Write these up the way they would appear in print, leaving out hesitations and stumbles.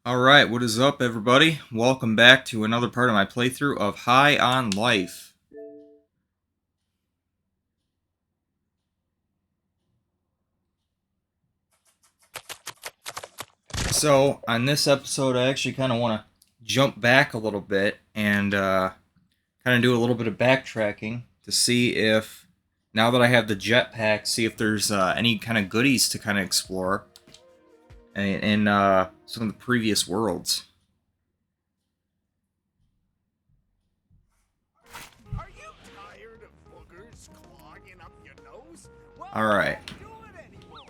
Alright, what is up everybody? Welcome back to another part of my playthrough of High on Life. So, on this episode I actually kind of want to jump back a little bit and kind of do a little bit of backtracking to see if, now that I have the jetpack, see if there's any kind of goodies to kind of explore in some of the previous worlds. Are you tired of boogers clogging up your nose? Well, Alright, don't do it anymore.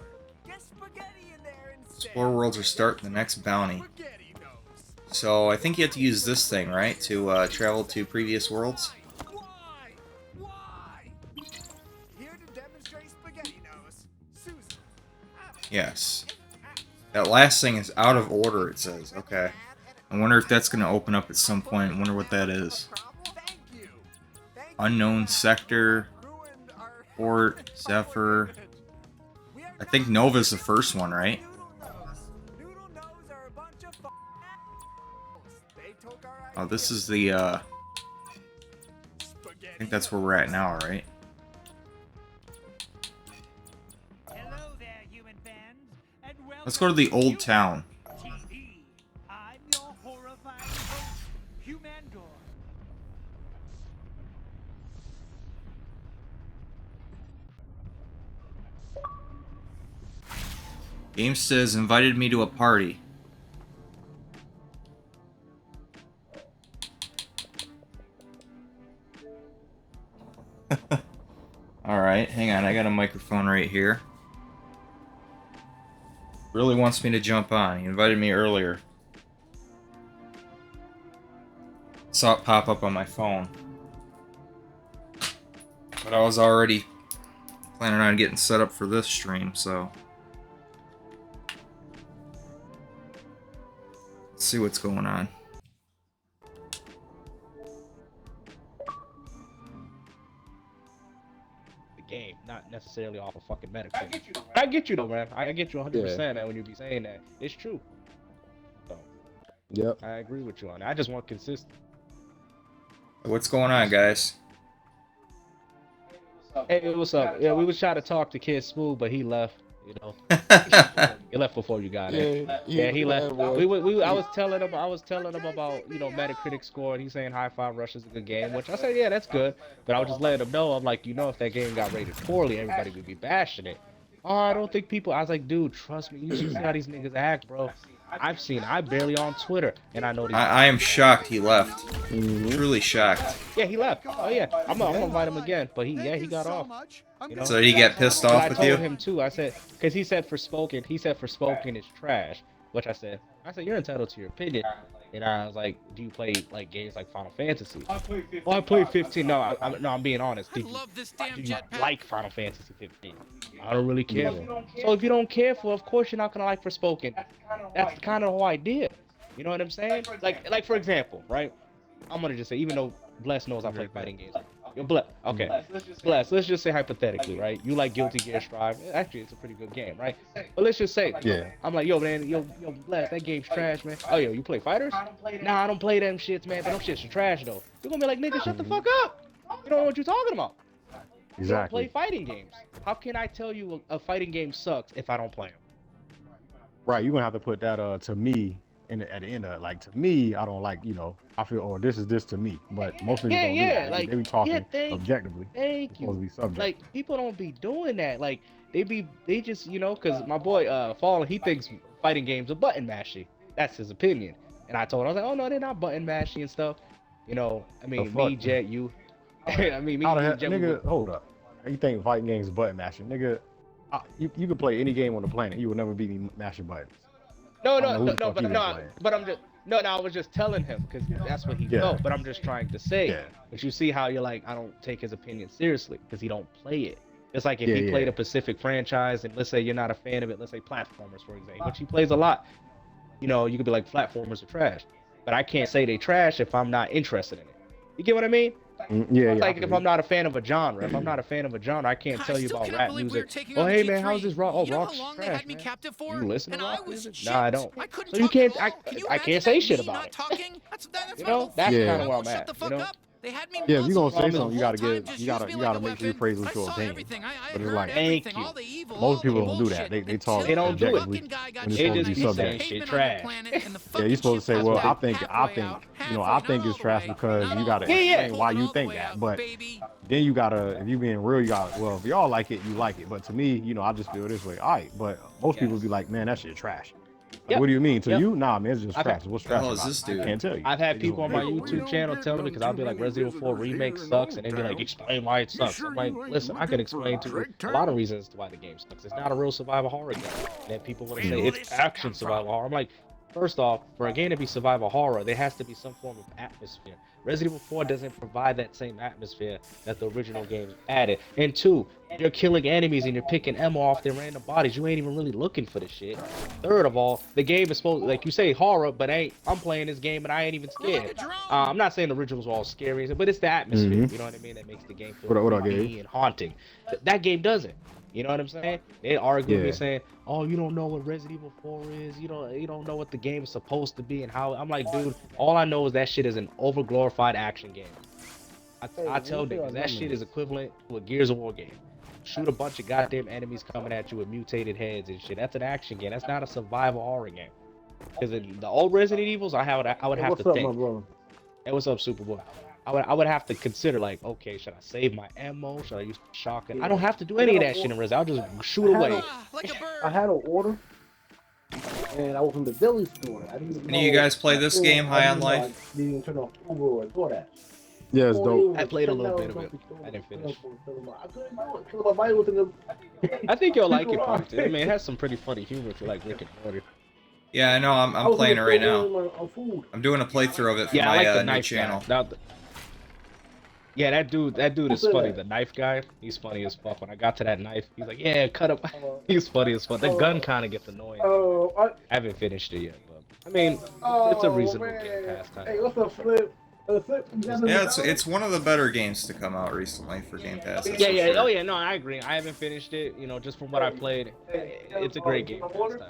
Get spaghetti in there instead. explore worlds or start the next bounty. Spaghetti nose. So, I think you have to use this thing, right, to travel to previous worlds? Why? Why? Here to demonstrate spaghetti nose. Susan. Yes. That last thing is out of order, it says. Okay. I wonder if that's going to open up at some point. I wonder what that is. Thank you. Unknown sector. Ruined our Port. Zephyr. I think Nova's the first one, right? Noodle nose are a bunch of They took our Oh, this is the, I think that's where we're at now, right? Hello there, human fans, and welcome Let's go to the old town. TV. I'm your horrifying host, Humandor. Game says invited me to a party. Alright, hang on, I got a microphone right here. Really wants me to jump on. He invited me earlier. Saw it pop up on my phone. But I was already planning on getting set up for this stream, so... Let's see what's going on. Game, not necessarily off of fucking Metacritic. I get you though, man. I get you 100%, man, when you be saying that. It's true. So, Yep. I agree with you on that. I just want consistent. What's going on, guys? Hey, what's up? Yeah, we was trying to talk to Kid Smooth, but he left. You know, he left before you got in. Yeah, he left. I was telling him about Metacritic score, and he's saying High Five Rush is a good game, which I said, yeah, that's good. But I was just letting him know, I'm like, if that game got rated poorly, everybody would be bashing it. Oh, I don't think people. I was like, dude, trust me, you see how these niggas act, bro. I barely on Twitter, and I know these. I am shocked he left. Mm-hmm. Truly shocked. Yeah, he left. Oh yeah, I'm gonna invite him again, but he got off. So did he get pissed But off I with told you? him too. I said, because he said Forspoken is trash, which I said you're entitled to your opinion. And I was like, do you play like games like Final Fantasy? Well, I played 15. No, I'm being honest. Do you like Final Fantasy 15? I don't really care. So if you don't care for, of course you're not gonna like Forspoken. That's kind of the whole idea. You know what I'm saying? Like for example, right? I'm gonna just say, even though Bless knows I play fighting games. Yo, Bless, okay. Bless, let's just say hypothetically, right? You like Guilty Gear Strive. Actually, it's a pretty good game, right? But let's just say, Yeah. I'm like, yo, man, yo, Bless, that game's trash, man. Oh, yo, you play fighters? Nah, I don't play them shits, man. But them shits are trash, though. You're gonna be like, nigga, shut the fuck up. You don't know what you're talking about. You don't play Exactly. fighting games. How can I tell you a fighting game sucks if I don't play them? Right. You're gonna have to put that to me at the end of it. Like, to me, I don't like, I feel, oh, this is this to me. But most niggas Yeah, don't do yeah, that. like, They be talking yeah, objectively. Thank It's supposed to you. be subject. Like, people don't be doing that. Like, they just, because my boy, Fallen, he thinks fighting games are button mashy. That's his opinion. And I told him, I was like, oh, no, they're not button mashy and stuff. I mean, fuck? me, Jet, you. I mean, me, How the you, hell, Jet, nigga, hold up. You think fighting games is button mashing? Nigga, you can play any game on the planet. You will never beat me mashing buttons. no, I don't know who no, the no, fuck you been playing. but I'm just, no, I was just telling him because that's what he Yeah. felt. But I'm just trying to say, Yeah. but you see how you're like, I don't take his opinion seriously because he don't play it. It's like if Yeah, he played yeah. a Pacific franchise and let's say you're not a fan of it, let's say platformers, for example, which he plays a lot. You could be like, platformers are trash. But I can't say they trash if I'm not interested in it. You get what I mean? Yeah, It's yeah. like if I'm not a fan of a genre, I can't I tell you still about cannot rap believe music. we're taking Oh, on hey Team man, how's 3. this rock? Oh, You know how rock's long they trash, had me man. captive Do for? you listen to And I rock was music? chipped. Nah, I don't. I couldn't So you talk at can't. all. Can you I imagine can't say that? shit Me about not it. talking? That's You my whole know, that's thing. Yeah. kind I of where won't I'm shut at. the You fuck know, up. They had me Yeah, if you're muzzled gonna say Problem is- the something, you whole gotta time, give, just you used gotta, me you like a gotta make sure you're weapon. praising I to a saw game. everything. I But it's heard like everything. thank you. All the evil, most all the people don't do that. bullshit They talk They until don't the do it. objectively fucking guy got when it's They shot supposed and to I be just be hit the saying subject. shit pavement on your trash. planet and the Yeah, you're fucking supposed ship to say, was well, about I halfway think, out. you know, Halfway, I not think all it's the trash way. because Not you all gotta the way. Yeah, I'm explain why pulling you all the think way that. up, But baby. then you gotta, if you being real, you got, well, if y'all like it, you like it. But to me, you know, I just feel this way. All right, but most people be Yes. like, man, that shit trash. Like, Yep. what do you mean? To Yep. you, nah, man, it's just I've had, trash. What's The trash hell is about this it? I dude? can't tell you. I've had They just people on won't my do We YouTube don't channel get tell me none because I'll too be like many Resident Evil 4 visitors remake here in sucks, and Old they'd be like, Town. explain why it You sucks. sure I'm you like, ain't listen, I can looking explain for to you Drake a lot of Town? reasons to why the game sucks. It's not a real survival horror game. And then people want to say Where will it's this action come survival from? horror. I'm like, first off, for a game to be survival horror, there has to be some form of atmosphere. Resident Evil 4 doesn't provide that same atmosphere that the original games added. And two, you're killing enemies and you're picking ammo off their random bodies. You ain't even really looking for the shit. Third of all, the game is supposed, like you say, horror, but I'm playing this game and I ain't even You're like scared. a drone. I'm not saying the originals were all scary, but it's the atmosphere. Mm-hmm. You know what I mean? That makes the game feel What up, creepy Gabe? and haunting. That game doesn't. You know what I'm saying? They argue with me Yeah. saying, "Oh, you don't know what Resident Evil 4 is. You don't know what the game is supposed to be and how." I'm like, dude, all I know is that shit is an overglorified action game. I tell niggas that shit is equivalent to a Gears of War game. Shoot a bunch of goddamn enemies coming at you with mutated heads and shit. That's an action game. That's not a survival horror game. Because in the old Resident Evils, I would have to think. Hey, what's up, Superboy? I would have to consider like, okay, should I save my ammo? Should I use the shotgun? I don't have to do any of that shit in Resident. I'll just shoot away. Ah, like a bird. I had an order, and I was from the Billy store. I didn't even Any of you know- guys play this game, High on Life? I didn't even turn off Uber or DoorDash. Yeah, it's dope. I played a little bit of it. I didn't finish. I couldn't do it because my body was in the. I think you'll like it, Pumpkin. I mean, it has some pretty funny humor if you like Rick and Morty. Yeah, I know. I'm playing it right now. I'm doing a playthrough of it for Yeah, I my like the new knife channel. guy. Now, yeah, that dude is said funny. that? The knife guy, he's funny as fuck. When I got to that knife, he's like, "Yeah, cut up." He's funny as fuck. The gun kind of gets annoying. I haven't finished it yet, but I mean, it's a reasonable game pastime. Hey, what's up, Flip? Flip, Yeah, it's one of the better games to come out recently for Game Pass. that's Yeah, for yeah. sure. Oh, yeah. No, I agree. I haven't finished it. You know, just from what I played, it's a great game pastime.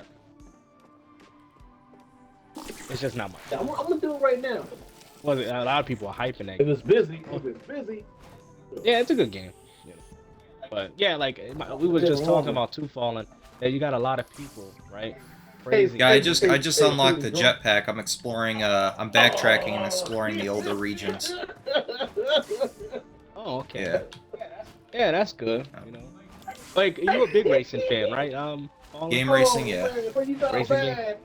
It's just not my. I'm gonna do it right now. Well, a lot of people are hyping that. If it's busy, if it's busy. Yeah, it's a good game. You know. But yeah, like we was just talking about Two Fallen. That you got a lot of people, right? Praising. Yeah, I just unlocked the jetpack. I'm exploring. I'm backtracking and exploring the older regions. Oh, okay. Yeah. Yeah, that's good. You know, like you a big racing fan, right? Fallen? Game racing, yeah. Racing game?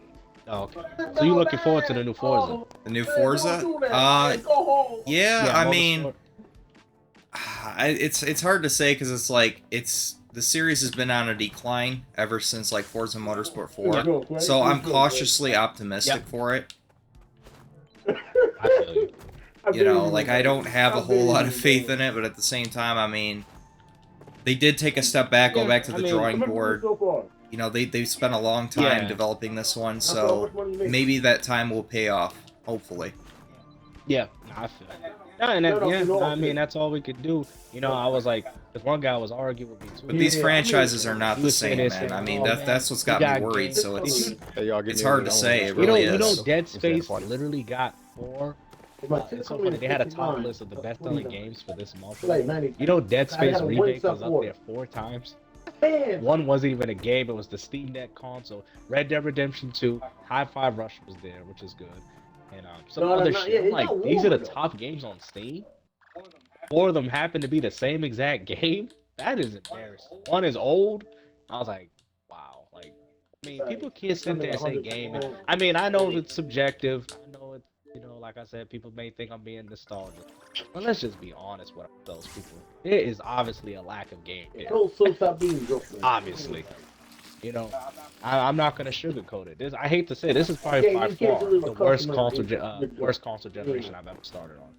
Oh, okay. So you looking forward to the new Forza? The new Forza. Yeah. I mean, it's hard to say because it's like the series has been on a decline ever since like Forza Motorsport 4. So I'm cautiously optimistic for it. I feel you. You know, like I don't have a whole lot of faith in it, but at the same time, I mean, they did take a step back, go back to the drawing board. You know, they spent a long time Yeah. developing this one, so maybe that time will pay off. Hopefully. Yeah, I feel it. Yeah, and that, I mean that's all we could do. You know, I was like, because one guy was arguing with me too. But these franchises are not He the was saying same, this, man. I saying, mean, "Oh, that's what's got you me got worried. games." So Hey, y'all get it's me hard in to the say. zone. It really you know, is. Dead Space party. literally got 4. It's so funny. They had a top list of the best-selling games for this month. Like 90. You know, Dead Space had to wait Remake some was up more. there 4 times. Man, One wasn't even a game; it was the Steam Deck console. Red Dead Redemption 2, High Five Rush was there, which is good, and some other shit. yeah, I'm it's like, not these are the war, though. top games on Steam. 4 of them happen to be the same exact game. That is embarrassing. One is old. I was like, wow. Like, I mean, people can't sit there and say gaming. I mean, I know it's subjective. I know it's, you know, like I said, people may think I'm being nostalgic. But let's just be honest with those people. There is obviously a lack of game there. stop being girlfriend. Obviously. You know, I'm not gonna sugarcoat it. I hate to say this is probably Yeah, by you can't far believe the a worst customer worst console generation I've ever started on.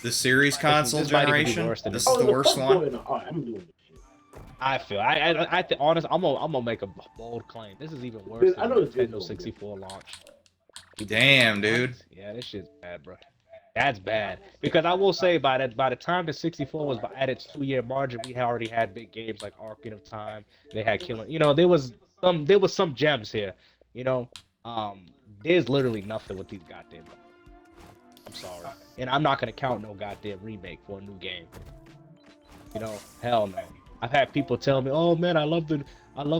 The series console this might even be generation. worse than This this. is the worst one. Alright, I'm doing this shit. I feel. I think honest. I'm gonna make a bold claim. This is even worse I than know the this is Nintendo over. 64 launch. Damn, dude. Yeah, this shit's bad, bro. That's bad. Because I will say by the time the 64 was at its 2 year margin, we had already had big games like Arcane of Time. They had Killing. There was some gems here. You know, um, there's literally nothing with these goddamn. I'm sorry, and I'm not gonna count no goddamn remake for a new game. Hell no. I've had people tell me, "Oh man, I love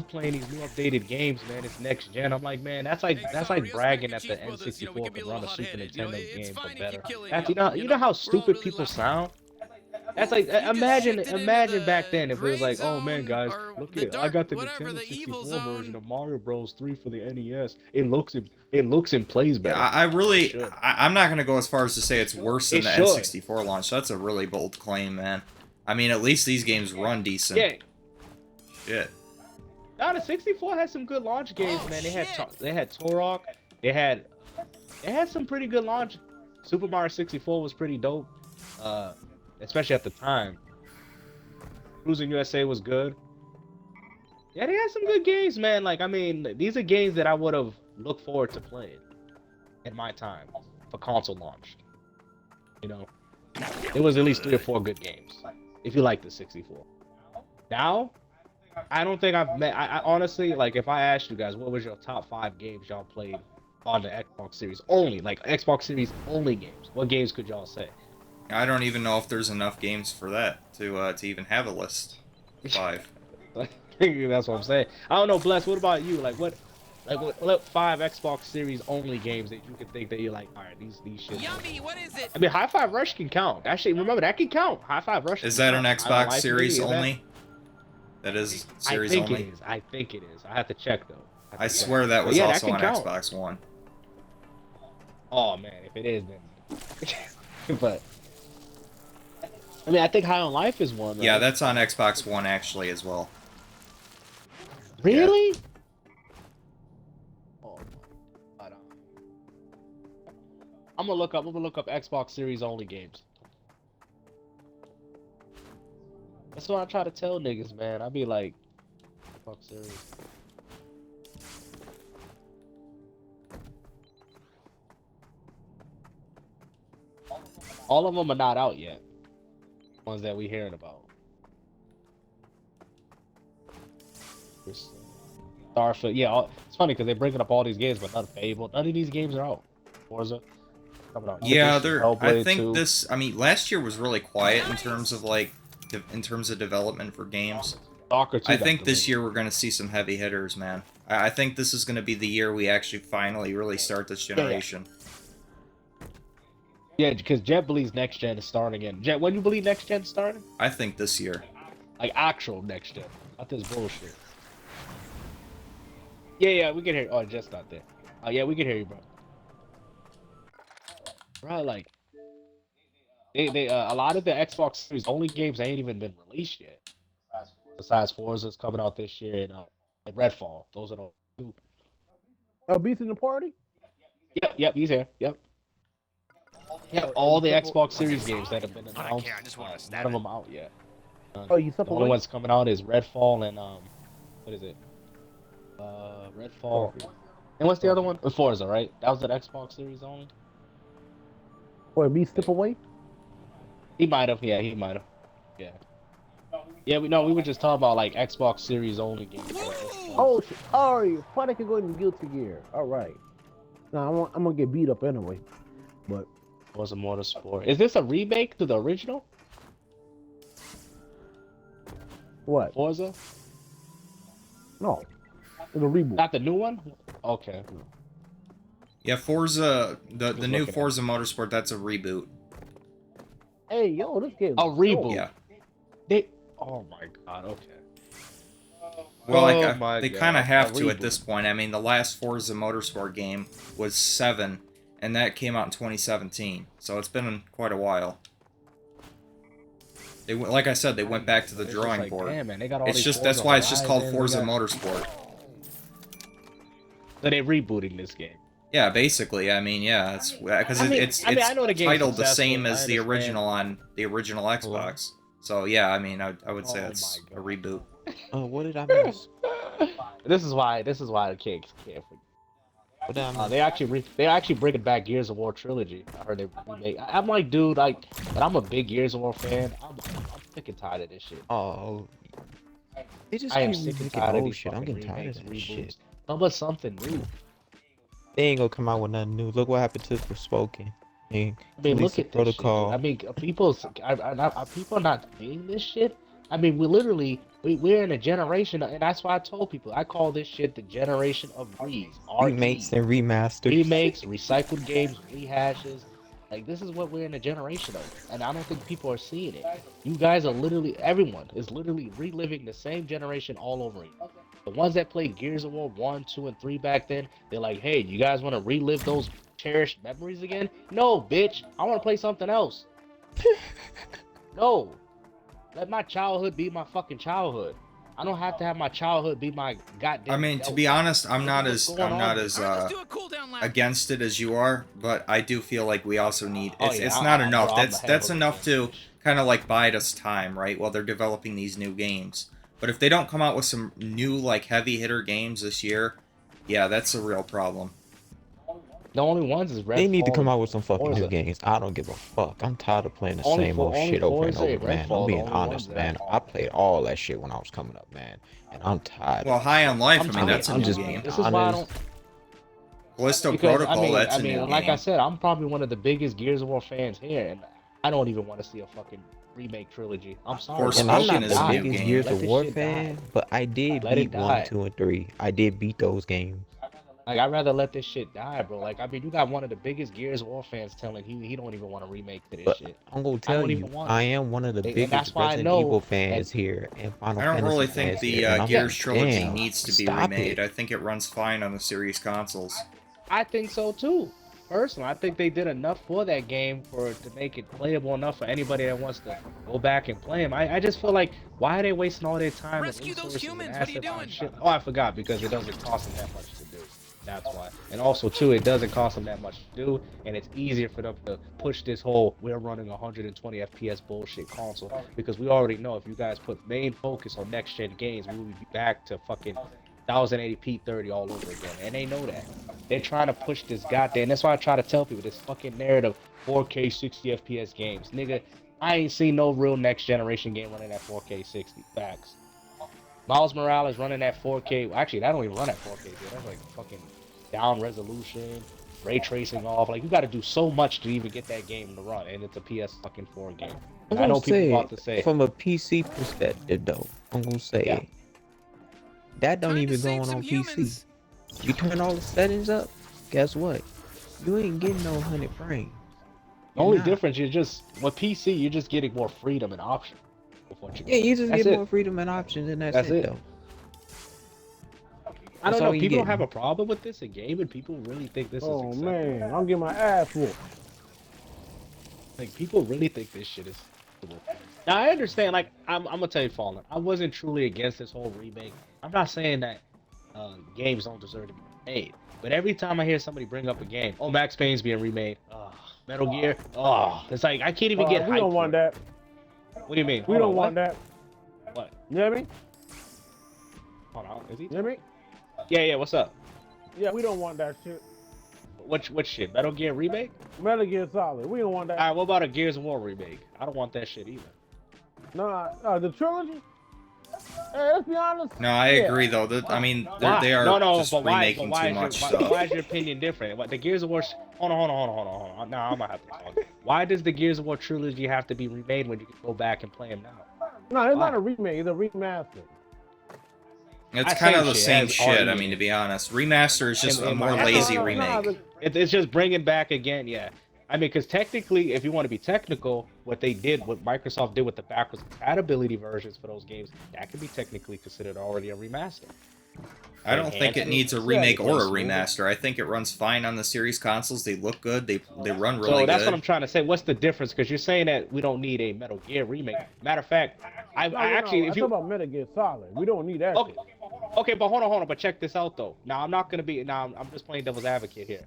playing these new updated games, man. It's next gen." I'm like, man, that's like bragging that the N64 can run a Super Nintendo game but better. That's you know how stupid people sound. That's like imagine back then if it was like, oh man, guys, look at I got the Nintendo 64 version of Mario Bros. 3 for the NES. It looks and plays Yeah, better. It should. I'm not gonna go as far as to say it's worse than It the should. N64 launch. That's a really bold claim, man. I mean, at least these games run decent. Yeah. Shit. Now the 64 had some good launch games, man. They had Turok. They had some pretty good launch. Super Mario 64 was pretty dope, especially at the time. Cruising USA was good. Yeah, they had some good games, man. Like I mean, these are games that I would have looked forward to playing in my time for console launch. You know, there was at least 3 or 4 good games if you like the 64. Now, I don't think I've met. I honestly, like, if I asked you guys, what was your top 5 games y'all played on the Xbox Series only, like Xbox Series only games? What games could y'all say? I don't even know if there's enough games for that to even have a list. 5. That's what I'm saying. I don't know, Bless. What about you? What 5 Xbox Series only games that you can think that you're like, all right, these shit. Yummy, what is it? I mean, High Five Rush can count. Actually, remember that can count. High Five Rush. Is can that an count. I don't Xbox like Series it, is that- only? That is Series I think only. it is. I think it is. I have to check though. I swear that But was yeah, that also can on count. Xbox One. Oh man, if it is, then. But I mean, I think High on Life is one. Right? Yeah, that's on Xbox One actually as well. Really? Oh, but, I'm gonna look up Xbox Series only games. That's what I try to tell niggas, man. I be like, Xbox Series. All of them are not out yet. Ones that we hearing about. Starfield, yeah. It's funny because they're breaking up all these games, but none Fable. None of these games are out. Forza coming out. Yeah, Division, I Hellblade think 2. I mean, last year was really quiet in terms of in terms of development for games. Stalker 2 I got think this delayed. year we're going to see some heavy hitters, man. I think this is going to be the year we actually finally really start this generation. Yeah, because Jet believes next gen is starting in. Jet, when you believe next gen starting? I think this year. Like actual next gen. Not this bullshit. Yeah, we can hear you. Oh, Jet's not there. Oh, yeah, we can hear you, bro. Bro, like, a lot of the Xbox Series only games ain't even been released yet. Besides Forza's coming out this year and like Redfall. Those are the two. Beast in the party? Yep, he's here. Yep. Yeah, all the Xbox Series games that have been But I announced, can't, I just wanna none stab of it. them out yet. Oh, you The step only away? ones coming out is Redfall and what is it? Redfall. And what's the other one? Forza, right? That was an Xbox Series only. Or Beast step away? He might have. Yeah, he might have. Yeah. Yeah, we were just talking about like Xbox Series only games. Oh, you probably can go into Guilty Gear. All right. Now I'm gonna get beat up anyway. But Forza Motorsport. Is this a remake to the original what? Forza? No, it's a reboot. Not the new one? Okay. Yeah, Forza, the Just new looking at Forza Motorsport, that's a reboot. Hey, yo, this game. A reboot. Yeah. Oh my god. Okay. Well, Oh my they God, kind of have a to at reboot. this point. I mean, the last Forza Motorsport game was 7, and that came out in 2017. So it's been quite a while. Like I said, they went back to the It's just drawing like, board. damn, man, they got all It's these just that's Forza why it's just called Horizon, Forza they got- Motorsport. So they're rebooting this game. Yeah, basically. I mean, yeah, it's because I mean, it's I know the game's titled the successful, same I as the understand. original on the original Xbox. So yeah, I mean, I would say Oh it's my a reboot. Oh, what did I miss? This is why the kids can't forget. What that mean? They actually bringing back Gears of War trilogy. I heard they remake. I'm like, dude, like, but I'm a big Gears of War fan. I'm sick and tired of this shit. Oh, they just I am keep sick and remaking tired of old these shit. I'm fucking getting tired remakes, of that reboots. shit. How about something new? They ain't gonna come out with nothing new. Look what happened to Forspoken. And I mean, look Callisto at this shit, dude. Protocol. I mean, are people not seeing this shit? I mean, we're in a generation, and that's why I told people I call this shit the generation of Remakes and remasters. remakes, recycled games, rehashes. Like this is what we're in a generation of, and I don't think people are seeing it. You guys are everyone is literally reliving the same generation all over again. The ones that played Gears of War 1, 2, and 3 back then, they're like, hey, you guys want to relive those cherished memories again? No, bitch, I want to play something else. No, let my childhood be my fucking childhood. I don't have to have my childhood be my goddamn. I mean, to be honest, I'm not as All right, let's do a cool down lap. against it as you are, but I do feel like we also need Oh, it's yeah, it's not enough. bro, That's enough to kind of like bide us time, right? While they're developing these new games. But if they don't come out with some new like heavy hitter games this year, yeah, that's a real problem. The only ones is Redfall. They need to come out with some fucking Forza. new games. I don't give a fuck. I'm tired of playing the Only same for- old only shit over and Forza and over, man. Redfall, I'm the being only honest, ones man. that- I played all that shit when I was coming up, man, and I'm tired. Well, High on Life, I mean, telling that's you, a I'm new just game. This is why I don't. Callisto Because Protocol, that's a new like game. I said, I'm probably one of the biggest Gears of War fans here, and I don't even want to see a fucking remake trilogy. I'm sorry. Forspoken And I'm not is a the new biggest game. Gears Let of this War shit fan, die. but I did Let it beat 1, die. 2, and 3. I did beat those games. Like I'd rather let this shit die, bro. Like I mean, you got one of the biggest Gears of War fans telling he don't even want to remake to this But shit. I'm gonna I tell don't you, even want I it. am one of the And biggest that's why I Resident know Evil fans that- here and Final I don't Fantasy really think fans the here, and I'm Gears like, trilogy damn, needs to be stop remade. it. I think it runs fine on the series consoles. I think so too. Personally, I think they did enough for that game to make it playable enough for anybody that wants to go back and play them. I just feel like why are they wasting all their time Rescue and those resources humans, and what are you assets on doing? shit? Oh, I forgot because it doesn't cost them that much to do. That's why. And also too, it doesn't cost them that much to do, and it's easier for them to push this whole we're running 120 FPS bullshit console because we already know if you guys put main focus on next gen games, we will be back to fucking 1080p 30 all over again, and they know that. They're trying to push this goddamn. That's why I try to tell people this fucking narrative 4K 60 FPS games, nigga. I ain't seen no real next generation game running at 4K 60. Facts. Miles Morales running at 4K. Actually, that don't even run at 4K, dude. That's like fucking down resolution, ray tracing off. Like you got to do so much to even get that game to run, and it's a PS fucking 4 game. I'm And I know gonna people say, about to say, from a PC perspective, though, I'm gonna say Yeah. that don't Time to even save go some on PC. humans. You turn all the settings up, guess what? You ain't getting no 100 frames. the only Nah. difference is just with PC, you're just getting more freedom and option with what you Yeah, you just That's get it. more freedom and options, and that's That's it, it. though. I don't That's know. all you People don't getting. have a problem with this in gaming. People really think this Oh is acceptable. man, I'm getting my ass whooped. Like people really think this shit is acceptable. Now I understand. Like I'm gonna tell you, Fallen. I wasn't truly against this whole remake. I'm not saying that games don't deserve to be made. But every time I hear somebody bring up a game, oh Max Payne's being remade, Metal Gear, it's like I can't even get We hyped. don't want for it. that. What do you mean? We Hold don't on, want that. What? You hear me? Hold on. Is he? You hear me? Yeah. What's up? Yeah, we don't want that shit. What shit? Metal Gear remake? Metal Gear Solid. We don't want that. All right. What about a Gears of War remake? I don't want that shit either. Nah, the trilogy. Hey, let's be honest. No, I Yeah. agree though. I mean, Why? they are no, just but why? remaking But why too much is your, stuff. why is your opinion different? What the Gears of War? Hold on. Now I'm gonna have to talk. Why does the Gears of War trilogy have to be remade when you can go back and play them now? No, it's Why? not a remake. It's a remaster. It's I kind of same the shit same as shit. I RE. mean, to be honest, remaster is just In a more my- lazy No, remake. It's just bringing back again, yeah. I mean, because technically, if you want to be technical, what Microsoft did with the backwards compatibility versions for those games, that can be technically considered already a remaster. I don't think it needs a Yeah, remake or a smooth. remaster. I think it runs fine on the series consoles. They look good. They run really So that's good. what I'm trying to say. What's the difference? Because you're saying that we don't need a Metal Gear remake. Matter of fact, I actually, I if talk you about Metal Gear Solid. We don't need that. okay, shit. okay, but hold on. But check this out though. Now I'm not gonna be. Now I'm just playing devil's advocate here.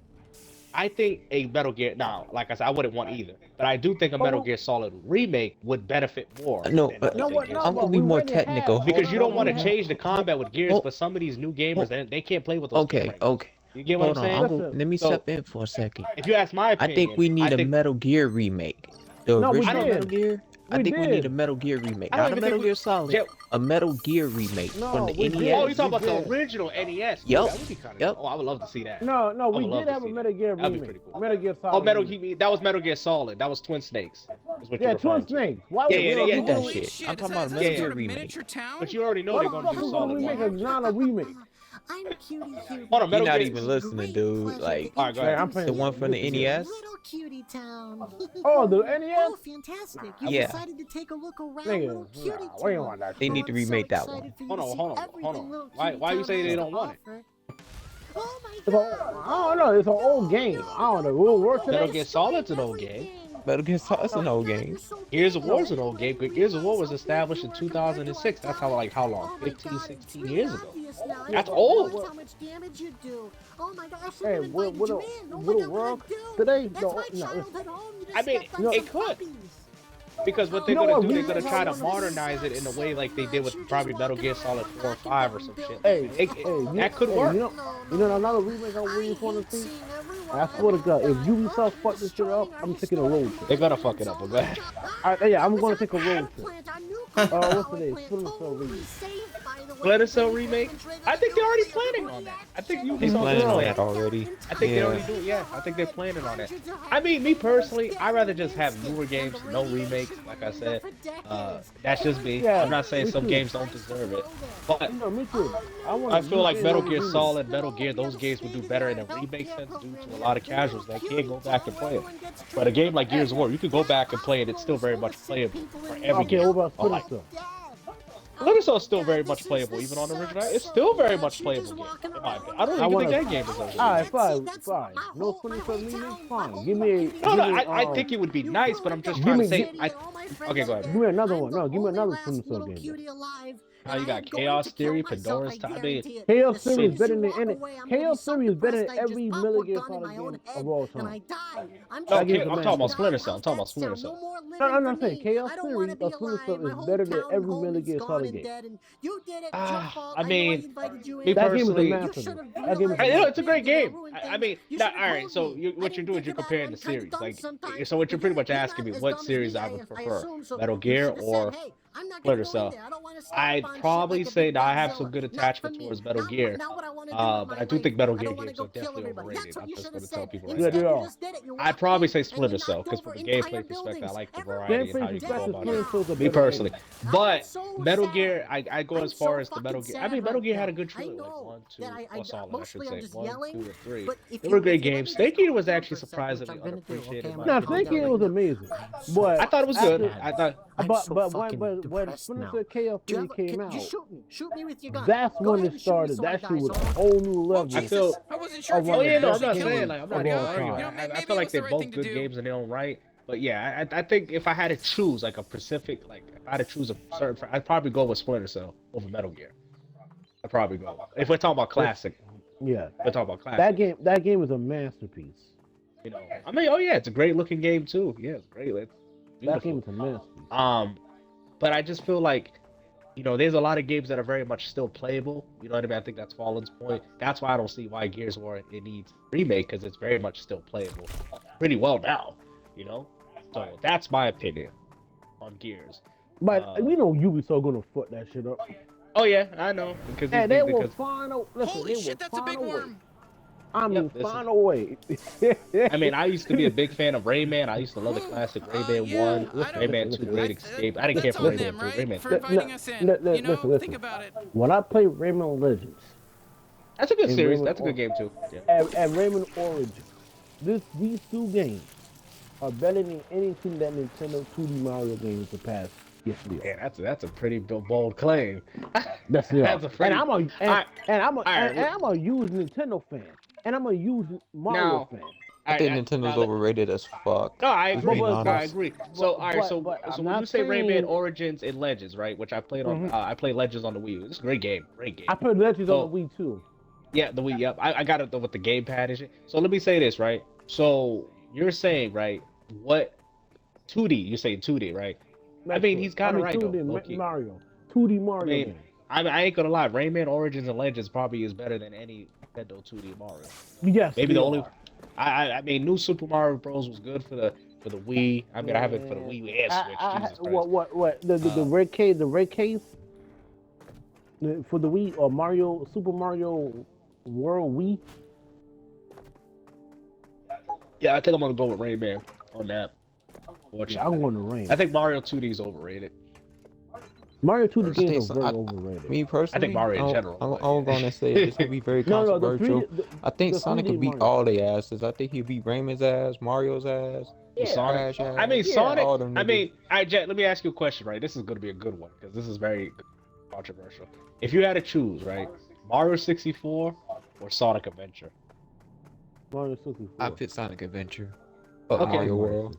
I think a Metal Gear. Now, like I said, I wouldn't want either. But I do think a Metal Gear Solid remake would benefit more. No, than but anything what? else. I'm but gonna be we more already have- technical. Because you don't want to no. change the combat with Gears, Oh. but some of these new gamers, they can't play with those Okay, game frames. okay. You get what Hold I'm on, saying? Listen, let me So step in for a second. if you ask my I opinion, think we need a think Metal Gear remake. The No, we original Metal did. Gear. I We think we need a did. Metal Gear remake, I don't not a even Metal think Gear Solid. Jet- A Metal Gear remake from No, the we NES. did. Oh, you talking We about the did. original NES? Ooh, Yep. that would be kind of Yep. Oh, I would love to see that. No, I would we love did to have a see Metal Gear That'd be remake. pretty cool. Metal Gear Oh, Solid. Metal remake. that was Metal Gear Solid. That was Twin Snakes. Is what Yeah, you're referring Twin to. Snakes. Why Yeah, would yeah, we yeah. don't That do shit. it? I'm talking about a Yeah, Metal yeah. Gear remake. miniature town? But you already know Why they're the gonna fuck do we Solid gonna remake a 1. not a remake? I'm Cutie here. Hold on, You're Metal not Gear. even listening, dude. Like Little Hey, I'm paying the one from the attention. NES. cutie town. Oh, the NES? Oh, fantastic! You Yeah. decided to take a look around Nigga, Little Cutie nah, Town. we ain't want that They shit. need to I'm so remake that excited one. for you Hold to on, see hold on, everything hold on. Little Why Cutie you Town say has they to don't want it? offer. Oh my It's a, God! I don't know. It's an old game. I don't know. Will it work Metal today? Gear Solid's an old game. Everything. Metal Gear Solid's an old game. Gears of War's an old game. But Gears of War was established in 2006. That's how long? 15, 16 years ago. That's old. How much damage you do? Oh my gosh! I Hey, shouldn't have will invited you it in. Oh my will it God, what'd I work do? today? That's No, my no. childhood home. You just I mean, stepped on it some could. puppies. Because what Oh, they're You know gonna what do, they're gonna remake try I to wanna- modernize it in a way like they did with probably Metal Gear Solid 4 or 5 or some shit. Hey, That could work. You know another remake I really want to see? I swear to God, if Ubisoft fuck this shit up, I'm taking a road trip. They're gonna fuck it up, but go ahead. Yeah, I'm gonna take a road trip. What's the name? Splinter Cell remake. Splinter Cell remake? I think they're already planning on that. I think They Ubisoft planning is on planning. that already. I think they Yeah. already do it. Yeah, I think they're planning on it. I mean, me personally, I'd rather just have newer games, no remakes. Like I said, that's just me. Yeah, I'm not saying me some too. games don't deserve it, but You know, me too. I feel like Metal Gear Solid, Metal Gear, those games would do better in a remake sense due to a lot of casuals that can't go back and play it. But a game like Gears of War, you can go back and play it. It's still very much playable for every Okay, game. what about Oh, like, Splinter Cell? Splinter Cell is still very much playable, even on the original. It's still very much playable game. In my opinion. I don't even think that game is over. Alright, fine. No Splinter Cell remake? Fine. Give me No, I think it would be nice, but I'm just trying to say. Okay, go ahead. Give me another one. No, give me another Splinter Cell game. Now you got Chaos Theory, Pandora's Time. Chaos Theory is better than any. Chaos Theory is better than every Metal Gear Solid game of all time. I'm That game's talking about Splinter Cell. I'm talking about Splinter Cell. No, I'm not saying Chaos Theory of Splinter Cell is better than every Metal Gear Solid game. I mean, me That game is a personally, masterpiece. That game is I know it's a great game. I mean, all right. So what you're doing is you're comparing the series. Like, so what you're pretty much asking me, what series I would prefer, Metal Gear or Splinter Cell? I'd probably say that I have some good attachment towards Metal Gear, but I do think Metal Gear games are definitely overrated. I'm just gonna tell people right Yeah, they now. are. I'd probably say Splinter Cell because from the gameplay perspective, I like the variety and how you can go about it. Splinter Me personally, but Metal Gear, I go as far as the Metal Gear. I mean, Metal Gear had a good trilogy, like 1, 2, or Solid, I should say, 1, 2, and 3. They were great games. Snake Eater was actually surprisingly unappreciated. in my No, opinion. Snake Eater was amazing, but I thought it was good. after- I thought. But when Splinter Cell Chaos Theory came out, that's when it started. That shit was a whole new level. I feel. I wasn't sure if Oh, you Oh yeah, no, I'm were not killing saying me. like I'm not of all arguing. time. I Maybe feel it like was the they're right both thing to good do. games in their own right. But yeah, I think if I had to choose like a specific, like if I had to choose a certain, I'd probably go with Splinter Cell over Metal Gear. I'd probably go. If we're talking about classic, Yeah, we're talking about classic. that game is a masterpiece. You know, I mean, oh yeah, it's a great looking game too. Yeah, it's great. It's That game beautiful. is a masterpiece. But I just feel like, you know, there's a lot of games that are very much still playable. You know what I mean? I think that's Fallen's point. That's why I don't see why Gears of War it needs remake because it's very much still playable, pretty well now. You know, so that's my opinion on Gears. But we know Ubisoft gonna fuck that shit up. Oh yeah, I know because And they will because find a listen. Holy they shit, will that's a find big way. worm. I mean, Yep, find a way. I mean, I used to be a big fan of Rayman. I used to love the classic Rayman yeah, 1, I don't- Rayman 2, Great Escape. I didn't care That's for on Rayman them, 3. right? Rayman For 3. inviting us in. Listen, You know, listen. think about it. When I play Rayman Legends That's a good and series. Rayman That's a good Or- game too. Yeah. and Rayman Origins, these two games are better than anything that Nintendo 2D Mario games the past. Yes, they are. Yeah, that's a pretty bold claim. That's That's a pretty. and I'm a and, Alright. and I'm a Alright. and I'm a huge Nintendo fan, and I'm a huge Mario Now- fan. I think Alright, Nintendo's now- overrated as fuck. No, I Let's agree. be But- honest. I agree. So, all right. but- So, but so I'm when you not say Rayman saying- Origins and Legends, right? Which I played on. I played Legends on the Wii. It's a great game. Great game. I played Legends So- on the Wii too. Yeah, the Wii. Yep. I got it with the gamepad and shit. So let me say this, right? So you're saying, right? What 2D? You're saying 2D, right? I mean, he's kinda right, though, 2D low-key. Mario, 2D Mario I mean, game. I ain't gonna lie. Rayman Origins and Legends probably is better than any Nintendo 2D Mario. Yes. Maybe they the only. are. I mean, New Super Mario Bros was good for the Wii. I mean, I have it for the Man, Wii and Switch. Jesus Christ. what the red case for the Wii or Super Mario World Wii. Yeah, I think I'm gonna go with Rayman on that. Yeah, I'm going to Rain. I think Mario 2D is overrated. Mario 2D First thing, games so are very I- overrated. Me personally, Mario in general, I'm, but I'm yeah. gonna say this will be very No, the controversial. 3D, I think the Sonic 3D could beat Mario. all their asses. I think he'll beat Raymond's ass, Mario's ass, Well, Yeah. Sonic. Crash ass. I mean, Yeah. Sonic. all them I niggas. mean, Jet, let me ask you a question, right? This is gonna be a good one because this is very controversial. If you had to choose, right, Mario 64 or Sonic Adventure? Mario 64. I pick Sonic Adventure. Fuck Okay. Mario World.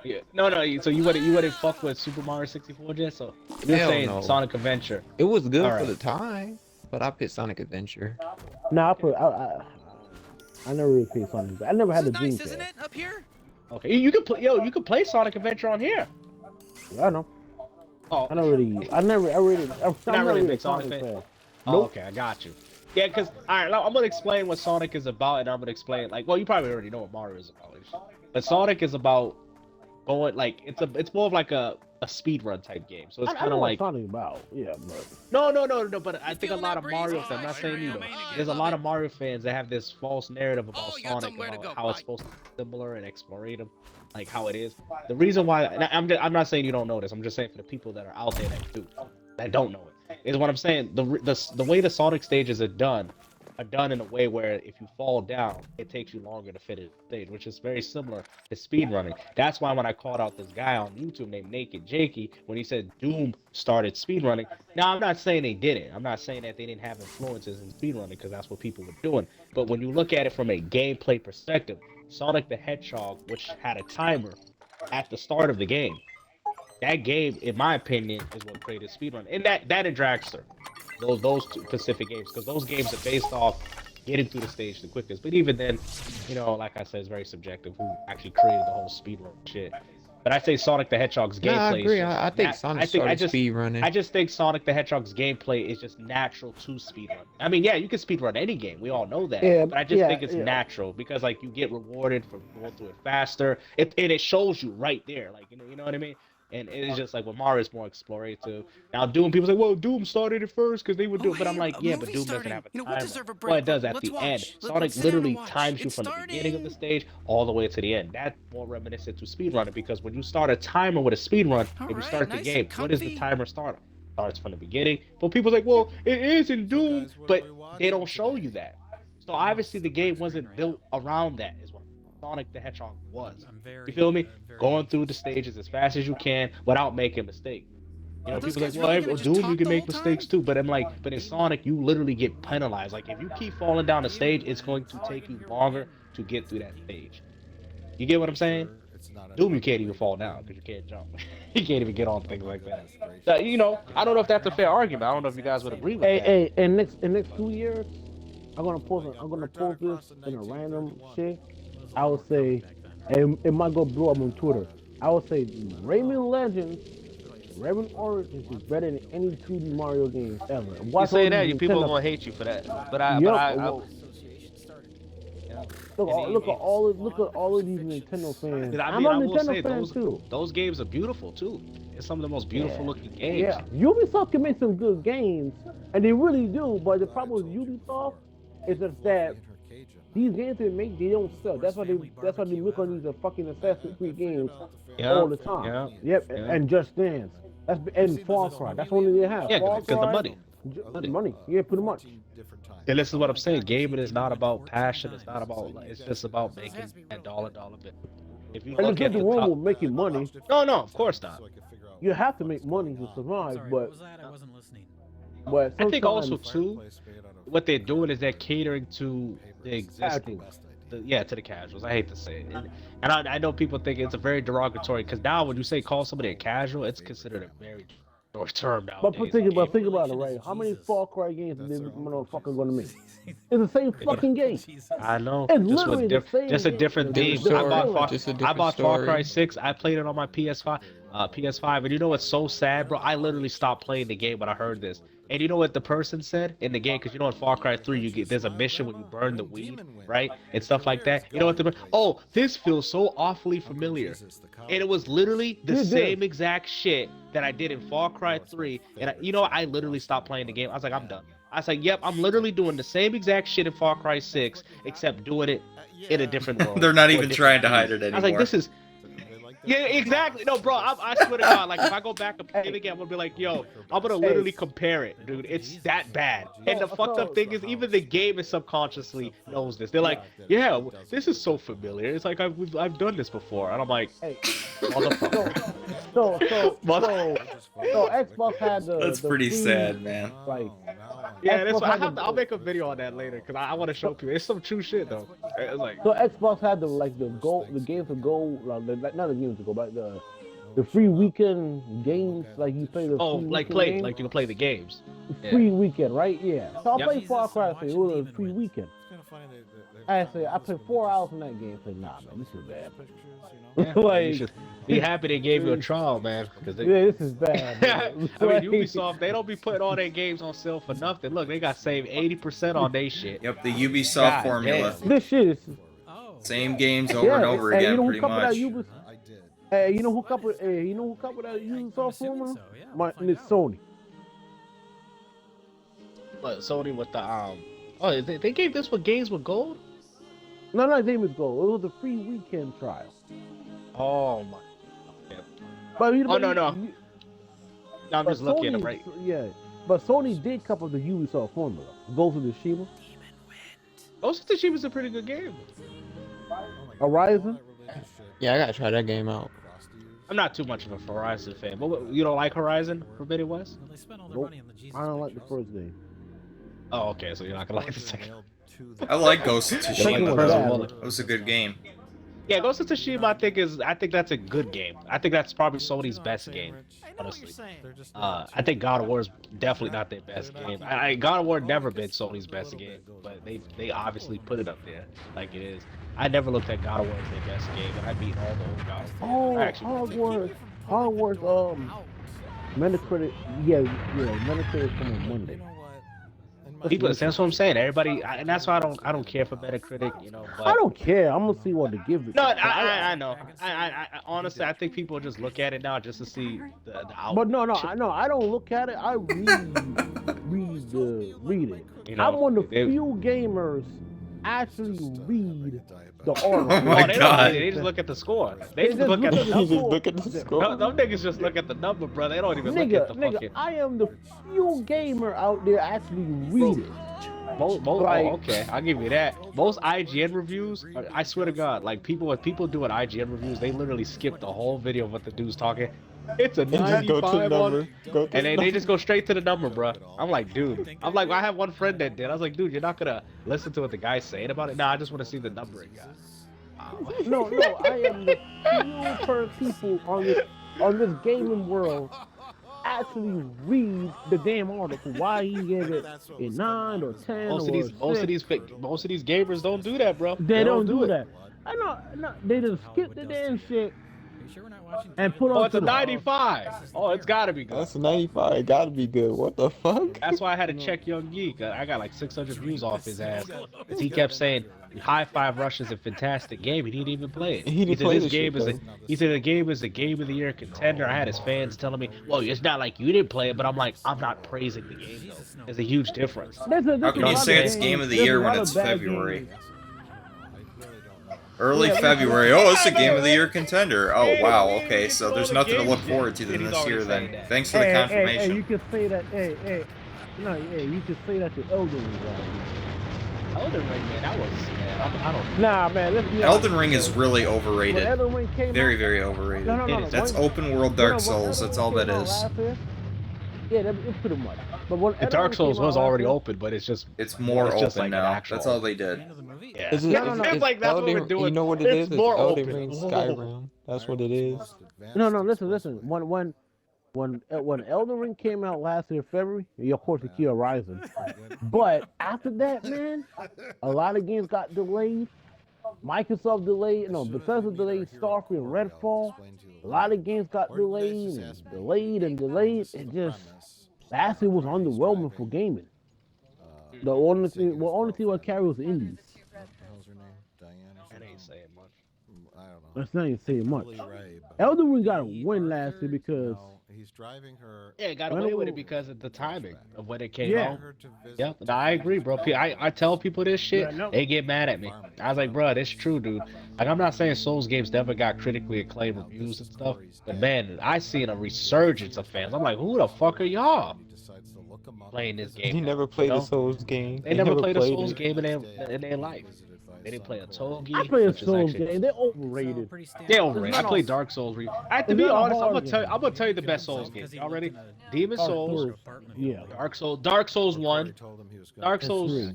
Yeah. No. So you wouldn't fuck with Super Mario 64, Jet? So you're Hell saying no. Sonic Adventure? It was good All for right. the time, but I picked Sonic Adventure. No, I never really played Sonic. I never had a Dreamcast. Isn't it up here? Okay, you could play. You could play Sonic Adventure on here. Yeah, I know. Oh, I never. I'm not really really a a big Sonic Sonic fan. fan. Oh, Nope. okay, I got you. Yeah, because all right, I'm gonna explain what Sonic is about, and I'm gonna explain like, well, you probably already know what Mario is about, but Sonic is about going like it's more of like a speed run type game. So it's I kind know of what like Sonic about. Yeah, but no. But I think a feeling lot that of breeze? Mario Oh, fans. I'm not sure, saying you you're know. amazing. There's a Love lot it. of Mario fans that have this false narrative about Oh, you got Sonic somewhere to and go. how it's Bye. supposed to be similar and explorative, like how it is. The reason why and I'm not saying you don't know this. I'm just saying for the people that are out there that don't know it is what I'm saying. The way the Sonic stages are done in a way where if you fall down, it takes you longer to finish the stage, which is very similar to speedrunning. That's why when I called out this guy on YouTube named Naked Jakey, when he said Doom started speedrunning, now I'm not saying they didn't. I'm not saying that they didn't have influences in speedrunning because that's what people were doing. But when you look at it from a gameplay perspective, Sonic the Hedgehog, which had a timer at the start of the game, that game, in my opinion, is what created speedrun. And that and Dragster. Those two Pacific games, because those games are based off getting through the stage the quickest. But even then, you know, like I said, it's very subjective who actually created the whole speedrun shit. But I say Sonic the Hedgehog's gameplay. I agree. Is just I think Sonic started speed running. I just think Sonic the Hedgehog's gameplay is just natural to speedrun. I mean, yeah, you can speedrun any game. We all know that. Yeah, but I just yeah, think it's yeah. natural because like you get rewarded for going through it faster. And it shows you right there. Like you know what I mean? And it's just like when Mario's more explorative. Now Doom, people say, well, Doom started it first because they would do it. But I'm like, yeah, but Doom doesn't have a You know, timer. we'll deserve a break. Well, it does at Let's the watch. end. Sonic Let's sit down and literally watch. times you It's from the beginning of the starting. stage all the way to the end. That's more reminiscent to speedrunning because when you start a timer with a speedrun, if you Alright, start the nice game, and what does the comfy. timer start? Starts from the beginning. But people like, well, it is in Doom, but they don't show you that. So obviously the game wasn't built around that, is what Sonic the Hedgehog was. You feel me? Going through the stages as fast as you can without making mistakes. You know, Are those people are guys like, well, really gonna just Doom, you talk can the make whole mistakes time? too. But I'm like, but in Sonic, you literally get penalized. Like, if you keep falling down the stage, it's going to take you longer to get through that stage. You get what I'm saying? Doom, you can't even fall down because you can't jump. You can't even get on things like that. So, you know, I don't know if that's a fair argument. I don't know if you guys would agree with that. Hey, in next 2 years, I'm gonna post this in a random shit. I would say, and it might go blow up on Twitter. I would say Rayman Legends, Rayman Origins is better than any 2D Mario game ever. You say that, you people are gonna hate you for that. But look at all of these Nintendo fans. I I'm mean, a I will Nintendo say fan too. those games are beautiful too. It's some of the most beautiful looking games. Yeah, Ubisoft can make some good games, and they really do. But the problem with Ubisoft is just that these games they make, they don't sell. That's why they look on these fucking Assassin's Creed games all the time. Yep, and Just Dance. And Far Cry. That's only they have. Yeah, Far because the Cry, money. money. Yeah, pretty much. And this is what I'm saying. Gaming is not about passion. It's not about. It's just about making a dollar bill. If you And look there's at the nothing wrong top, with making money. no, of course not. You have to make money to survive, but I wasn't listening. I think also sometimes- too, what they're doing is they're catering to the existing, to the casuals. I hate to say it, and I know people think it's a very derogatory because now when you say call somebody a casual, it's considered a very short term now. But think about it, right? How many Far Cry games are they motherfuckers gonna make? It's the same fucking game. I know. It's Just literally with the same just a game. different Different theme. story. I bought Just a I different bought Far story. Cry 6. I played it on my PS5. PS5. And you know what's so sad, bro? I literally stopped playing the game when I heard this. And you know what the person said in the game? Because you know in Far Cry 3, there's a mission when you burn the weed, right? And stuff like that. You know what oh, this feels so awfully familiar. And it was literally the same exact shit that I did in Far Cry 3. And you know, I literally stopped playing the game. I was like, I'm done. I was like, yep, I'm literally doing the same exact shit in Far Cry 6, except doing it in a different world. They're not even trying to hide it anymore. I was like, this is... Yeah, exactly. No, bro, I swear to God, like, if I go back and play it again, I'm gonna be like, yo, I'm gonna literally compare it, dude. It's that bad. And the fucked up thing is, even the game is subconsciously knows this. They're like, yeah, this is so familiar. It's like, I've done this before. And I'm like, motherfucker. So Xbox had the... That's pretty sad, man. Like... Yeah, that's why I'll make a video on that later, because I want to show people. It's some true shit, though. It's like... So Xbox had the games to go, not the games to go, but the free weekend games, like you play the like you can play the games. Free weekend, right? Yeah. So I played Far Cry 3. It was a free weekend. I played 4 hours in that game. I said, nah, man, this is bad. Yeah, like, you should be happy they gave you a trial, man. Yeah, this is bad. I mean, Ubisoft, they don't be putting all their games on sale for nothing. Look, they got saved 80% on their shit. Yep, the Ubisoft formula. Damn. This shit is... Same games over and over again, pretty much. Hey, you know who coupled that Ubisoft formula? It's Sony. But Sony with the oh, they gave this with games with gold? No, they gave it gold. It was a free weekend trial. Oh my. Yeah. But no. No, I'm just looking at it right. Yeah, but Sony did couple the Ubisoft formula. Ghost of Tsushima. Ghost of Tsushima is a pretty good game. Horizon. Yeah, I gotta try that game out. I'm not too much of a Horizon fan, but you don't like Horizon Forbidden West? Nope. I don't like the first game. Oh, okay, so you're not gonna like the second. I like Ghost of Tsushima. It was a good game. Yeah, Ghost of Tsushima, I think that's a good game. I think that's probably Sony's best game, honestly. I think God of War is definitely not their best game. God of War never been Sony's best game, but they obviously put it up there like it is. I never looked at God of War as their best game, and I beat all the old God of War. Hogwarts, Metacritic, Metacritic come on Monday. People, that's what I'm saying. Everybody, and that's why I don't care for Metacritic, you know. But... I don't care. I'm gonna see what to give it. No, I know. I honestly, I think people just look at it now just to see the output. But no, I don't look at it. I read it. You know, I'm one of the few gamers actually read the article. Oh my God! They just look at the score. They just look at the score. Them niggas just look at the number, bro. They don't even look at the fucking. I am the few gamer out there actually read it. Okay, I'll give you that. Most IGN reviews, I swear to God, like people doing IGN reviews, they literally skip the whole video of what the dude's talking. It's a 95 on, and they just go straight to the number, bro. I'm like, dude. I have one friend that did. I was like, dude, you're not gonna listen to what the guy's saying about it? Nah, I just want to see the number it got. No, I am the few people on this gaming world actually read the damn article. Why he gave it a 9 or 10 most of these gamers don't do that, bro. They don't do that. I know. They just skip the damn shit. And put on it's a 95. Oh, it's gotta be good. That's a 95. It gotta be good. What the fuck? That's why I had to check Young Geek. I got like 600 views off his ass. Cause he kept saying High Five Rush is a fantastic game. He didn't even play it. He said the game is a game of the year contender. I had his fans telling me, well, it's not like you didn't play it, but I'm like, I'm not praising the game though. There's a huge difference. How can you say it's game of the year when it's February? Early February. Oh, it's a game of the year contender. Oh, wow. Okay, so there's nothing to look forward to this year then. Thanks for the confirmation. Hey, you can say that. You can say that to Elden Ring. Elden Ring, man, that was. I don't. Nah, man. Let's be honest. Elden Ring is really overrated. Very, very overrated. No. That's open world Dark Souls. That's all that is. Yeah, it's pretty much. But when Dark Souls was already open, but it's more open like now. That's all they did. Yeah. It's like that's what we're doing. You know what it is? It's more Elden open. Ring Skyrim. That's what it is. No. Listen. When Elden Ring came out last year, February, of course, the key Horizon. But after that, man, a lot of games got delayed. Microsoft delayed, no, Bethesda delayed Starfield and Redfall. A lot of games got delayed and delayed and delayed. It just last year was underwhelming for gaming. The only thing, what carried was indies. How's her name? Diane or That something? ain't saying much. I don't know. That's not even saying much. Billy Ray, but- Elden Ring got a win last year because No, he's driving her. Yeah, it got away with it because of the timing of when it came Yeah. out. her to visit Yep, no, I agree, bro. I tell people this shit, Yeah, no. they get mad at me. I was like, bro, that's true, dude. Like, I'm not saying Souls games never got critically acclaimed reviews and stuff, but man, I seen a resurgence of fans. I'm like, who the fuck are y'all He decides to look him up playing this and game? He never played know? a Souls game. They never played a played Souls it. game in their life. They didn't play a Togi. I play a which is Souls actually- game. They're overrated. They're overrated. I not played a- Dark Souls. To it's be not a honest, hard I'm gonna tell you the best Souls game. Y'all ready? Demon Dark Souls, Souls. Yeah. Dark Souls Corey 1, told him he was Dark gonna Souls. three.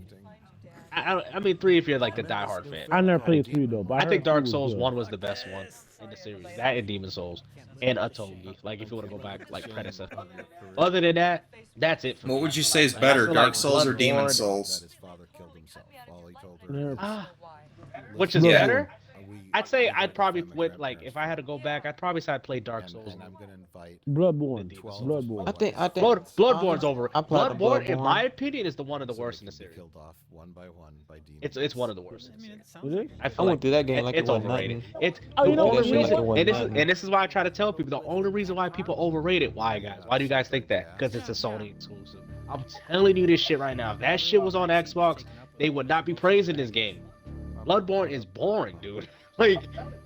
acting. I mean 3 if you're like the diehard fan. I never played 3 though, but I think heard Dark 3 was Souls good. 1 was the best one in the series. That and Demon Souls. And Atogi. Like, if you want to go back, like, predecessor. Other than that, that's it for me. What would you say is Like, I better, feel Dark like Souls or Demon Bloodborne- That Souls? his father killed himself while he told Yeah. her. Ah, which is Yeah. better? I'd say we I'd probably family went, like, grandparents if I had to go back, I'd probably say I'd play Dark and- Souls. and I'm gonna invite Bloodborne. 12 Bloodborne. I think Bloodborne's over. I played the Bloodborne, in Bloodborne. my opinion, is the one of the so worst they in the can be series. killed off one by one by demons. It's one of the worst in the series. Is it? I I feel went like through that game like it's it wasn't overrated. nothing. It's Oh, the you know only what it is? reason, Like it wasn't and nothing. this is why I try to tell people the only reason why people overrate it. Why, guys? Why do you guys think that? Because it's a Sony exclusive. I'm telling you this shit right now. If that shit was on Xbox, they would not be praising this game. Bloodborne is boring, dude. Like,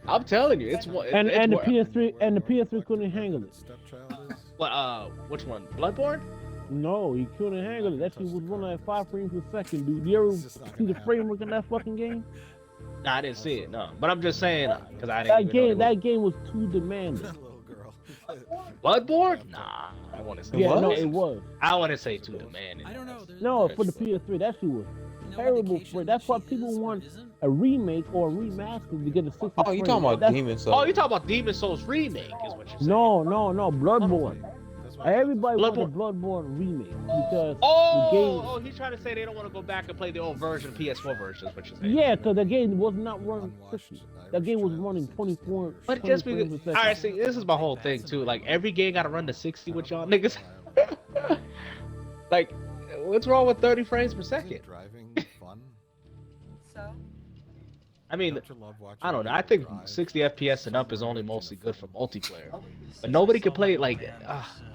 I'm telling you, it's one. And it's the more- PS3 couldn't handle it. Stepchild is. What? Which one? Bloodborne? No, he couldn't handle it. That shit was running at 5 frames per second, dude. You ever see the framework in that fucking game? Nah, I didn't see it. No, but I'm just saying because I didn't. That game was too demanding. That little girl. Bloodborne? Nah, I want to say. Yeah, What? no, it was. I want to say too demanding. No, for the PS3, that shit was terrible. That's why people want a remake or a remaster to get a 60 Oh, you talking about Demon Souls? Oh, you talking about Demon Souls remake? Is what you're saying? No, Bloodborne. That's why Everybody wants a Bloodborne. Bloodborne remake because Oh, the game. oh, he's trying to say they don't want to go back and play the old version, PS4 version. Is what you're saying? Yeah, because the game was not running 60. That game was running 24. But 20 just frames because, per all second. right, see, this is my whole thing too. Like every game got to run to 60 with y'all niggas. Like, what's wrong with 30 frames per second? driving fun. I mean, Don't you love watching I don't know. people I think drive? 60 FPS and up is only mostly good for multiplayer. But nobody can play it like.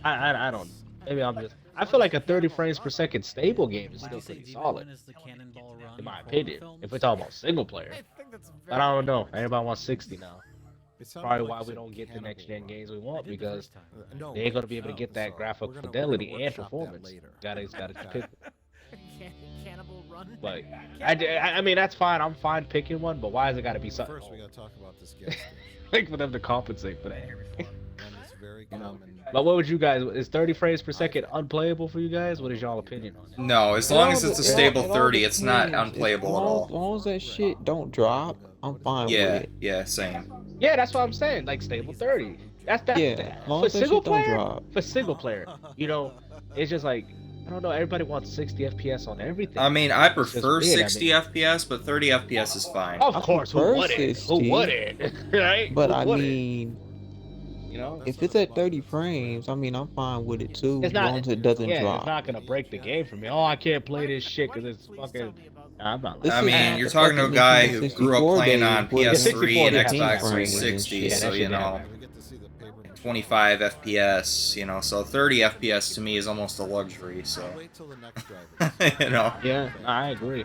I don't. Maybe I'm just. I feel like a 30 frames per second stable game is still pretty solid, in my opinion. If we're talking about single player, but I don't know. Everybody wants 60 now. It sounded Probably like why you we said don't get the cannibal next gen run. games we want because No, they ain't gonna be able to get that so graphic we're gonna fidelity and workshop that performance. later. Gotta pick. Cannibal Run. But I mean that's fine. I'm fine picking one, but why has it got to be something First, we gotta talk about this gas station. like for them to compensate for that? And it's very common. But what would you guys? Is 30 frames per second unplayable for you guys? What is y'all opinion on it? No, as long as it's a stable It all 30, it's not depends. unplayable at As all. long as that shit don't drop, I'm fine Yeah, with it. yeah, same. Yeah, that's what I'm saying. Like stable 30. That's that. Yeah, as long For as that single shit don't player. drop. For single player, you know, it's just like I don't know. Everybody wants 60 FPS on everything. I mean, I It's just prefer weird, I 60 mean. FPS, but 30 FPS is fine. Of I course, who prefer wouldn't? Who 60, wouldn't? Right? But Who I wouldn't? mean, You know, if it's at 30 frames, I mean, I'm fine with it too, it's as not. long as it doesn't yeah, drop. it's not gonna break the game for me. Oh, I can't play this shit because it's fucking. Nah, I'm not. This I is mean, not you're the talking to a fucking guy Nintendo who grew up 64 playing days on where it's PS3 and 15 Xbox frames and 360, shit. Yeah, so that you shit know, We get to see the paper. 25 FPS, you know, so 30 FPS to me is almost a luxury, so, Wait till the next driver. you know. Yeah, I agree.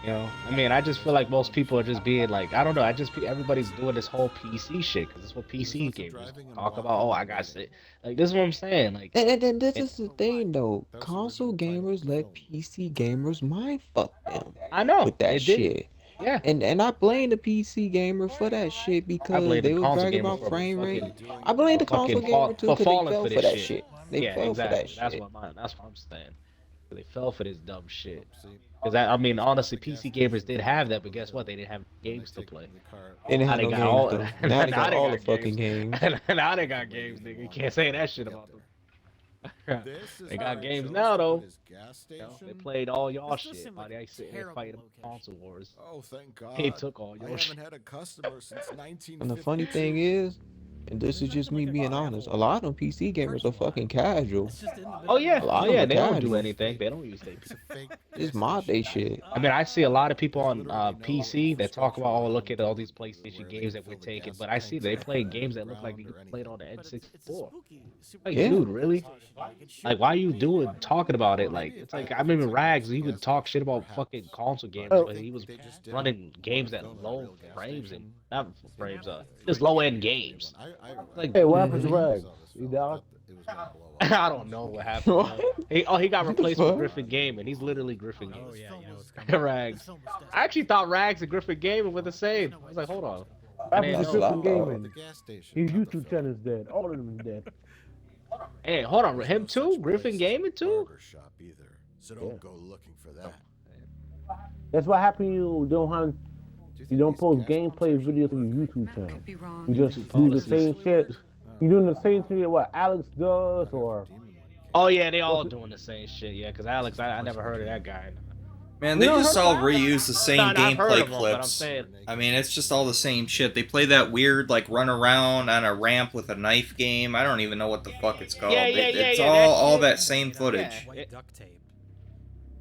You know, I mean, I just feel like most people are just being like, I don't know. Everybody's doing this whole PC shit because it's what PC gamers talk about. Oh, I got it. Like this is what I'm saying. Like, And this is the thing though, console gamers let PC gamers mind fuck them I know with that it did. shit. Yeah. And I blame the PC gamer for that shit I because blame they the was console bragging gamer about for frame rate. fucking- I blame the console fucking fall- gamer too for because they falling fell for for this that shit. shit. They Yeah, fell exactly. for that That's shit. what I'm saying. They fell for this dumb shit. Because I mean, honestly, PC gamers did have that, but guess what? They didn't have games to play. They didn't Now have they no got games all. though. Now they got all the games. fucking games. Now they got games, nigga. You can't say that shit about them. This is They where got he games chose now to though. put his gas You know, they station? played all y'all This does shit seem while like a they sitting there terrible fighting location. console wars. Oh, thank God. He took all I your shit. haven't had a customer since And the funny thing 1952. is, and this is just me being honest, a lot of them PC gamers are fucking casual. It's just in the Oh middle yeah, A of lot oh of them yeah. are They don't do casual. anything. They don't use their. It's a fake Just gas mod they station. shit. I mean, I see a lot of people There's on literally no PC that talk about, oh, look at infrastructure all around these where PlayStation they games can that we're fill the taking, gas but I see tanks they up play under games the that look like ground you or played on anything. the but it's a N64. spooky, super Like, Yeah. dude, really? it should Like, why be you doing talking about it? Like, it's like I remember Rags. He would talk shit about fucking console games, Oh. but he was They just didn't running games wanna at build a low real gas frames and station. not frames, just low end games. Like, Hey, what happened to Mhm. Rags? He died? It was gonna blow up. I don't know what happened. What? He got replaced with Fuck? Griffin Gaming. He's literally Griffin Oh Gaming. yeah, you know it's coming. Rags. This film was destined. I actually thought Rags and Griffin Gaming were the same. I was like, hold on. What I happened didn't to know. Griffin Slap. Gaming? The gas station. His not the YouTube film. channel's dead. All of them is dead. Hey, hold on. There's Him no too? such Griffin place as Gaming a too? barber shop either. So don't Yeah. go looking for that. That's what happened. You don't have, Do you think don't these post gas pumps gameplay actually videos on work? your YouTube channel. Could be wrong. You just YouTube do the policies. same shit. You doing the same thing that what Alex does, or Oh yeah, they all doing the same shit. Yeah, because Alex, I never heard of that guy. Man, You they don't just heard all that? reuse the same I've heard gameplay of him, but I'm clips. saying, I mean, it's just all the same shit. They play that weird, like, run around on a ramp with a knife game. I don't even know what the fuck it's called. Yeah, It's that all shit. that same footage. Yeah. White duct tape.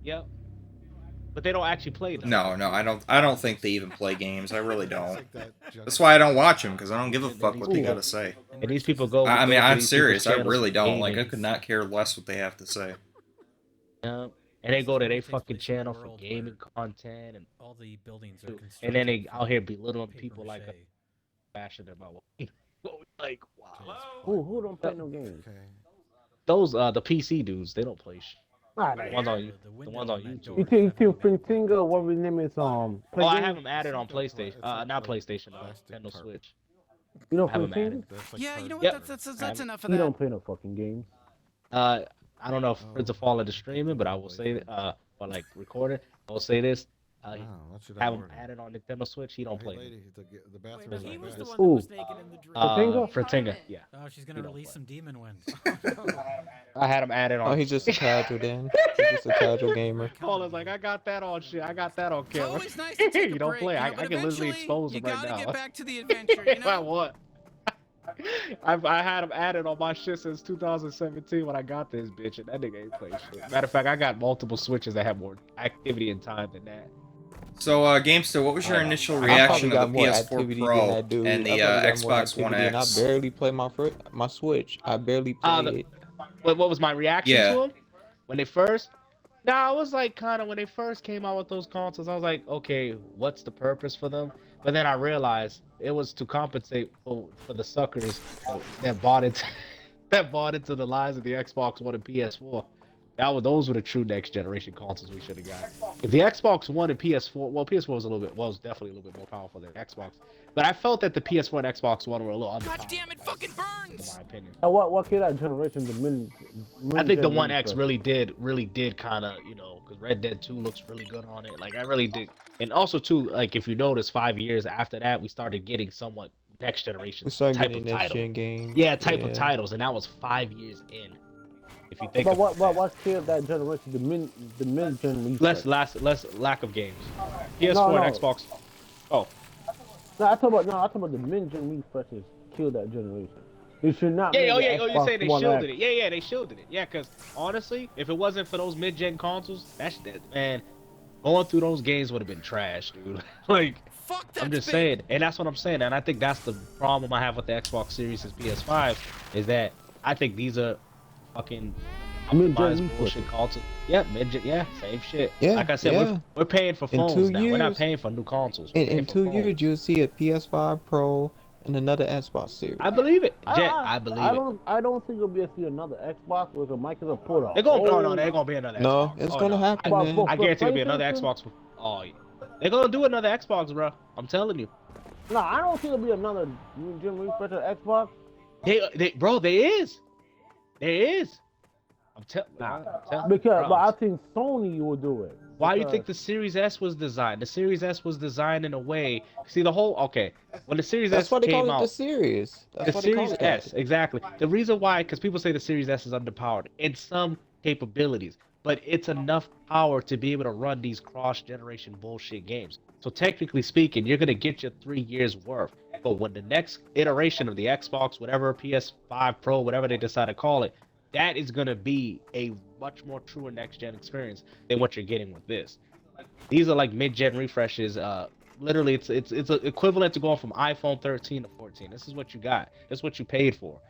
Yep. But they don't actually play them. No, I don't think they even play games. I really don't. That's why I don't watch them, because I don't give a fuck what they gotta say. And these people go. I mean, go to I'm these serious. people's I channels really for don't. Like, I gaming. could not care less what they have to say. Yeah. And they go to their Takes fucking place in a channel for world gaming where content and all the buildings are and constructed then they from out here belittling paper people like mache. bashing about what like wow. who don't play no games? Okay. Those the PC dudes, they don't play shit. Nah, The nah. ones on The the ones on window YouTube. You think Fintinga, what his name is, play Oh, I games? have them added on PlayStation. It's like Not a PlayStation, plastic Nintendo tarp. Switch. You know I have 'em Fintinga? added. That's like Yeah, you know cardboard. what? Yep. That's enough of He that. don't play no fucking games. I don't know if Prince of Fallen is streaming, but I will say or like recorded. I will say this. Oh, that should Have him work. added on Nintendo Switch. He don't Hey, play. lady, the Wait, bathroom but is he like was the this. one that Ooh. was naked in the dream. Flatinga? Flatinga, yeah. Oh, she's gonna He don't release play. some demon wind. I had him added Oh, on. he's just a casual then. He's just a casual gamer. Paula's like, I got that on shit. I got that on It's camera. always nice to take You a don't break, play. you know, I but can literally eventually expose you him right gotta now. get back to the adventure, you If I know? want. I had him added on my shit since 2017 when I got this bitch, and that nigga ain't play shit. Matter of fact, I got multiple Switches that have more activity and time than that. So, Gamester, what was your initial I reaction probably to got the more PS4 activity Pro than I do. and the I probably got more Xbox One activity, and X? I barely play my Switch. I barely play The- it. What was my reaction Yeah. to them when they first? Nah, I was like kind of when they first came out with those consoles. I was like, okay, what's the purpose for them? But then I realized it was to compensate for the suckers that bought it that bought into the lies of the Xbox One and PS4. Those were the true next generation consoles we should have got. If the Xbox One and PS4, well, PS4 was definitely a little bit more powerful than Xbox, but I felt that the PS4 and Xbox One were a little underpowered. God damn it, fucking burns! In my opinion. Now, what kid that generation? The min I think the gen One X refresh. really did kind of, because Red Dead 2 looks really good on it. Like I really did, and also too, like if you notice, 5 years after that, we started getting somewhat next generation We started type getting of next title. gen games. Yeah, type of titles, and that was 5 years in. If you think But about what kid that generation? The min gen refresh. less lack of games. PS4 No, and no. Xbox. Oh, No, I talk about the min gen refreshes killed that generation. They should not. yeah, make oh the yeah, you Xbox say they One shielded X. it. Yeah, they shielded it. Yeah, because honestly, if it wasn't for those mid-gen consoles, man, going through those games would have been trash, dude. Like. Fuck that I'm just saying, and that's what I'm saying, and I think that's the problem I have with the Xbox Series and PS5 is that I think these are fucking Mid-gen optimized refreshes. bullshit consoles. Yeah, mid-gen, yeah, same shit. Yeah, like I said, yeah. we're paying for In phones 2 now. We're not years- paying for new consoles. We're In paying for 2 phones. years, you'll see a PS5 Pro and another Xbox Series. I believe it, Jet. I believe it. I don't think you'll be able to see another Xbox with a Microsoft port. They're gonna they're gonna be another. No, Xbox. it's Oh, gonna no. happen, But- man. but- I guarantee it'll be another PlayStation? Xbox. Oh, yeah. They're gonna do another Xbox, bro. I'm telling you. No, I don't think there'll be another gen refresh of Xbox. Bro, there is. I'm telling. Because, bro, but I think Sony will do it. Why do you because think the Series S was designed? The Series S was designed in a way. See the whole. Okay, when the Series That's S why they call came it the out, series. the That's why they call Series it that. S, exactly. The reason why, because people say the Series S is underpowered in some capabilities, but it's enough power to be able to run these cross-generation bullshit games. So technically speaking, you're gonna get your 3 years worth. But when the next iteration of the Xbox, whatever PS5 Pro, whatever they decide to call it, that is gonna be a much more truer next-gen experience than what you're getting with this. These are like mid-gen refreshes. Literally, it's equivalent to going from iPhone 13 to 14. This is what you got. That's what you paid for.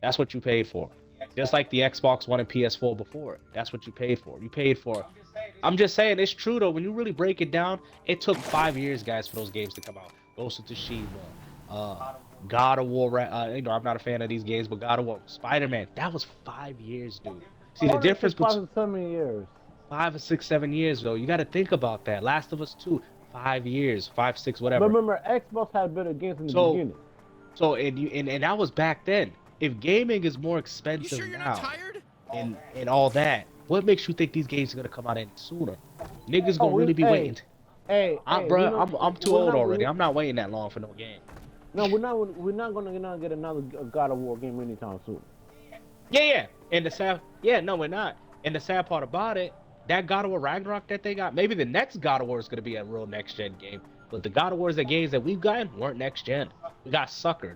That's what you paid for. Just like the Xbox One and PS4 before. That's what you paid for. You paid for. I'm just saying, it's true though. When you really break it down, it took 5 years, guys, for those games to come out. Ghost of Tsushima, God of War. I'm not a fan of these games, but God of War, Spider-Man. That was 5 years, dude. See the all that difference shit cost between us so many years. 5 or 6, 7 years though. You got to think about that. Last of Us 2, 5 years, 5, 6, But whatever. remember, Xbox had better games in the So, beginning. and that was back then. If gaming is more You expensive sure you're not now tired? and all that, what makes you think these games are gonna come out any sooner? Niggas Oh, gonna really be hey, waiting. hey, Bruh, we're not, I'm too we're old not, already. I'm not waiting that long for no game. no, we're not gonna get another God of War game anytime soon. Yeah. And the sad, yeah, no, we're not. And the sad part about it, that God of War Ragnarok that they got, maybe the next God of War is gonna be a real next gen game. But the God of Wars, the games that we've gotten weren't next gen. We got suckered.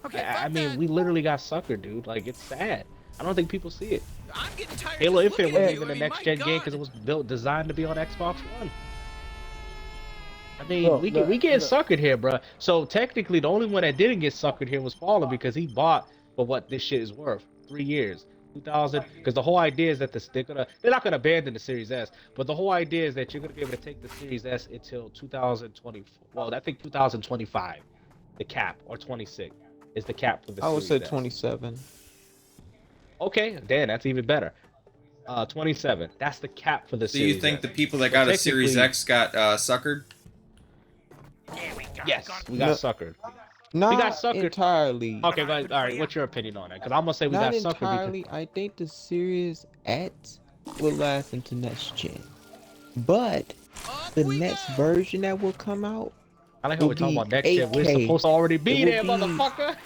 Okay, I fuck mean, that. we literally got suckered, dude. Like, it's sad. I don't think people see it. I'm getting tired Halo just Infinite looking wasn't at you. even I a mean, next my gen game God. because it was designed to be on Xbox One. I mean, Look, we get suckered here, bro. So technically, the only one that didn't get suckered here was Fallen because he bought for what this shit is worth. 3 years, 2000. Because the whole idea is that they're not gonna abandon the Series S, but the whole idea is that you're gonna be able to take the Series S until 2020. Well, I think 2025, the cap, or 26 is the cap for the I would say Series S. 27. Okay, damn, that's even better. 27. That's the cap for the So you Series think S. the people that So got a Series technically, X got suckered? yes, we got No, suckered. We got not suckered. entirely. Okay, but all right, what's your opinion on that? Because I'm gonna say we Not got suckered because entirely. I think the Series X will last into next gen. But Up the we next go. version that will come out I like how will we're talking be about next gen. We're 8K. supposed to already It be will there, be motherfucker.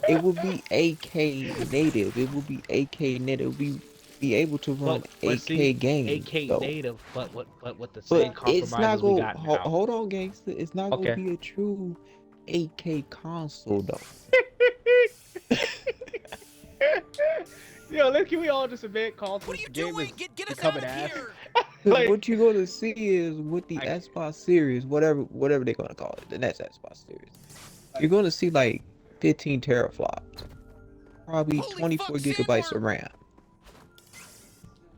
it will be 8K native. It will be 8K native. It will be able to run But 8K see, games 8K though. native, but with the But same it's not compromises we go got now. hold on, gangster. It's not gonna Okay. be a true 8K console though. Yo, look, can we all just admit consoles What are you gaming doing? Get us becoming out of ass? here. Because Like, what you're gonna see is with the I, Xbox Series, whatever they're gonna call it, the next Xbox Series, you're gonna see like 15 teraflops, probably Holy 24 fuck, gigabytes of sandworm. RAM,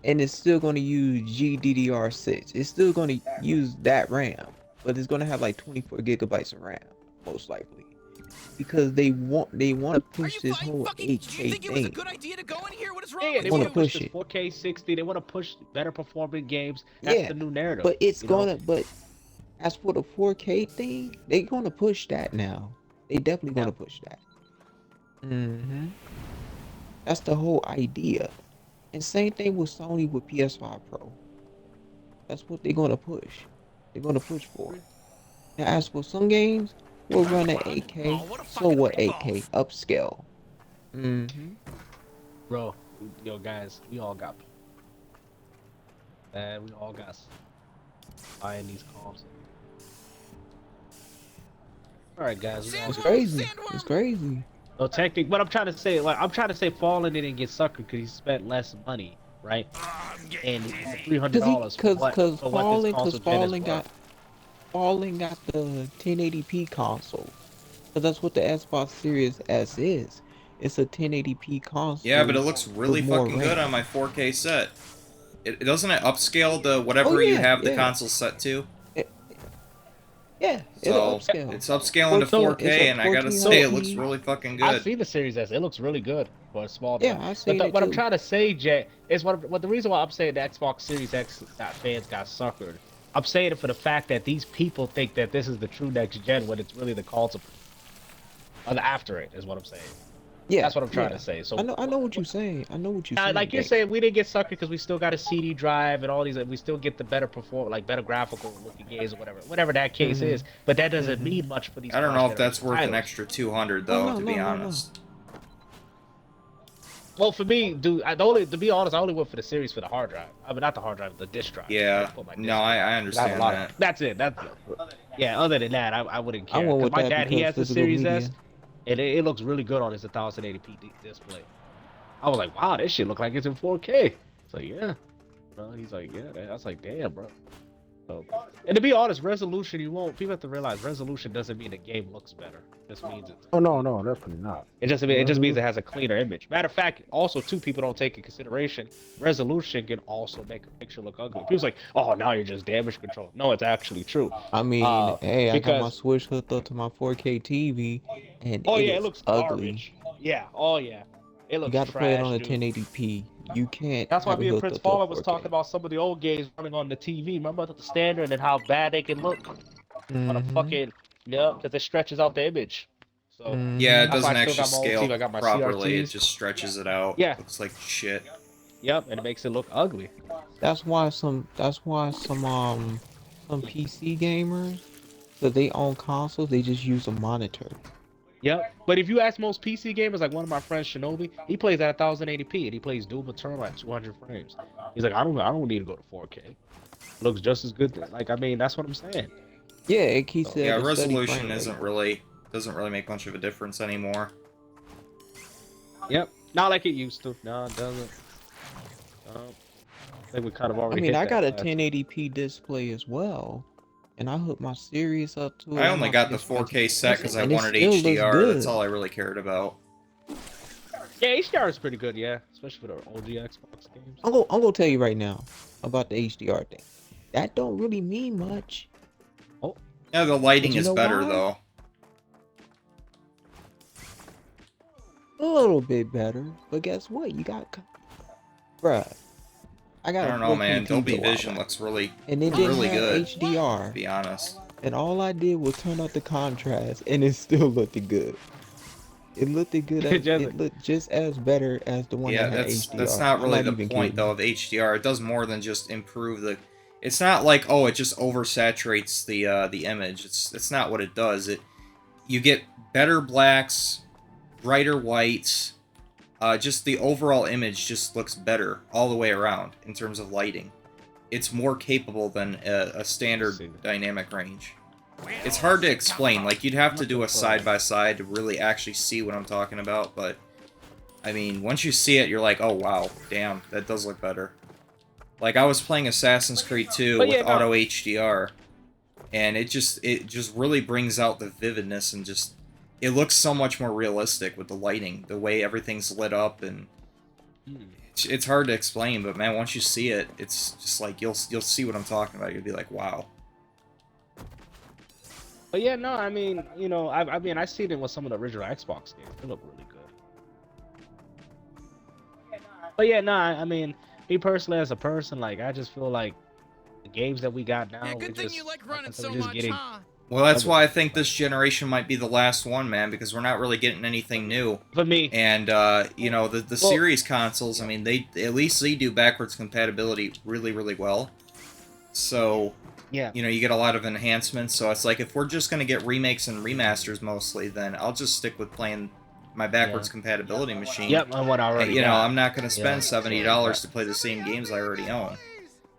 and it's still gonna use GDDR6. It's still gonna use that RAM, but it's gonna have like 24 gigabytes of RAM, most likely, because they want to Are push you this whole fucking? Do you 8K think it was a thing. good idea to go in here? What is wrong yeah, with they Want want to to push push this it, 4K 60. They want to push better performing games. That's yeah, the new narrative, but it's you know? gonna but as for the 4K thing, they're gonna push that now. They definitely Yeah. gonna push that. That's the whole idea. And same thing with Sony with PS5 Pro. That's what they're gonna push. They're gonna push for it. Now, as for some games, we'll run at 8K. Oh, what a So fucking what? ripoff. 8K upscale. Bro, yo, guys, we all got, and we all got buying these comps. All right, guys. We all It's got, crazy. Sandworm. It's crazy. so technically, what I'm trying to say, like, I'm trying to say, Fallen didn't get suckered because he spent less money, right? And $300 for what? Cause For what this console gen is worth. Falling got the 1080p console. Cause that's what the Xbox Series S is. It's a 1080p console. Yeah, but it looks really with more fucking good RAM. on my 4K set. It doesn't it upscale to Oh whatever you yeah, have the yeah. console set to? Yeah, it'll So upscale. it's upscaling to So, 4K, and I gotta 1400p. say, it looks really fucking I've good. seen the Series S. It looks really good for a small Yeah, device. I've seen it What I'm too. trying to say, Jet, is what the reason why I'm saying the Xbox Series X fans got suckered. I'm saying it for the fact that these people think that this is the true next gen when it's really the console or the after it is what I'm saying. Yeah, That's what I'm trying yeah. to say. So I know what you're saying. I know what you're saying. like you're saying, we didn't get sucker because we still got a CD drive and all these, and we still get the better perform, like better graphical looking games or whatever that case is. But that doesn't mean much for these. I don't know if that's cross-generation worth an titles. extra 200 Oh, though, no, to be no, no, no. honest. Well, for me, dude, to be honest, I only went for the series for the hard drive. I mean, not the hard drive, the disk drive. Yeah. Put my disc No, drive. I I have understand a lot that. that's it. That's it. Yeah. Other than that, I wouldn't I care. went Because with my that dad, he because has the physical Series S, media. and it looks really good on his 1080p display. I was like, wow, this shit look like it's in 4K. It's like, yeah. Bro, he's like, yeah. That's like, damn, bro. So, and to be honest, resolution, people have to realize resolution doesn't mean the game looks better. It just means it's. Oh no, no, definitely not. It just means it has a cleaner image. Matter of fact, also too, people don't take in consideration resolution can also make a picture look ugly. People's like, oh, now you're just damage control. No, it's actually true. I mean, hey, I got my because Switch hooked up to my 4K TV, and oh it yeah, it is looks ugly. garbage. Yeah, oh yeah, it You looks got to play it trash, on a dude. 1080p. You can't That's why have it me and hooked Prince up to a Paula was 4K. talking about some of the old games running on the TV. Remember the standard and how bad they can look on a fucking because it stretches out the image. So Yeah, it that's why doesn't I still actually got my old scale TV. I got my properly. It CRTs. just stretches it out. Yeah. Looks like shit. Yep, and it makes it look ugly. That's why some PC gamers, so they own consoles, they just use a monitor. Yep. But if you ask most PC gamers, like one of my friends, Shinobi, he plays at 1080p and he plays Doom Eternal at 200 frames. He's like, I don't need to go to 4K. It looks just as good. Like, I mean, that's what I'm saying. Yeah, it keeps it Yeah, at a steady resolution frame rate. doesn't really make much of a difference anymore. Yep. Not like it used to. No, it doesn't. I think we kind of I already mean, hit I got a that. 1080p display as well, and I hooked my Series up to it. I and only my got the PS5 4K set because I and it wanted still looks HDR. That's good. all I really cared about. Yeah, HDR is pretty good, yeah. Especially for the OG Xbox games. I'm gonna tell you right now about the HDR thing. That don't really mean much. Yeah, the lighting But you is know better why? though. A little bit better, but guess what? You got, bruh. I got I a don't know, 4K man. Dolby TV Vision out, looks really, and it didn't really have good. HDR. To be honest. And all I did was turn up the contrast, and it still looked good. It looked good. It looked just as better as the one Yeah, that had that's HDR. not I'm really the even point kidding. though of HDR. It does more than just improve the. It's not like, oh, it just oversaturates the image. It's not what it does. You get better blacks, brighter whites. Just the overall image just looks better all the way around in terms of lighting. It's more capable than a standard dynamic range. It's hard to explain. Like, you'd have to do a side-by-side to really actually see what I'm talking about, but I mean, once you see it, you're like, oh wow, damn, that does look better. Like, I was playing Assassin's Creed 2 with auto HDR, and it just really brings out the vividness and just it looks so much more realistic with the lighting, the way everything's lit up, and it's hard to explain, but man, once you see it, it's just like you'll see what I'm talking about. You'll be like, wow. But yeah, no, I mean, you know, I mean, I seen it with some of the original Xbox games. They look really good. But yeah, no, I mean, me personally as a person, like, I just feel like the games that we got now, Good thing you like running so just much, getting. huh? Well, that's why I think this generation might be the last one, man, because we're not really getting anything new. For me. And, you know, the series consoles, I mean, at least they do backwards compatibility really, really well. So, yeah, you know, you get a lot of enhancements. So it's like, if we're just going to get remakes and remasters mostly, then I'll just stick with playing my backwards compatibility machine. Yep, and what I already You know, got. I'm not going to spend Yeah. $70 to play the same games I already own.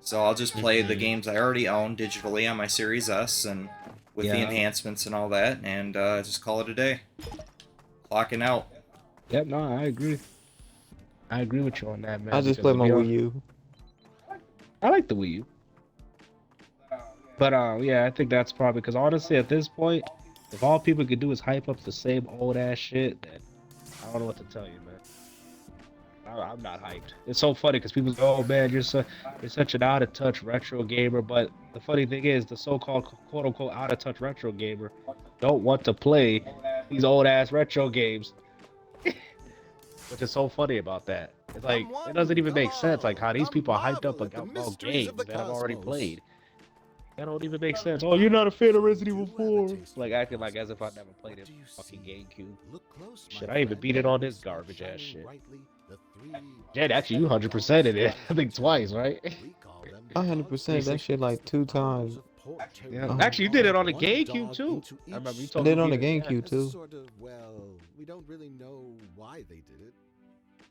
So I'll just play the games I already own digitally on my Series S and with the enhancements and all that, and just call it a day. Clocking out. Yep, no, I agree. I agree with you on that, man. I just play my Wii U. I like the Wii U. But yeah, I think that's probably because honestly, at this point, if all people could do is hype up the same old ass shit, then I don't know what to tell you, man. I'm not hyped. It's so funny because people go, "Oh man, you're such an out of touch retro gamer." But the funny thing is, the so-called quote unquote out of touch retro gamer don't want to play these old ass retro games, which is so funny about that. It's like it doesn't even make sense, like how these people are hyped up about games that I've already played. That don't even make sense. Oh, you're not a fan of Resident Evil 4. Like acting like as if I never played it. Fucking GameCube. Shit, I even beat it on this garbage ass shit. Jed, actually, you 100% in it. I think twice, right? 100% that shit like 2 times. Yeah. Actually, you did it on the GameCube too. I remember you I told me. did on the you beat it. GameCube too. Sort of, well, we don't really know why they did it.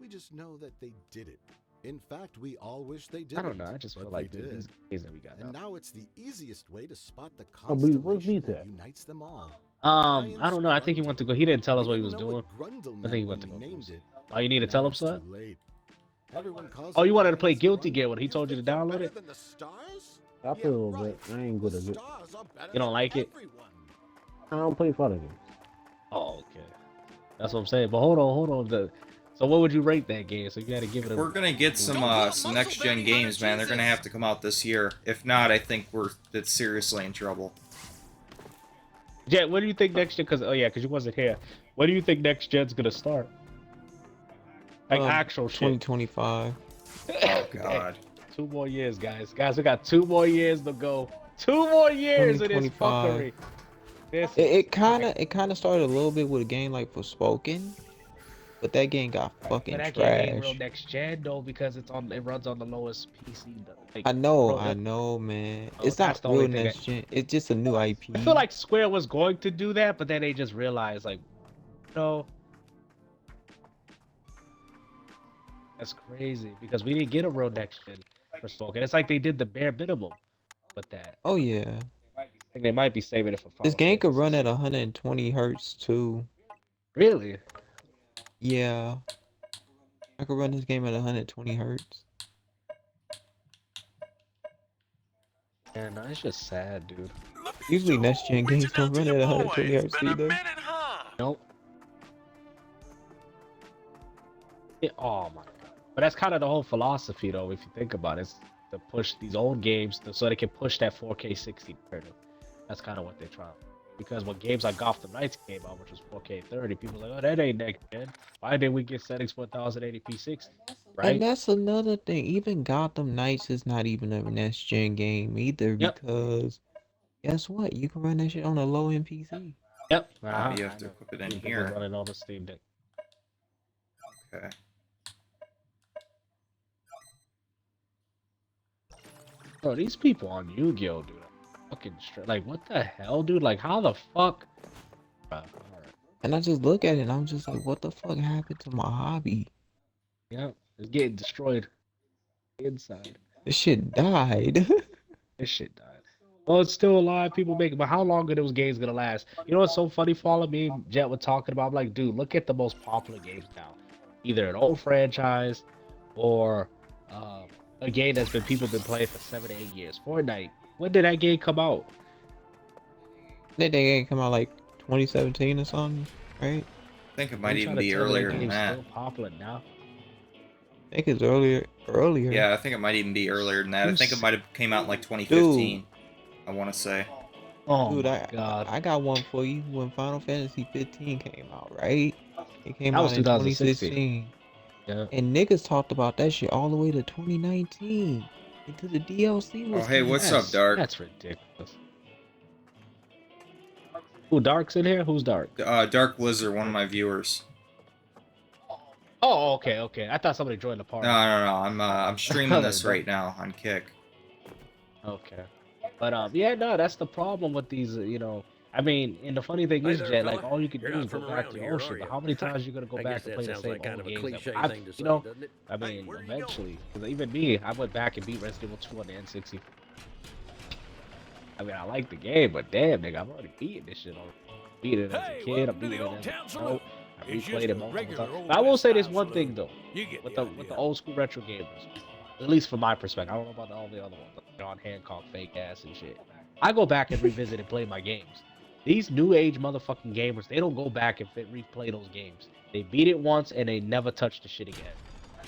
We just know that they did it. In fact, we all wish they did. I don't know. I just feel like these games that we got And now. now it's the easiest way to spot the Oh, but where's constellation Lita? that unites them all. I don't know. I think he went to go. He didn't tell us what he was doing. I think he went to go. Oh, you need to tell him, son? Oh, you wanted to play Guilty Gear when he told you to download it? I play a little bit. I ain't good at it. You don't like it? I don't play fighting games. Oh, okay. That's what I'm saying. But hold on. So what would you rate that game? So you got to give it a. We're gonna get some next gen games, man. They're gonna have to come out this year. If not, I think we're seriously in trouble. Jet, what do you think next gen? Because you wasn't here. What do you think next gen's gonna start? Like actual shit. 2025. Oh God. 2 more years, guys. Guys, we got 2 more years to go. 2 more years of this 2025. fuckery. It kind of started a little bit with a game like Forspoken, but that game got fucking But that trash. game ain't real next gen though because it runs on the lowest PC. Like, I know, man. It's that's not the only real thing next gen. It's just a new IP. I feel like Square was going to do that, but then they just realized, like, no, that's crazy because we didn't get a real next gen for Forspoken. It's like they did the bare minimum with that. Oh yeah. I think they might be saving it for. This Final game could Fantasy. run at 120 hertz too. Really? Yeah. I could run this game at 120 hertz. Yeah, no, it's just sad, dude. Usually next gen games don't run at 120 hertz either. Nope. Oh my god. But that's kind of the whole philosophy, though, if you think about it. It's to push these old games so they can push that 4K 60 narrative. That's kind of what they're trying. Because when games like Gotham Knights came out, which was 4K 30, people were like, oh, that ain't next gen. Why didn't we get settings for 1080p 60? Right? And that's another thing. Even Gotham Knights is not even a next gen game either because guess what? You can run that shit on a low end PC. Yep. You have to equip it in here. Running on the Steam Deck. Okay. Bro, these people on Yu-Gi-Oh, dude, are fucking straight. Like, what the hell, dude? Like, how the fuck? Alright. And I just look at it and I'm just like, what the fuck happened to my hobby? Yeah, it's getting destroyed inside. This shit died. This shit died. Well, it's still alive. People make it, but how long are those games gonna last? You know what's so funny? Follow me, Jet was talking about. I'm like, dude, look at the most popular games now. Either an old franchise or a game that's people been playing for 7 to 8 years. Fortnite. When did that game come out? That game come out like 2017 or something, right? I think it might even be earlier than that. Still popular now. I think it's earlier. Yeah, I think it might even be earlier than that. I think it might have came out in like 2015. I want to say. Oh Dude, my god. I got one for you. When Final Fantasy 15 came out, right? It came That out was in 2016. 2016. Yeah. And niggas talked about that shit all the way to 2019. Until the DLC was. Oh, hey, what's up, Dark? That's ridiculous. Who, Dark's in here? Who's Dark? Dark Blizzard, one of my viewers. Oh, okay. I thought somebody joined the party. No. I'm streaming this right now on Kick. Okay. But yeah, no, that's the problem with these, I mean, and the funny thing is, Jet, like, all you can do is go back to your old shit, but how many times are you gonna go back and play the same old games? I mean, eventually, because even me, I went back and beat Resident Evil 2 on the N60. I mean, I like the game, but damn, nigga, I've already beaten this shit already. Beat it as a kid, I beat it as an adult. I replayed it multiple times. But I will say this one thing though, with the old school retro gamers, at least from my perspective, I don't know about all the other ones, like John Hancock, fake ass and shit. I go back and revisit and play my games. These new age motherfucking gamers, they don't go back and replay those games. They beat it once and they never touch the shit again.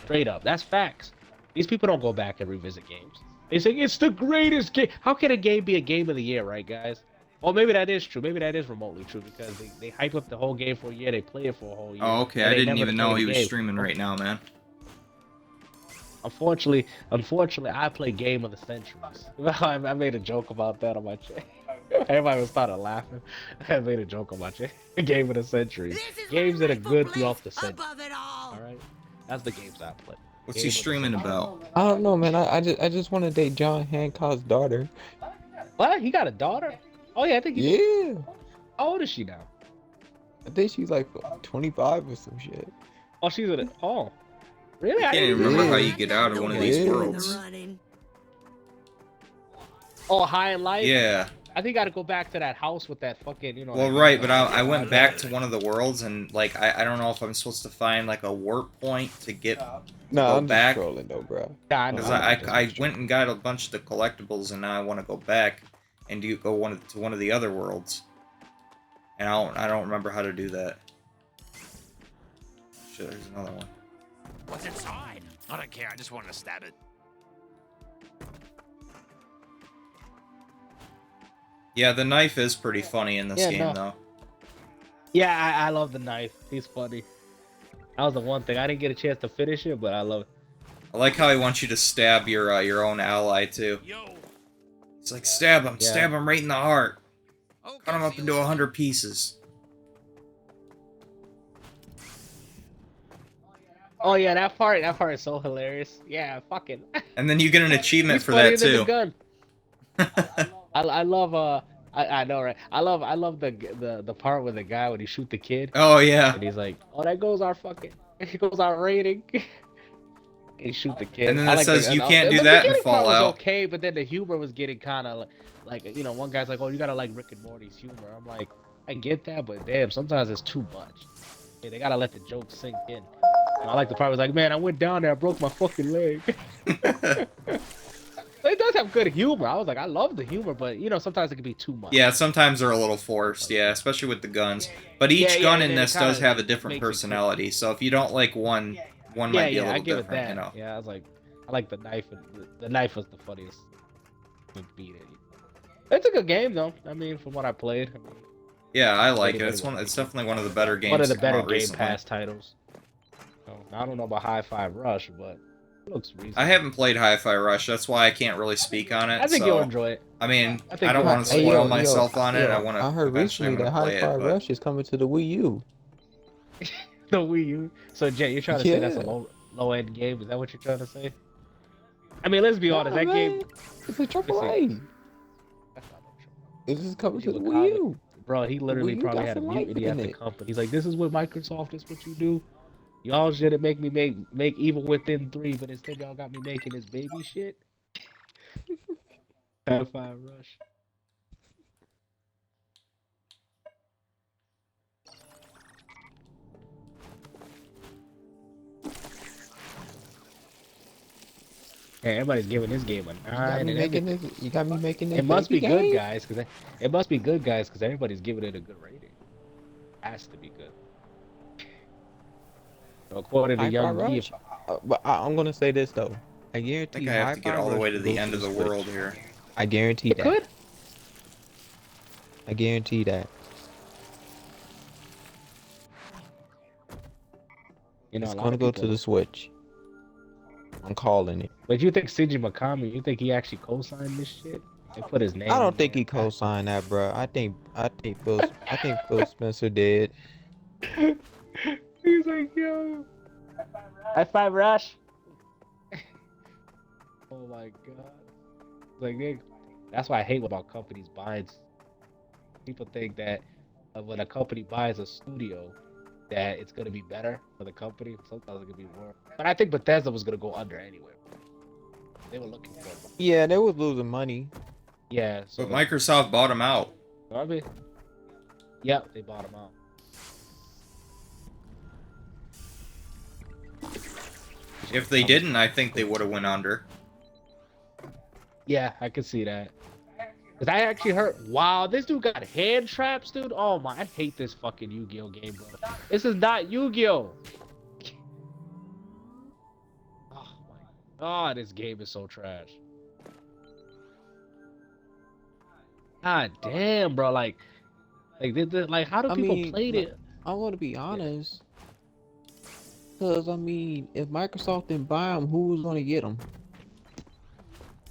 Straight up, that's facts. These people don't go back and revisit games. They say it's the greatest game. How can a game be a game of the year, right, guys? Well, maybe that is true. Maybe that is remotely true because they hype up the whole game for a year. They play it for a whole year. Oh, okay. I didn't even know he was streaming right now, man. Unfortunately, I play Game of the Centuries. I made a joke about that on my channel. Everybody was started laughing. I made a joke on my channel. Game of the Centuries. Games that are good throughout the century. All right, that's the games I play. What's Game he of the streaming Century. about? I don't know, man. I just want to date John Hancock's daughter. What? He got a daughter? Oh yeah, I think he did. Yeah, How old is she now? I think she's like 25 or some shit. Oh, she's in it. Oh, really? I can't even remember how Yeah. you get out of one of these Yeah. worlds. Oh, High in Life. Yeah. I think I gotta go back to that house with that fucking, you know. Well, that- right, but I went back to one of the worlds and like I don't know if I'm supposed to find like a warp point to get No, go I'm back. just trolling though, bro. Yeah, I know. Because I went and got a bunch of the collectibles and now I want to go back and go to one of the other worlds. And I don't remember how to do that. Shit, there's another one. What's inside? I don't care. I just want to stab it. Yeah, the knife is pretty funny in this Yeah, game no. though. Yeah, I love the knife. He's funny. That was the one thing I didn't get a chance to finish it, but I love it. I like how he wants you to stab your own ally too. Yo. It's like stab him, Yeah. stab him right in the heart, Okay, cut him up see into you 100 pieces. Oh yeah, that part is so hilarious. Yeah, fucking. And then you get an achievement He's for funnier that than the too. gun. I love I know, right? I love the part with the guy when he shoot the kid Oh yeah. and he's like, oh, that goes our fucking, it goes our rating. And he shoot the kid. And then I it like says the, you and, can't do the that in beginning part was Fallout. okay, but then the humor was getting kind of like, you know, one guy's like, oh, you gotta like Rick and Morty's humor. I'm like, I get that, but damn, sometimes it's too much. Yeah, they gotta let the joke sink in. And I like the part was like, man, I went down there, I broke my fucking leg. It does have good humor. I was like, I love the humor, but you know, sometimes it can be too much. Yeah, sometimes they're a little forced, yeah, especially with the guns. But each Yeah, gun and in then it this does kinda have a different makes it personality, so if you don't like one Yeah, might be a I little give it different, that. you know. Yeah, I was like, I like the knife, and the knife was the funniest. Would beat it. It's a good game though. I mean, from what I played, I mean, Yeah, I like it. Pretty It's good. It's definitely one of the better games. one of the to come better out Game recently. Pass titles. So, I don't know about Hi-Fi Rush, but it looks reasonable. I haven't played Hi-Fi Rush, that's why I can't really speak on it. I think so, you'll enjoy it. I mean, I think I don't you'll want to enjoy it. spoil Hey, myself on it. I want to. I heard eventually recently I'm that gonna play Hi-Fi it, but Rush is coming to the Wii U. The Wii U. So Jay, you're trying to say that's a Yeah. low end game? Is that what you're trying to say? I mean, let's be honest. Nah, That game, man, it's a AAA. that's not no trouble. It's just coming to the Wii Wii U. Bro, he literally Wii U probably got had a some life mutiny in at the it. company. He's like, "This is what Microsoft is. What you do. Y'all shouldn't make me make Evil Within 3, but instead y'all got me making this baby shit." Hi-Fi Rush. Hey, everybody's giving this game a You got 9 me and making everything. this. You got me making this. It must be baby good, game? guys, because it must be good, guys, because everybody's giving it a good rating. Has to be good. So according to Hi-Fi Young G, Rush. But I'm gonna say this though. I guarantee. I think I have to get Hi-Fi all the Rush way to will the go end of the Switch. world here. I guarantee it that. could. I guarantee that. You know, It's a lot gonna of go people. to the Switch. I'm calling it. But you think Shinji Mikami? You think he actually co-signed this shit? They put his name. I on don't think there. he co-signed that, bro. I think Phil Spencer did. He's like, yo. Hi-Fi Rush. Oh my god. Like, that's why I hate about companies buying. People think that when a company buys a studio, that it's gonna be better for the company. Sometimes it could be worse. But I think Bethesda was gonna go under anyway. They were looking for it. Yeah, they was losing money. Yeah. So But Microsoft bought him out. I mean, yep, they bought him out. If they didn't, I think they would have went under. Yeah, I could see that. Cause I actually heard, wow, this dude got hand traps, dude. Oh my, I hate this fucking Yu-Gi-Oh game, bro. This is not Yu-Gi-Oh. Oh my god, this game is so trash. God damn, bro. Like, how do I people mean, play it? I want to be honest. Cause I mean, if Microsoft didn't buy them, who was gonna get them?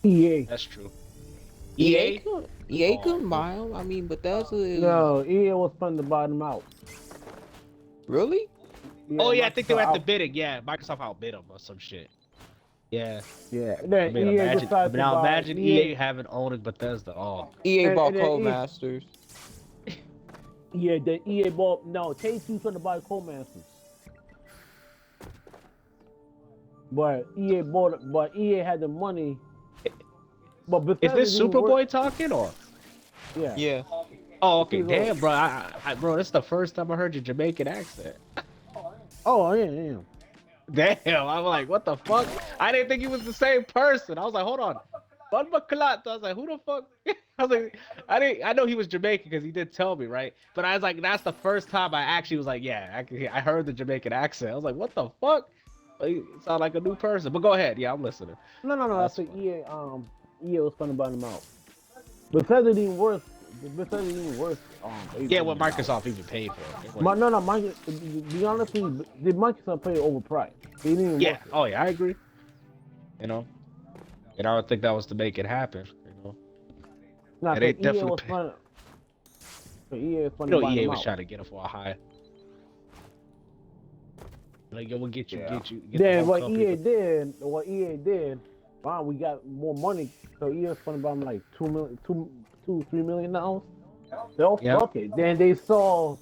EA. That's true. EA could. EA Oh, couldn't buy them. I mean, Bethesda is No, EA was funded to buy them out. really. oh yeah, I think they were at the Microsoft bidding. Yeah, Microsoft outbid them or some shit. Yeah. Yeah. I Then mean, EA imagine decided to now buy imagine EA having owning Bethesda. Oh, EA bought then Codemasters. Then EA bought no. Take-Two trying to buy Codemasters. But EA bought it. But EA had the money. But Bethesda is this didn't Superboy talking or? Yeah. Yeah. Oh, okay. He's Damn, old. bro. Bro, this is the first time I heard your Jamaican accent. Oh yeah. Damn, I'm like, what the fuck? I didn't think he was the same person. I was like, hold on. Bun Bacalat. I was like, who the fuck? I was like, I know he was Jamaican because he did tell me, right? But I was like, that's the first time I actually was like, yeah, I heard the Jamaican accent. I was like, what the fuck? Like, you sound like a new person. But go ahead. Yeah, I'm listening. No. That's That's the fine. EA was funded to buy them out. Bethesda didn't worth. $8 Yeah, what billion. Microsoft even paid for it. No. To be honest with you, did Microsoft pay overpriced? They didn't Yeah. worth it. Oh yeah, I agree. You know, and I don't think that was to make it happen. You know, Now, yeah, they EA definitely was pay. funded. EA was You funded know, by EA them was out. trying to get it for a high. Like, yo, we'll get you, Yeah. get the Then whole what company. EA did, wow, we got more money. So EA was funded by them like $3 million. They'll Yeah. fuck it. Then they saw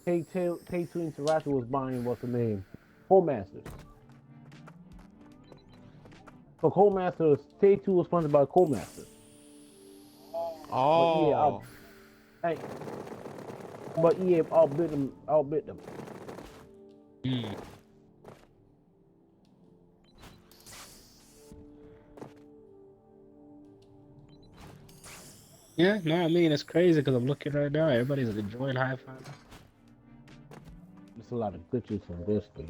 Take-Two Interactive was buying what's the name? Codemasters. So Codemasters, Take-Two was funded by Codemasters. Oh. But EA outbid them. Hmm. Yeah, no, I mean it's crazy because I'm looking right now. Everybody's enjoying high five. There's a lot of glitches from this place.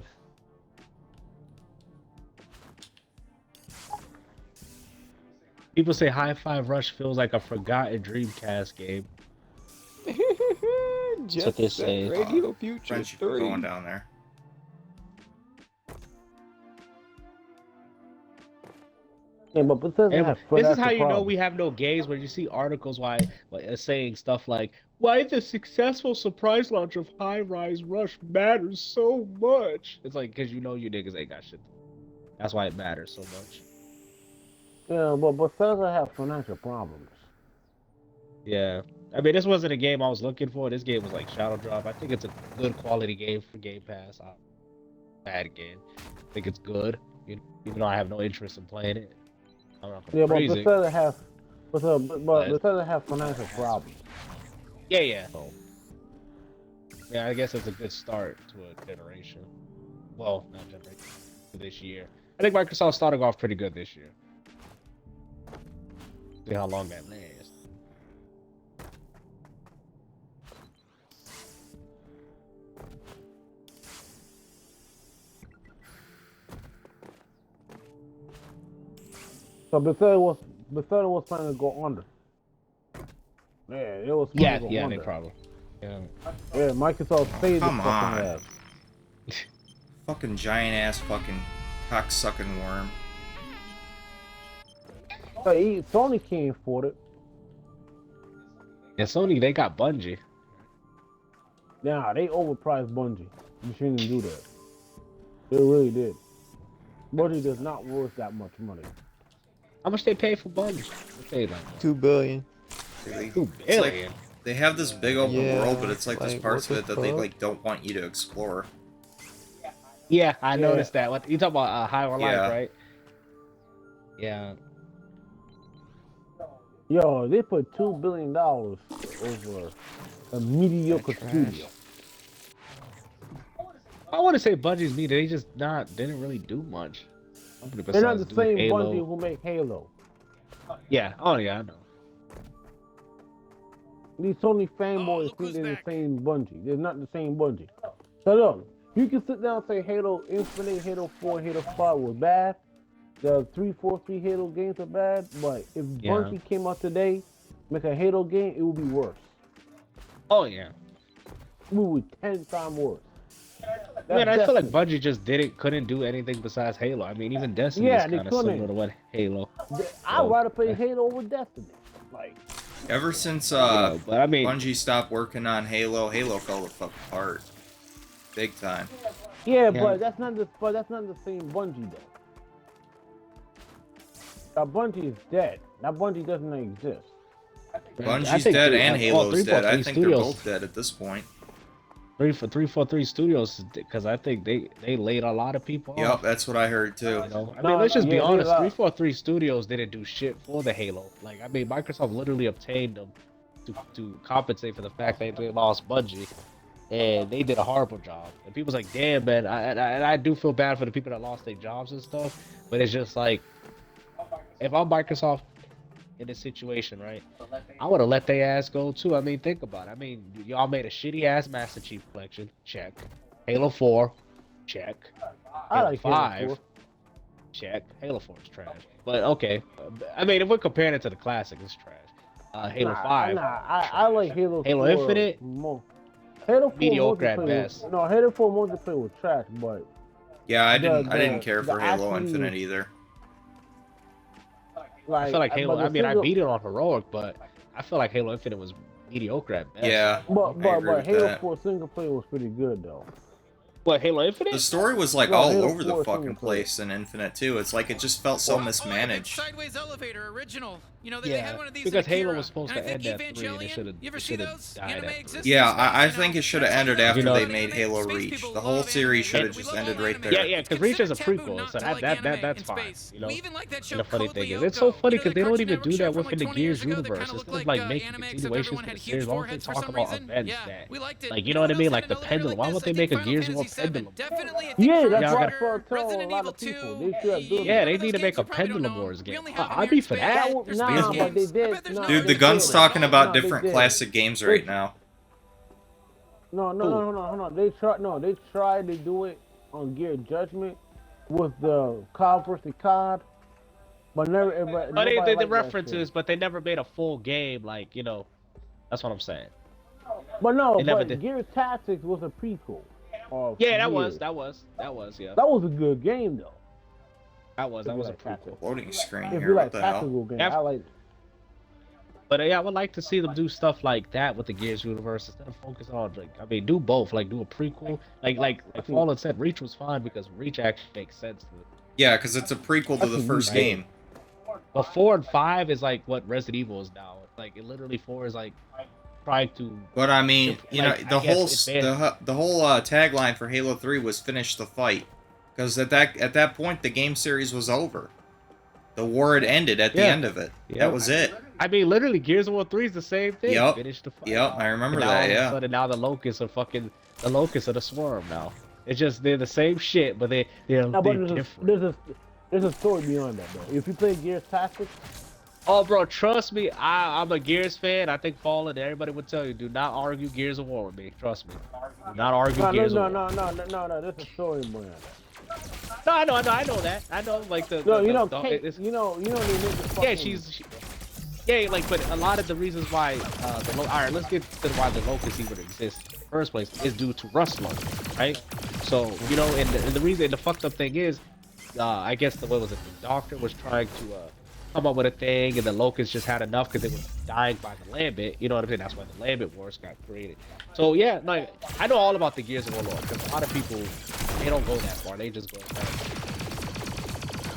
People say High Five Rush feels like a forgotten Dreamcast game. Jet what they Set say. Radio Future Friendship 3. going down there. Yeah, but Bethesda And has this is financial how you know problems. we have no games when you see articles saying stuff like why the successful surprise launch of High Rise Rush matters so much. It's like because you know you niggas ain't got shit. That's why it matters so much. Yeah, but Bethesda has financial problems. Yeah. I mean, this wasn't a game I was looking for. This game was like Shadow Drop. I think it's a good quality game for Game Pass. Bad game. I think it's good, even though I have no interest in playing it. I'm not gonna Yeah, but praise it. Bethesda has financial problems. Yeah. So, yeah, I guess it's a good start to a generation. Well, not generation. This year. I think Microsoft started off pretty good this year. See how long that lasts. So Bethesda was trying to go under. Yeah, it was trying to go They under. probably. Yeah. Yeah, Microsoft saved Come the fucking on. ass. Fucking giant ass fucking cocksucking worm. So Sony can't afford it. And Sony, they got Bungie. Nah, they overpriced Bungie. You shouldn't do that. They really did. Bungie does not worth that much money. How much they pay for Bungie? They paid like $2 billion. Dude, $2 it's like billion. they have this big open Yeah, world, but it's like there's like, parts what of it the that they fuck? like don't want you to explore. Yeah, I noticed that. What you talking about? High or Life, Yeah. right? Yeah. Yo, they put $2 billion over a mediocre Trash. studio. I want to say Bungie's me. They just didn't really do much. They're not the Besides same doing Halo. Bungie who make Halo. Yeah. Oh yeah, I know. These Sony Oh, fanboys look think who's they're back. the same Bungie. They're not the same Bungie. So look, you can sit down and say Halo Infinite, Halo 4, Halo 5 was bad. The 343 Halo games are bad, but if Yeah. Bungie came out today, make a Halo game, it would be worse. Oh yeah. It would be 10 times worse. I mean, I That's feel like Destiny. Bungie just couldn't do anything besides Halo. I mean, even Destiny is Yeah, they kind of similar couldn't. to what Halo. I'd So, rather play Halo over Destiny. Like, Ever since but I mean, Bungie stopped working on Halo, Halo fell the fuck apart, big time. yeah, Yeah. but that's not the same Bungie though. That Bungie is dead. That Bungie doesn't exist. I Bungie's think dead three- and well, Halo's dead. I 343 think they're Studios, both dead at this point. 343 Studios, because I think they laid a lot of people Yep, off. that's what I heard too. You know, I No, mean, let's just be yeah, they honest. lot. 343 Studios didn't do shit for the Halo. Like, I mean, Microsoft literally obtained them to compensate for the fact that they lost Bungie, and they did a horrible job. And people's like, damn, man, I do feel bad for the people that lost their jobs and stuff. But it's just like, if I'm Microsoft in this situation, right, I would have let their ass go too. I mean, think about it. I mean, y'all made a shitty ass Master Chief collection, check. Halo 4, check. I Halo like 5, Halo 4. check. Halo 4 is trash. But okay, I mean, if we're comparing it to the classic, it's trash. Halo 5. I like Halo 4. Halo Infinite, more. Halo 4 mediocre at multiplayer best. no, Halo 4 multiplayer was trash, but Yeah, I The- didn't the- care the for Halo actually- Infinite either. like I feel like Halo. but the I mean, I single- beat it on heroic, but I feel like Halo Infinite was mediocre at best. Yeah, But I agree with Halo that. 4 single player was pretty good though. What, Halo Infinite? The story was like No, all Halo over the 4 fucking single player. place in Infinite too. It's like it just felt so Oh, mismanaged. sideways elevator original. You know, they Yeah, had one of these because in Halo Akira. was supposed And I to think end at 3, and it Evangelion, should've- you ever it see should've those? died Anime at 3. existence Yeah, stuff, I you think know? it should have That's ended what after You know- they anime, made Halo space Reach. people The whole love series anime. should have We just love ended all right anime. there. Yeah, It's because Reach is a considered taboo prequel, not so to that like that anime that's in fine. space. You know, We even like that show and the funny Code thing is, Lyoko. it's so funny You know, because the they don't Cartoon even Network do show that from within like the 20 years Gears ago that universe. kinda looked Instead of like like making anime, except continuations everyone to had the huge series, why don't they foreheads for talk some about reason. events Yeah, that, we liked it. like, you know what I What mean, else like had the an elevator pendulum? like Why this? won't I they think make a Final Gears of War Fantasy VII. pendulum? Definitely, I think Yeah, Chrono that's Y'all what I got- Trigger, was telling Resident a lot Evil of people. 2. They should have done Yeah, it. they None of need to those make games a you probably don't Pendulum know 'em. Wars We game. only have them I'd here be in for space. that. That was, There's nah, space but games. they I did. bet there's Nah, no Dude, the they Gun's did. talking about No, they different did. classic games right now. No, hold on. They tried to do it on Gear Judgment with the COD versus COD, but never. But But nobody the liked that references, shit. but they never made a full game. Like, you know, that's what I'm saying. But no, They never but did. Gear Tactics was a prequel. Of Yeah, that Gears. was, yeah. That was a good game though. That was a like prequel. Loading screen If here. you What like the hell? tactical games, Yeah. I like. But yeah, I would like to see them do stuff like that with the Gears universe instead of focusing on, like, I mean, do both. Like, do a prequel. Like Fallen said, Reach was fine because Reach actually makes sense to it. Yeah, because it's a prequel to the That's first right. game. But 4 and 5 is like what Resident Evil is now. Like, it literally 4 is like trying to. But I mean, you Like, know, I guess the whole tagline for Halo 3 was "Finish the fight," because at that point the game series was over. The war had ended at the Yeah. end of it. Yep. That was it. I mean, literally, Gears of War 3 is the same thing. Yep. Finish the fight. Yep, I remember And now that. all of a Yeah. sudden, now the locusts are the swarm now. It's just they're the same shit, but they're No, but different. there's a story beyond that though. If you play Gears Tactics, Oh, bro, trust me, I'm a Gears fan. I think Fallen, everybody would tell you, do not argue Gears of War with me. Trust me. Do not argue Gears of War. no. There's a story beyond that. No, I know that. I know, like, the... No, the- you know, the- Kate, it's- you know, they make the fucking. Yeah, yeah, like, but a lot of the reasons why, alright, let's get to why the locusts even exist in the first place is due to rust locust, right? So, you know, and the reason, the fucked up thing is, I guess the doctor was trying to, come up with a thing, and the locusts just had enough because they were dying by the lambent, you know what I mean? That's why the lambent wars got created. So, yeah, like, I know all about the Gears of War lore, because a lot of people, they don't go that far, they just go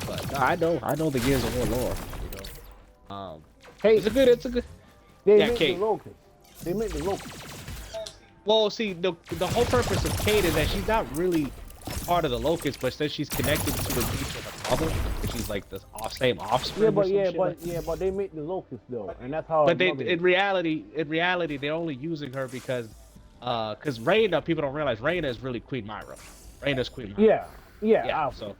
but no, I know the Gears of War lore, you know. Hey, it's a good. They Yeah, make Kate. the locusts. They make the locusts. Well, see, the whole purpose of Kate is that she's not really part of the locust, but since she's connected to the beach of her mother, and she's like the same offspring. But they make the locusts though, and that's how. But her mother in reality, they're only using her because Reyna, people don't realize Reyna is really Queen Myra. Reyna's Queen Myra. Yeah. So,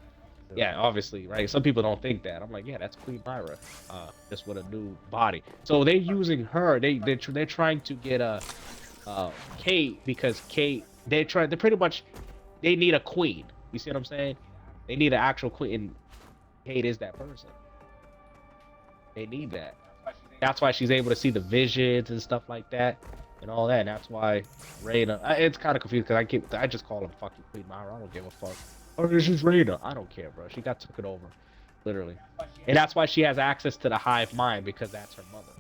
yeah, obviously, right? Some people don't think that. I'm like, yeah, that's Queen Myra, just with a new body. So they're using her. They're trying to get Kate, because Kate, they pretty much, they need a queen. You see what I'm saying? They need an actual queen, and Kate is that person. They need that. That's why she's able to see the visions and stuff like that. and all that. And that's why Reyna. It's kind of confused because I just call him fucking Queen Myra. I don't give a fuck. Oh, this is Reyna. I don't care, bro. She took it over, literally, and that's why she has access to the hive mind because that's her mother.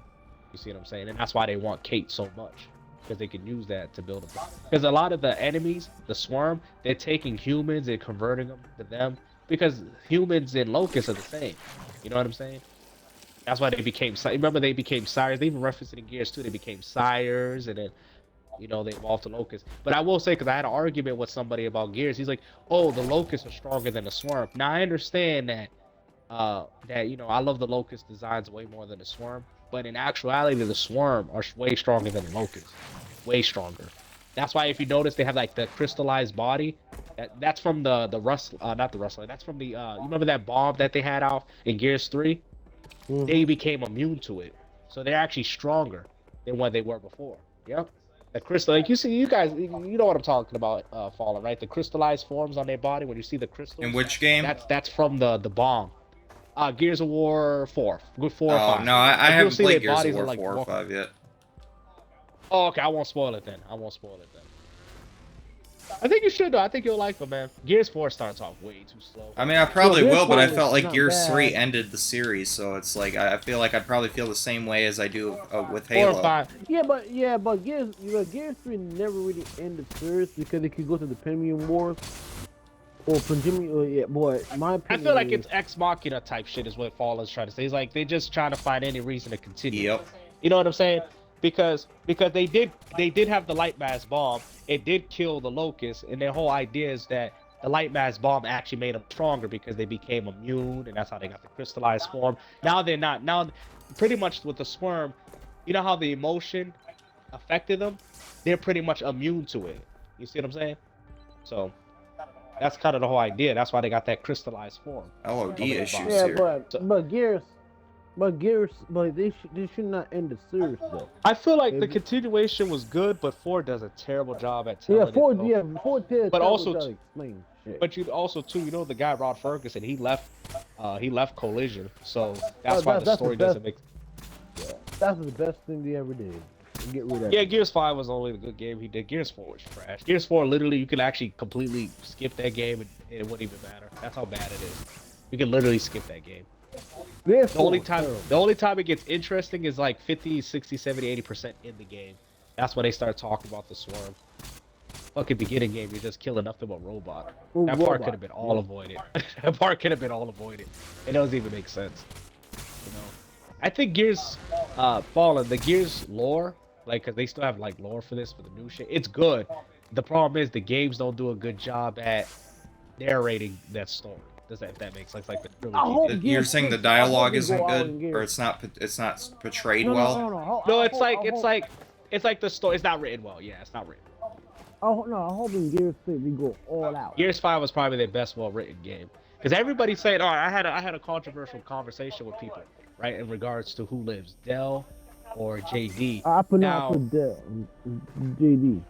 You see what I'm saying? And that's why they want Kate so much because they can use that to build a. Because a lot of the enemies, the swarm, they're taking humans and converting them to them because humans and locusts are the same. You know what I'm saying? That's why they became. Remember, they became sires. They even referenced it in Gears too. They became sires, and then they evolved to locusts. But I will say, because I had an argument with somebody about Gears, he's like, "Oh, the locusts are stronger than the swarm." Now I understand that. I love the locust designs way more than the swarm. But in actuality, the swarm are way stronger than the locust. Way stronger. That's why if you notice, they have like the crystallized body. That's from the rust. Not the rustler. That's from the. You remember that bomb that they had out in Gears 3? They became immune to it, so they're actually stronger than what they were before. Yep. The crystal, like you see, you guys, you know what I'm talking about, Fallen, right? The crystallized forms on their body when you see the crystals. In which game? That's from the bomb. Gears of War 4, good 4 or 5. No, I haven't played Gears of bodies War are, like, 4 or 5 yet. Oh, okay, I won't spoil it then. I think you should though. I think you'll like them, man. Gears 4 starts off way too slow. I mean, I probably Gears will, but 4 I is felt like not Gears 3 bad. ended the series, so it's like I feel like I'd probably feel the same way as I do with 4 Halo. or 5. Yeah, but Gears 3 never really ended serious because it could go to the Premium Wars or Premium. Yeah, boy, my I opinion. feel like is, it's Ex Machina type shit is what Fallen's trying to say. He's like they're just trying to find any reason to continue. Yep. You know what I'm saying? Because they did have the light mass bomb. It did kill the locusts, and their whole idea is that the light mass bomb actually made them stronger because they became immune, and that's how they got the crystallized form. Now they're not. Now, pretty much with the swarm, you know how the emotion affected them? They're pretty much immune to it. You see what I'm saying? So that's kind of the whole idea. That's why they got that crystallized form. LOD issues yeah, here. but they should not end the series though. I feel like the continuation was good, but 4 does a terrible job at telling Yeah, four it. But also, explain shit. but you also too, the guy Rod Ferguson, he left Collision, so that's why the story doesn't make. Yeah, that's the best thing they ever did. Get rid of. Yeah, Gears 5 was only the good game he did. Gears 4 was trash. Gears 4, literally, you could actually completely skip that game and it wouldn't even matter. That's how bad it is. You can literally skip that game. The only time it gets interesting is like 50, 60, 70, 80% in the game. That's when they start talking about the swarm. Fucking beginning game, you're just killing nothing but robot. That part could have been all avoided. That part could have been all avoided. It doesn't even make sense. I think Gears Fallen, the Gears lore, like, cause they still have like lore for this, for the new shit. It's good. The problem is the games don't do a good job at narrating that story. If that makes sense, like the trilogy. You're saying the dialogue isn't good, or it's not portrayed well? No, it's like the story. It's not written well. Yeah, it's not written. Oh no, I hope in Gears 6 we go all out. Gears 5 was probably their best well-written game, because everybody's saying, "Oh, I had a controversial conversation with people, right, in regards to who lives, Dell or JD." I put Dell, JD.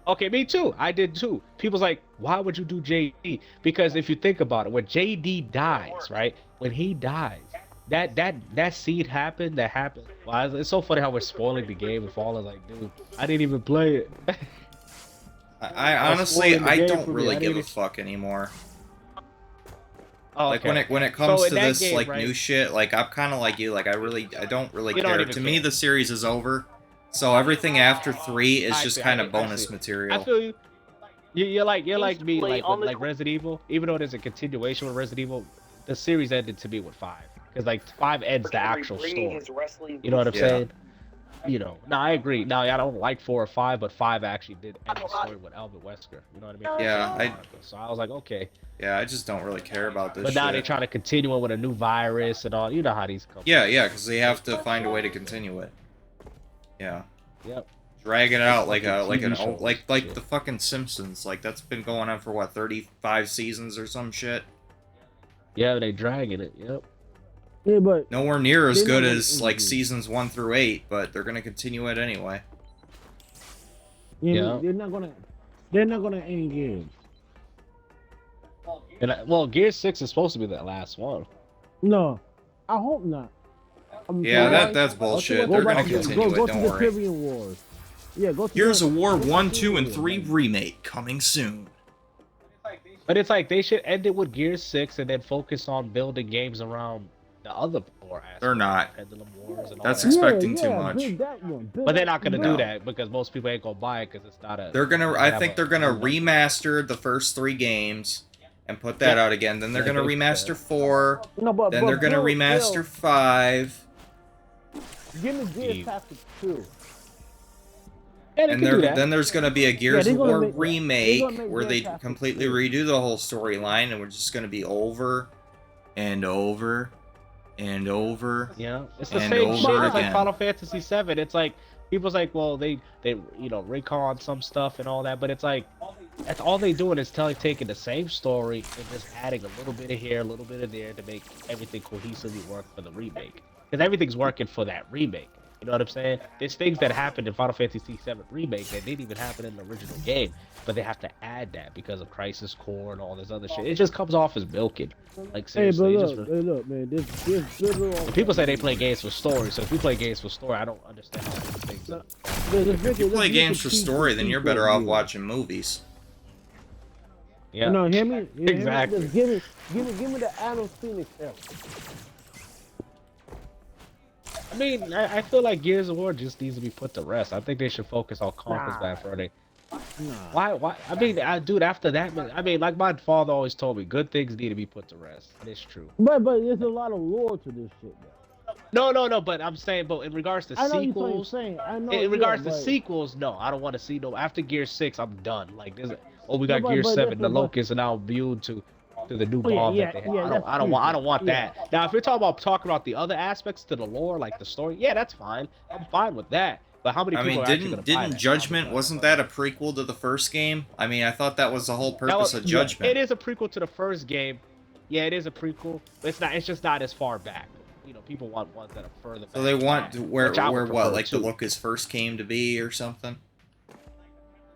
Okay, me too. I did too. People's like, why would you do JD? Because if you think about it, when JD dies, right? When he dies, that seed happened. That happened. Well, it's so funny how we're spoiling the game and Fallen like, dude, I didn't even play it. I honestly, I don't really give a fuck anymore. Oh, like okay. when it comes to this game, like right? new shit, like I'm kind of like you. Like I don't really You don't care. even To me, care. the series is over. So everything after 3 is just kind of I bonus see. material. I feel you. You're like me, like Resident Evil. Even though there's a continuation with Resident Evil, the series ended to me with 5, because like 5 ends the actual story. You know what I'm saying? No, I agree. Now, I don't like 4 or 5, but 5 actually did end the story with Albert Wesker. You know what I mean? Yeah, So I was like, okay. Yeah, I just don't really care about this. But now shit. they're trying to continue it with a new virus and all. You know how these come. Yeah, because they have to find a way to continue it. Yeah. Yep. Dragging it out like shows, the fucking Simpsons. Like that's been going on for what 35 seasons or some shit. Yeah, they dragging it. Yep. Yeah, but Nowhere near as they're good not gonna as like end it. seasons 1 through 8, but they're gonna continue it anyway. Yeah, they're not gonna end games. And well, Gears 6 is supposed to be that last one. No, I hope not. Yeah, that's bullshit. They're gonna continue it. Go Don't to the worry. Caribbean Wars. Yeah, go to Gears Gears. of War Go to 1, Gears 2, and of War, 3 man. remake coming soon. But it's like they should end it with Gears 6 and then focus on building games around the other four aspects. They're not. Pendulum Wars and all That's that. expecting yeah, too yeah, much. build that one. Build But they're that not gonna one. do No. that because most people ain't gonna buy it because it's not a. They're gonna. they I have think a- they're gonna a number. remaster the first 3 games and put that Yeah. out again. Then they're Yeah, gonna they remaster said. 4. No, but Then they're gonna build- remaster 5. Give me Gears Eve. Tactics 2. Yeah, they And can do there, that. then there's gonna be a Gears they're of gonna War make- they're remake gonna make where Gears they Tactics completely 2. redo the whole storyline, and we're just gonna be over and over and over. Yeah, it's the and same over shit. It's like again. Final Fantasy VII. It's like people's like, well, they recon some stuff and all that, but it's like that's all they doing is taking the same story and just adding a little bit of here, a little bit of there to make everything cohesively work for the remake. Because everything's working for that remake. You know what I'm saying? There's things that happened in Final Fantasy VII remake that didn't even happen in the original game, but they have to add that because of Crisis Core and all this other shit. It just comes off as milking. Like Hey, but seriously, look, man, this little. people say they play games for story, so if we play games for story, I don't understand how these things are. If you play games for story, then you're better off watching movies. Yeah. No, hear me? Hear me? Exactly. Just give me the Adam Phoenix era. I mean, I feel like Gears of War just needs to be put to rest. I think they should focus on Conquest Bad Fur. Why? I mean, dude, after that, man, I mean, like my father always told me, good things need to be put to rest. And it's true. But there's a lot of lore to this shit, though. No, but I'm saying, but in regards to I know sequels, you're saying. I know. in regards to but- sequels, no, I don't want to see no. After Gear 6, I'm done. Like, we got but- Gear but 7, that's the what- Locust, and now immune to the new Oh, yeah, bomb yeah, that they have. yeah, that's I don't want yeah. that. Now, if you're talking about the other aspects to the lore, like the story, yeah, that's fine. I'm fine with that. But how many I people mean, are actually gonna buy didn't that? Judgment, wasn't that a prequel to the first game? I mean, I thought that was the whole purpose of Judgment. It is a prequel to the first game. Yeah, it is a prequel. But it's not. It's just not as far back. You know, people want ones that are further back. So they want which I would prefer like too. the Locust first came to be or something?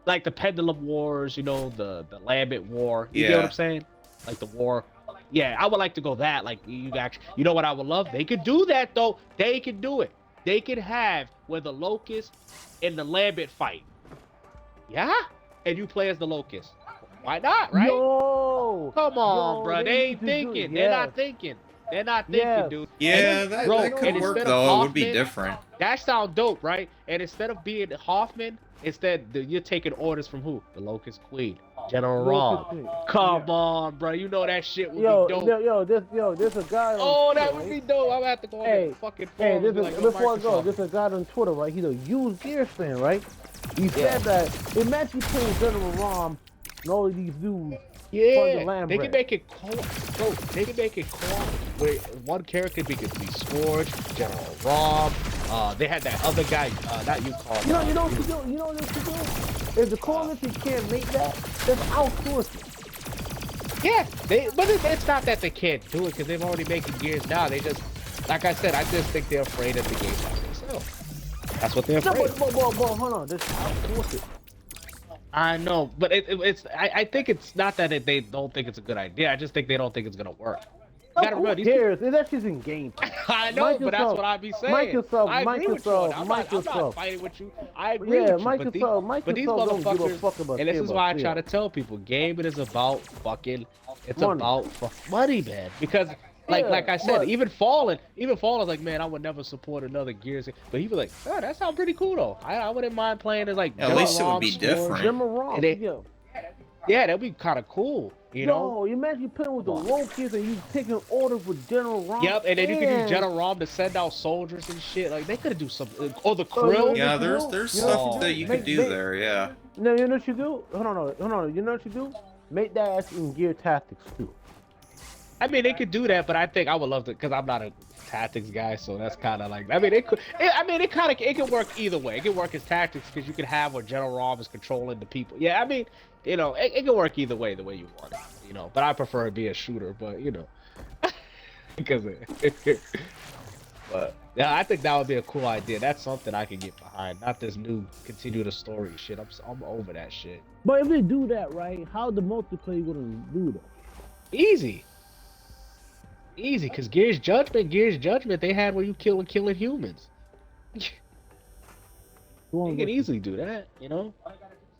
Like the Pendulum Wars, you know, the Lambent War. You get Yeah. what I'm saying? Like the war. Yeah, I would like to go that. Like you actually, you know what I would love? They could do that though. They could do it. They could have where the Locust and the Lambent fight. Yeah, and you play as the Locust. Why not? Right? Yo, Come on, yo, bro. They need ain't to do- thinking. They're not thinking. They're not thinking, Yes. dude. Yeah, And, that, bro, that could and work instead of though. It would be Hoffman, different. That sound dope, right? And instead of being Hoffman, you're taking orders from who? The Locust Queen, General Locust Rom. Queen. Come on, bro. You know that shit would Yo, be dope. there's a guy. On Oh, that Twitter, would be right? dope. I'm gonna have to go on Hey, the fucking Hey, forums. Be like, yo, before I go, Microsoft. there's a guy on Twitter, right? He's a huge Gears fan, right? He Yeah. said that imagine playing General Rom and all of these dudes. Yeah, Land they Brand. can make it co-op. Bro, they can make it co-op where one character could be Scourge, General Rom. They had that other guy, not you, Carl. You know what you do? You know what you do? If the coalition can't make that, that's outsourcing. Yeah, but it's not that they can't do it because they've already making Gears now. They just, like I said, I just think they're afraid of the game by themselves. That's what they're No, afraid. but hold on, that's outsourcing. I know, but I think it's not that they don't think it's a good idea. I just think they don't think it's gonna work. You gotta remember, Who these cares? That's just in game. I know, but that's what I be saying. I agree with you. I'm not fighting with you. I agree with you. But these don't give a fuck motherfuckers, about and this is why I try to. to tell people, gaming is about fucking, it's Money. about money, man. Because like I said, but- even Fallen is like, man, I would never support another Gears. But he was like, oh, that sounds pretty cool though. I wouldn't mind playing as like. At least it would be General Rom, different. General Rom, And they- yeah. Yeah, that'd be kind of cool, you know. Yo, you imagine you playing with the Locust and you taking orders with General Rom. Yep, and then you can use General Rom to send out soldiers and shit. Like they could have do some, or the Krill. Yeah, you there's know? there's You know stuff what you that do? you could do Make- there. Yeah. No, you know what you do? Hold on. You know what you do? Make that ass in Gear Tactics too. I mean, they could do that, but I think I would love to, because I'm not a tactics guy, so that's kind of like, I mean, it can work either way. It can work as tactics because you can have where General Rom is controlling the people. Yeah, I mean, you know, it can work either way, the way you want it, you know. But I prefer it be a shooter, but you know, because but yeah, I think that would be a cool idea. That's something I can get behind, not this new continue the story shit. I'm over that shit. But if they do that right, how the multiplayer gonna do that? Easy, because Gears Judgment, they had where you killing humans. Going They can with easily do that, you know.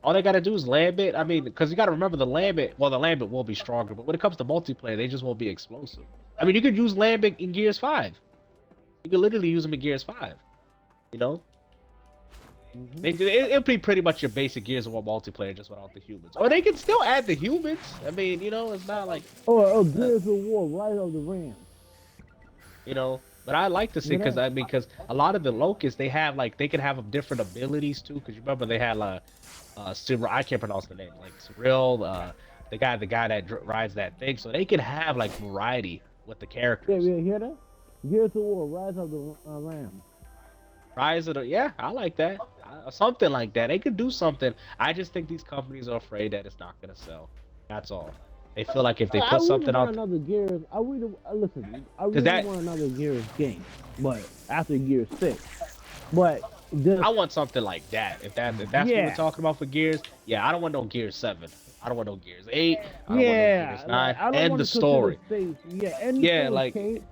All they gotta do is Lambit. I mean, because you gotta remember the Lambit. Well, the Lambit will be stronger, but when it comes to multiplayer, they just won't be explosive. I mean, you could use Lambit in Gears 5. You could literally use them in Gears 5. You know, it'll be pretty much your basic Gears of War multiplayer just without the humans. Or they can still add the humans. I mean, you know, it's not like Oh, Gears of War, Rise of the Ram. you know. But I like to see because I mean, because a lot of the locusts they have like they can have different abilities too. Because you remember they had Cyril, I can't pronounce the name, like Cyril, the guy that rides that thing. So they can have like variety with the characters. Yeah, you hear that? Gears of War, Rise of the Ram. Rise of the yeah, I like that. Something like that. They could do something. I just think these companies are afraid that it's not gonna sell. That's all. They feel like if they put something want out, another Gears. I really listen. I really want another Gears game, but after Gears 6. But I want something like that. If that's what we're talking about for Gears, yeah, I don't want no Gears 7. I don't want no Gears 8. I don't want no Gears 9. I don't and want the to story. Yeah, like. Kate.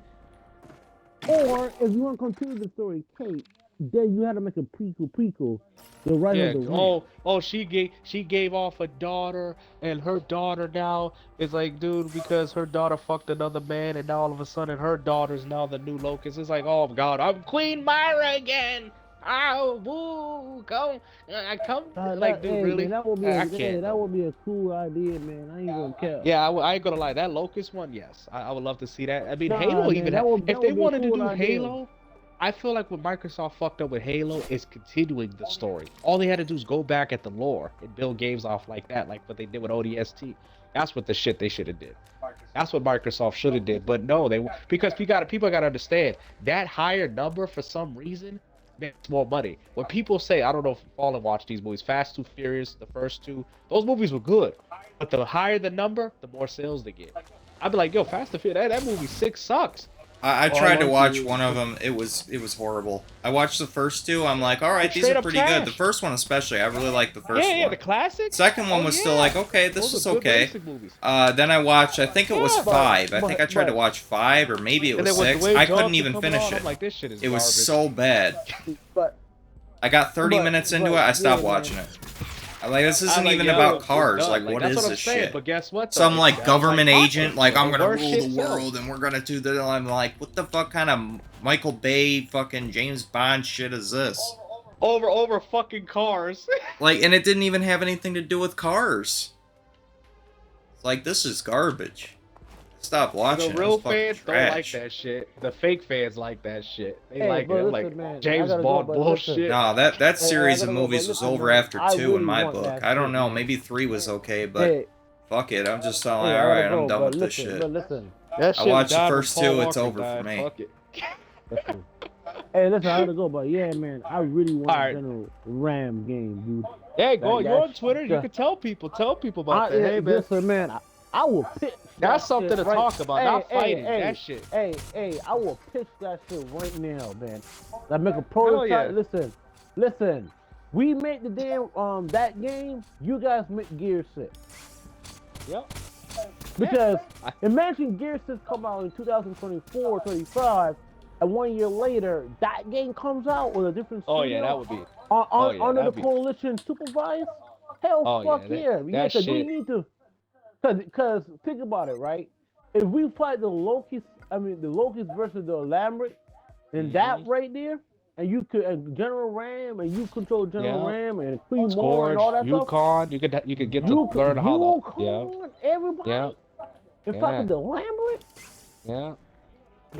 Or if you want to continue the story, Kate, then you had to make a prequel. The Rise of the Ram. She gave off a daughter, and her daughter now is like, dude, because her daughter fucked another man, and now all of a sudden her daughter's now the new Locust. It's like, oh God, I'm Queen Myra again. Oh, woo, come, I come, like, dude, really? Man, that would be I can't. that would be a cool idea, man. I ain't gonna care. Yeah, I ain't gonna lie. That Locust one, yes, I would love to see that. I mean, Halo man, even if they wanted to do Halo. I feel like what Microsoft fucked up with Halo is continuing the story. All they had to do is go back at the lore and build games off like that, like what they did with ODST. That's what the shit they should have did. That's what Microsoft should have did. But no, because people got to understand that higher number for some reason makes more money. When people say, I don't know if you fall and watch these movies, Fast 2 Furious, the first two, those movies were good. But the higher the number, the more sales they get. I'd be like, yo, Fast and Furious, that movie 6 sucks. I tried to watch one of them. It was horrible. I watched the first two. I'm like, all right, these are pretty good. The first one especially, I really liked the first one. Yeah, the classic. Second one was still like, okay, this is okay. Then I watched, I think it was 5. I think I tried to watch 5 or maybe it was 6. I couldn't even finish it. Like, this shit is it was so bad. But I got 30 minutes into it. I stopped watching it. Like, this isn't even about cars. Like, what is this shit? But guess what? Some, like, government agent, like, I'm gonna rule the world, and we're gonna do the... I'm like, what the fuck kind of Michael Bay fucking James Bond shit is this? Over fucking cars. Like, and it didn't even have anything to do with cars. It's like, this is garbage. Stop watching. The real fans don't like that shit. The fake fans like that shit. They like it. Like, man, James Bond bullshit. No, that series of movies was over after 2 in my book. I don't know, maybe 3 was okay, but fuck it. I'm just like, alright, I'm done with this shit. I watched the first 2, it's over for me. Fuck it. Hey, listen, I gotta go, but yeah, man, I really want a General Ram game, dude. Hey, go. You're on Twitter. You can tell people about that. Hey, man. Listen, man, I will pitch. That's something to talk about, not fighting. That shit. Hey, I will pitch that shit right now, man. Like, make a prototype. Listen. We make the damn that game. You guys make Gear 6. Yep. Because imagine Gear 6 come out in 2024, 35, and 1 year later that game comes out with a different studio. Oh yeah, that would be. Under the Coalition supervised. Hell, fuck yeah. Because we need to. Because think about it, right? If we fight the Locust versus the Lambert, then that right there, and you could General Ram, and you control General Ram and Queen Moore and all that Yukon, stuff. you could get to learn how to everybody. Yeah. And fucking the Lambert. Yeah.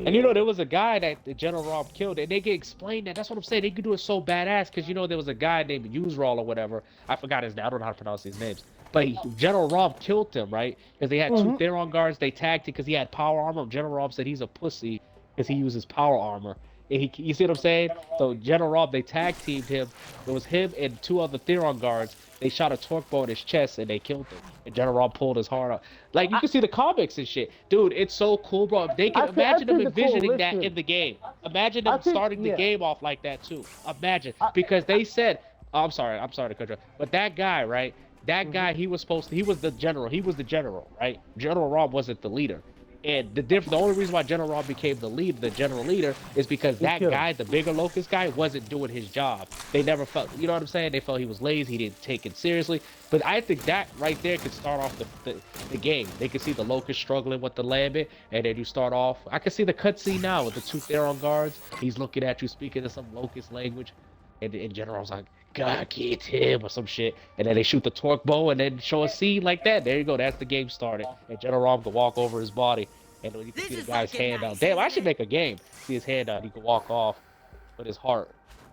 And you know, there was a guy that the General Rob killed, and they can explain that. That's what I'm saying. They could do it so badass, because you know there was a guy named Useral or whatever. I forgot his name. I don't know how to pronounce these names. But General Rob killed him, right? Because they had 2 Theron guards. They tagged him because he had power armor. General Rob said he's a pussy because he uses power armor. And you see what I'm saying? So General Rob, they tag teamed him. It was him and 2 other Theron guards. They shot a torque bow in his chest and they killed him. And General Rob pulled his heart out. Like, you can see the comics and shit. Dude, it's so cool, bro. They can imagine them envisioning that in the game. Imagine them starting the game off like that too. Imagine. Because they said, I'm sorry to cut you off. But that guy, right? That guy, he was the general. He was the general, right? General Rob wasn't the leader. And the only reason why General Rob became the general leader, is because that killed him. guy, the bigger locust guy, wasn't doing his job. They never felt, you know what I'm saying? They felt he was lazy, he didn't take it seriously. But I think that right there could start off the game. They could see the locust struggling with the lambent, and then you start off. I can see the cutscene now with the two Theron guards. He's looking at you, speaking in some locust language, and General's like, God, get him or some shit. And then they shoot the torque bow and then show a scene like that. There you go. That's the game started. And General Rom can walk over his body. And when you can see the guy's hand out. Damn, I should make a game. See his hand out. He can walk off with his heart.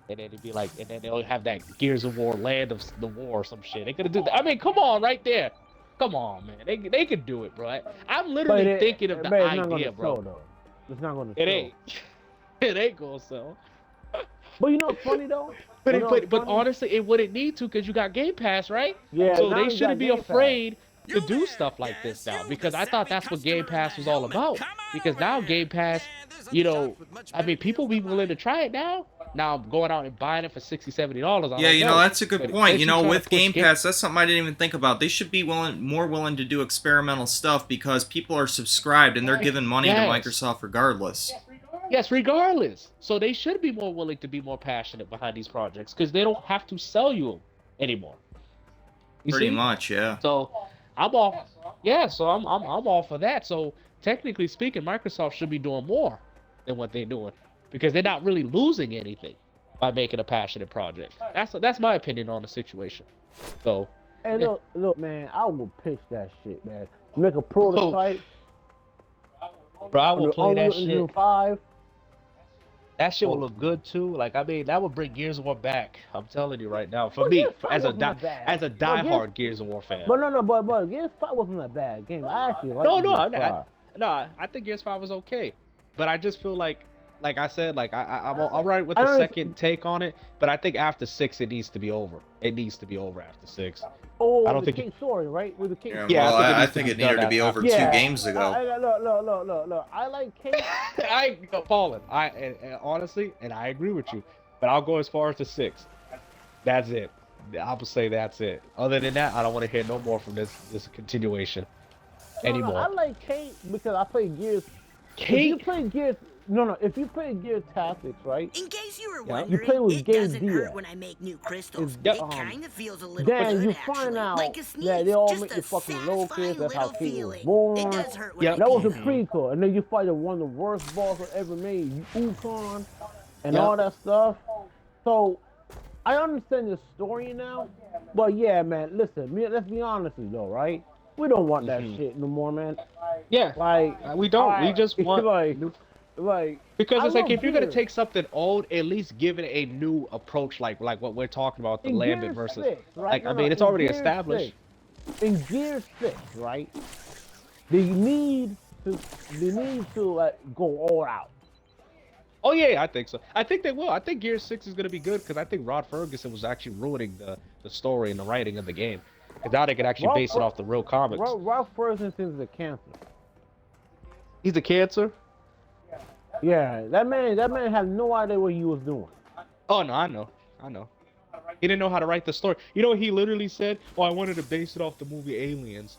And then he'd be like, and then they'll have that Gears of War, Land of the War or some shit. They could do that. I mean, come on, right there. Come on, man. They could do it, bro. I'm literally thinking of the idea, bro. Though. It's not gonna. It ain't. It ain't gonna sell. But you know what's funny though? But honestly, it wouldn't need to, because you got Game Pass, right? Yeah. So they shouldn't be afraid to do stuff like this now, because I thought that's what Game Pass was all about. Because now Game Pass, you know, I mean, people be willing to try it now. Now I'm going out and buying it for $60, $70. Yeah, you know, that's a good point. You know, with Game Pass, that's something I didn't even think about. They should be more willing to do experimental stuff, because people are subscribed and they're giving money to Microsoft regardless. Yes, regardless. So they should be more willing to be more passionate behind these projects, because they don't have to sell you them anymore. Pretty much, yeah. So I'm all, yeah. So I'm all for that. So technically speaking, Microsoft should be doing more than what they're doing, because they're not really losing anything by making a passionate project. That's my opinion on the situation. So. Hey, look, man, I will pitch that shit, man. Make a prototype. Bro, I will play that shit. Unreal 5. That shit will look good too. Like, I mean, that would bring Gears of War back. I'm telling you right now. For me, as a diehard Gears of War fan. But no, Gears 5 wasn't a bad game. I actually like No, I think Gears 5 was okay. But I just feel like I said, like I'm all right with the second take on it. But I think after 6, it needs to be over. It needs to be over after 6. Oh, I don't think King story, right? With the King. Yeah, well, I think it needed to be over 2 games ago. Look. I like King. I Paulin. And honestly, and I agree with you, but I'll go as far as to 6. That's it. I will say that's it. Other than that, I don't want to hear no more from this continuation anymore. No, I like King because I play Gears. King. If you play Gears. No. If you play Gear Tactics, right? In case you were you wondering, play with it Game doesn't Dia. hurt when I make new crystals. It's, It kind of feels a little then good, you actually, find out like a sneeze. that they all just make a you fucking satisfying locusts. That's how little King was feeling. born. It does hurt when That I was a get prequel, and then you fight one of the worst bosses ever made, Ukon, and all that stuff. So I understand your story now, but yeah, man, listen, let's be honest though, right? We don't want that shit no more, man. Yeah, like we don't. We just want because it's like, if you're gonna Gears. take something old, at least give it a new approach, like what we're talking about, the In Lambent Gears versus. 6, right? Like, I mean, it's already established. In Gear 6, right? They need to like go all out. Oh yeah, I think so. I think they will. I think Gears 6 is gonna be good, because I think Rod Ferguson was actually ruining the story and the writing of the game. Because now they can actually base it off the real comics. Ralph Ferguson is a cancer. He's a cancer. Yeah, that man had no idea what he was doing. Oh no, I know. He didn't know how to write the story. You know what he literally said? Oh, I wanted to base it off the movie Aliens.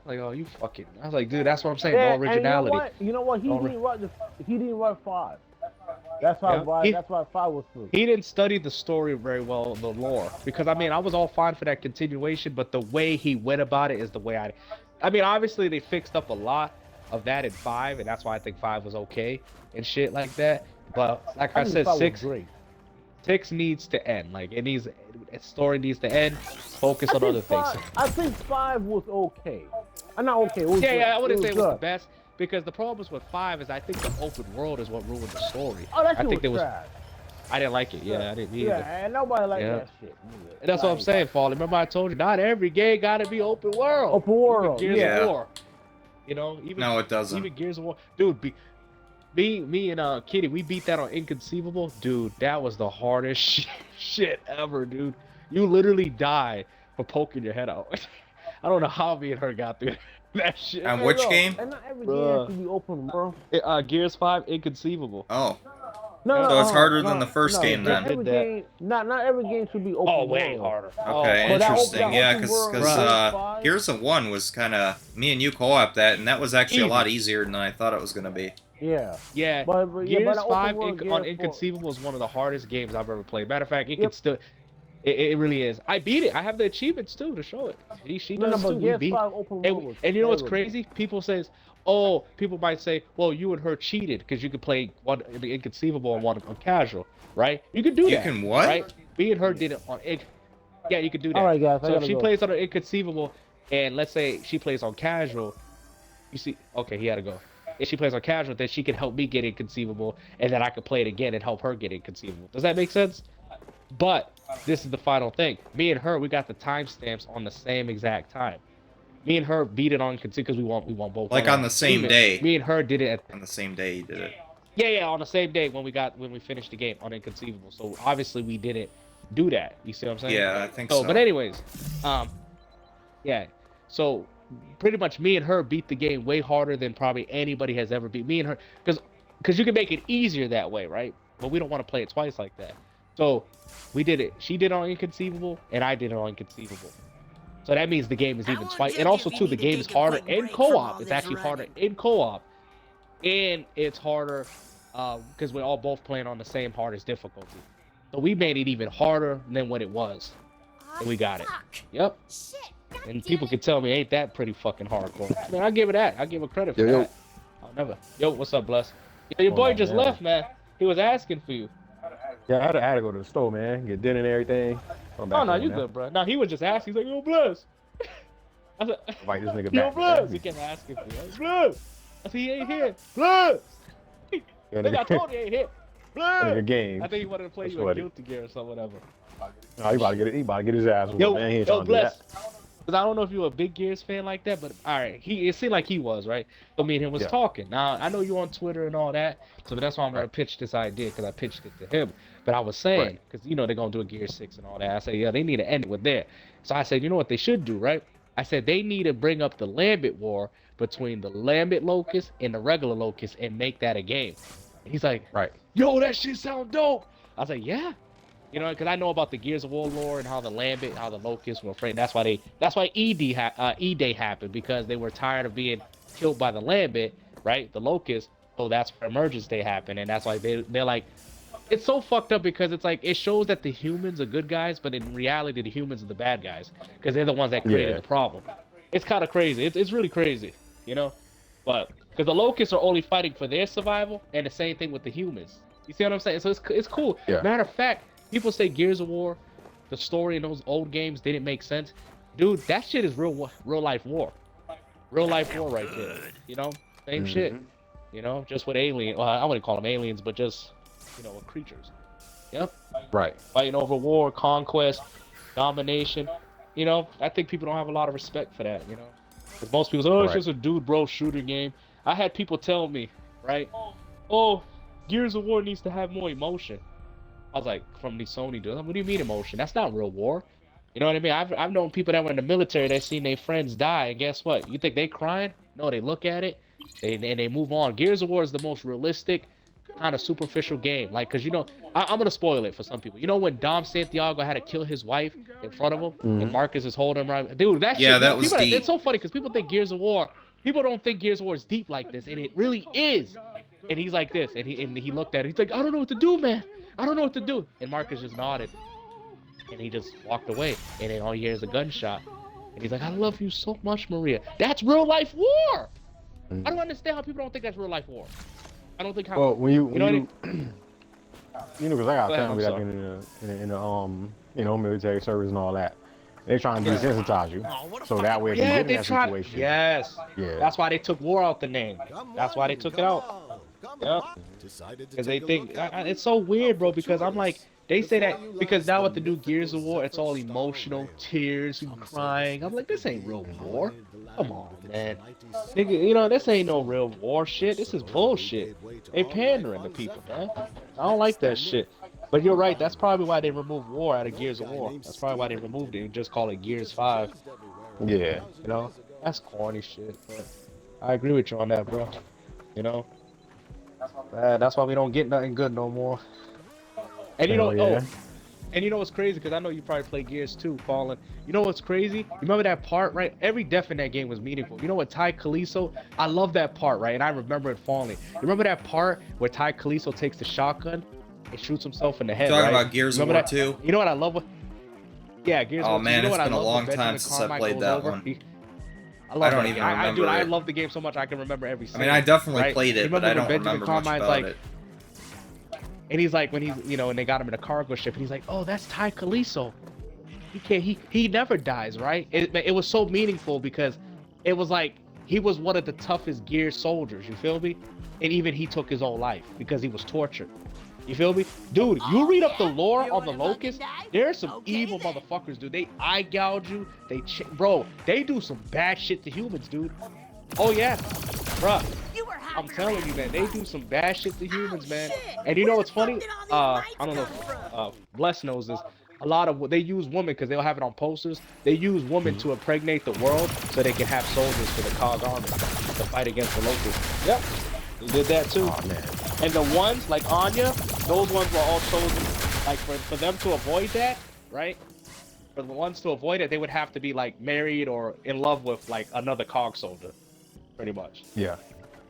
Like, oh, you fucking. I was like, dude, that's what I'm saying. Yeah, No originality. And you know what? He didn't write 5. That's why. That's why 5 was through. He didn't study the story very well, the lore. Because I mean, I was all fine for that continuation, but the way he went about it is the way I mean, obviously they fixed up a lot of that in 5, and that's why I think 5 was okay and shit like that. But like I said, 6 needs to end. Like, its story needs to end. Focus on other things. I think 5 was okay. Not okay. It was Yeah, good. I wouldn't say it was good. the best, because the problems with 5 is I think the open world is what ruined the story. Oh, that I shit think was there trash. I didn't like it. Yeah, I didn't either. Yeah, and nobody liked Yeah. that shit. Either. And that's what I'm saying, Fall. Remember I told you, not every game gotta be open world. Open world, Even Gears yeah. of War. You know, even No, it doesn't. Even Gears of War, dude. Me and Kitty, we beat that on Inconceivable, dude. That was the hardest shit ever, dude. You literally died for poking your head out. I don't know how me and her got through that shit. And which game? And not every game has to be open world. Gears 5, Inconceivable. Oh. No, So it's harder than no, the first no. game Not then. every game, not every game should be open Oh, world. way harder. Okay, But that interesting. Yeah, open because world in Gears 5, Gears of One was kind of me and you co-op that, and that was actually a Easy. lot easier than I thought it was gonna be. yeah. Yeah, But yeah, but Gears the 5 open world on Gears 4. Inconceivable is one of the hardest games I've ever played. Matter of fact, it Yep. can still, it really is. I beat it. I have the achievements too to show it. She No, does but too. We Gears beat. 5 open world was And you know what's terrible. crazy? People might say, well, you and her cheated because you could play one the Inconceivable and one on casual, right? You could do You that. can what? Right? Me and her did it on yeah, you could do that. All right, guys, I So if gotta she go. plays on an Inconceivable, and let's say she plays on casual, you see, okay, he had to go. If she plays on casual, then she can help me get Inconceivable, and then I can play it again and help her get Inconceivable. Does that make sense? But this is the final thing. Me and her, we got the timestamps on the same exact time. Me and her beat it on because we want both. Like on the same day. Me and her did it On the same day you did it. yeah, on the same day when we finished the game on Inconceivable. So obviously we didn't do that. You see what I'm saying? Yeah, I think so. But anyways, yeah. So pretty much me and her beat the game way harder than probably anybody has ever beat. Me and her, because you can make it easier that way, right? But we don't want to play it twice like that. So we did it. She did it on Inconceivable, and I did it on Inconceivable. So that means the game is even twice. And also, too, the game is harder in co-op. It's actually harder in co-op. And it's harder because we're all both playing on the same hardest difficulty. So we made it even harder than what it was. And we got it. Yep. And people can tell me, ain't that pretty fucking hardcore? Man, I'll give it that. I'll give it credit for that. I'll never. Yo, what's up, Bless? Yo, your boy just left, man. He was asking for you. Yeah, I had to go to the store, man. Get dinner and everything. Oh, no, you good, bro. No, he was just asking. He's like, yo, Bless. I said, Invite this nigga yo, back. Bless. He kept asking for you. Bless. I said, he ain't here. Bless. Yeah, I told you he ain't here. Bless. Nigga game. I think he wanted to play That's you a funny. guilty gear or something, whatever. No, he about to get his ass whooped, Yo, man. He ain't trying to do Bless. that. Because I don't know if you're a big Gears fan like that, but all right, it seemed like he was, right? So me and him was talking. Now, I know you on Twitter and all that, so that's why I'm going to pitch this idea, because I pitched it to him. But I was saying, because, you know, they're going to do a Gear 6 and all that. I said, yeah, they need to end it with that. So I said, you know what they should do, right? I said, they need to bring up the Lambit War between the Lambit Locust and the regular Locust and make that a game. And he's like, yo, that shit sound dope. I was like, yeah. You know, because I know about the Gears of War lore and how the Lambit, how the Locusts were afraid. That's why E-Day happened, because they were tired of being killed by the Lambit, right? The Locusts. So that's where Emergence Day happened, and that's why they're like, it's so fucked up because it's like it shows that the humans are good guys, but in reality the humans are the bad guys because they're the ones that created the problem. It's kind of crazy. It's really crazy, you know. But because the Locusts are only fighting for their survival, and the same thing with the humans. You see what I'm saying? So it's cool. Yeah. Matter of fact. People say Gears of War, the story in those old games didn't make sense. Dude, that shit is real life war. Real life war right there. You know? Same shit. You know? Just with aliens. Well, I wouldn't call them aliens, but just, you know, with creatures. Yep. Right. Fighting over war, conquest, domination. You know? I think people don't have a lot of respect for that, you know? Because most people say, oh, it's just a dude bro shooter game. I had people tell me, right? Oh, Gears of War needs to have more emotion. I was like, from these Sony dudes, what do you mean emotion? That's not real war. You know what I mean? I've known people that were in the military that seen their friends die, and guess what? You think they crying? No, they look at it, and they move on. Gears of War is the most realistic, kind of superficial game. Like, because, you know, I'm going to spoil it for some people. You know when Dom Santiago had to kill his wife in front of him, and Marcus is holding him right? Dude, that shit, that was deep. It's so funny, because people think Gears of War, people don't think Gears of War is deep like this, and it really is. And he's like this, and he looked at it. He's like, I don't know what to do, man. I don't know what to do. And Marcus just nodded. And he just walked away. And then all you hear is a gunshot. And he's like, I love you so much, Maria. That's real life war. I don't understand how people don't think that's real life war. I don't think how. Well, when you know, you know, because I got Go ahead, family I'm that's in the you know, military service and all that. They're trying to desensitize you, so that way if you get in that situation. Yes. Yeah. That's why they took war out the name. That's why they took it out. Yep. Because they think it's so weird, bro. Because I'm like, they say that because now with the new Gears of War, it's all emotional, tears, and crying. I'm like, this ain't real war. Come on, man. Nigga, you know, this ain't no real war shit. This is bullshit. They pandering to people, man. I don't like that shit. But you're right. That's probably why they removed war out of Gears of War. That's probably why they removed it and just call it Gears 5. Yeah. You know, that's corny shit. But I agree with you on that, bro. You know. That's why we don't get nothing good no more. And you know, Hell yeah. and you know what's crazy? Because I know you probably play Gears too, Fallen. You know what's crazy? You remember that part, right? Every death in that game was meaningful. You know what, Ty Kaliso? I love that part, right? And I remember it fondly. You remember that part where Ty Kaliso takes the shotgun and shoots himself in the head, Talking right? about Gears of Remember War that? 2? You know what I love? Yeah, Gears of Oh War 2. man, You know it's what been I a love long when time Benjamin since I Carmine played goes that over? one. I love I don't that even game. I, remember dude, I it. love the game so much I can remember every I scene. mean, I definitely right? played You it, but I when don't Benjamin remember much Carmine's about like, it. and he's like, when he's, you know, and they got him in a cargo ship, and he's like, oh, that's Ty Kaliso. He can't, he never dies, right? It was so meaningful because it was like, he was one of the toughest Gear soldiers, you feel me? And even he took his own life because he was tortured. You feel me? Dude, you read up the lore on the Locust, there's some evil motherfuckers, dude. They eye gouge you, bro, they do some bad shit to humans, dude. Oh yeah, bruh. I'm telling you, man, they do some bad shit to humans, man. And you know what's funny? I don't know if Bless knows this. A lot of they use women because they'll have it on posters. They use women to impregnate the world so they can have soldiers for the COG army to fight against the Locusts. Yep, they did that too. Oh man. And the ones like Anya, those ones were all chosen. Like for them to avoid that, right? For the ones to avoid it, they would have to be like married or in love with like another COG soldier, pretty much. Yeah.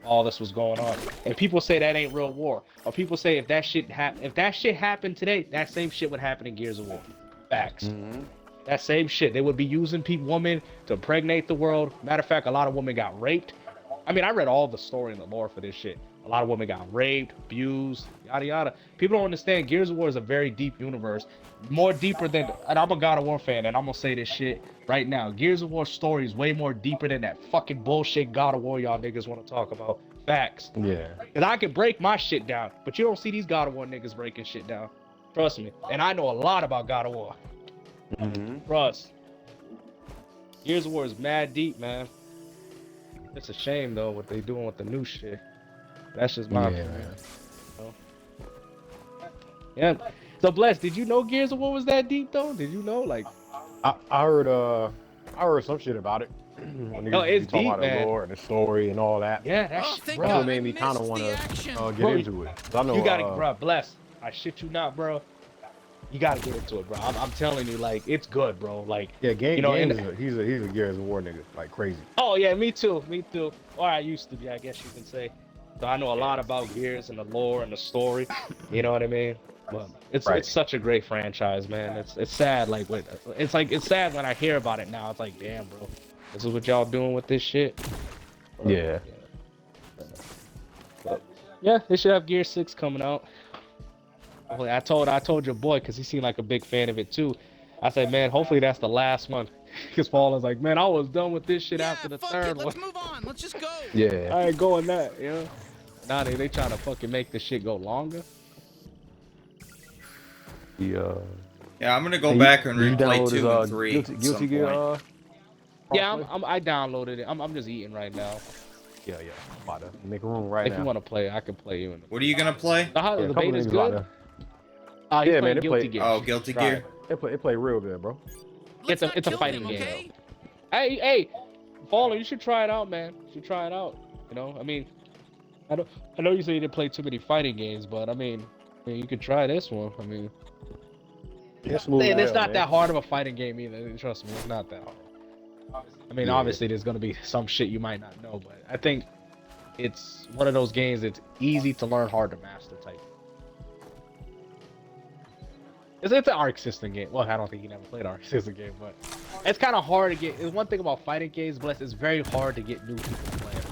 All this was going on, and people say that ain't real war, or people say if that shit happened today, that same shit would happen in Gears of War. Facts. That same shit. They would be using women to impregnate the world. Matter of fact, a lot of women got raped. I mean, I read all the story and the lore for this shit. A lot of women got raped, abused, yada yada. People don't understand. Gears of War is a very deep universe, more deeper than. And I'm a God of War fan, and I'm gonna say this shit right now. Gears of War story is way more deeper than that fucking bullshit God of War y'all niggas want to talk about. Facts. Yeah. Cause I can break my shit down, but you don't see these God of War niggas breaking shit down. Trust me. And I know a lot about God of War. Trust. Gears of War is mad deep, man. It's a shame though what they doing with the new shit. That's just my opinion. So, yeah. So Bless, did you know Gears of War was that deep though? Did you know? Like I heard some shit about it. When No, it's talking deep, about man. the lore and the story and all that. yeah, that shit, That's bro. what made me kind of want to get into it. 'Cause I know You gotta, bro, Bless. I shit you not, bro. You gotta get into it, bro. I'm telling you, like, it's good, bro. Like, yeah, you know, Game and- he's a Gears of War nigga, like crazy. oh yeah, me too, Or I used to be, I guess you can say. So I know a lot about Gears and the lore and the story. You know what I mean? But it's such a great franchise, man. It's sad, like it's sad when I hear about it now. It's like, damn, bro, this is what y'all doing with this shit. But, Yeah. But, yeah, they should have Gear 6 coming out. Hopefully, I told your boy because he seemed like a big fan of it too. I said, man, hopefully that's the last one. Because Paul is like, man, I was done with this shit after the third one. Let's move on. Let's just go. Yeah. I ain't going that, you know. Now they trying to fucking make this shit go longer. Yeah. Yeah, I'm gonna go back and replay 2 and 3 at Guilty some Gear. point. Yeah, I downloaded it. I'm just eating right now. Yeah. About to make a room right If now. you want to play, I can play you in What are you gonna play? the Yeah, a the couple beta's niggas about good. to- He's Yeah, playing man, they Guilty play- Gear. Oh, Guilty Try Gear. it. It play real good, bro. It's a fighting game. Hey, Fallen, you should try it out, man. You should try it out. You know, I mean, I know you say you didn't play too many fighting games, but I mean, you could try this one. I mean, It's smooth and as it's hell, not man. that hard of a fighting game either. Trust me, it's not that hard. I mean, Yeah. obviously, there's gonna be some shit you might not know, but I think it's one of those games that's easy to learn, hard to master type. It's an Arc System game. Well, I don't think you never played an Arc System game, but it's kind of hard to get. It's one thing about fighting games, Bless. It's very hard to get new people to play them.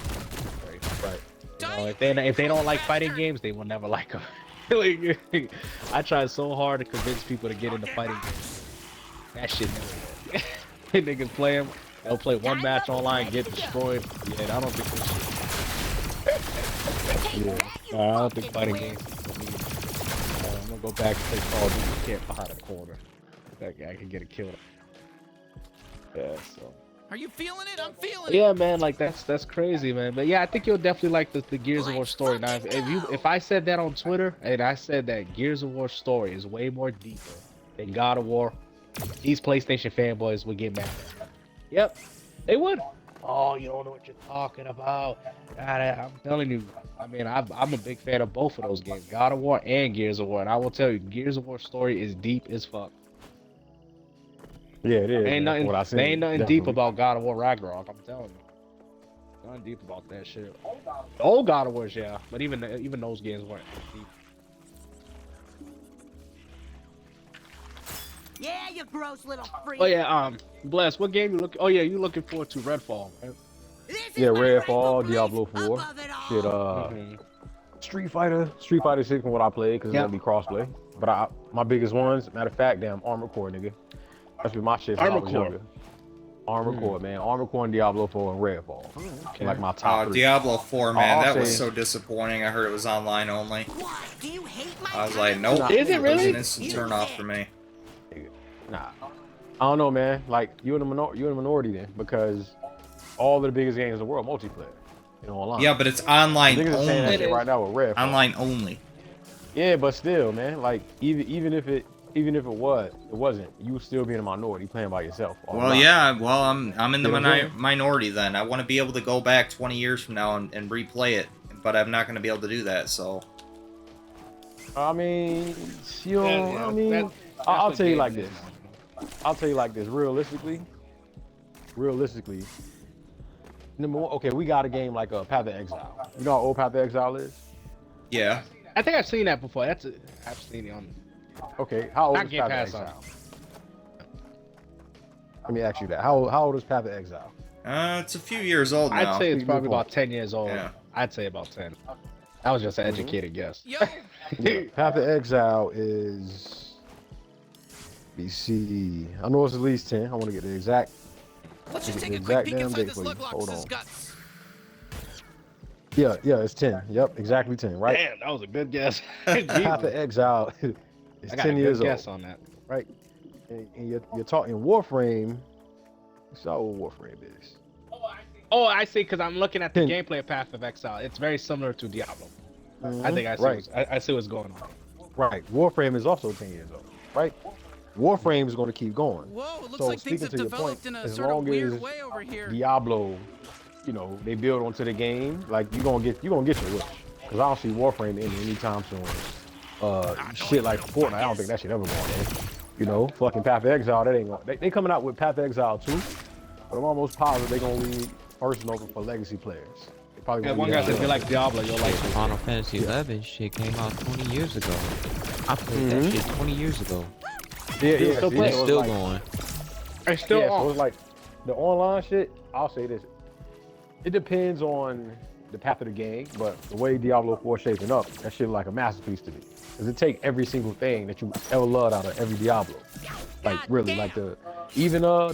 Right. You know, if they don't like fighting games, they will never like them. Like, I tried so hard to convince people to get into fighting games. That shit never works. Niggas play them. They'll play one match online, get destroyed. Yeah, I don't think this shit. Yeah, I don't think fighting games. I'm gonna go back and play Call of Duty. You can't behind a corner. That guy can get a kill. Yeah, so. Are you feeling it? I'm feeling it. Yeah, man, like that's crazy, man. But yeah, I think you'll definitely like the Gears of War story. Now, if I said that on Twitter and I said that Gears of War story is way more deeper than God of War, these PlayStation fanboys would get mad. Yep, they would. "Oh, you don't know what you're talking about." God, I'm telling you. I mean, I'm a big fan of both of those games, God of War and Gears of War. And I will tell you, Gears of War story is deep as fuck. Yeah, it is, Ain't man. From nothing, what I there ain't seen, nothing deep definitely. about God of War Ragnarok. I'm telling you, nothing deep about that shit. Old God of Wars, yeah, but even those games weren't deep. Yeah, you gross little freak. Oh yeah, Bless, what game you look? Oh yeah, you looking forward to Redfall, right? This Yeah, is my rightful Redfall, place Diablo 4, above it shit. all. Street Fighter 6 from what I played because it's Yeah, gonna be crossplay. But my biggest ones, matter of fact, damn Armored Core, nigga. That's been my shit since I Armor was Core. younger. Armored Core, man. Armored Core and Diablo 4 and Redfall. Okay. Like my top three. Diablo 4, I'll man, that was say- so disappointing. I heard it was online only. What? Do you hate my I was kind like, of nope. food? Is it It was really? an instant turn off for me. Nah. I don't know, man. Like you're in the minority then because all of the biggest games in the world multiplayer. You know, online. Yeah, but it's online Niggas are saying that only. shit right now with Redfall. Online only. Yeah, but still, man. Like even if it wasn't, you would still be in a minority playing by yourself. Well, yeah. Well, I'm in the You know what I'm saying? minority then. I want to be able to go back 20 years from now and replay it, but I'm not going to be able to do that. So. I mean, you know, Yeah, I mean, that's I'll what tell you gaming like is this. now. I'll tell you like this. Realistically, number one, okay, we got a game like Path of Exile. You know how old Path of Exile is? Yeah. I think I've seen that before. I've seen it on. Okay, how old Not is Game Path of Pass on. Exile? Let me ask you that. How old is Path of Exile? It's a few years old now. I'd say it's probably Good point. about 10 years old. Yeah. I'd say about 10. That was just an educated guess. Yeah, Path of Exile is. BC. I know it's at least 10. I want to get the exact. Let's get just the take a quick exact peek damn inside date this for you. lug Hold box's on. guts. Yeah, it's 10. Yep, exactly 10. Right. Damn, that was a good guess. Path of Exile is I got 10 a years good old. guess on that. Right. And you're talking Warframe. You saw what Warframe is. Oh, I see, because I'm looking at the 10. gameplay of Path of Exile. It's very similar to Diablo. I Mhm. think I see, Right. I see what's going on. Right. Warframe is also 10 years old. Right. Warframe is going to keep going. Whoa, it looks So like things speaking have to your developed point, in a as sort of long weird as way over here. Diablo, you know, they build onto the game, like you're gonna get your wish. Cause I don't see Warframe ending anytime soon. Shit like Fortnite, I don't think that shit ever going in. You know, fucking Path of Exile, that ain't going. They coming out with Path of Exile 2, but I'm almost positive they gonna leave first over for legacy players. They probably Yeah, gonna one leave guy that said if you alone. like Diablo, you'll like this. Final Fantasy 11 shit came out 20 years ago. I played that shit 20 years ago. Yeah, still see, playing. so It's it's still like- going. It's still yeah, so on. it's like the online shit. I'll say this: it depends on the path of the game, but the way Diablo 4 shaping up, that shit like a masterpiece to me. Cause it take every single thing that you ever loved out of every Diablo, like really, like the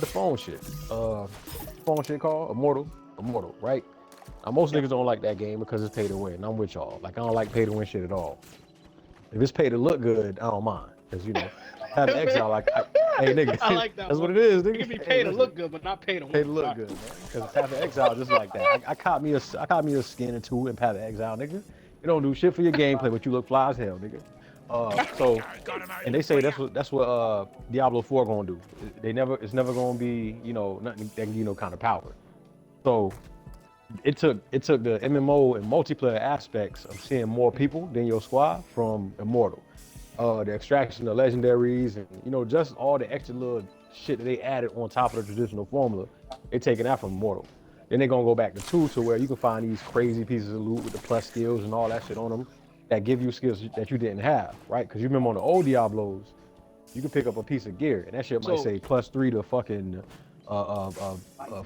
phone shit. Phone shit called Immortal, right? Now most niggas don't like that game because it's pay to win. I'm with y'all. Like I don't like pay to win shit at all. If it's pay to look good, I don't mind. Cause you know, have an exile like, hey nigga, I like that that's one. what it is, nigga. You can be Hey, paid to listen. look good, but not paid to win. Pay to look good, man. Because Path of Exile just like that. I caught me a skin or two in Path of Exile, nigga. It don't do shit for your gameplay, but you look fly as hell, nigga. And they say that's what Diablo 4 gonna do. It's never gonna be, you know, nothing that can give no kind of power. So it took the MMO and multiplayer aspects of seeing more people than your squad from Immortal. The extraction of legendaries and, you know, just all the extra little shit that they added on top of the traditional formula, they taking that from Immortal. Then they're gonna go back to 2 to where you can find these crazy pieces of loot with the plus skills and all that shit on them that give you skills that you didn't have, right? Because you remember on the old Diablos, you can pick up a piece of gear and that shit might say +3 to fucking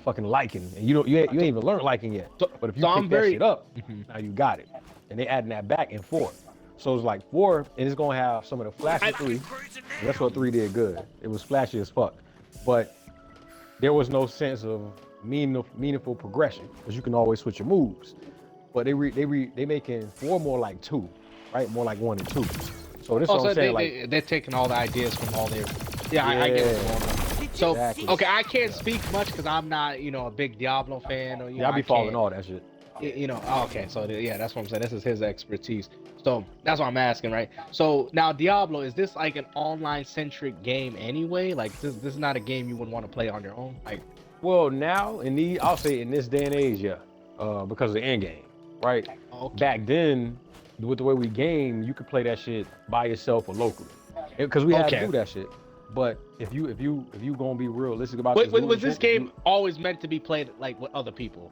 fucking liking, and you ain't even learned liking yet. But if you pick that shit up, now you got it. And they adding that back in 4. So it's like 4, and it's gonna have some of the flashy 3. And that's what 3 did good. It was flashy as fuck, but there was no sense of meaningful progression because you can always switch your moves. But they making 4 more like 2, right? More like 1 and 2. So this is what I'm saying. They're taking all the ideas from all their. Yeah, I get what's going on. So Exactly. okay, I can't speak much because I'm not, you know, a big Diablo fan. Or, you know, I be following all that shit. You know, okay, so yeah, that's what I'm saying. This is his expertise. So that's what I'm asking, right? So now Diablo, is this like an online centric game anyway? Like this is not a game you would want to play on your own? Like Well, now I'll say in this day and age, yeah, because of the end game, right? Okay. Back then, with the way we game, you could play that shit by yourself or locally, because we had to do that shit. But if you gonna be realistic about Was this shit, game always meant to be played like with other people?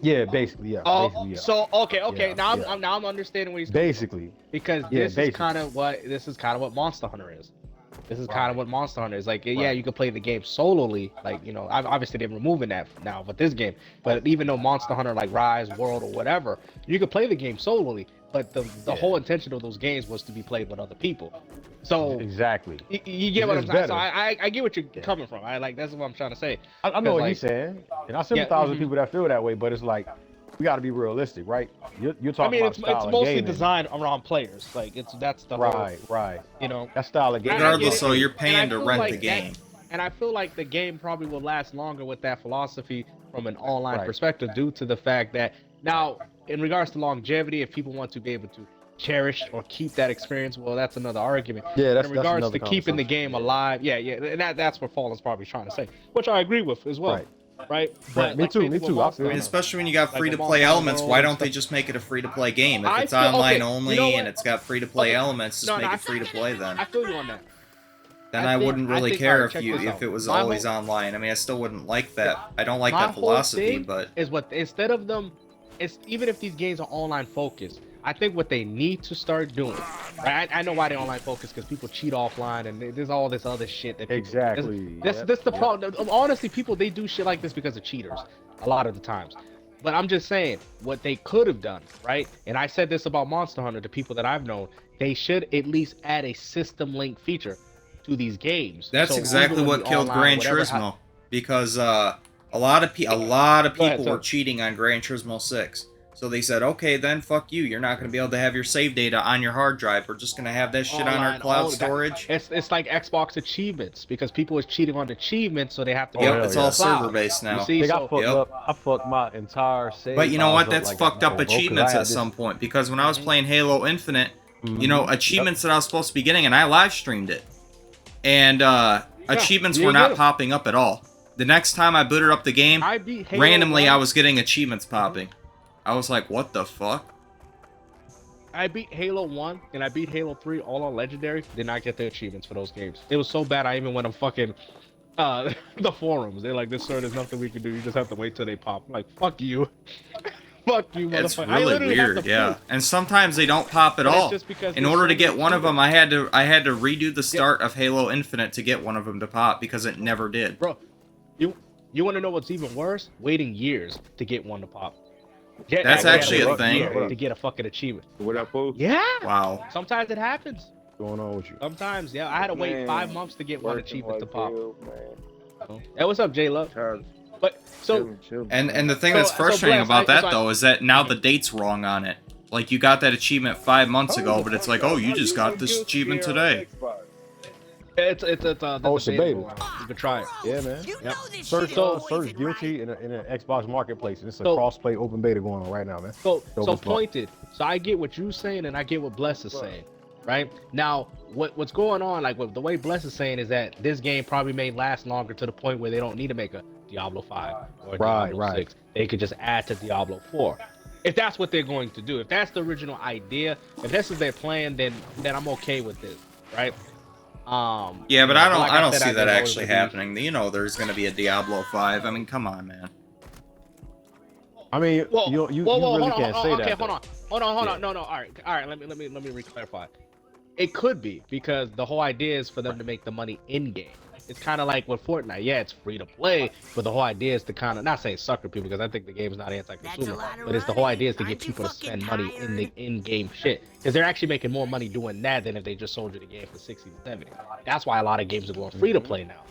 yeah, basically, yeah. Oh, basically, yeah. so okay. Yeah, now yeah. I'm understanding what he's Basically, because yeah, this is basically. kind of what Monster Hunter is. This is kind of what Monster Hunter is like. Yeah, Right. you can play the game solely, like obviously they're removing that now, but this game. But even though Monster Hunter like Rise, World, or whatever, you can play the game solely. But the whole intention of those games was to be played with other people. So exactly. you get what I'm It's saying. So better. I get what you're coming from. That's what I'm trying to say. I know what like, he's saying, and I sympathize with people that feel that way. But it's like we got to be realistic, right? You're talking I mean, about it's style of mostly gaming. designed around players. Like that's the whole, Right. that style of gaming. Regardless, so you're And I paying to feel rent like the game. and I feel like the game probably will last longer with that philosophy from an online Right. perspective, due to the fact that now, in regards to longevity, if people want to be able to cherish or keep that experience, well, that's another argument. Yeah, But in regards another to keeping the conversation. game alive, and that's what Fallen's probably trying to say, which I agree with as well. Right. Right, me too, me too. I feel I mean, you. especially when you got Like free the to play Monster elements, Hunter why and don't they stuff. just make it a free to play game? If I it's feel- online okay, only you know what? and it's got free to play elements, just No, make I it free to play then. I feel you on that. Then I I think- wouldn't I really think- care alright, check this if out. it was My always whole- online. I mean, I still wouldn't like that. I don't like My that whole philosophy, thing but is what instead of them, it's even if these games are online focused, I think what they need to start doing. Right? I know why they're online focused, because people cheat offline and there's all this other shit that people, Exactly. That's the problem. Honestly, people they do shit like this because of cheaters a lot of the times. But I'm just saying what they could have done, right? And I said this about Monster Hunter, the people that I've known, they should at least add a system link feature to these games. that's So exactly even when what the killed online, Gran whatever Turismo, because a lot of Go ahead, people sir. were cheating on Gran Turismo 6. So they said, okay, then fuck you. You're not going to be able to have your save data on your hard drive. We're just going to have that shit on our Online, cloud that- storage. It's like Xbox achievements, because people was cheating on achievements, so they have to. Yep, hell it's yeah. all Cloud. server based now. You see, They got so fucked Yep. up. I fucked my entire save. But you know files what? up That's like fucked that up before, bro, 'cause I achievements had at this- some point. Because when I was playing Halo Infinite, you know, Mhm. achievements that I was supposed to be getting, and I live streamed it, and achievements you were get not 'em. popping up at all. The next time I booted up the game, I beat Halo randomly 1. I was getting achievements popping. I was like, what the fuck? I beat Halo 1 and I beat Halo 3 all on Legendary. Did not get the achievements for those games. It was so bad I even went on fucking the forums. They're like, this sir, there's nothing we can do. You just have to wait till they pop. I'm like, fuck you. Fuck you, It's motherfucker. I really literally have weird, to yeah. prove- And sometimes they don't pop at But it's all. just because In there's order so to get many one of people. them, I had to redo the start of Halo Infinite to get one of them to pop because it never did. Bro, you want to know what's even worse? Waiting years to get one to pop. That's I actually gotta a wait thing. years to get a fucking achievement. What up, fool? Yeah. Wow. Sometimes it happens. What's going on with you? Sometimes, yeah. I had to wait Man, 5 months to get one Working achievement to like pop. hell, man. Hey, what's up, J Love? Child, But so chilling, And the thing So- that's so frustrating Bless, about that so though is that now the date's wrong on it. Like you got that achievement 5 months ago, but it's like, oh, you just got this achievement today. it's Oh, it's a beta. You can try it. Yeah, man. You Yep. know this Search shit is search poison, guilty right? in an Xbox marketplace. And it's a So- cross-play open beta going on right now, man. So Dope as fuck. pointed. So I get what you're saying and I get what Bless is saying. Right? Now, what's going on, like what the way Bless is saying, is that this game probably may last longer to the point where they don't need to make a Diablo 5 or a Diablo Right. 6. They could just add to Diablo 4. If that's what they're going to do, if that's the original idea, if this is their plan, then I'm okay with this, right? Yeah, but I don't like I don't said, see that think actually always happening. You know, there's gonna be a Diablo 5. I mean, come on, man. I mean, Whoa, you whoa, really hold on, can't hold say on, okay, that. hold on. Yeah. No, all right. Let me re-clarify. It could be because the whole idea is for them to make the money in game. It's kind of like with Fortnite. Yeah, it's free to play, but the whole idea is to kind of not say sucker people, because I think the game's not anti-consumer, but it's the whole idea is to get people to spend money in the in-game shit, because they're actually making more money doing that than if they just sold you the game for 60 to 70. That's why a lot of games are going free to play now.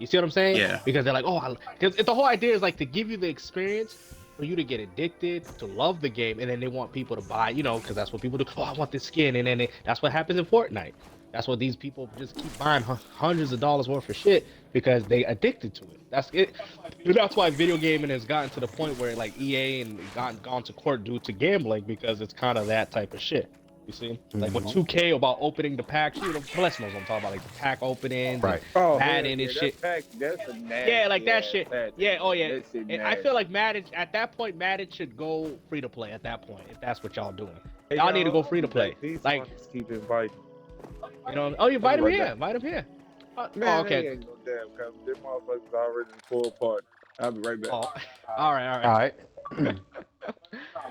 You see what I'm saying? Yeah. Because they're like, oh, because the whole idea is like to give you the experience, for you to get addicted, to love the game, and then they want people to buy, you know, because that's what people do. Oh, I want this skin, and then that's what happens in Fortnite. That's what these people just keep buying hundreds of dollars worth of shit because they addicted to it. That's it. And that's why video gaming has gotten to the point where like EA and gone to court due to gambling, because it's kind of that type of shit. You see, like with 2K about opening the packs, you know, Bless knows what I'm talking about, like the pack openings, Right. Oh, Madden yeah, and shit. That's a nasty Yeah, like that ass shit. pack. Yeah, oh yeah. That shit And I nasty. feel like Madden at that point, Madden should go free to play at that point if that's what y'all doing. Hey, Y'all need to go free to play. These Like, fuckers keep inviting. you know, oh, you invite him Right here, there. invite him here. Man, Oh, they okay. ain't no damn because them motherfuckers already full apart. I'll be right back. Oh, all right, all right. All right.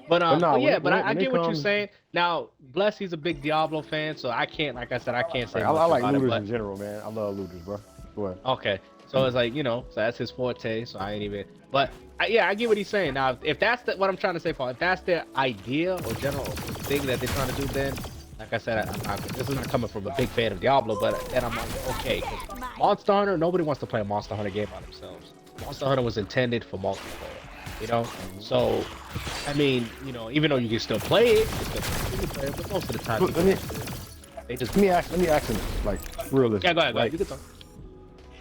But nah, yeah, when I it get what you're comes, saying. Now, Bless, he's a big Diablo fan, so I can't, like I said, I can't say right, much I like about it. looters But in general, man. I love looters, bro. Go ahead. okay, so it's like, you know, so that's his forte. So I ain't even. But yeah, I get what he's saying. Now, if that's what I'm trying to say, Paul, if that's their idea or general thing that they're trying to do, then like I said, I'm not. This is not coming from a big fan of Diablo, but then I'm like, okay, 'cause Monster Hunter, nobody wants to play a Monster Hunter game by themselves. Monster Hunter was intended for multiplayer, you know. So, I mean, you know, even though you can still play it, you can still single player, but most of the time, Look, they just. let me ask you this, like realistic. Yeah, go ahead, go Like, ahead. You can talk.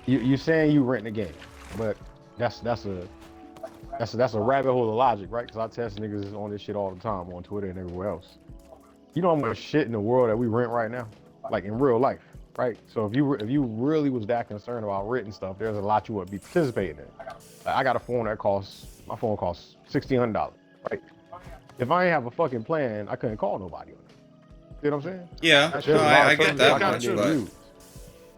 you saying you rent the game, but that's a rabbit hole of logic, right? Because I test niggas on this shit all the time on Twitter and everywhere else. You know how much shit in the world that we rent right now, like in real life, right? So if you really was that concerned about renting stuff, there's a lot you would be participating in. Like, I got a phone that my phone costs $1,600, right? If I ain't have a fucking plan, I couldn't call nobody on it. You know what I'm saying? Yeah, There's no, a lot of I get services that I couldn't much, even but use.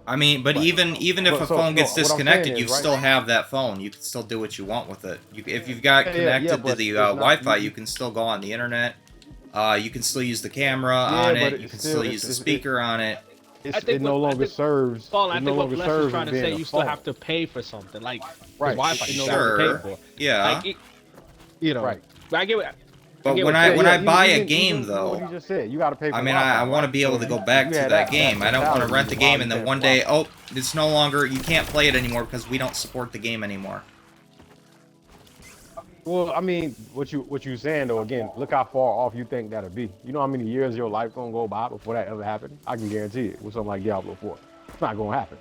I mean, but Right. even if But a so, phone no, gets what I'm saying disconnected, is, you right? still have that phone. You can still do what you want with it. If you've got Yeah, connected to but the it's not- Wi-Fi, you can still go on the internet. You can still use the camera on but it. You it's can still- still it's- use the it's- speaker on it. It no longer serves. Paul, I it no think what longer Bless is serves trying as to say, being a you still phone. have to pay for something, like Right. Wi-Fi. You Sure. still have to pay for. Yeah. Like, you know, Right. But I get what. But get when what I you're when saying. I buy a even game what though, you just said, you got to pay for I mean, Wi-Fi, I want to right? be able So to go you back to had that game. I don't want to mentality rent the why game you and then pay one for day, Wi-Fi. oh, it's no longer, you can't play it anymore because we don't support the game anymore. Well, I mean, what you saying though? Again, look how far off you think that'll be. You know how many years your life gonna go by before that ever happened? I can guarantee it with something like Diablo 4. It's not gonna happen.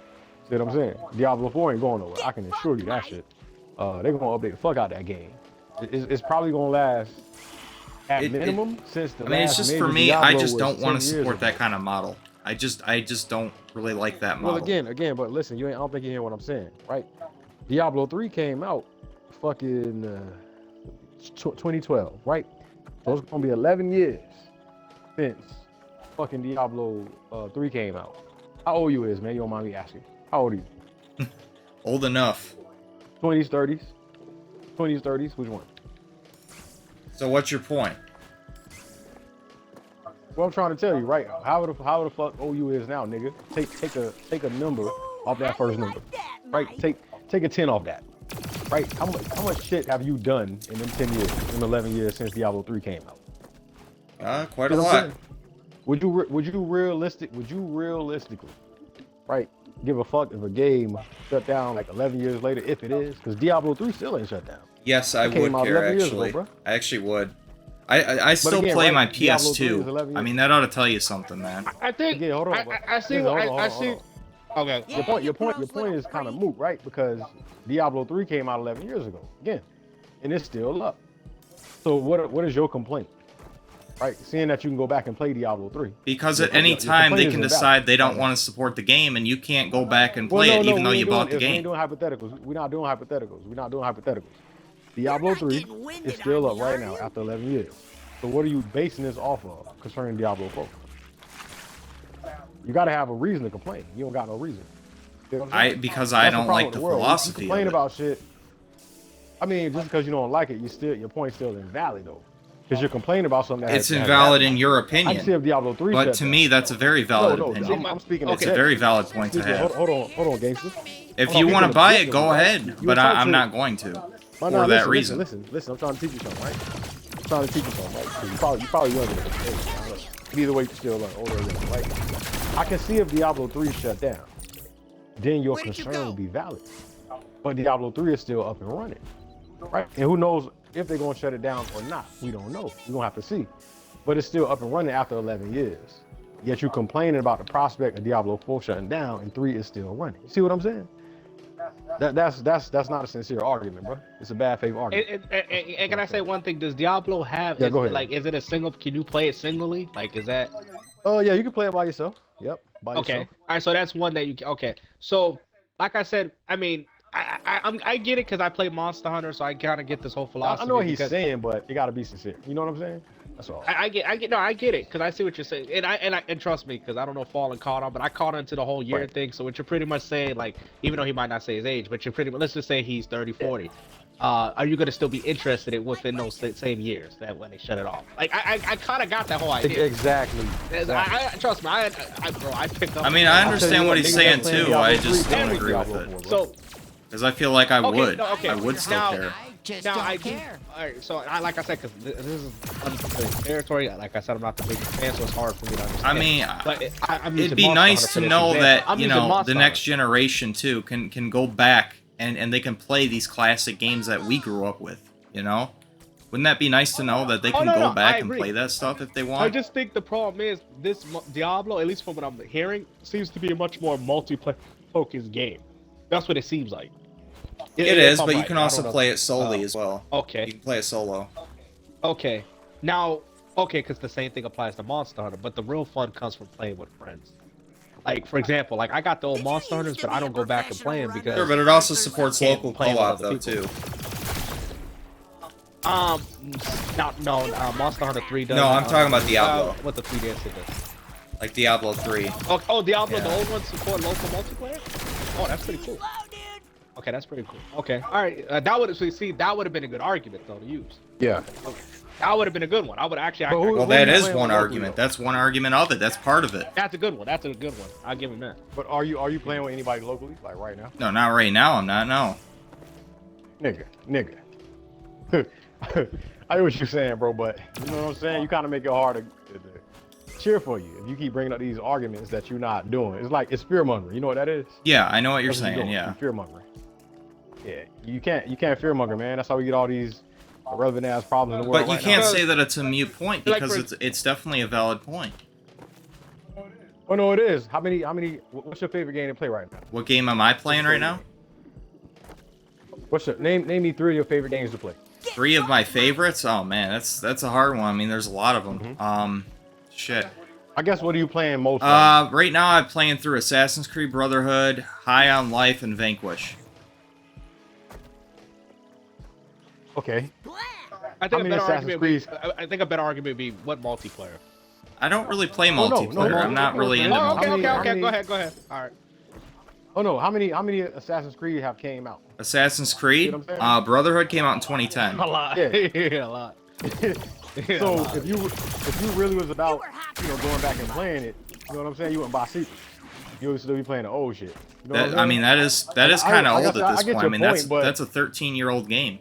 See what I'm saying? Diablo 4 ain't going nowhere. I can assure you that shit. They're gonna update the fuck out that game. It's probably gonna last at minimum since the I mean, it's last just major for me. I Diablo just was don't 10 want to years support ago. that kind of model. I just don't really like that model. Well, again, but listen, I don't think you hear what I'm saying, right? Diablo 3 came out fucking 2012, right? So it's gonna be 11 years since fucking Diablo 3 came out. How old you is, man? You don't mind me asking? How old are you? Old enough. 20s, 30s? 20s, 30s? Which one? So what's your point? Well, I'm trying to tell you, right? How the fuck old you is now, nigga? Take a number off that first number, right? Take a 10 off that, right? How much shit have you done in them 10 years, in 11 years since Diablo 3 came out? Quite a You know what I'm lot. saying? Would you realistically, right? Give a fuck if a game shut down like 11 years later, if it is, because Diablo 3 still ain't shut down. Yes, I It came would out care 11 years ago, actually. bro. I actually would. I still again, play right, my Diablo 3 is 11 PS2. years. I mean, that ought to tell you something, man. I think. Again, hold on. I see. Listen, I hold see. on. Okay. Your point is kind of moot, right? Because Diablo 3 came out 11 years ago, again, and it's still up. So what is your complaint, right? Seeing that you can go back and play Diablo 3. Because Your- at any your time complaint they is can invalid. decide they don't want to support the game, and you can't go back and play it even though you bought the We ain't game. doing hypotheticals. We're not doing hypotheticals. Diablo 3 is still up right now after 11 years. So what are you basing this off of concerning Diablo 4? You got to have a reason to complain. You don't got no reason. You know what I'm saying? Because I That's the don't problem like with the world. You philosophy complain of it. about shit. I mean, just because you don't like it, your point's still invalid though. Because you're complaining about something that It's has invalid happened. in your I can see opinion. if Diablo 3 But shut to down. me, that's a very valid No, opinion. I'm speaking It's a objectively. very valid point to have. Hold on, gangster. If I'm you want to speaking buy it, go objectively, right? ahead. You But entitled I'm to not it. going to. Well, For no, that listen, reason. Listen. I'm trying to teach you something, right? I'm trying to teach you something, right? 'Cause you probably younger than me. Hey, I don't know. But either way, you still older than me, right? I can see if Diablo 3 shut down, then your concern would be valid. But Diablo 3 is still up and running, right? And who knows if they're gonna shut it down or not? We don't know. We're gonna have to see. But it's still up and running after 11 years. Yet you complaining about the prospect of Diablo 4 shutting down and 3 is still running. You see what I'm saying? That's not a sincere argument, bro. It's a bad faith argument. And can I say one thing? Does Diablo have? Yeah, go ahead. Like, is it a single? Can you play it singly? Like, is that? Oh yeah, you can play it by yourself. Yep, by Okay. yourself. All right. So that's one that you can. Okay. So, like I said, I mean, I get it because I play Monster Hunter, so I kind of get this whole philosophy. I know what he's because saying, but you gotta be sincere. You know what I'm saying? That's all. I get it because I see what you're saying, and trust me, because I don't know if Fallen caught on, but I caught on to the whole year Right. thing. So what you're pretty much saying, like, even though he might not say his age, but you're pretty much, let's just say he's 30, 40. Are you gonna still be interested in within those same years that when they shut it off? Like, I kind of got that whole idea. Exactly. Trust me, bro, I picked up. I mean, I understand what he's saying playing too. I Diablo just 3 don't and agree with Diablo it. 4, bro. So Because I feel like I would. okay. I would still Now- care. now I do. All right, so like I said, because this is unclear territory. Like I said, I'm not the biggest fan, so it's hard for me to understand. I mean, but I'm it'd using be Monster nice Hunter to for this know example. that, I'm you using know, Monster the next Hunter. generation too can go back and they can play these classic games that we grew up with, you know? Wouldn't that be nice to know that they can no, go back I and agree. play that stuff if they want? I just think the problem is this Diablo, at least from what I'm hearing, seems to be a much more multiplayer focused game. That's what it seems like. It If is, I'm but you right, can I also don't know. play it solely as well. Okay. You can play it solo. Okay. Now, because the same thing applies to Monster Hunter, but the real fun comes from playing with friends. Like, for example, like I got the old Monster Hunters, but I don't go back and play them because. Sure, but it also supports Can't local play with co-op other though people. too. Monster Hunter 3 does. No, I'm talking about Diablo. What the 3DS does. Like Diablo 3. Oh, Diablo, Yeah. the old ones support local multiplayer? Oh, that's pretty cool. Okay, that's pretty cool. Okay, all right. That would have been a good argument though to use. Yeah. That would have been a good one. I would actually. But who- Well, who that you is playing one with locally, argument. though? That's one argument of it. That's part of it. That's a good one. That's a good one. I'll give him that. But are you playing with anybody locally, like right now? No, not right now. I'm not. No. Nigga. I hear what you're saying, bro, but you know what I'm saying? You kind of make it hard to cheer for you if you keep bringing up these arguments that you're not doing. It's fear mongering. You know what that is? Yeah, I know what you're That's what saying. doing. Yeah. You're fear mongering. Yeah, you can't fear monger, man. That's how we get all these relevant ass problems in the world. But you right can't now. say that it's a mute point Like because it's definitely a valid point. Oh no, it is. How many? What's your favorite game to play right now? What game am I playing right now? What's your name? Name me 3 of your favorite games to play. 3 of my favorites? Oh man, that's a hard one. I mean, there's a lot of them. Mm-hmm. Shit. I guess what are you playing most? Right now I'm playing through Assassin's Creed Brotherhood, High on Life, and Vanquish. Okay. I think many Assassin's Creed? I think a better argument would be what multiplayer. I don't really play no, multiplayer. I'm not really into Oh, okay, multiplayer. okay. Go ahead. All right. Oh no, how many Assassin's Creed have came out? Assassin's Creed, You know what I'm saying? Brotherhood came out in 2010. A lot. Yeah. Yeah, a lot. So if you really was about going back and playing it, you know what I'm saying? You wouldn't buy sequels. You would still be playing the old shit. You know what I'm I saying? mean, that is I- kind of I old guess at I this get point. I your mean, point, but- that's a 13-year-old game.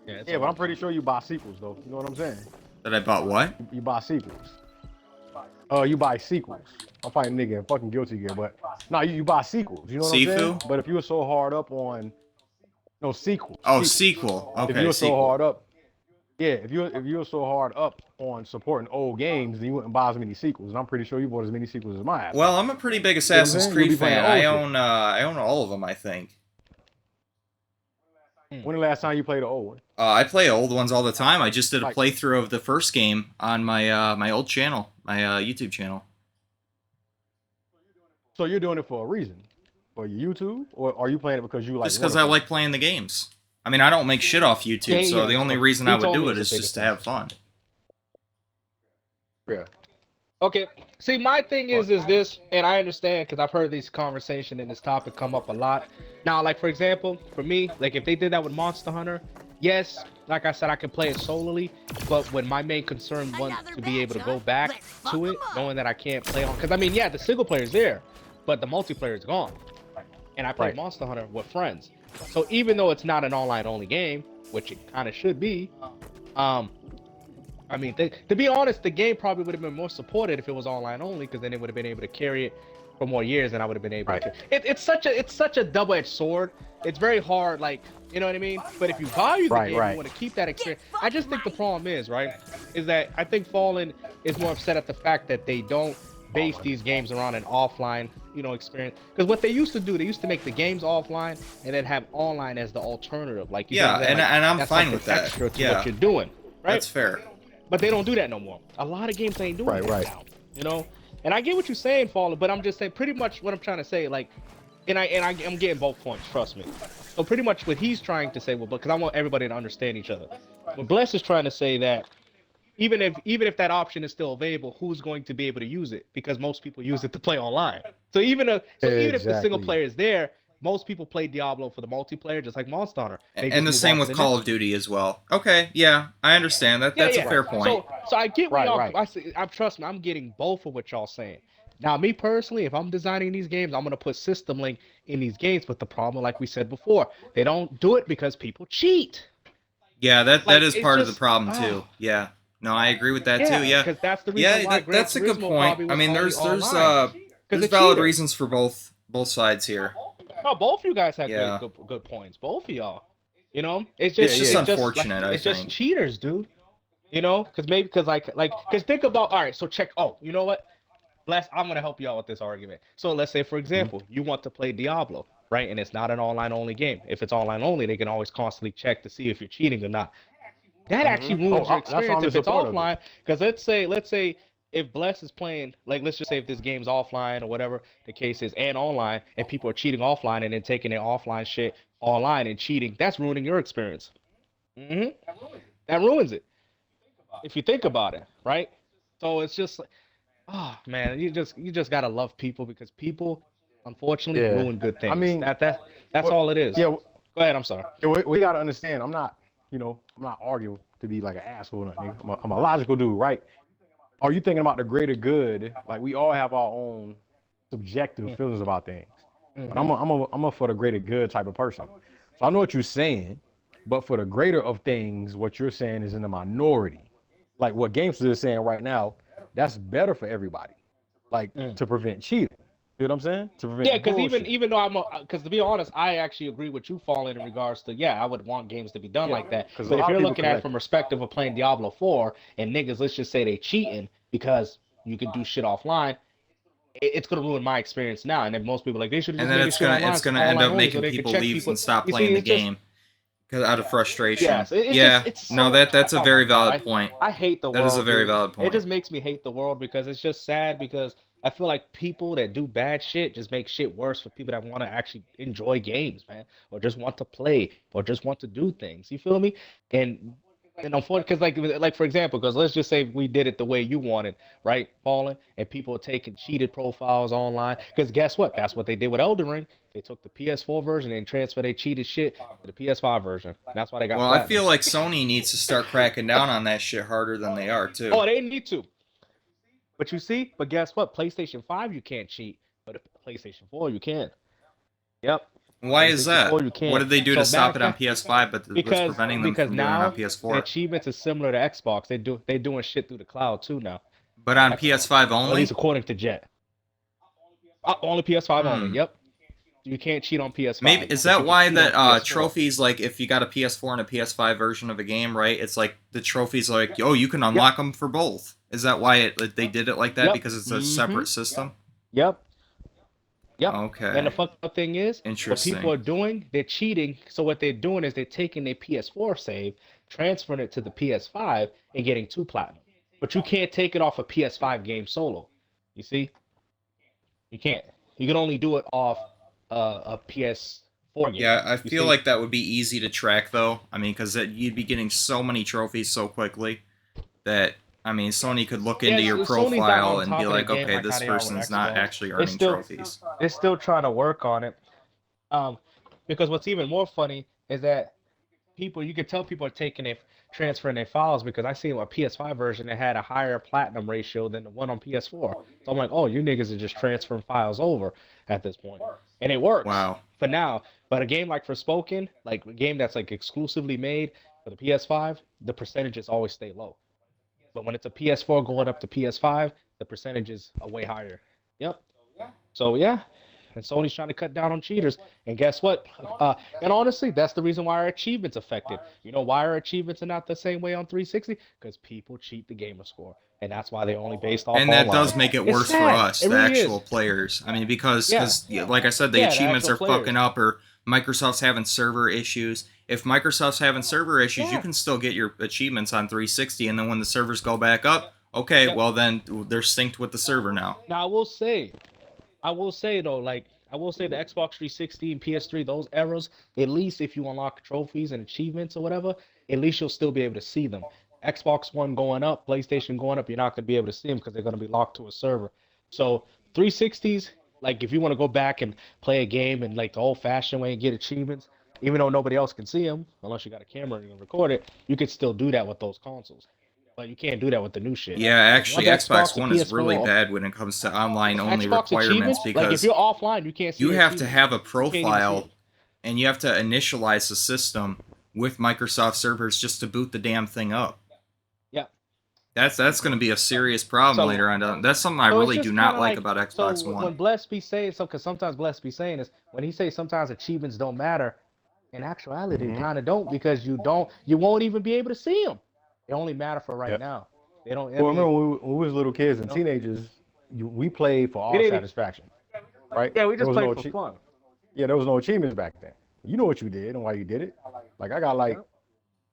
Yeah, but I'm pretty sure you buy sequels though. You know what I'm saying? That I bought what? You buy sequels. You buy sequels. I'm fighting nigga and fucking guilty again, but no, you buy sequels. You know what I'm saying? Sifu? But if you were so hard up on sequels. Oh, sequels. sequel. If Okay, you were so sequel. hard up, yeah. If you were so hard up on supporting old games, then you wouldn't buy as many sequels. And I'm pretty sure you bought as many sequels as my ass. Well, I'm a pretty big what I'm Assassin's saying? You'll Creed be playing fan. old I own all of them, I think. When the last time you played the old one? I play old ones all the time. I just did a Like- playthrough of the first game on my my old channel, my YouTube channel. So you're doing it for a reason, for your YouTube, or are you playing it because you like? Just because wanna I play? like playing the games. I mean, I don't make shit off YouTube, Yeah, so yeah. the only He reason I would told do me it it's is a just to big have fun. Yeah. Okay. See, my thing is this, and I understand because I've heard this conversation and this topic come up a lot. Now, like for example, for me, like if they did that with Monster Hunter, yes, like I said, I could play it solely, but when my main concern was to be able to go back to it, knowing that I can't play on, because I mean, yeah, the single player is there, but the multiplayer is gone, and I play Right. Monster Hunter with friends. So even though it's not an online only game, which it kind of should be, I mean, to be honest, the game probably would have been more supported if it was online only, because then it would have been able to carry it for more years, and I would have been able Right. to. It's such a double-edged sword. It's very hard, like, you know what I mean. But if you value the game, right. you want to keep that experience. I just think the problem is that I think Fallen is more upset at the fact that they don't base these games around an offline experience. Because what they used to do, they used to make the games offline and then have online as the alternative. Like you Yeah, know what I'm saying? Like, and I'm that's fine something with that. extra to Yeah, what you're doing, right? that's fair. But they don't do that no more. A lot of games ain't doing Right, that right. now. You know, and I get what you're saying, Fallen, but I'm just saying pretty much what I'm trying to say, like, I'm getting both points, trust me. So pretty much what he's trying to say, well, because I want everybody to understand each other. What Bless is trying to say that even if that option is still available, who's going to be able to use it? Because most people use it to play online. So even if the single Exactly. player is there, most people play Diablo for the multiplayer, just like Monster Hunter. They And just the move same on to with the Call next of Duty as well. Okay, yeah, I understand that. Yeah, That's a yeah. fair point. So I get what Right, y'all. right. I trust me. I'm getting both of what y'all saying. Now, me personally, if I'm designing these games, I'm gonna put system link in these games. But the problem, like we said before, they don't do it because people cheat. Yeah, that Like is it's part of the just problem too. Yeah. No, I agree with that too. yeah, Yeah. because that's the reason Yeah, why Gran that's a good Turismo point. probably I was mean, only there's online because there's of valid cheaters. reasons for both sides here. No, both of you guys have Yeah. good points. Both of y'all. You know, it's It's just just it's just like unfortunate, I it's just think. cheaters, dude. You know, because think about all right. So check. Oh, you know what? I'm gonna help you out with this argument. So let's say, for example, you want to play Diablo, right? And it's not an online only game. If it's online only, they can always constantly check to see if you're cheating or not. That actually ruins your That's why experience I'm in if it's support of it. offline. Because let's say if Bless is playing, like let's just say if this game's offline or whatever the case is, and online, and people are cheating offline and then taking their offline shit online and cheating, that's ruining your experience. hmm That ruins it if you think about it, right? So it's just like, oh man, you just gotta love people because people, unfortunately, Yeah. ruin good I things. mean, That's what? all it is. Yeah, Go ahead. I'm sorry. we gotta understand. I'm not arguing to be like an asshole or nothing. I'm a logical dude, right? Are you thinking about the greater good? Like we all have our own subjective feelings about things. But Mm-hmm. I'm a for the greater good type of person. So I know what you're saying, but for the greater of things, what you're saying is in the minority. Like what Gamesters is saying right now, that's better for everybody. Like to prevent cheating. You know what I'm saying? To Yeah, prevent because even bullshit. even though because to be honest, I actually agree with you, Fallen, in regards to I would want games to be done Yeah, like that. because a But if lot of you're people looking at it collect from it. perspective of playing Diablo 4 and niggas, let's just say they cheating because you can do shit offline, it's gonna ruin my experience now. And then most people like they should have And just then made this shit it's online gonna end online up only so making they could people check leave people. and stop You playing see, the it's just game because out of frustration. yes, it's Yeah. just it's No, so that's a oh my very god, valid point. I hate the That is a world, very dude. valid It point. just makes me hate the world because it's just sad because I feel like people that do bad shit just make shit worse for people that want to actually enjoy games, man, or just want to play or just want to do things. You feel me? And and unfortunately, because like for example, because let's just say we did it the way you wanted, right, Fallen, and people are taking cheated profiles online. Because guess what? That's what they did with Elden Ring. They took the PS4 version and transferred their cheated shit to the PS5 version. That's why they got Well, I platinum. feel like Sony needs to start cracking down on that shit harder than they are too. Oh, they need to. But you see, but guess what? PlayStation 5 you can't cheat, but PlayStation 4 you can. Yep. Why is PlayStation that? 4 you What can. did they do to So matter stop of it on fact, PS5, but what's preventing them because from doing it on now the PS4? achievements is similar to Xbox. They doing shit through the cloud too now But on on Xbox. PS5 Or at least only? according to Jet. Only PS5 only. Hmm. Yep. You can't cheat on Maybe PS5, is but that you can why cheat on that PS4. trophies, like if you got a PS4 and a PS5 version of a game, right? It's like the trophies like, oh, you can Yep. unlock them for both. Is that why they did it like that? Yep. Because it's a Mm-hmm. separate system? Yep. Yep. And the Okay. fucked up thing is, what people Interesting. are doing, they're cheating. So what they're doing is they're taking their PS4 save, transferring it to the PS5, and getting two platinum. But you can't take it off a PS5 game solo. You see? You can't. You can only do it off a PS4 game. Yeah, I You feel see? like that would be easy to track though. I mean, because you'd be getting so many trophies so quickly that I mean, Sony could look into Yes, your Sony's not profile on and be top of the like, game okay, like how this they are with person's not Xbox. actually They earning still trophies. they're still trying to work on it. Um, because what's even more funny is that you could tell people are taking it, transferring their files because I seen a PS5 version that had a higher platinum ratio than the one on PS4. So I'm like, oh, you niggas are just transferring files over at this point, and it works Wow. for now. But a game like Forspoken, like a game that's like exclusively made for the PS5, the percentages always stay low. But when it's a PS4 going up to PS5, the percentages are way higher. Yep. So yeah, and Sony's trying to cut down on cheaters. And guess what? And honestly, that's the reason why our achievements affected. You know why our achievements are not the same way on 360? Because people cheat the gamer score. and that's why they only based off. And that online. does make it It's worse for sad. us, It the really actual is. players. I mean, because Yeah. like I said, the Yeah, the achievements actual are players. fucking up, or Microsoft's having server issues. If Microsoft's having server issues, you Yeah. can still get your achievements on 360, and then when the servers go back up, okay, Yep. well then they're synced with the server now. Now I will say though, like I will say the Xbox 360 and PS3, those eras, at least if you unlock trophies and achievements or whatever, at least you'll still be able to see them. Xbox One going up, PlayStation going up, you're not going to be able to see them because they're going to be locked to a server. So 360s, like if you want to go back and play a game in like the old-fashioned way and get achievements, even though nobody else can see them, unless you got a camera and you can record it, you could still do that with those consoles. But you can't do that with the new shit. Yeah, actually, Once Xbox and One is PS4 really bad when it comes to online-only Xbox requirements achievements, like if because you're offline, you can't see. you your have to achievements. have a You can't even see profile it. and you have to initialize the system with Microsoft servers just to boot the damn thing up. Yeah. That's going to be a serious problem So- later on. That's something I So it's really just do not kinda like about Xbox so One. when Bless be saying so, because sometimes Bless be saying this, when he says sometimes achievements don't matter, in actuality, they kind of don't because you won't even be able to see them. They only matter for right Yep. now. They don't. Well, remember when we was little kids and know? teenagers, we played for our didn't even- satisfaction, right? Yeah, we There just was played no for achie- fun. Yeah, there was no achievements back then. You know what you did and why you did it. Like I got like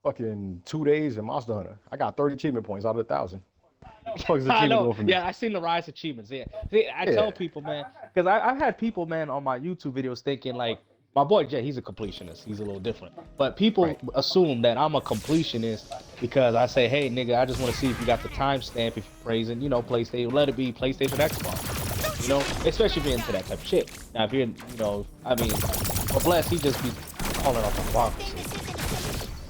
fucking 2 days in Monster Hunter. I got 30 achievement points out of 1,000. What the fuck is the I achievement know. going for me? Yeah, I seen the rise achievements. Yeah, see, I tell people, man, because I've had people, man, on my YouTube videos thinking like, my boy Jay, he's a completionist. He's a little different. But people assume that I'm a completionist because I say, hey, nigga, I just want to see if you got the timestamp if you're praising, PlayStation. Let it be PlayStation, Xbox. Especially if you're into that type of shit. Now, if you're, I mean, but Bless, he just be calling off hypocrisy.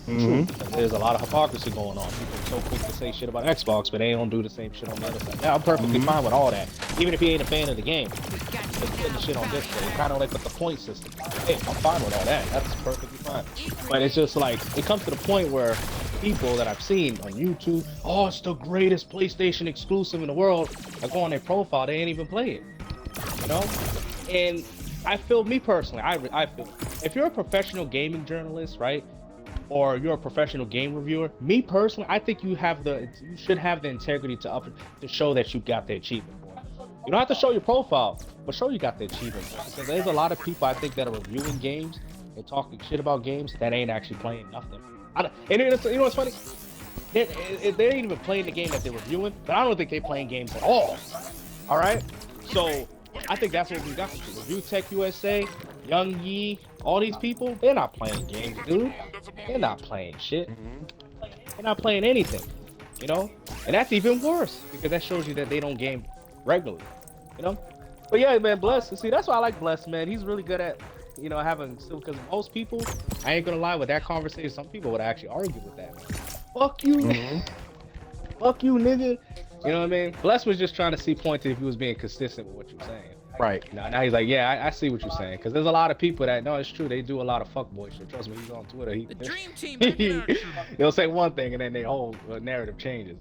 True. There's a lot of hypocrisy going on. People are so quick to say shit about Xbox, but they don't do the same shit on the other side. Now, I'm perfectly fine with all that. Even if you ain't a fan of the game. Just putting the shit on display. Kind of like with the point system. Hey, I'm fine with all that. That's perfectly fine. But it's just like, it comes to the point where people that I've seen on YouTube, oh, it's the greatest PlayStation exclusive in the world. I go on their profile, they ain't even play it. And I feel, me personally, I feel, if you're a professional gaming journalist, right? Or you're a professional game reviewer, me personally, I think you should have the integrity to show that you got the achievement for it. You don't have to show your profile, but show you got the achievement for it. Because there's a lot of people I think that are reviewing games and talking shit about games that ain't actually playing nothing. And you know what's funny? They ain't even playing the game that they're reviewing, but I don't think they're playing games at all. All right? So I think that's what we got to do. Review Tech USA, Young Yi, all these people, they're not playing games, dude. They're not playing shit. They're not playing anything, And that's even worse because that shows you that they don't game regularly, But yeah, man, Bless. See, that's why I like Bless, man. He's really good at, having, because most people, I ain't gonna lie, with that conversation, some people would actually argue with that. Fuck you. Fuck you, nigga. You know what I mean? Bless was just trying to see pointed if he was being consistent with what you were saying. Right. Now he's like, yeah, I see what you're saying. Because there's a lot of people that, no, it's true. They do a lot of fuckboy shit. Trust me, he's on Twitter. The dream team. They'll say one thing and then their whole narrative changes,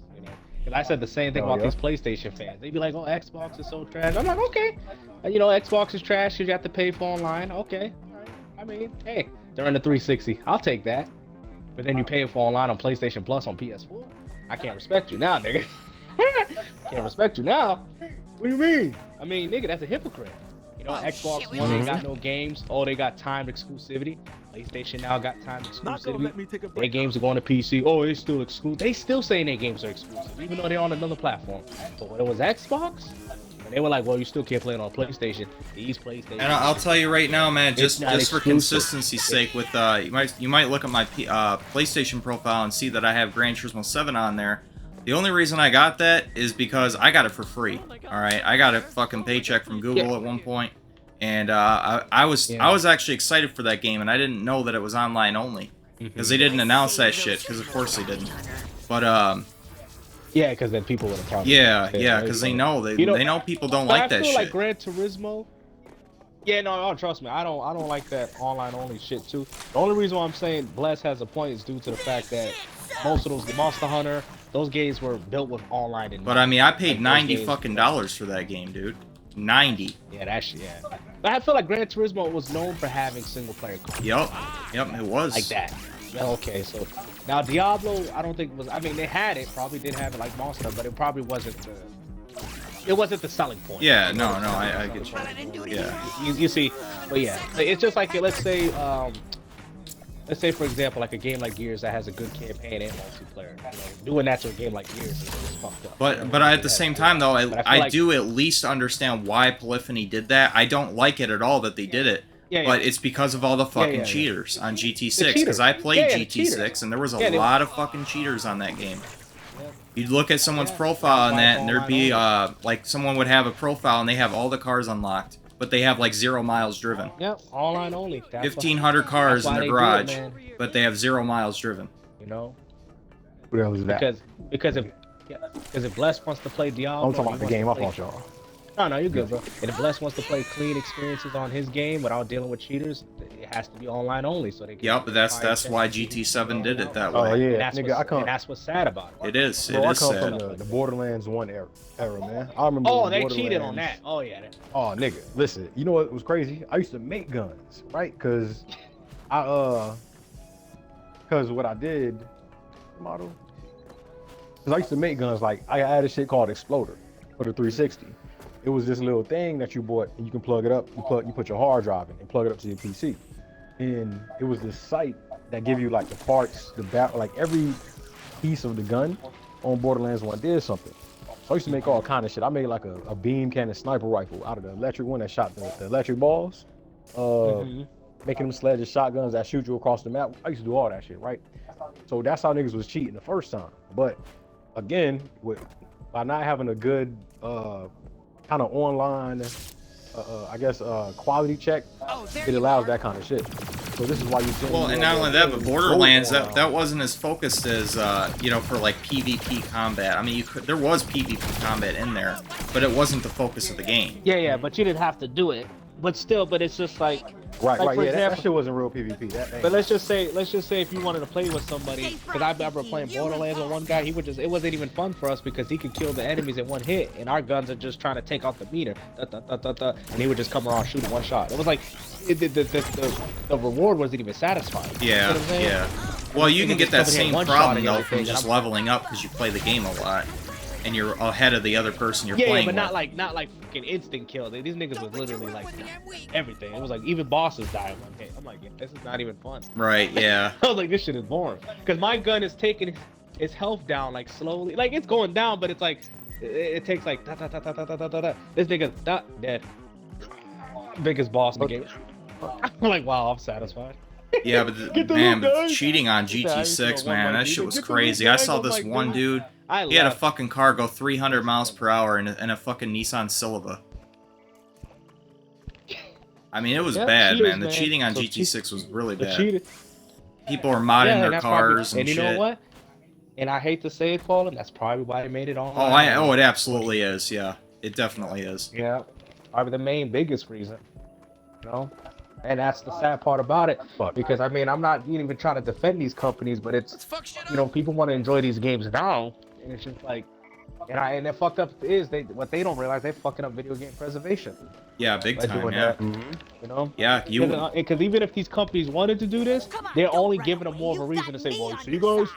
And I said the same thing about these PlayStation fans. They'd be like, oh, Xbox is so trash. I'm like, okay. Xbox is trash because you have to pay for online. Okay. All right. I mean, hey, they're in the 360. I'll take that. But then you pay for online on PlayStation Plus on PS4. I can't respect you now, nigga. Can't respect you now. What do you mean? I mean, nigga, that's a hypocrite. Xbox One ain't got no games. Oh, they got timed exclusivity. PlayStation now got timed exclusivity. Their games are going to PC. Oh, it's still exclusive. They still saying their games are exclusive, even though they're on another platform. But when it was Xbox, and they were like, well, you still can't play it on PlayStation. These PlayStation. And I'll tell you right now, man, just for exclusive. consistency's sake, with you might look at my PlayStation profile and see that I have Gran Turismo 7 on there. The only reason I got that is because I got it for free. All right, I got a fucking paycheck from Google at one point, and I was actually excited for that game, and I didn't know that it was online only because they didn't announce that shit. Because of course they didn't. But yeah, because then people would have probably. Yeah, because they know they know people don't like that shit. I feel like Gran Turismo. Yeah, no, trust me, I don't like that online only shit too. The only reason why I'm saying Bless has a point is due to the fact that most of those Monster Hunter. Those games were built with online and. But I mean, I paid $90 fucking for that game, dude. 90. Yeah, that shit. Yeah. But I feel like Gran Turismo was known for having single player content. Yep, it was like that. Okay, so now Diablo, I don't think was. I mean, they had it, probably did have it like Monster, but it probably wasn't the. It wasn't the selling point. Yeah, no, I get you. Yeah. You see, but yeah, it's just like let's say for example, like a game like Gears that has a good campaign and multiplayer. You know, doing that to a game like Gears is fucked up. But at the same time though, I like, do at least understand why Polyphony did that. I don't like it at all that they did it. Yeah, but it's because of all the fucking cheaters on GT6. Because I played GT6 and there was a lot of fucking cheaters on that game. You'd look at someone's profile on that, and there'd be like someone would have a profile and they have all the cars unlocked, but they have like 0 miles driven. Yep, online only. 1,500 cars in their garage, but they have 0 miles driven. You know. What else is that? Because if Bless wants to play Diablo, I'm talking about the game. I thought y'all. No, you're good, bro. And if Bless wants to play clean experiences on his game without dealing with cheaters, it has to be online only, so they can. Yep, but that's why GT7 did it that way. Oh yeah, and that's what's sad about it. It is. Bro, it I is come sad. from the Borderlands 1 era, man. I remember. Oh, they cheated on that. Oh yeah. Oh nigga, listen. You know what was crazy? I used to make guns, right? Cause what I did, model. Cause I used to make guns. Like I had a shit called Exploder for the 360. It was this little thing that you bought and you can plug it up. You put your hard drive in and plug it up to your PC. And it was this site that give you like the parts, like every piece of the gun on Borderlands 1 did something. So I used to make all kind of shit. I made like a beam cannon sniper rifle out of the electric one that shot the electric balls. Making them sledges, shotguns that shoot you across the map. I used to do all that shit, right? So that's how niggas was cheating the first time. But again, by not having a good kind of online, quality check, it allows that kind of shit. So this is why you see. Well, and not only that, but Borderlands that wasn't as focused as for like PvP combat. I mean, there was PvP combat in there, but it wasn't the focus of the game. Yeah, but you didn't have to do it. But still, it's just like. Right, for example, that shit wasn't real PvP. But let's just say if you wanted to play with somebody, because I remember playing Borderlands with one guy, it wasn't even fun for us because he could kill the enemies in one hit, and our guns are just trying to take out the meter, and he would just come around shooting one shot. It was like the reward wasn't even satisfying. Yeah, you know what I'm saying? yeah. Well, you can get that same problem though from just leveling up because you play the game a lot. And you're ahead of the other person you're playing but not with. like freaking instant kill. These niggas was literally like everything. It was like even bosses die in one hit. I'm like, this is not even fun. Right, yeah. I was like, this shit is boring. Because my gun is taking its health down like slowly. Like it's going down, but it's like it takes like da. This nigga's dead. Biggest boss in the game. I'm like, wow, I'm satisfied. Yeah, but cheating on GT6, man, that shit was crazy. I saw this one dude. He had a fucking car go 300 miles per hour in a fucking Nissan Silva. I mean, it was bad, man. The cheating on GT6 was really bad. People were modding their cars and shit. And you know what? And I hate to say it, Colin, that's probably why they made it online. Oh, it absolutely is. Yeah, it definitely is. Yeah, probably the biggest reason. You know? And that's the sad part about it, because I mean, I'm not even trying to defend these companies, but it's, people want to enjoy these games now, and it's just like, and the fucked up is what they don't realize, they're fucking up video game preservation. Yeah, big time, yeah. You know? Yeah, because even if these companies wanted to do this, they're only giving them more of a reason to say, well, so you guys.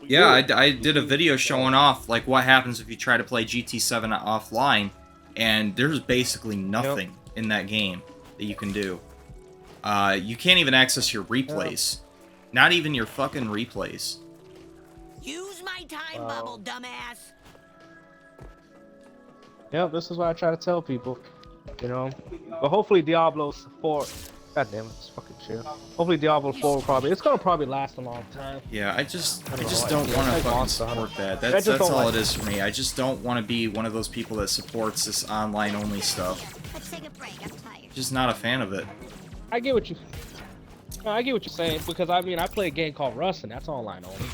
Yeah, I did a video showing off like what happens if you try to play GT7 offline, and there's basically nothing in that game that you can do. You can't even access your replays. Not even your fucking replays. Use my time bubble, dumbass. Yeah, this is what I try to tell people. You know? But hopefully Diablo 4... God damn it, it's fucking chill. Hopefully Diablo 4 will it's gonna probably last a long time. Yeah, I just don't want to fucking support that. That's all it is for me. I just don't want to be one of those people that supports this online only stuff. Let's take a break, I'm tired. Just not a fan of it. I get what you're saying, because I mean I play a game called Rust and that's online only,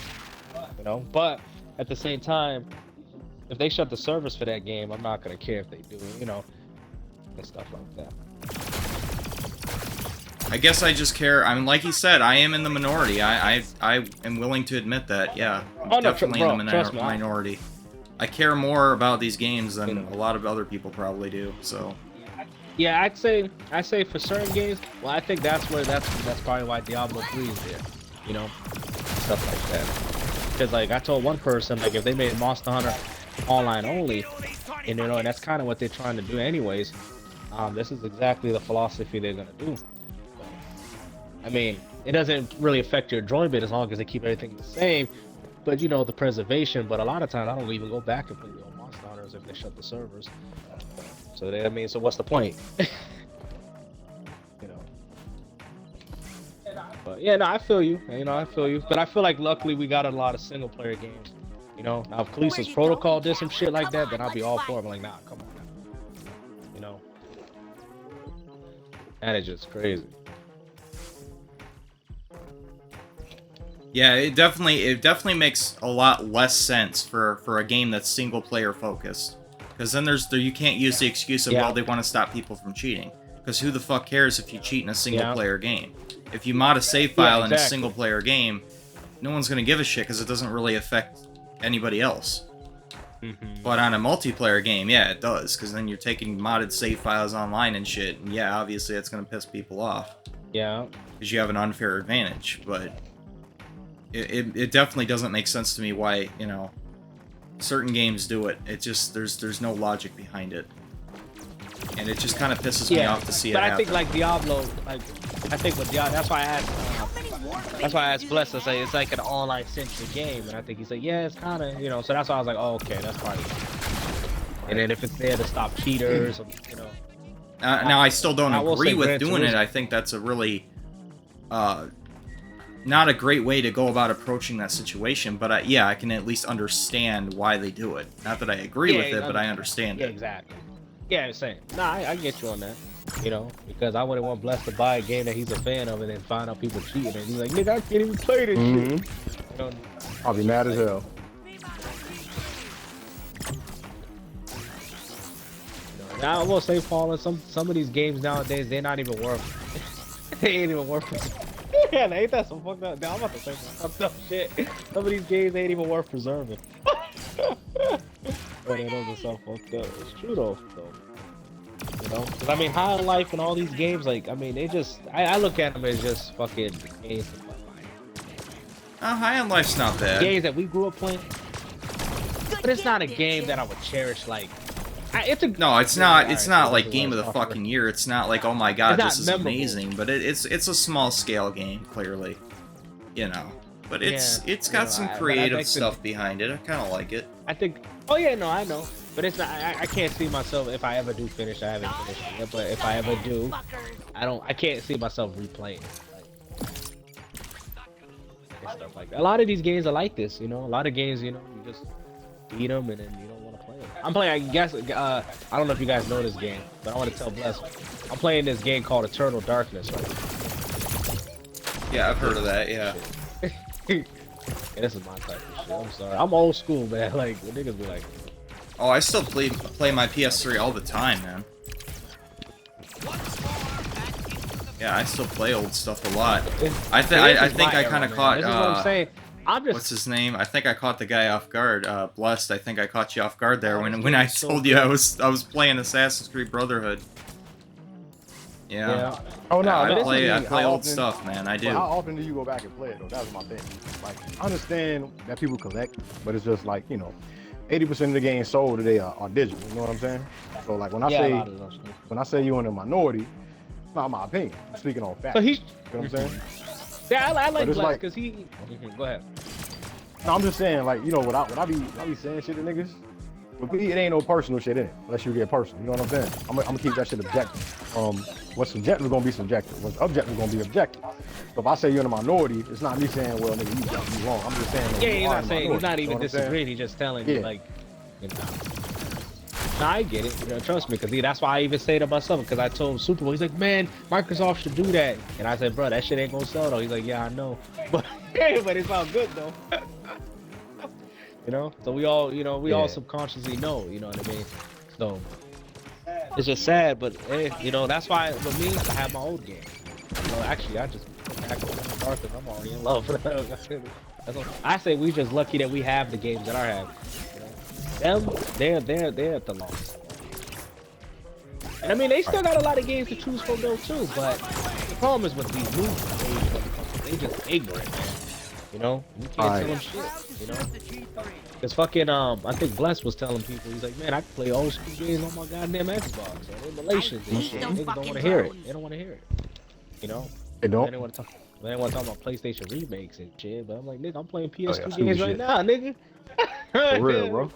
you know. But at the same time, if they shut the servers for that game, I'm not gonna care if they do, you know, and stuff like that. I guess I just care. I mean, like you said, I am in the minority. I am willing to admit that. Yeah, I'm definitely in the minority. I care more about these games than a lot of other people probably do. So. Yeah, I'd say for certain games, well, I think that's probably why Diablo 3 is there, you know, stuff like that. Because like I told one person, like if they made Monster Hunter online only, and you know, and that's kind of what they're trying to do anyways. This is exactly the philosophy they're gonna do. I mean, it doesn't really affect your enjoyment as long as they keep everything the same. But you know, the preservation. But a lot of times I don't even go back and play the old Monster Hunters if they shut the servers. So I mean, so what's the point? You know. But yeah, no, I feel you. You know, I feel you. But I feel like luckily we got a lot of single player games. You know, now if Kalisa's Protocol did some shit like that, then I'll be all for it. I'm like, nah, come on now. You know. That is just crazy. Yeah, it definitely makes a lot less sense for a game that's single player focused. Because then you can't use the excuse of, well, they want to stop people from cheating. Because who the fuck cares if you cheat in a single player game? If you mod a save file in a single player game, no one's gonna give a shit because it doesn't really affect anybody else. But on a multiplayer game, yeah, it does, because then you're taking modded save files online and shit, and yeah, obviously that's gonna piss people off. Yeah. Because you have an unfair advantage, but it definitely doesn't make sense to me why, you know, certain games do it. It just, there's no logic behind it. And it just kind of pisses me off to see it happen. But I think like Diablo, like, I think with Diablo, that's why I asked Bless to say it's like an online centric game, and I think he said, yeah, it's kind of, you know, so that's why I was like, oh, okay, that's probably. And then if it's there to stop cheaters, you know. Now I still don't agree with doing it. I think that's a really, not a great way to go about approaching that situation. But yeah, I can at least understand why they do it. Not that I agree with it, but I understand it. Exactly. Yeah, same. Nah, I get you on that. You know, because I wouldn't want Bless to buy a game that he's a fan of and then find out people cheating, and he's like, nigga, I can't even play this shit. You know, I'll be mad as hell. Now I will say, Paul, some of these games nowadays, they're not even worth. They ain't even worth it. Yeah, ain't that some fucked up? Now I'm about to say some fucked up shit. Some of these games ain't even worth preserving. But it is so fucked up. It's true though. You know, because I mean, High on Life and all these games, like, I mean, they just, I look at them as just fucking games. High on Life's not bad. Games that we grew up playing, but it's not a game that I would cherish. Like, no, it's not. It's not like game of the fucking year. It's not like, oh my god, this is amazing. But it's a small scale game, clearly. You know, but it's got some creative stuff behind it. I kind of like it. I think. Oh yeah, no, I know. But it's not. I can't see myself if I ever do finish. I haven't finished it yet, but if I ever do, I can't see myself replaying it. Like, stuff like that. A lot of these games are like this. You know, a lot of games. You know, you just beat them and then you don't want to play them. I'm playing. I guess. I don't know if you guys know this game, but I want to tell Bless. I'm playing this game called Eternal Darkness right now. Yeah, I've heard of that. Yeah. Yeah, this is my type of shit. I'm sorry. I'm old school, man. Like, the niggas be like. Oh, I still play my PS3 all the time, man. Yeah, I still play old stuff a lot. I think I kind of caught. This is what I'm saying. What's his name? I think I caught the guy off guard. Blessed. I think I caught you off guard there when I told you I was playing Assassin's Creed Brotherhood. Yeah. Oh no, I play old stuff, man. I do. How often do you go back and play it though? That was my thing. Like, I understand that people collect, but it's just like, you know, 80% of the games sold today are digital. You know what I'm saying? So like when I say you're in a minority, it's not my opinion. I'm speaking on facts. So you know what I'm saying? Yeah, I like Black because he. Go ahead. No, I'm just saying, like, you know, when I be saying shit to niggas, with me, it ain't no personal shit in it, unless you get personal. You know what I'm saying? I'm gonna keep that shit objective. What's subjective is gonna be subjective. What's objective is gonna be objective. So if I say you're in a minority, it's not me saying, well, nigga, you got me wrong. I'm just saying. Yeah, he's not saying. He's not even disagreeing. He's just telling you, like, you know. Nah, I get it. You know, trust me, because that's why I even say it about something. Because I told him Super Bowl. He's like, man, Microsoft should do that. And I said, bro, that shit ain't gonna sell though. He's like, yeah, I know. But it's all good though. You know, so we all, you know, all subconsciously know, you know what I mean? So it's just sad, but hey, you know, that's why for me, I have my old game. You know, actually, I just back on the dark because I'm already in love with them. I say we just lucky that we have the games that I have. You know? Them, they're at the loss. And I mean, they still got a lot of games to choose from though too. But the problem is with these new age, they just ignorant, man. You know, you can't Alright. tell them shit. You know, because fucking I think Bless was telling people, he's like, man, I can play old school games on my goddamn Xbox or emulations and shit. Niggas don't want to hear it. They don't want to hear it. You know, They don't. they want to talk. They want to talk about PlayStation remakes and shit. But I'm like, nigga, I'm playing Oh, yeah, PS2 stupid games right shit. now, nigga. For real, bro.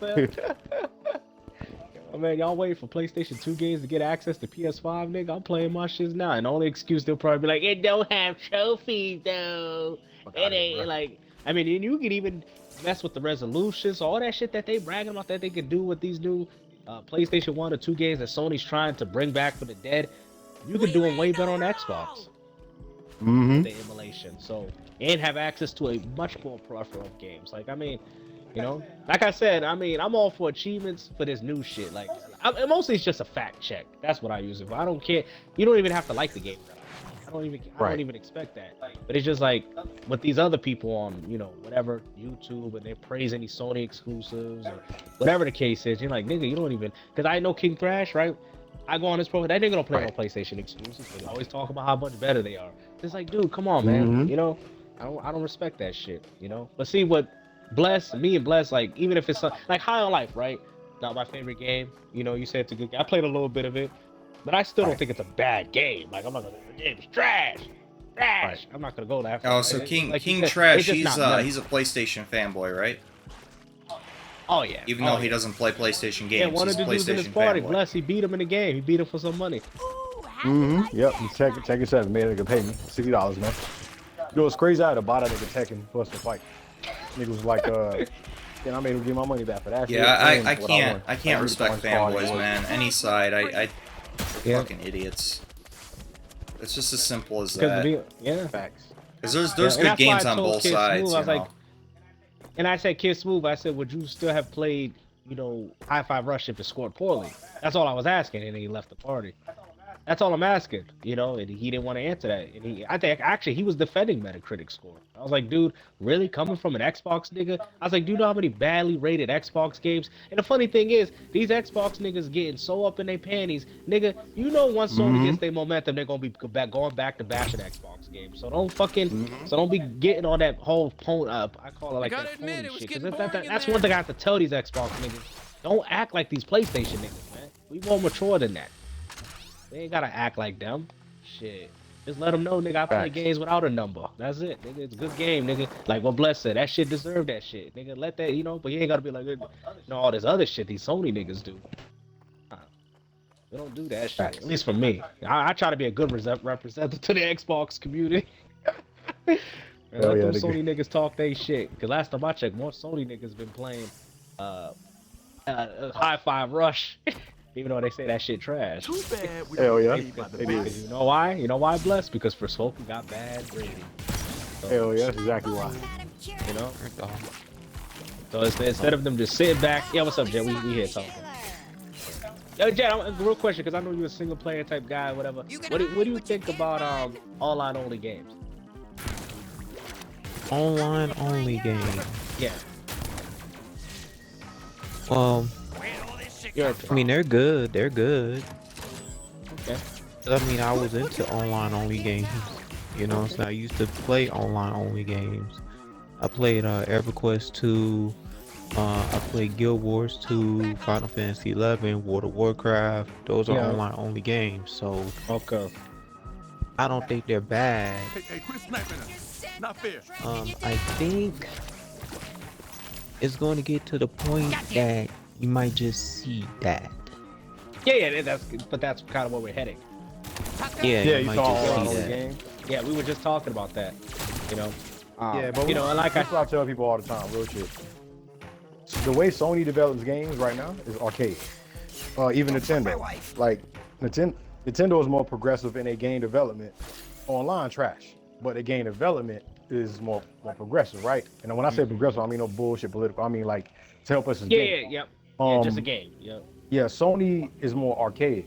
Oh, man, y'all waiting for PlayStation 2 games to get access to PS5, nigga? I'm playing my shits now, and the only excuse they'll probably be like, it don't have trophies though. It ain't like, I mean, and you can even mess with the resolutions, all that shit that they bragging about that they can do with these new PlayStation 1 or 2 games that Sony's trying to bring back from the dead. You can do them way better on Xbox. Mm-hmm. The emulation, so and have access to a much more plethora of games. Like, I mean, you know, like I said, I mean, I'm all for achievements for this new shit. Like, mostly it's just a fact check. That's what I use it for. I don't care. You don't even have to like the game. I don't even expect that. But it's just like with these other people on, you know, whatever YouTube, and they're praising these Sony exclusives or whatever the case is. You're like, nigga, you don't even. Because I know King Thrash, right? I go on this program. That nigga don't play no PlayStation exclusives. They always talk about how much better they are. It's like, dude, come on, man. You know, I don't respect that shit. You know. But see what me and Bless, like, even if it's like High on Life, right? Not my favorite game. You know, you said it's a good game. I played a little bit of it, but I still don't think it's a bad game. Like, I'm not gonna. The game's trash. I'm not gonna go that far. Oh, so Like, King like you King said, Trash, it's just not he's a PlayStation fanboy, right? Oh yeah. Even though he doesn't play PlayStation games, Yeah, one he's of a the dudes in his PlayStation party, fanboy. Bless, he beat him in the game. He beat him for some money. Mm-hmm. Yep. Tekken 7 made a nigga pay me $60, man. You know what's crazy? I had to buy that nigga Tekken plus the fight. Nigga was like, then I made him give my money back for that. Yeah, shit, and I can't respect fanboys, man. Any side, Yeah. fucking idiots. It's just as simple as Because that. yeah. Facts. Because there's And good that's why games I on told both Kid sides, Smooth, you I was know. like, and I said, Kid Smooth, I said, would you still have played, you know, High Five Rush if it scored poorly? That's all I was asking, and then he left the party. That's all I'm asking, you know, and he didn't want to answer that. And I think actually he was defending Metacritic score. I was like, dude, really coming from an Xbox nigga? I was like, do you know how many badly rated Xbox games? And the funny thing is, these Xbox niggas getting so up in their panties, nigga. You know, once Sony gets their momentum, they're gonna be going back to bashing Xbox games. So don't fucking, so don't be getting on that whole pony. I call it like that pony shit. Because that's one thing I have to tell these Xbox niggas. Don't act like these PlayStation niggas, man. We more mature than that. They ain't gotta act like them. Shit. Just let them know, nigga, I play games without a number. That's it, nigga. It's a good game, nigga. Like what Bless said, that shit deserve that shit. Nigga, let that, you know, but you ain't gotta be like, you know, all this other shit these Sony niggas do. They don't do that shit. At least for me. I try to be a good representative to the Xbox community. Man, let them Sony niggas talk they shit. Cause last time I checked, more Sony niggas been playing High Five Rush. Even though they say that shit trash. Too bad. Hell yeah. You know why? You know why, Bless? Because Forspoken got bad ratings. So, Hell yeah, that's exactly why. You know? So instead of them just sitting back, yeah, what's up, Jay? We here talking. Yo, Jay, real question, because I know you're a single player type guy, whatever. What do you think about online only games? Online only game. Yeah. I mean, they're good. They're good. Okay. I mean, I was into online only games. You know, so I used to play online only games. I played EverQuest 2. I played Guild Wars 2, Final Fantasy 11, World of Warcraft. Those are online only games. So okay. I don't think they're bad. Hey, quit sniping us. Not fair. I think it's going to get to the point that you might just see that. Yeah, but that's kind of where we're heading. Yeah, you might just see that. Game. Yeah, we were just talking about that. You know. Yeah, but you know, and like that's what I tell people all the time, real shit. The way Sony develops games right now is arcade. Even Nintendo. Like Nintendo is more progressive in a game development. Online trash, but a game development is more progressive, right? And when I say progressive, I mean no bullshit political. I mean like to help us as games. Yeah, just a game. Yeah. Yeah, Sony is more archaic,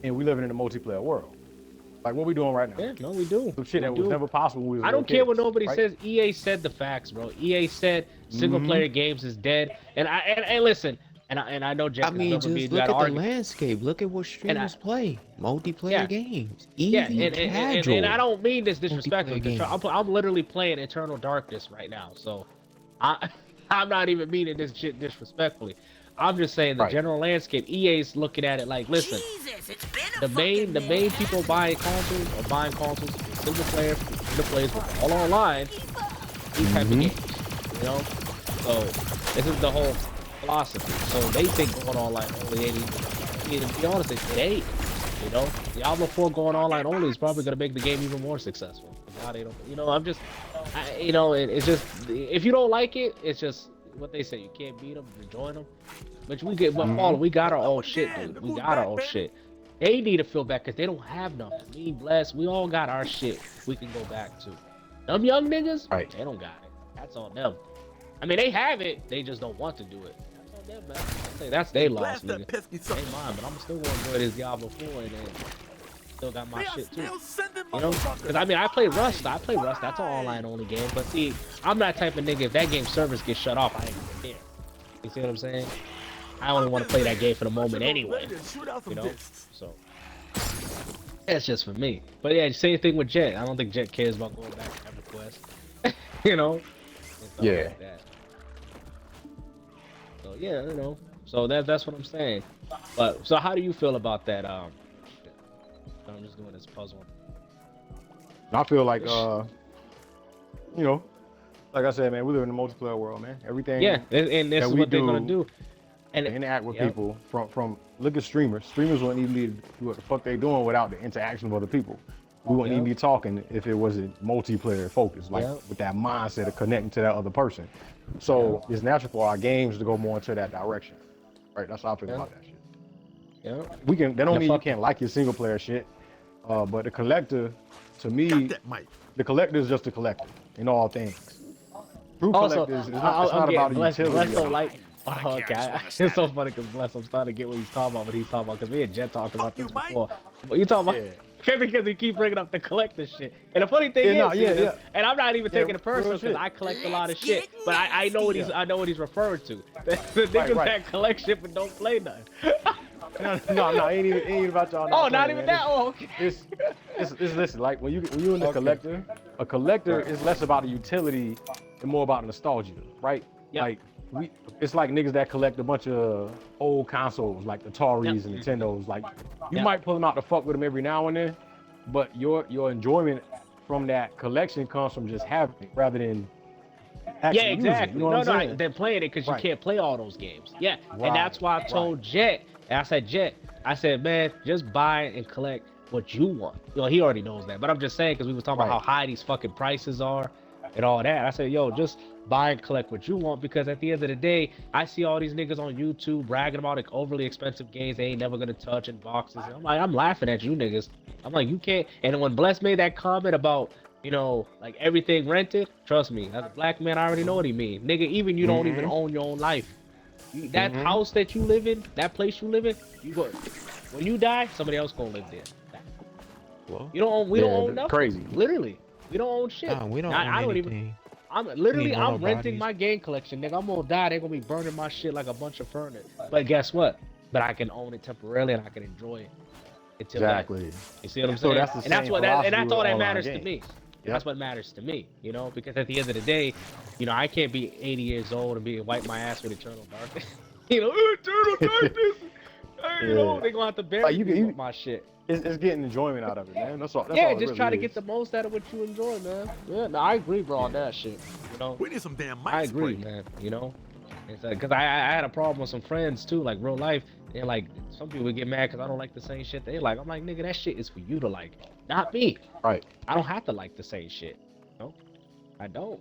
and we living in a multiplayer world. Like what we doing right now? Yeah, no, we do. Some shit that was never possible when we was I don't little care what kids, nobody right? says. EA said the facts, bro. EA said single player games is dead. And listen, And I know I Jet mean, remember me. just You look got at the argue. landscape. Look at what And I, streamers play. Multiplayer yeah, games. yeah, Easy, casual. and I don't mean this disrespectfully. Multiplayer 'Cause games. I'm literally playing Eternal Darkness right now, so I I'm not even meaning this shit disrespectfully. I'm just saying the Right. general landscape. EA's looking at it like, listen, Jesus, it's been a the fucking main minute. people buying consoles are buying consoles single player, free to plays with all online, these type of games, you know. So this is the whole philosophy. So they think going online only ain't even. I mean, to be honest, it ain't. You know, Diablo 4 going online only is probably gonna make the game even more successful. Now they don't. You know, I'm just. You know, it's just if you don't like it, it's just what they say. You can't beat them, you join them. But we get, but Paul, we got our own shit, dude. We got our own shit. They need to feel back because they don't have nothing. Me, blessed, we all got our shit. We can go back to. Them young niggas, Right. they don't got it. That's on them. I mean, they have it. They just don't want to do it. That's on them, man. I say that's they loss, nigga. Ain't mine, but I'm still gonna enjoy this Diablo 4 and then still got my shit too. You know, because I mean, I play Rust. That's an online only game. But see, I'm that type of nigga. If that game service gets shut off, I ain't gonna care. You see what I'm saying? I only want to play that game for the moment anyway. You know, so that's just for me. But yeah, same thing with Jet. I don't think Jet cares about going back to EverQuest. You know? Yeah. Like that. So yeah, you know. So that's what I'm saying. But so how do you feel about that? I'm just doing this puzzle. I feel like you know, like I said, man, we live in a multiplayer world, man. Everything. Yeah, and this that is we what they're gonna do. And interact with yep. people from look at streamers. Streamers wouldn't even need to do what the fuck they doing without the interaction with other people. We wouldn't even be talking if it wasn't multiplayer focused, like with that mindset of connecting to that other person. So it's natural for our games to go more into that direction, right? That's how I feel about that shit. Yeah, we can. That don't mean you can't like your single player shit, but the collector, to me, the collector is just a collector in all things. True collector is not, it's not about a utility. Bless don't like. Oh, okay, it's so funny because Bless, I'm starting to get what he's talking about. What he's talking about because me and Jet talked about this before. But you talking about because he keep bringing up the collector shit. And the funny thing is, and I'm not even taking it personal because I collect a lot of shit, but I know what he's referring to. The niggas that collect shit but don't play nothing. No, ain't even about y'all. Oh, not even that. Oh, okay. It's listen, like when you in the collector, a collector is less about a utility and more about nostalgia, right? Yep. Like it's like niggas that collect a bunch of old consoles, like Ataris and Nintendos. Like you might pull them out to fuck with them every now and then, but your enjoyment from that collection comes from just having it rather than actually using it. You know what I'm saying? They're playing it because you can't play all those games. Yeah, and that's why I told Jet. And I said, Jet, man, just buy and collect what you want. You know, he already knows that, but I'm just saying because we were talking about how high these fucking prices are and all that. I said, yo, just buy and collect what you want because at the end of the day, I see all these niggas on YouTube bragging about like overly expensive games they ain't never gonna touch in boxes. And I'm like, I'm laughing at you niggas. I'm like, you can't. And when Bless made that comment about, you know, like everything rented, trust me, as a black man, I already know what he mean. Nigga, even you don't even own your own life. That house that you live in, that place you live in, you go. When you die, somebody else gonna live there. Well, you don't own. We don't own nothing. Crazy. Literally, we don't own shit. Nah, we don't own I don't anything. even. I'm renting my game collection, nigga. I'm gonna die. They're gonna be burning my shit like a bunch of furnace. But guess what? But I can own it temporarily and I can enjoy it until exactly. You see what I'm saying? That's all that matters to me. Yep. That's what matters to me, you know, because at the end of the day, you know, I can't be 80 years old and be wipe my ass with Eternal Darkness. You know, Eternal Darkness. You know, they're gonna have to bury me with my shit. It's getting enjoyment out of it, man. That's all. That's yeah, all just really try to get the most out of what you enjoy, man. Yeah, no, I agree, bro, on that shit. You know, we need some damn mic I agree, man. You know, it's because I had a problem with some friends too, like real life. And like some people get mad because I don't like the same shit they like. I'm like, nigga, that shit is for you to like, not me. Right. I don't have to like the same shit. No, I don't.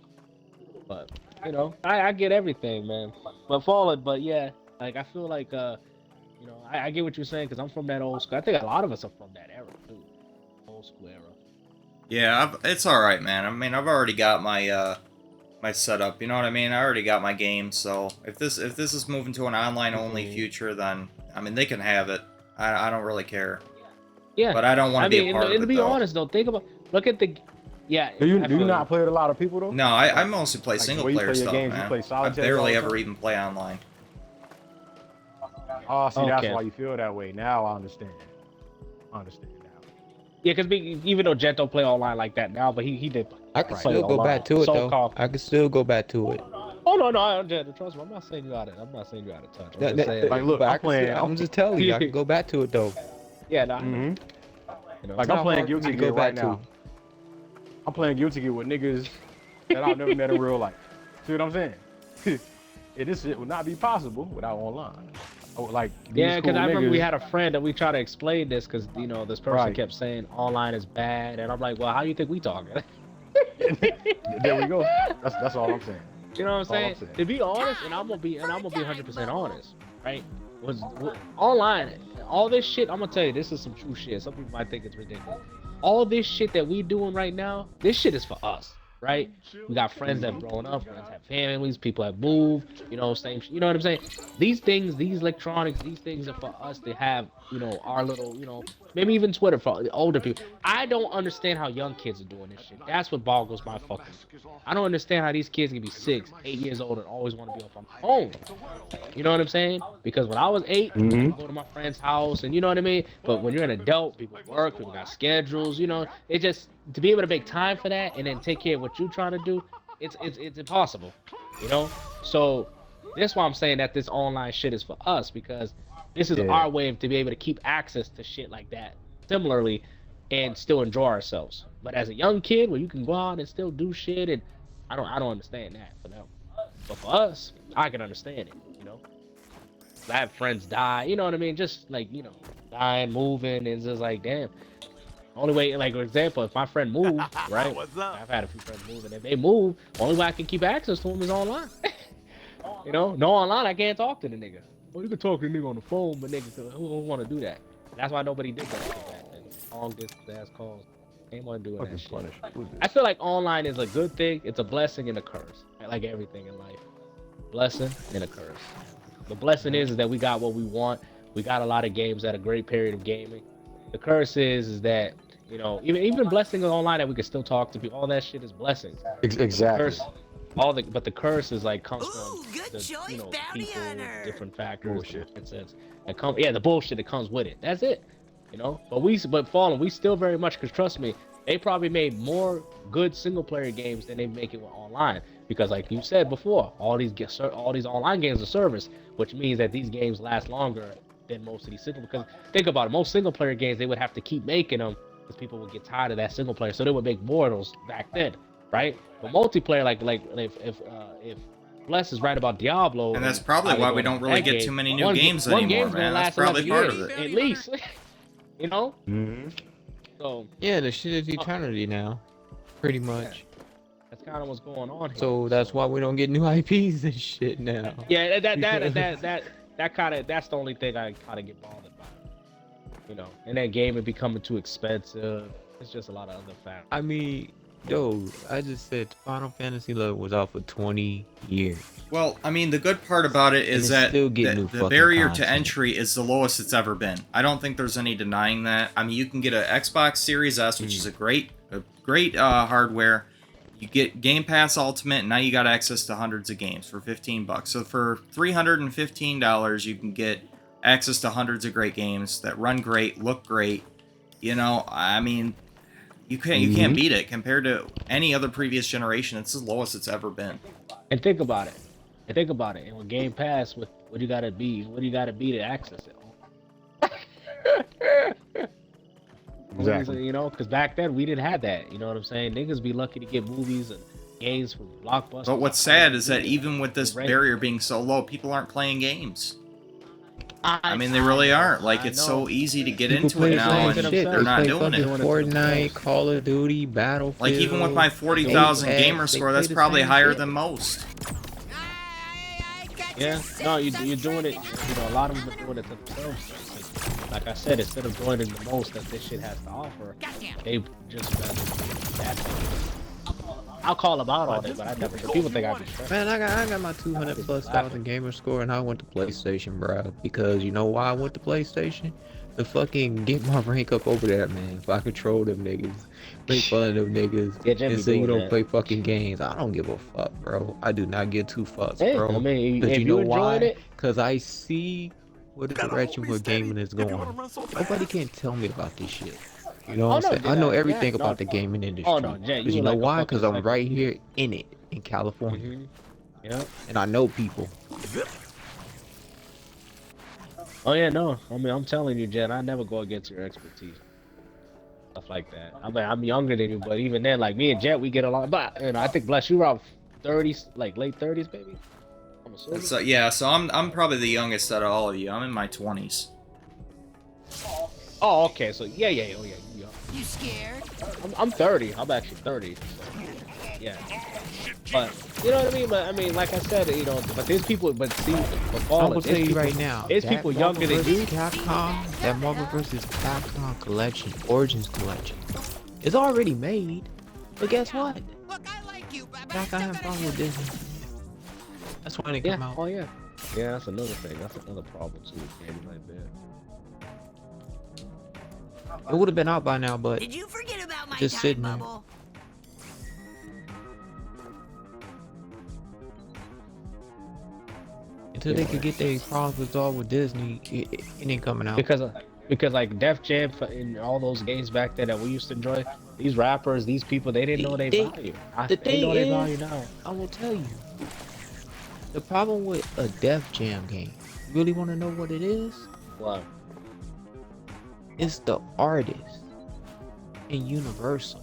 But you know, I get everything, man. But yeah, like I feel like you know, I get what you're saying because I'm from that old school. I think a lot of us are from that era too, old school era. Yeah, it's all right, man. I mean, I've already got my my setup. You know what I mean? I already got my game. So if this is moving to an online only future, then I mean they can have it. I don't really care. Yeah. But I don't want to be a part of it. To be honest though, look at the. Yeah. Do you not play with a lot of people though? No, I mostly play single player stuff, games, man. you play I solitaire barely ever even play online. Oh, see, that's Okay. why you feel that way. Now I understand. I understand now. Yeah, because even though Jet don't play online like that now, but he did. I can play still go online. back to it So though. called. I can still go back to it. Oh no, Jet, trust me. I'm not saying you out of. I'm not saying you out of touch. I'm just saying. Like, look, but I'm playing. I'm just telling you, I can go back to it though. Yeah, no. Mm-hmm. You know, Like, It's I'm not playing hard for me Guilty to Gear go right back to. now. I'm playing Guilty Gear with niggas that I've never met in real life. See what I'm saying? And this shit would not be possible without online. Like, these yeah, because cool I remember we niggas- had a friend that we tried to explain this because this person Right. kept saying online is bad, and I'm like, well, how do you think we talking? There we go. That's all I'm saying. You know what I'm That's all saying? I'm saying. To be honest, and I'm gonna be 100% honest, right? Was online, all this shit. I'm gonna tell you, this is some true shit. Some people might think it's ridiculous. All this shit that we doing right now, this shit is for us, right? We got friends that have grown up, friends have families, people have moved. You know, same. You know what I'm saying? These things, these electronics, these things are for us to have. You know, our little, maybe even Twitter for the older people. I don't understand how young kids are doing this shit. That's what boggles my fucking. I don't understand how these kids can be 6, 8 years old and always want to be up on the phone. You know what I'm saying? Because when I was 8, I would go to my friend's house, and you know what I mean. But when you're an adult, people work, people got schedules. You know, it just to be able to make time for that and then take care of what you're trying to do, it's impossible. You know, so that's why I'm saying that this online shit is for us because this is our way to be able to keep access to shit like that similarly and still enjoy ourselves. But as a young kid where you can go out and still do shit, and I don't understand that for them. But for us, I can understand it, I have friends die, you know what I mean? Just like, dying, moving, and it's just like, damn. Only way, like for example, if my friend moved, right? What's up? I've had a few friends move, and if they move, only way I can keep access to them is online. No online, I can't talk to the nigga. Well, you can talk to the nigga on the phone, but niggas, who want to do that? That's why nobody did that shit back then. Long distance ass calls. Ain't want to do that shit. I feel like online is a good thing. It's a blessing and a curse. Like everything in life. Blessing and a curse. The blessing is that we got what we want. We got a lot of games at a great period of gaming. The curse is that, even blessing online that we can still talk to people. All that shit is blessings. Exactly. Curse, but the curse is like comes from the, people, different factors, Bullshit. the bullshit that comes with it. That's it. But Fallen, we still very much, because trust me, they probably made more good single player games than they make it with online. Because like you said before, all these online games are service, which means that these games last longer than most of these single. Because think about it, most single player games they would have to keep making them because people would get tired of that single player, so they would make more of those back then, right? But multiplayer, like if Bless is right about Diablo, And that's probably why we don't really get too many new games anymore, man. That's probably part of it. At least, Mm-hmm. So Yeah, the shit is eternity now, pretty much. that's kind of what's going on here. So that's why we don't get new IPs and shit now. Yeah, that's the only thing I kind of get bothered by. And that game is becoming too expensive. It's just a lot of other factors. I mean, yo, I just said Final Fantasy 11 was out for 20 years. Well, I mean, the good part about it is it's that still getting new the fucking barrier to content. entry is the lowest it's ever been. I don't think there's any denying that. I mean, you can get an Xbox Series S, which is a great hardware. You get Game Pass Ultimate, and now you got access to hundreds of games for $15. So for $315, you can get access to hundreds of great games that run great, look great. I mean, you can't beat it compared to any other previous generation. It's the lowest it's ever been. And think about it. And with Game Pass, what do you gotta be? What do you gotta be to access it? Exactly. Because back then we didn't have that. You know what I'm saying? Niggas be lucky to get movies and games from Blockbuster. But what's sad is that even with this barrier being so low, people aren't playing games. I mean, they really aren't. Like, it's so easy to get into it now, and they're not doing it. Fortnite, Call of Duty, Battlefield. Like, even with my 40,000 gamer score, that's probably higher than most. Yeah, no, you're doing it. A lot of them are doing it to themselves. Like I said, instead of joining the most that this shit has to offer, they just I'll call them out on it, but I never. People think I be stressed. Man, I got my 200,000+ gamer score, and I went to PlayStation, bro. Because you know why I went to PlayStation? To fucking get my rank up over there, man. If I control them niggas, make fun of them niggas, and say you don't play fucking games, I don't give a fuck, bro. I do not give two fucks, bro. I mean, Because if you know you why? enjoyed it, Because I see what direction where gaming is going. Nobody can tell me about this shit. You know Oh what no, I'm saying? I know Jet, everything no. about the gaming industry. Oh no, Jet, Cause you you were know like a why? fucking Cause I'm psycho. right here in it, in California. Yeah. And I know people. Oh yeah, no. I mean, I'm telling you, Jet, I never go against your expertise, stuff like that. I mean, I'm younger than you, but even then, like me and Jet, we get along. But you know, I think bless you around 30s, like late 30s, baby. I'm assuming. So yeah, so I'm probably the youngest out of all of you. I'm in my 20s. Oh, okay. So yeah, oh yeah, you young. You scared? I'm 30. I'm actually 30. So, yeah. But you know what I mean. But I mean, like I said, you know, but there's people. But see, I will tell you right now. there's that people Marvel younger than vs. you. Capcom, that Marvel vs. Capcom collection, Origins collection, is already made. But guess what? Look, I like you, but Back I have problem with Disney. That's when it Yeah. come out. Oh yeah. Yeah, that's another thing. That's another problem too with gaming like that. It would have been out by now, but Did you forget about my just time sitting there. bubble? Until they could get their problems resolved with Disney, it ain't coming out. Because like Def Jam and all those games back then that we used to enjoy, these rappers, these people, they didn't know their value. They know their value now. I will tell you, the problem with a Def Jam game, you really want to know what it is? What? It's the artist and Universal.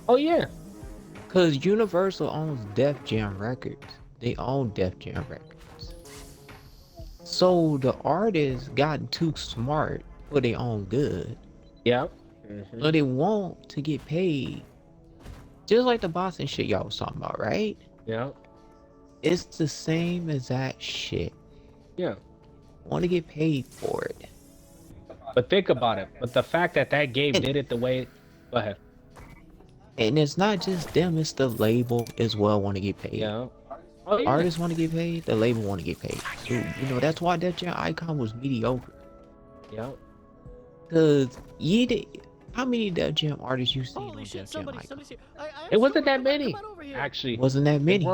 Oh yeah. Cause Universal owns Def Jam Records. They own Def Jam Records. So the artists gotten too smart for their own good. Yeah. So they want to get paid. Just like the Boston shit y'all was talking about, right? Yeah. It's the same exact shit. Yeah. Want to get paid for it. But think about it. But the fact that that game did it the way. Go ahead. And it's not just them, it's the label as well want to get paid. Yeah. Oh, yeah. Artists want to get paid, the label want to get paid. So, you know, that's why Def Jam Icon was mediocre. Yeah. Cause how many Def Jam artists you seen on Def Jam Icon? It wasn't that many. Actually. Wasn't that many.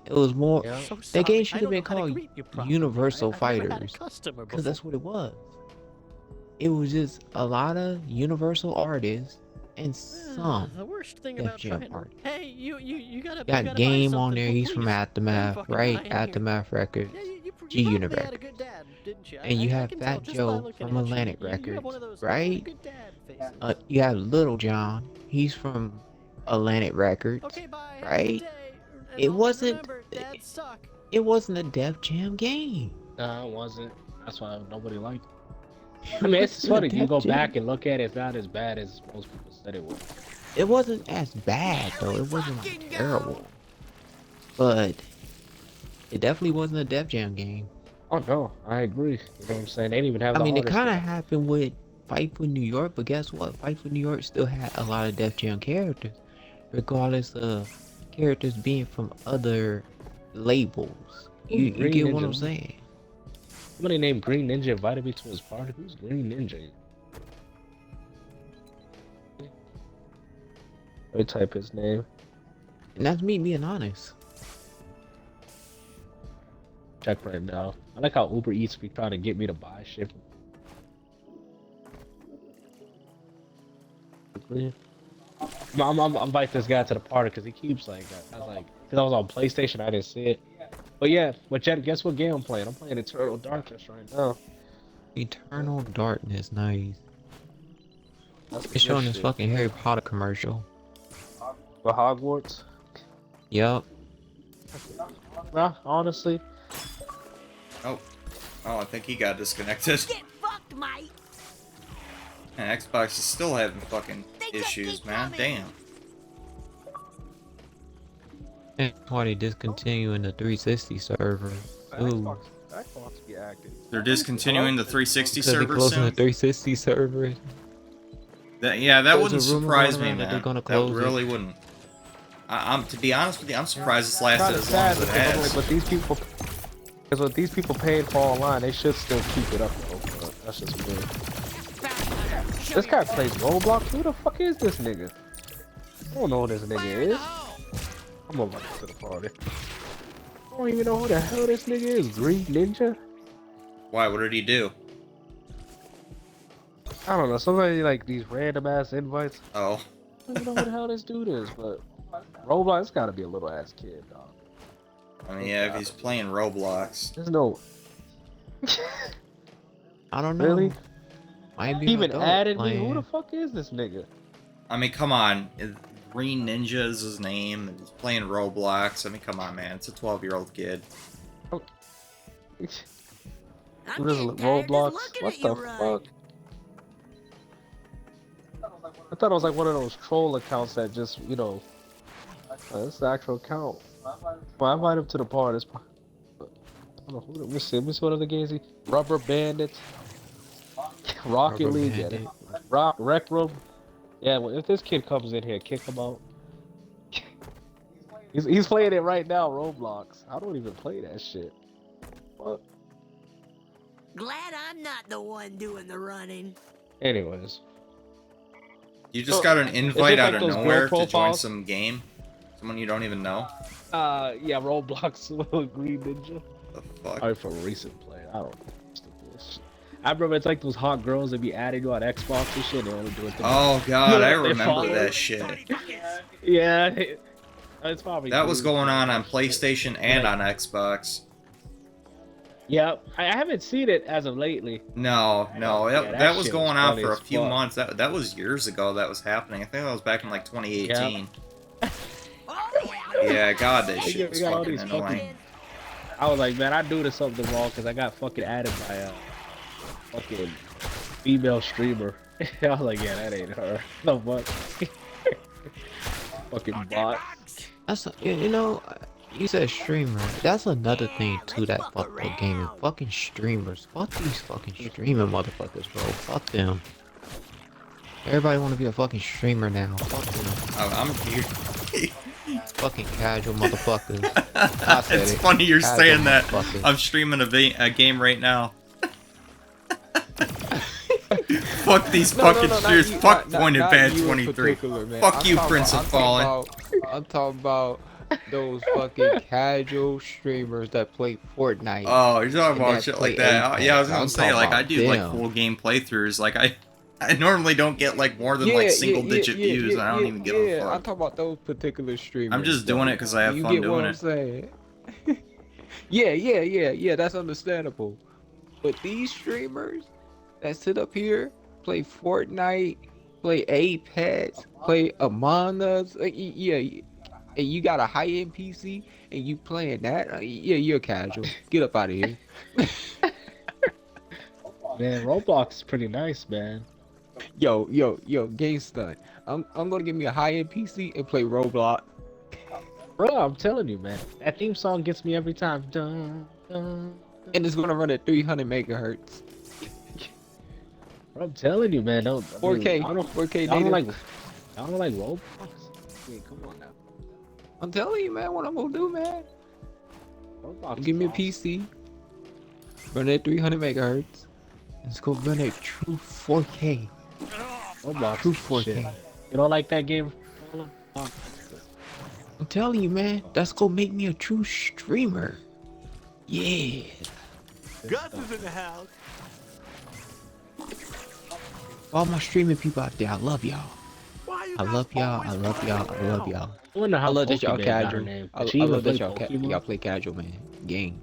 It was more. Yeah. That game should have been called Universal Fighters. Cause that's what it was. It was just a lot of Universal artists and some The worst thing Def about Jam trying. artists. Hey, you gotta. Got Game on there. He's from Aftermath, right? Aftermath Records, G Unit Records. And you have Fat Joe from Atlantic Records, right? You have Little John. He's from Atlantic Records, right? It wasn't. It wasn't a Def Jam game. No, it wasn't. That's why nobody liked it. I mean, it's funny. You go back and look at it, it's not as bad as most people said it was. It wasn't as bad though. It wasn't like terrible, but it definitely wasn't a Def Jam game. Oh no, I agree. You know what I'm saying? They didn't even have. I mean, it kind of of happened with Fight for New York, but guess what? Fight for New York still had a lot of Def Jam characters, regardless of characters being from other labels. You get what I'm saying? Somebody named Green Ninja invited me to his party. Who's Green Ninja? Let me type his name. And that's me being honest. Check right now. I like how Uber Eats be trying to get me to buy shit. I'm invite this guy to the party because he keeps like, I was like, because I was on PlayStation, I didn't see it. But yeah, but Jen, guess what game I'm playing? I'm playing Eternal Darkness right now. Eternal Darkness, nice. That's It's showing this fucking Harry Potter commercial. For Hogwarts? Yup. Nah, honestly. Oh, I think he got disconnected. Get fucked, mate. And Xbox is still having fucking issues, man. Damn. That's why they discontinuing the 360 server. Ooh. Xbox be active. They're discontinuing the 360 Because they're server closing the soon? 360 server. Yeah, that There's wouldn't a rumor surprise going me, around that man. they're gonna That close it. really wouldn't. I'm to be honest with you, I'm surprised this lasted Kinda as long as it sad, has. but these people, because what these people paying for online, they should still keep it up though. But that's just weird. This guy plays Roblox. Who the fuck is this nigga? I don't know who this nigga is. I'm gonna invite him to the party. I don't even know who the hell this nigga is. Green Ninja? Why? What did he do? I don't know. Somebody like these random ass invites. Oh. I don't know what the hell this dude is, but Roblox got to be a little ass kid, dog. I mean, yeah, if he's playing Roblox. There's no. I don't know. Really? Might be He an even adult added me. Who playing. the fuck is this nigga? I mean, come on. Green Ninja is his name, and he's playing Roblox. I mean, come on, man. It's a 12-year-old kid. What is I'm it, getting tired just Roblox? looking What at the you run. fuck? I thought it was like one of those troll accounts that just, you know, it's the actual account. Well, I invite him to the bar. This, I don't know who. Let me see what other games he. Rubber Bandits, Rocket Rubber League, Bandit. yeah, Rec Room. Yeah, well, if this kid comes in here, kick him out. He's playing it right now, Roblox. I don't even play that shit. What? Glad I'm not the one doing the running. Anyways. You just got an is invite it out like of those girl nowhere to join profiles? some game? Someone you don't even know? Yeah, Roblox Green Ninja. The fuck? Probably for recent play. I don't know. I remember it's like those hot girls that be adding you on Xbox and shit. They only do it. Oh god, I They remember follow that us. shit. Yeah, it's probably. That was true. going on PlayStation and on Xbox. Yeah, I haven't seen it as of lately. No, that that was shit going was on funny for a as few fuck. months. That was years ago that was happening. I think that was back in like 2018. Yeah, god, that shit was got all fucking these annoying. I was like, man, I knew there's something wrong because I got fucking added by a fucking female streamer. I was like, yeah, that ain't her. No fuck. Fucking bot. That's you know, you said streamer. That's another thing too that fuck with gaming. Fucking streamers. Fuck these fucking streaming motherfuckers, bro. Fuck them. Everybody want to be a fucking streamer now. Fuck them. I'm here. Fucking casual motherfuckers. I said It's it. funny you're Casual saying that. motherfuckers. I'm streaming a game right now. Fuck these fucking streamers. Fuck Pointed Bad 23. Fuck you, Prince of Fallen. I'm talking about those fucking casual streamers that play Fortnite. Oh, you're talking and about shit like play that. Apex. Yeah, I was gonna I'm say, talking like, I about do like them. full game playthroughs. Like, I normally don't get like more than like single digit views. And I don't even give a I'm fuck. talking about those particular streamers. I'm just doing it because I have you fun get what doing I'm it. saying? yeah, that's understandable. But these streamers that sit up here, play Fortnite, play Apex, play Among Us, and you got a high-end PC and you playing that, yeah, you're casual. Get up out of here. Man, Roblox is pretty nice, man. Yo, game stunt. I'm gonna give me a high-end PC and play Roblox. Bro, I'm telling you, man. That theme song gets me every time. Dun, dun, And it's gonna run at 300 megahertz. Bro, I'm telling you, man. Don't, 4K, I don't, 4K I don't native. like Roblox. Wait, come on now. I'm telling you, man, what I'm gonna do, man. Roblox Give me a is awesome. PC, run at 300 megahertz. It's gonna run at true 4K. Roblox True is 4K. shit. You don't like that game? I'm telling you, man, that's gonna make me a true streamer. Yeah. Gus is in the house. All my streaming people out there, I love y'all. I love y'all. I love y'all. I love y'all. I wonder how I love that y'all Pokemon got her casual. name. I Did she love even that play y'all Pokemon? y'all play casual, man. Games.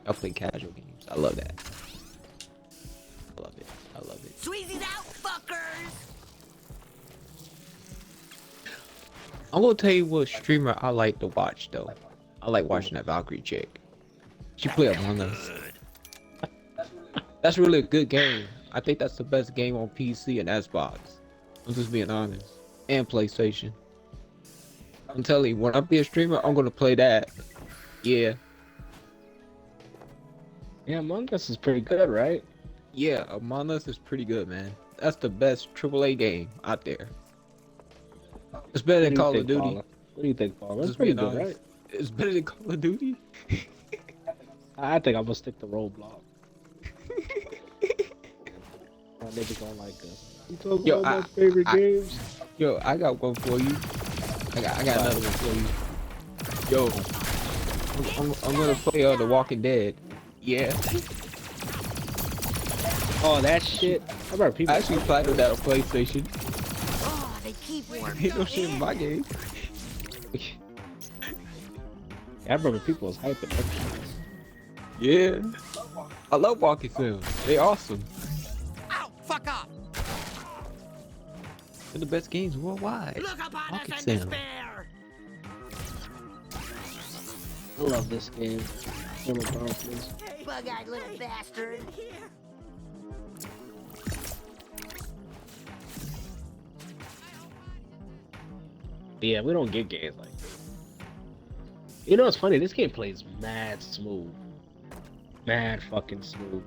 Y'all play casual games. I love that. I love it. I love it. Sweezy's out, fuckers! I'm gonna tell you what streamer I like to watch though. I like watching that Valkyrie chick. She play Among Us. That's really a good game. I think that's the best game on PC and Xbox. I'm just being honest. And PlayStation. I'm telling you, when I be a streamer, I'm gonna play that. Yeah. Yeah, Among Us is pretty good, right? Yeah, Among Us is pretty good, man. That's the best AAA game out there. It's better than Call of Duty. Paula? What do you think, Paul? That's Just pretty being good, honest. right? It's better than Call of Duty. I think I'm gonna stick to Roblox. My niggas don't like us. You talking Yo, about my favorite I- games? Yo, I got one for you. I got another one for you. Yo, I'm gonna play The Walking Dead. Yeah. Oh, that shit. I remember people. I actually platinum that on PlayStation. Oh, they keep warming Ain't no shit in my game. I remember people was hyping that shit. Yeah. I love walking sims. They awesome. Ow, fuck off! They're the best games worldwide. Look upon Walking us in sim. despair. I love this game. Bug-eyed little bastard. Yeah, we don't get games like this. You know what's funny? This game plays mad smooth. Mad fucking smooth.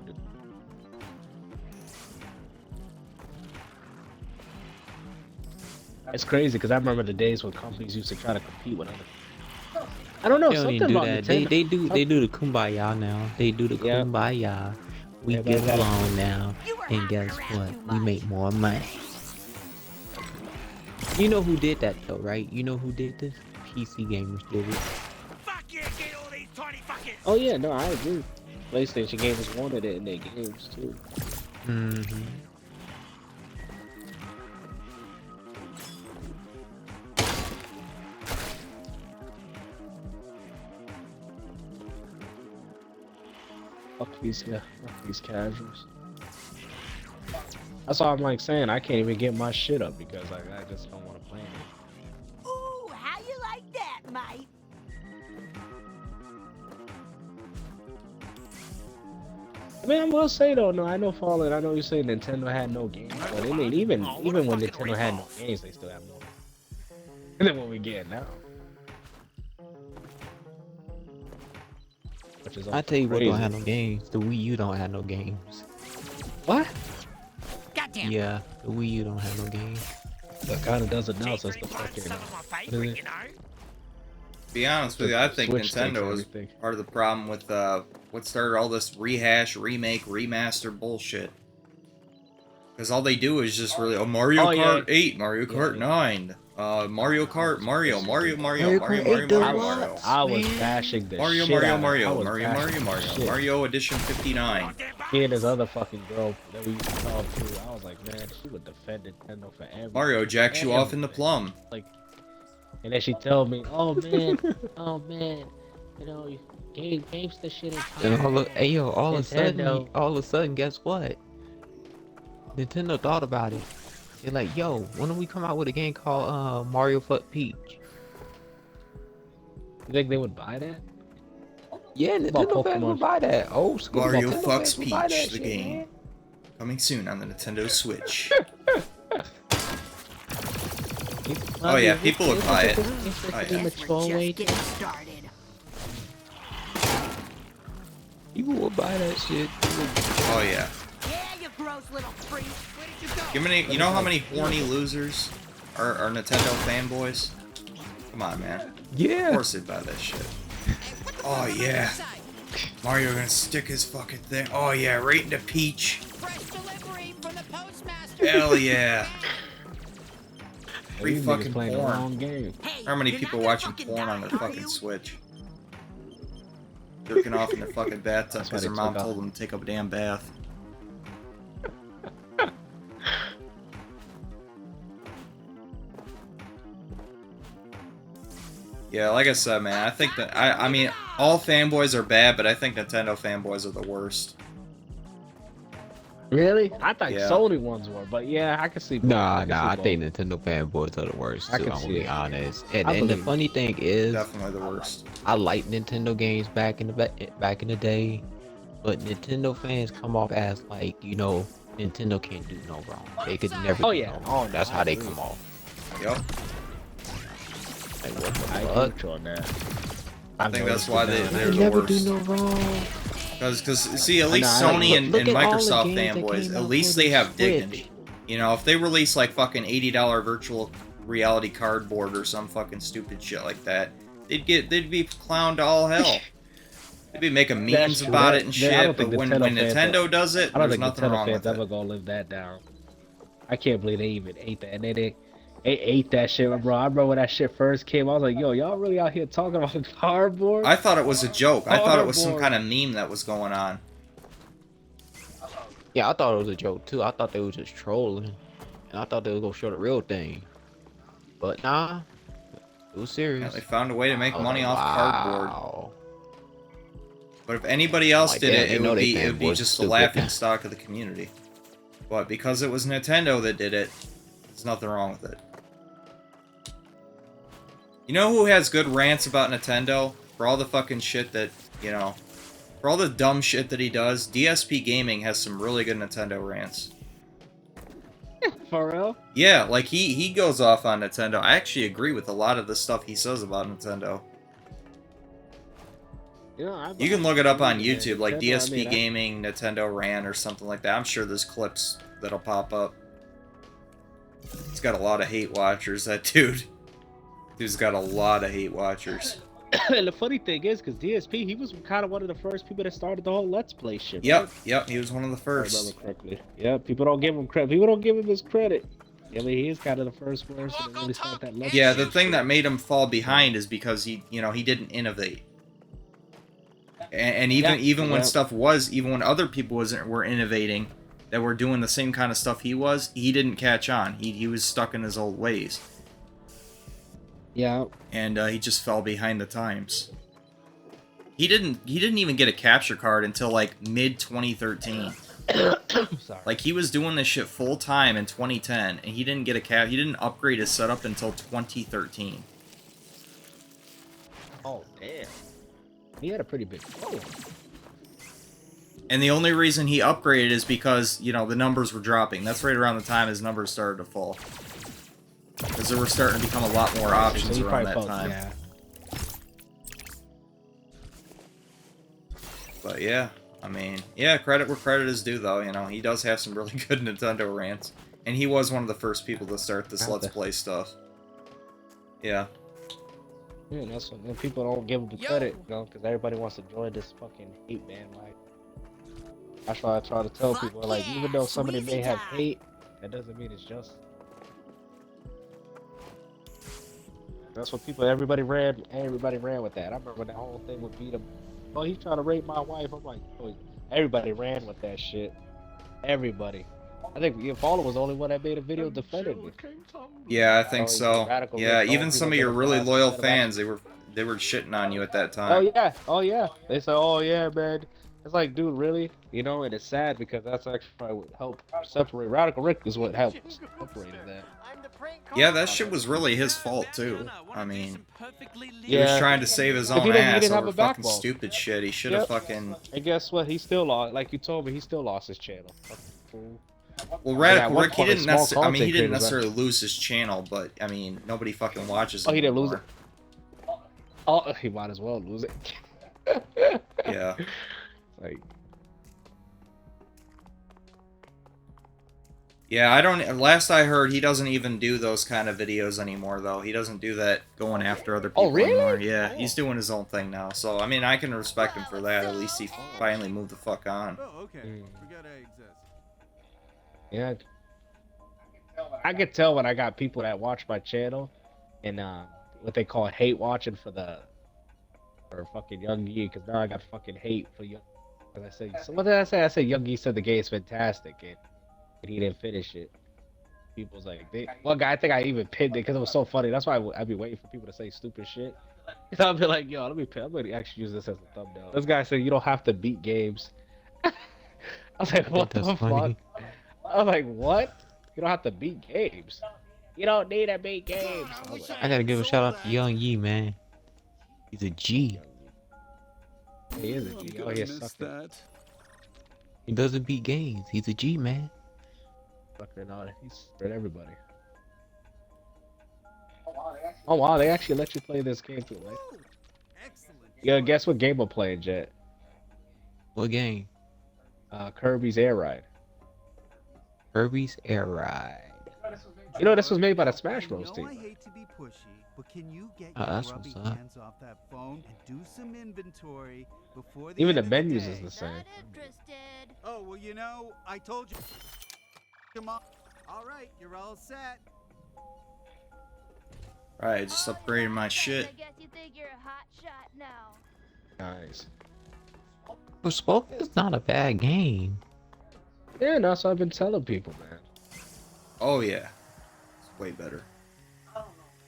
It's crazy because I remember the days when companies used to try to compete with other. I don't know. They don't Something even do about that. Nintendo. They do the kumbaya now. They do the Yeah. kumbaya. We Yeah, get but- along now. And guess what? We make more money. You know who did that though, right? You know who did this? PC gamers did it. Fuck you, get all these tiny fuckers! Oh yeah, no, I agree. PlayStation gamers wanted it in their games too. Mm-hmm. Fuck these casuals. That's all I'm like saying. I can't even get my shit up because I just don't want to play it. Ooh, how you like that, mate? I mean, I will say though, no, I know Fallen. I know you say Nintendo had no games, but I mean, even when Nintendo had no games, they still have more than what we get now. Which is I tell you what crazy. don't have no games. The Wii U don't have no games. What? Goddamn. Yeah, the Wii U don't have no games. That kind of does it now, so it's the G3 Plus, fucking. some of my favorite, you know? To be honest with you, I think Switch takes Nintendo is everything. part of the problem with what started all this rehash, remake, remaster bullshit. Because all they do is just really Mario Oh, yeah. Kart 8, Mario Kart Yeah. 9, Mario Kart, Mario, Mario Kart 8 Deluxe. I was bashing the Mario, shit Mario, out of it. I Mario, was Mario, bashing Mario, the Mario, shit. Mario Edition 59. Me and this other fucking girl that we used to talk to, I was like, man, she would defend Nintendo for everything. Mario jacks you off in the plum. Like, and then she told me, oh man, you know, games the shit. And all of Nintendo. a sudden, guess what? Nintendo thought about it. They're like, yo, when do we come out with a game called Mario Fuck Peach? You think they would buy that? Yeah, About Nintendo fans Pokemon. would buy that. Old school Mario Nintendo fucks fans would buy Peach, that the shit, game. man. Coming soon on the Nintendo Switch. Oh yeah, people would buy it. Guess we're just getting started. People would buy that shit. Oh yeah. Yeah, you gross little freak. Where did you go? Give me, you know how many horny losers are Nintendo fanboys? Come on, man. Of Yeah. course they'd buy that shit. Oh yeah. Mario gonna stick his fucking thing. Oh yeah, right into Peach. Fresh delivery from the postmaster. Hell yeah. Free These niggas fucking playing the porn. wrong game. Hey, How many you're people not gonna watching fucking porn on die, their are fucking you? Switch? Jerking off in their fucking bathtub That's why because they their mom took told them to take a damn bath. Yeah, like I said, man, I think that I mean all fanboys are bad, but I think Nintendo fanboys are the worst. Really? I thought Yeah. Sony ones were, but yeah, I can see. both. Nah, can nah, see I both. think Nintendo fanboys are the worst I too, can I'm see gonna be it. honest. I And the believe it. funny thing is, Definitely the worst. I like Nintendo games back in the day, but Nintendo fans come off as like, you know, Nintendo can't do no wrong. They could never Oh, do yeah. no Oh, wrong. no, That's I how they agree. come off. Yep. Like, what the I agree fuck? with you on that. I think that's why they're They the never worst. do no wrong. Because see, at I least know, I Sony know. and Look at all the Microsoft games that fanboys, came at out least for they the have Switch. dignity. You know, if they release like fucking $80 virtual reality cardboard or some fucking stupid shit like that, they'd be clowned to all hell. They'd be making memes That's true. about That- it and I don't shit. But think when Nintendo fans Nintendo does it, I don't there's think nothing Nintendo wrong fans with ever it. gonna live that down. I can't believe they even ate that. And they ate that shit, bro. I remember when that shit first came. I was like, yo, y'all really out here talking about cardboard? I thought it was a joke. I thought it was some Cardboard. kind of meme that was going on. Yeah, I thought it was a joke too. I thought they were just trolling, and I thought they were gonna show the real thing. But nah, it was Yeah, serious. they found a way to make I was money like, off cardboard. wow. But if anybody I'm else like, did damn, it, they know they it would be fanboys just the stupid. laughing stock of the community. But because it was Nintendo that did it, there's nothing wrong with it. You know who has good rants about Nintendo? For all the fucking shit that, you know, for all the dumb shit that he does, DSP Gaming has some really good Nintendo rants. For real? Yeah, like he goes off on Nintendo. I actually agree with a lot of the stuff he says about Nintendo. You can look it up on YouTube, like DSP Gaming, Nintendo Rant, or something like that. I'm sure there's clips that'll pop up. He's got a lot of hate watchers, that dude. Dude's got a lot of hate watchers. And the funny thing is, because DSP, he was kind of one of the first people that started the whole Let's Play shit. Yep, right? yep, he was one of the If I first. remember correctly. Yeah, people don't give him credit. People don't give him his credit. I mean, he is kind of the first person to really start that Let's Yeah, Play the thing shit. that made him fall behind is because he didn't innovate. And even when stuff was, even when other people were innovating, that were doing the same kind of stuff he was, he didn't catch on. He was stuck in his old ways. Yeah. And he just fell behind the times. He didn't even get a capture card until like mid 2013. Sorry. Like he was doing this shit full time in 2010, and he didn't get a he didn't upgrade his setup until 2013. Oh damn. He had a pretty big phone. And the only reason he upgraded is because, you know, the numbers were dropping. That's right around the time his numbers started to fall. Because there were starting to become a lot more options around that time. Yeah. But yeah, I mean, yeah, credit where credit is due, though. You know, he does have some really good Nintendo rants. And he was one of the first people to start this Let's Play stuff. Yeah. Yeah, that's when people don't give him the credit, you know, because everybody wants to join this fucking hate bandwagon. That's why I try to tell people, like, even though somebody may have hate, that doesn't mean it's just. That's what everybody ran with that. I remember when that whole thing would beat him. Oh, he's trying to rape my wife. I'm like, oh, everybody ran with that shit. Everybody. I think Paula was the only one that made a video defending it. Yeah, I think so. Yeah, Rick, even some of your really loyal fans, they were shitting on you at that time. Oh yeah. They say, oh yeah, man. It's like, dude, really? You know, and it's sad because that's actually probably what helped separate. Radical Rick is what helped separate that. Yeah, that shit was really his fault too. I mean, he Yeah. was trying to save his If he own didn't- he ass didn't have over a fucking backbone. stupid shit. He should have Yep. fucking. And guess what? He still lost. Like you told me, he still lost his channel. Well, Radical one Rick, he point, didn't small necessarily. I mean, he content didn't creators, necessarily lose his channel, but I mean, nobody fucking watches. Oh, he didn't lose anymore. it. Oh, he might as well lose it. Yeah. Like. Yeah, I don't. Last I heard, he doesn't even do those kind of videos anymore, though. He doesn't do that going after other people really? anymore. Yeah, he's doing his own thing now. So, I mean, I can respect him for that. At least he finally moved the fuck on. Oh, okay. Forgot I exist. Yeah. I could tell when I got people that watch my channel and what they call hate watching for fucking Young Yi, because now I got fucking hate for Young. Because I said, so what did I say? I said Young Yi said the game is fantastic and he didn't finish it. People's like, one guy, I think I even pinned it because it was so funny. That's why I'd be waiting for people to say stupid shit. I'll be like, yo, I'm gonna actually use this as a thumbnail. This guy said you don't have to beat games. I was like, what the fuck? I was like, what? You don't have to beat games. You don't need to beat games. I gotta give a shout out to Young Yi, man. He's a G. He is a G. Oh, he sucking. He doesn't beat games. He's a G, man. Fucking on it. He's spread everybody. Oh wow, they actually let you play this game too, right? Yeah, guess what game I'm playing, Jet? What game? Kirby's Air Ride. Kirby's Air Ride. You know, this was made by the Smash Bros. team. I hate to be pushy, but can you get Oh, your that's grubby what's up. hands off that phone and do some inventory before the Even end the of menus day? is the same. Oh, well, you know, I told you. Come on. All right, you're all set. Alright, just upgraded my shit. I guess you think you're a hot shot now. Nice. But Spoken's not a bad game. Yeah, that's what I've been telling people, man. Oh yeah, it's way better.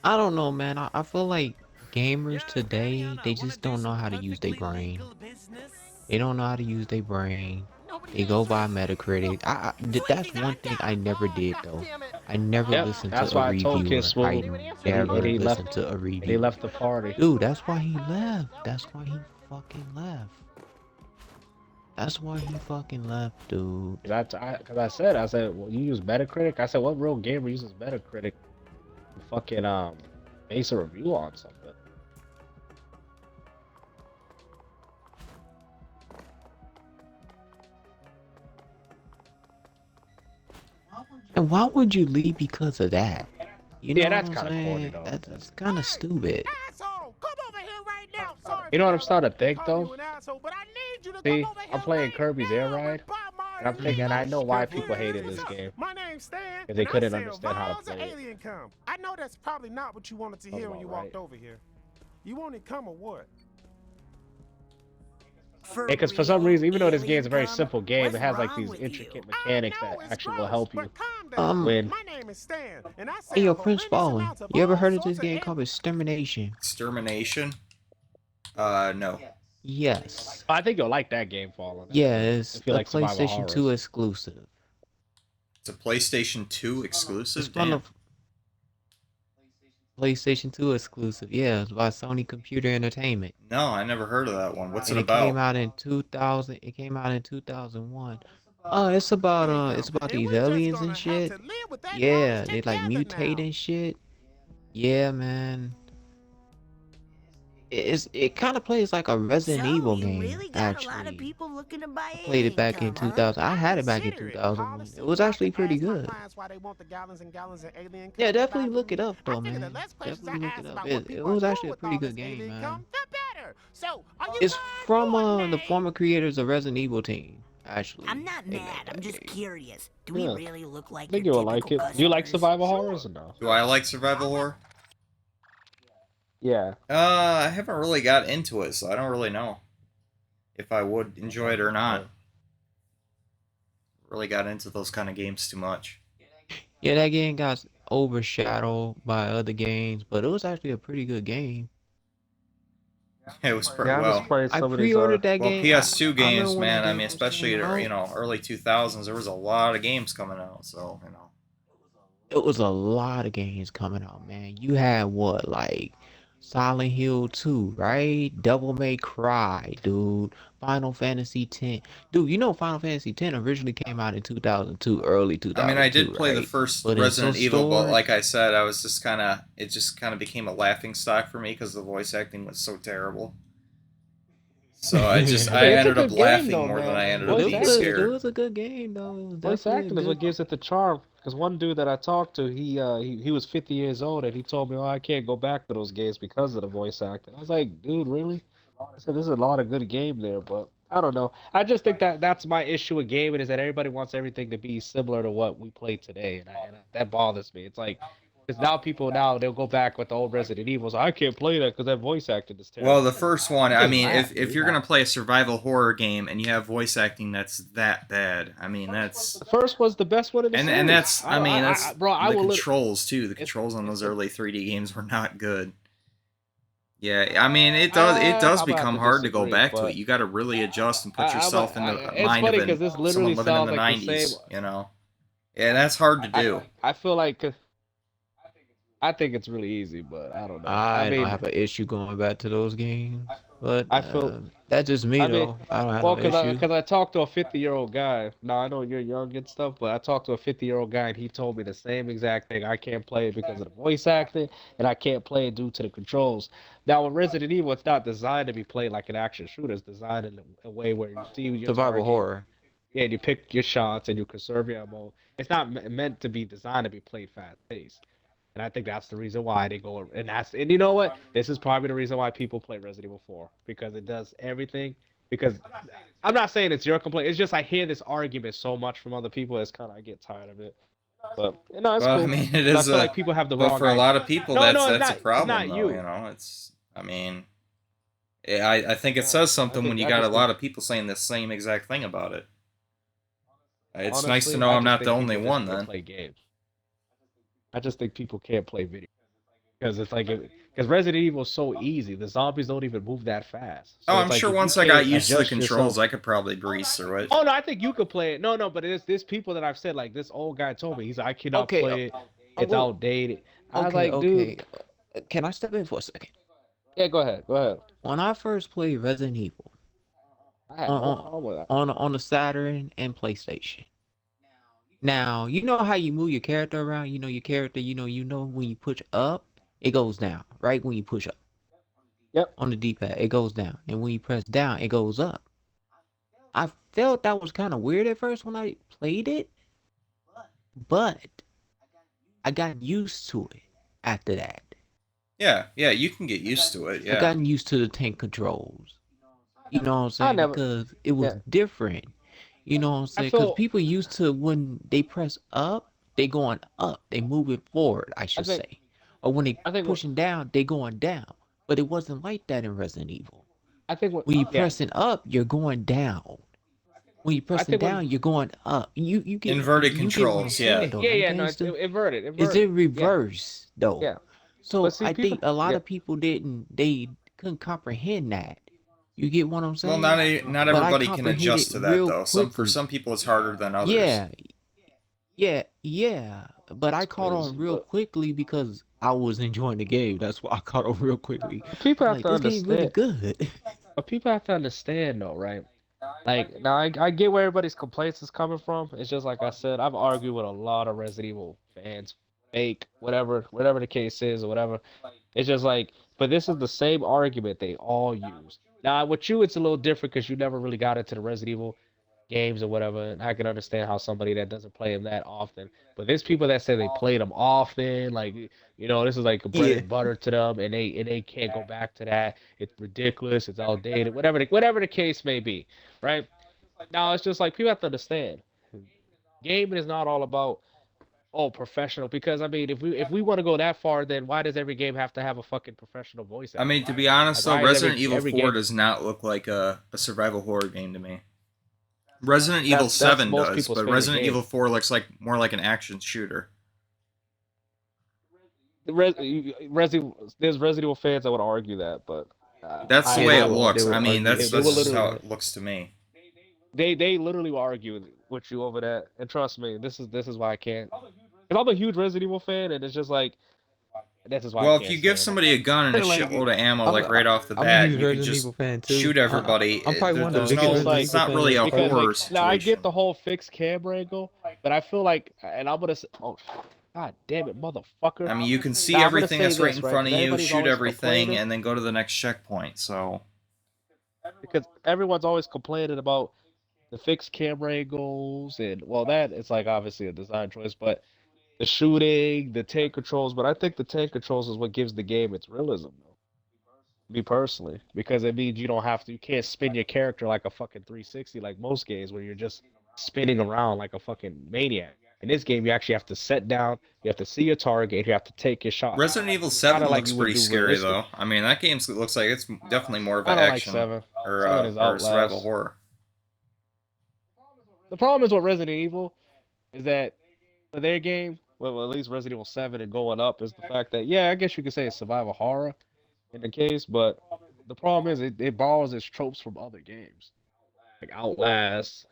I don't know, man. I feel like gamers today, they just don't know how to use their brain. They don't know how to use their brain. They go by Metacritic. That's one thing I never did though. I never Yep, listened that's to a why I told Kid reviewer. I Smooth, and never he left, listened to a and he reviewer. left the party. Dude, that's why he left. That's why he fucking left. That's why he fucking left, dude. Cause I said, well, you use Metacritic. I said, what real gamer uses Metacritic? To fucking base a review on something. And why would you leave because of that? You know Yeah, what that's I'm kind of corny saying? though. That's kind of stupid. You know what I'm starting to think though? See, I'm playing Kirby's Air Ride, and I'm thinking I know why people hated this game. My name's Stan. If they couldn't understand how to play it. Alien come. I know that's probably not what you wanted to hear when you walked over here. You wanted come or what? Because for some reason, even though this game is a very simple game, it has like these intricate mechanics that actually will help you win. My name is Stan, and I Hey, yo, Prince Ballin, you ever heard of this game called Extermination? Extermination? No. Yes. I think you'll like that game, Fallen. Yeah, it's if you a like survival PlayStation horrors. 2 exclusive. It's a PlayStation 2 It's exclusive? from the Damn. PlayStation 2 exclusive. Yeah, it's by Sony Computer Entertainment. No, I never heard of that one. What's And it it came about? out in 2000. It came out in 2001. It's about these aliens and shit. Yeah, they like mutate and shit. Yeah, man. It kind of plays like a Resident Evil game, actually. A lot of people looking to buy I played it back in 2000. I had it back in 2001. It was actually pretty good. Yeah, definitely look it up though, man. Definitely look it up. It was actually a pretty good game, man. It's from the former creators of Resident Evil team, actually. I'm not mad. I'm just curious. Do we really look like I think your you'll like it. Do you like survival horrors or no? Do I like survival horror? Yeah. I haven't really got into it, so I don't really know if I would enjoy it or not. Really got into those kind of games too much. Yeah, that game got overshadowed by other games, but it was actually a pretty good game. It was pretty Yeah, I just played I some of these. pre-ordered that Well, game. PS2 I games, remember when man. that I game mean, first especially came out. early 2000s, there was a lot of games coming out. So It was a lot of games coming out, man. You had what, like Silent Hill 2, right? Devil May Cry, dude. Final Fantasy 10. Dude, you know Final Fantasy 10 originally came out in 2002, early 2002, I mean, I did play the right? first But in Resident some Evil, but stores, like I said, it just kind of became a laughing stock for me because the voice acting was so terrible. So I It's I a ended up good game, laughing though, more than I man. ended up Voice being acting- it scared. was a good game, though. It was Voice definitely a acting is what good- gives it the charm. Because one dude that I talked to, he was 50 years old, and he told me, "Oh, I can't go back to those games because of the voice acting." I was like, "Dude, really?" I said, "There's a lot of good game there, but I don't know. I just think that that's my issue with gaming is that everybody wants everything to be similar to what we play today, and that bothers me. It's like because now they'll go back with the old Resident Evils. I can't play that because that voice acting is terrible. Well, the first one, You I just mean, laugh, if dude. you're gonna play a survival horror game and you have voice acting that's that bad, I mean, that's The first was the best one in the series. and that's I mean that's bro, I the will controls too. The controls on those early 3D games were not good. Yeah, I mean it does I'm gonna have become to hard to go disagree, back to but it. You got to really adjust and put I'm yourself in the it's mind funny of 'cause this literally someone living in sounds the like the 90s. same- You know, yeah, that's hard to do. I feel like I think it's really easy, but I don't know. I mean, don't have an issue going back to those games, but I feel that's just me, I mean, though. I don't have well, no issue. because I talked to a 50-year-old guy. Now I know you're young and stuff, but I talked to a 50-year-old guy, and he told me the same exact thing. I can't play it because of the voice acting, and I can't play it due to the controls. Now, with Resident Evil, it's not designed to be played like an action shooter. It's designed in a way where you see your Survival target. horror. Yeah, and you pick your shots and you conserve your ammo. It's not meant to be designed to be played fast paced. And I think that's the reason why they go. And you know what? This is probably the reason why people play Resident Evil 4 because it does everything. Because I'm not saying it's your complaint. It's just I hear this argument so much from other people. It's kind of I get tired of it. But it's Well, cool. I mean, it I is feel like people have the but wrong for a idea. lot of people, No, that's no, it's a not, problem, it's not though. you. You know, I mean, I think it says something when you got a lot of people saying the same exact thing about it. It's nice to Honestly, know I I'm just not the think only people just one can't then. play games. I just think people can't play video because it's like because Resident Evil is so easy. The zombies don't even move that fast. Oh, So it's I'm like sure if you once I got can't used to the adjust yourself. controls, I could probably breeze through it. Oh no, I think you could play it. No, but there's people that I've said like this old guy told me he's like I cannot Okay, play it. I'm It's going. outdated. I was Okay, like, dude, okay. Can I step in for a second? yeah, go ahead, go ahead. When I first played Resident Evil I had no on problem with that. on the Saturn and PlayStation. Now, you know how you move your character around? You know your character, you know when you push up, it goes down, right? When you push up Yep. on the D-pad, it goes down. And when you press down, it goes up. I felt that was kind of weird at first when I played it, but I got used to it after that. Yeah, you can get used to it. I Yeah. gotten used to the tank controls. You know what I'm I saying? never. Because it was Yeah, different. You know what I'm I saying? Because feel. people used to, when they press up, they going up. They moving forward, I I should think. say. Or when they I think what. pushing down, they going down. But it wasn't like that in Resident Evil. I think what. When you Yeah. pressing up, you're going down. When you I pressing think when. down, you're going up. Inverted You get what I'm controls. Yeah. saying though, Yeah, right, yeah, no, it's gangster? inverted, It's in inverted. Yeah, reverse though. yeah. But So see, I people. think a lot Yeah. of people they couldn't comprehend that. You get what I'm Well, saying? not But I everybody can comprehended adjust to that real though. For quickly. some people it's harder than others. Yeah, yeah. But I It's caught on crazy, real but quickly because I was enjoying the game. That's why I caught on real quickly. people I'm have like, to this game really understand. good. But people have to understand though, right? Like now, I get where everybody's complaints is coming from. It's just like I said, I've argued with a lot of Resident Evil fans, fake, whatever the case is, or whatever. It's just like, but this is the same argument they all use. Now, with you, it's a little different because you never really got into the Resident Evil games or whatever, and I can understand how somebody that doesn't play them that often. But there's people that say they played them often, like this is like bread Yeah. and butter to them, and they can't go back to that. It's ridiculous. It's outdated. Whatever the case may be, right? Now it's just like people have to understand, gaming is not all about professional. Because I mean, if we want to go that far, then why does every game have to have a fucking professional voice I actor? mean, to be honest Like though, why is Resident every Evil every 4 game does not look like a survival horror game to me. Resident Evil that's 7 most does, people's but favorite Resident Evil game. 4 looks like more like an action shooter. There's Resident Evil fans that would argue that, but That's the I way Yeah, it they looks. will I mean, argue that's they will just against literally how that. it looks to me. they literally will argue with you over that. And trust me, this is why I can't. Because I'm a huge Resident Evil fan, and it's just like this is why I Well, if can't you give stand it. somebody a gun and a Like, shitload of ammo, I'm like right off the I'm a bat, huge and you can Resident just Evil fan too. shoot everybody, I'm probably one of the No, there's it's biggest no, just Resident it's like Evil not fan in really this a because country. like horror now I get situation. the whole fixed camera angle, but I feel like, and I'm gonna say, god damn it, motherfucker. I mean, you can see Now I'm gonna everything say that's right this, in right? front Because of you, everybody's shoot always everything, complaining. and then go to the next checkpoint. So, Because everyone's always complaining about the fixed camera angles, and well, that it's like obviously a design choice, but the shooting, the tank controls. But I think the tank controls is what gives the game its realism, though. Me personally, because it means you can't spin your character like a fucking 360 like most games where you're just spinning around like a fucking maniac. In this game, you actually have to set down, you have to see your target, you have to take your shots, Resident Evil kind 7 of like looks you would pretty do scary, realistic. though. I mean, that game looks like it's definitely more of I an don't like action seven. Seven is or survival Outlast. horror. The problem is with Resident Evil is that for their game, well, at least Resident Evil 7 and going up, is the fact that, yeah, I guess you could say it's survival horror in the case, but the problem is it borrows its tropes from other games, like Outlast,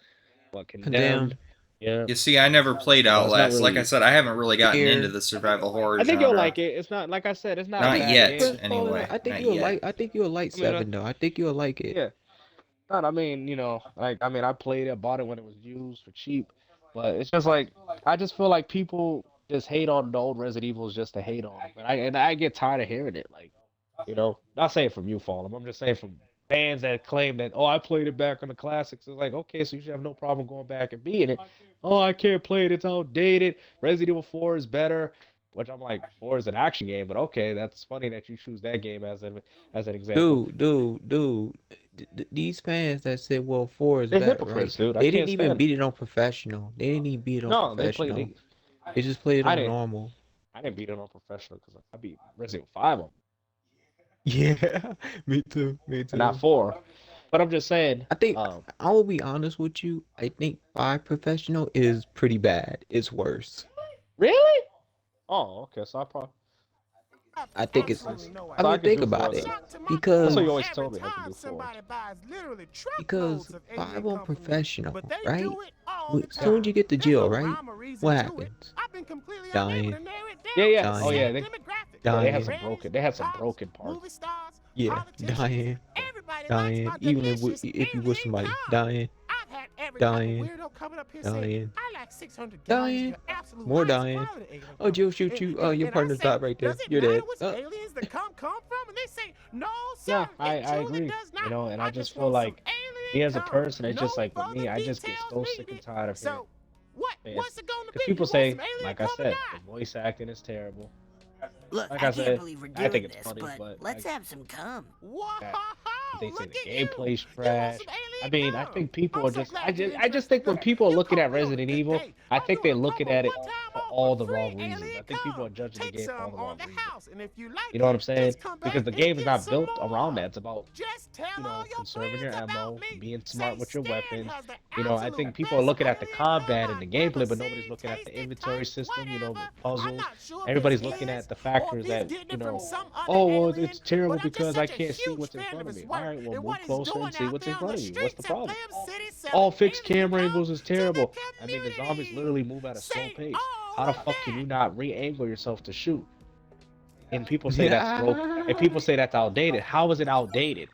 Condemned. Condemned. Yeah. You see, I never played So it's not Outlast. Like I really. said, I haven't really gotten into Here. the survival horror I think you'll genre. like it. It's not, like I said, it's not I a Not think bad yet, game. Chris Paul, anyway. I think Not you'll yet. like I mean, seven though. I think you'll like it. yeah. Not, I mean, like, I mean, I played it, bought it when it was used for cheap, but it's just like, I just feel like people just hate on the old Resident Evils just to hate on them, and I get tired of hearing it. Like, not saying from you, Fallen. I'm just saying from fans that claim that, oh, I played it back on the classics. It's like, okay, so you should have no problem going back and beating it. Oh, I can't play it. It's outdated. Resident Evil 4 is better. Which I'm like, 4 is an action game, but okay, that's funny that you choose that game as an example. Dude. These fans that said, well, four is They're better, right? hypocrites, dude. I They can't didn't even stand it. beat it on professional. They didn't even beat it on No, they played. professional. They just played it I on didn't. normal. I didn't beat it on professional because I beat Resident Evil 5 on, Yeah, me too. Me and not too. 4. But I'm just saying. I think I will be honest with you. I think 5 professional is pretty bad. It's worse. Really? Oh, okay. So I probably. I think it's. Absolutely no I So I mean, could think do 4 about it then. Shocked to my because That's what you core, always every told me. I could time do 4. somebody buys literally because truckloads of 5 alien on company, professional, but they right? do it all the As soon as you time. get to There's jail, no right? rhyme or reason What to it. happens? I've been completely unable Dying, to narrow it down. Yeah, yeah. The Oh dying, yeah. same They demographic. yeah, they had dying, some Grannies, broken. They had some cops, broken parts. movie stars, yeah, politicians. dying, Everybody likes dying. my Even delicious if you with alien somebody, cum. dying, I've had every type of dying, weirdo coming up here saying, dying, I like 600 gallons of dying, your absolute more highest dying. quality alien Oh, cum. Jill shoot you. Your And I partner's say, died right there. does it You're matter dead. which aliens the cum come from? And they say, no, sir, No, I it truly agree. does not. You know, and I just feel want some like me alien as a cum. person, it's No just like with further me, I just get details so sick and needed. tired of hearing. So, what's it going to be? Because people You want say, some alien like I cum or said, not? the voice acting is terrible. Look, Like I I can't said, believe we're I doing think it's this, funny, but but let's like, have some cum. Whoa, they say look the at you. gameplay's You want trash. some I alien mean, I cum? think people I'm are so just. glad you're I just think when interested. people are You looking at caught me on a Resident good Evil, day. I I'm think doing they're a looking promo at it one time for off all for the wrong free reasons. I alien think people are cum. judging the Take game for all some the on wrong the reasons. house, and if you like You know what I'm it, saying? just come Because back the and game is get not some built more. around that. It's about Just tell all your conserving your friends ammo, about me. being Say smart with your Stan weapons. has the You know, I absolute think people are best looking at the alien cum combat and the I've gameplay, ever but nobody's seen, looking at the tasted, inventory touched, system, you know, the whatever. I'm puzzles. not sure if Everybody's it's looking his at the or if factors he's that, getting you it from know, some other oh, well, alien, it's terrible but I'm just because I such a can't see huge what's in fan front of of his me. All work right, well, and move what he's closer doing and see out what's there in on front the of you. What's the streets of problem? Lamb City All selling fixed alien camera cum angles is to the terrible. I mean, the zombies community. literally move at a slow Say pace. all How the of fuck can that. you not re-angle yourself to shoot? And people say that's broken. And people say that's outdated. How is it outdated?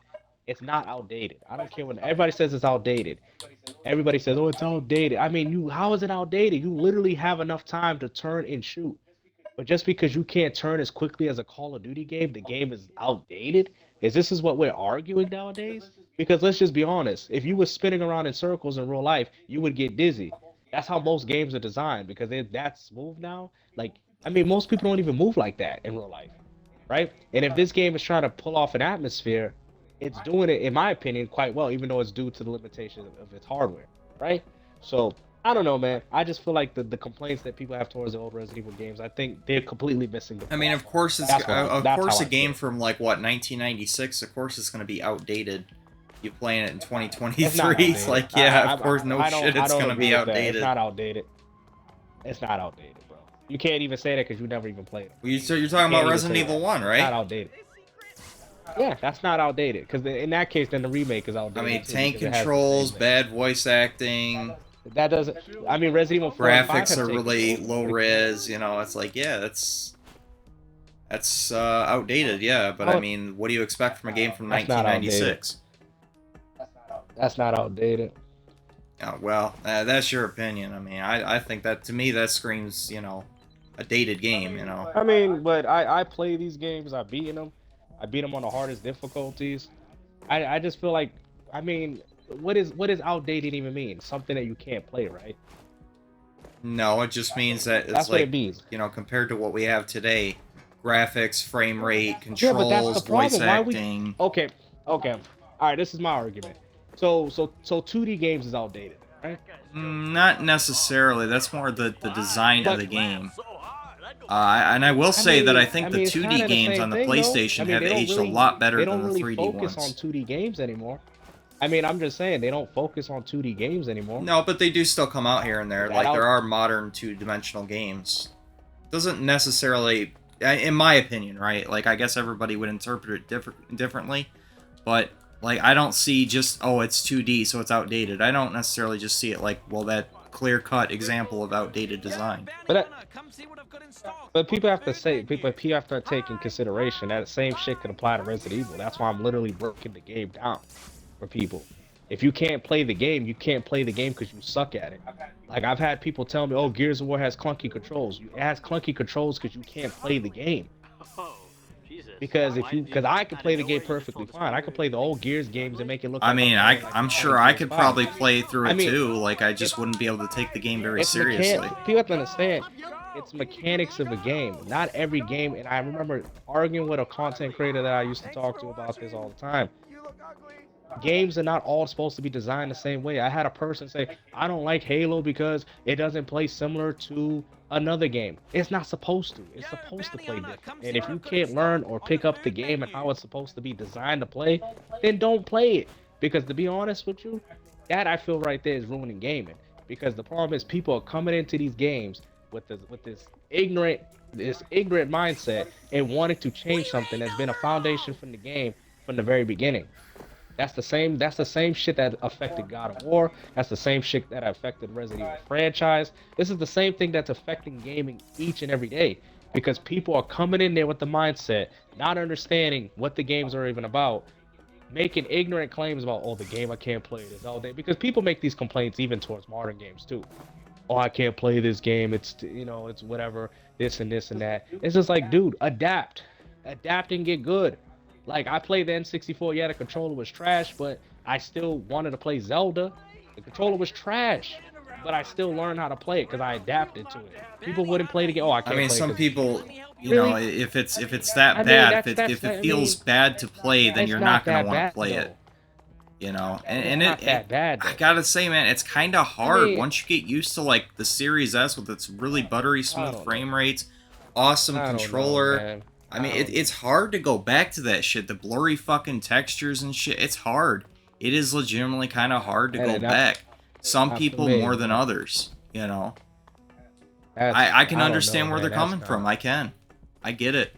It's not outdated. I don't care what everybody says it's outdated. Everybody says, "Oh, it's outdated." I mean, how is it outdated? You literally have enough time to turn and shoot. But just because you can't turn as quickly as a Call of Duty game, the game is outdated? Is what we're arguing nowadays? Because let's just be honest, if you were spinning around in circles in real life, you would get dizzy. That's how most games are designed because they're that smooth now. Like, I mean, most people don't even move like that in real life, right? And if this game is trying to pull off an atmosphere, it's doing it, in my opinion, quite well, even though it's due to the limitations of its hardware, right? So I don't know, man. I just feel like the complaints that people have towards the old Resident Evil games, I think they're completely missing the I mean, point. of course, it's That's a how I game feel. from like what 1996. Of course, it's going to be outdated. You playing it in It's not 2023? It's outdated. like, yeah, of course, no I don't, shit, I it's don't going to agree be with that. outdated. It's not outdated. It's not outdated, bro. You can't even say that because you never even played it. So you're talking about Resident Evil 1, It's right? not outdated. Yeah, that's not outdated. Because in that case, then the remake is I outdated. mean, too, tank because it has the same controls, thing. bad voice acting, That doesn't. I mean, Resident Evil 4 and 5 graphics have are tank really controls. low res. You know, it's like, yeah, that's outdated. Yeah, but I mean, what do you expect from a game from That's not 1996? That's not outdated. Oh, well, that's your opinion. I mean, I think that, to me, that screams, you know, a dated game, you know. I mean, but I play these games. I beat them. I beat them on the hardest difficulties. I just feel like, I mean, what is outdated even mean? Something that you can't play, right? No, it just means that it's That's what like, it means. you know, compared to what we have today, graphics, frame rate, Yeah, controls, but that's the voice problem. Why acting. Okay. All right, this is my argument. So 2D games is outdated, right? Not necessarily. That's more the design of the game. And I will say that I think the it's 2D kinda the games same on the thing, though. PlayStation I mean, have they don't aged really- a lot better They than don't the really 3D focus ones. on 2D games anymore. I mean, I'm just saying they don't focus on 2D games anymore. No, but they do still come out here and there. That Like, out- there are modern two-dimensional games. Doesn't necessarily, in my opinion, right? Like, I guess everybody would interpret it differently, but like, I don't see just, oh, it's 2D, so it's outdated. I don't necessarily just see it like, well, that clear-cut example of outdated design. But people have to say, people have to take in consideration that the same shit could apply to Resident Evil. That's why I'm literally breaking the game down for people. If you can't play the game, you can't play the game because you suck at it. Like, I've had people tell me, oh, Gears of War has clunky controls. It has clunky controls because you can't play the game. Because I can play the game perfectly fine. I can play the old Gears games and make it look. I mean, I'm sure I could probably fine. play through it I mean, too. Like, I just wouldn't be able to take the game very seriously. People have to understand, it's mechanics of a game. Not every game, and I remember arguing with a content creator that I used to talk to about this all the time. Games are not all supposed to be designed the same way. I had a person say, I don't like Halo because it doesn't play similar to another game. It's not supposed to. It's supposed to play different. And if you can't learn or pick up the game and how it's supposed to be designed to play, then don't play it. Because to be honest with you, that I feel right there is ruining gaming. Because the problem is people are coming into these games with this ignorant mindset and wanting to change something that's been a foundation from the game from the very beginning. That's the same shit that affected God of War. That's the same shit that affected Resident Evil franchise. This is the same thing that's affecting gaming each and every day because people are coming in there with the mindset, not understanding what the games are even about, making ignorant claims about, oh, the game I can't play this all day, because people make these complaints even towards modern games too. Oh, I can't play this game. It's whatever, this and this and that. It's just like, dude, adapt and get good. Like I played the N64, yeah, the controller was trash, but I still wanted to play Zelda. The controller was trash, but I still learned how to play it because I adapted to it. People wouldn't play the game. Oh, I can't I mean, play. some people, you Really? know, if it's that I mean, bad, that's- if I it feels mean, bad to play, then it's you're not not gonna that want bad, to play though. it. You know, and It's not that bad, I though. gotta say, man, it's kind of hard mean- once you get used to like the Series S with its really buttery smooth don't frame rates, awesome I don't know, controller. man. I mean, it's hard to go back to that shit. The blurry fucking textures and shit. It's hard. It is legitimately kind of hard to And go not- back. Some not for people me, more than man. others. You know, That's- I can don't understand know, where man. they're That's coming not- from. I can. I get it.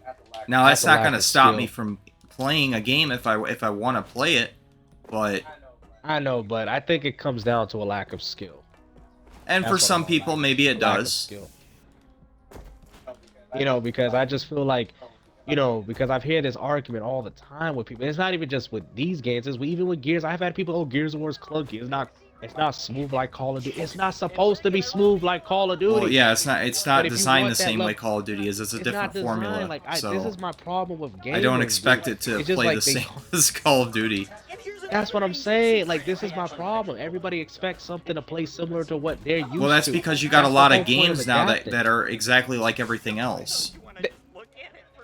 Now That's that's a not lack gonna of stop skill. me from playing a game if I want to play it, but. I know, but I think it comes down to a lack of skill. And That's for what some I'm people, like. maybe it Lack of does. skill. Because I just feel like, because I've heard this argument all the time with people. It's not even just with these games. It's even with Gears. I've had people, oh, Gears of War is clunky. It's not smooth like Call of Duty. It's not supposed to be smooth like Call of Duty. Well, yeah, it's not But if you designed the want that same way level- Call of Duty is. It's a It's different not formula. designed like So this is my problem with gaming. I don't expect dude. it to It's just play like the they- same as Call of Duty. That's what I'm saying. Like, this is my problem. Everybody expects something to play similar to what they're used to. Well, that's because you got a That's the lot whole of point games now adapting. that are exactly like everything else.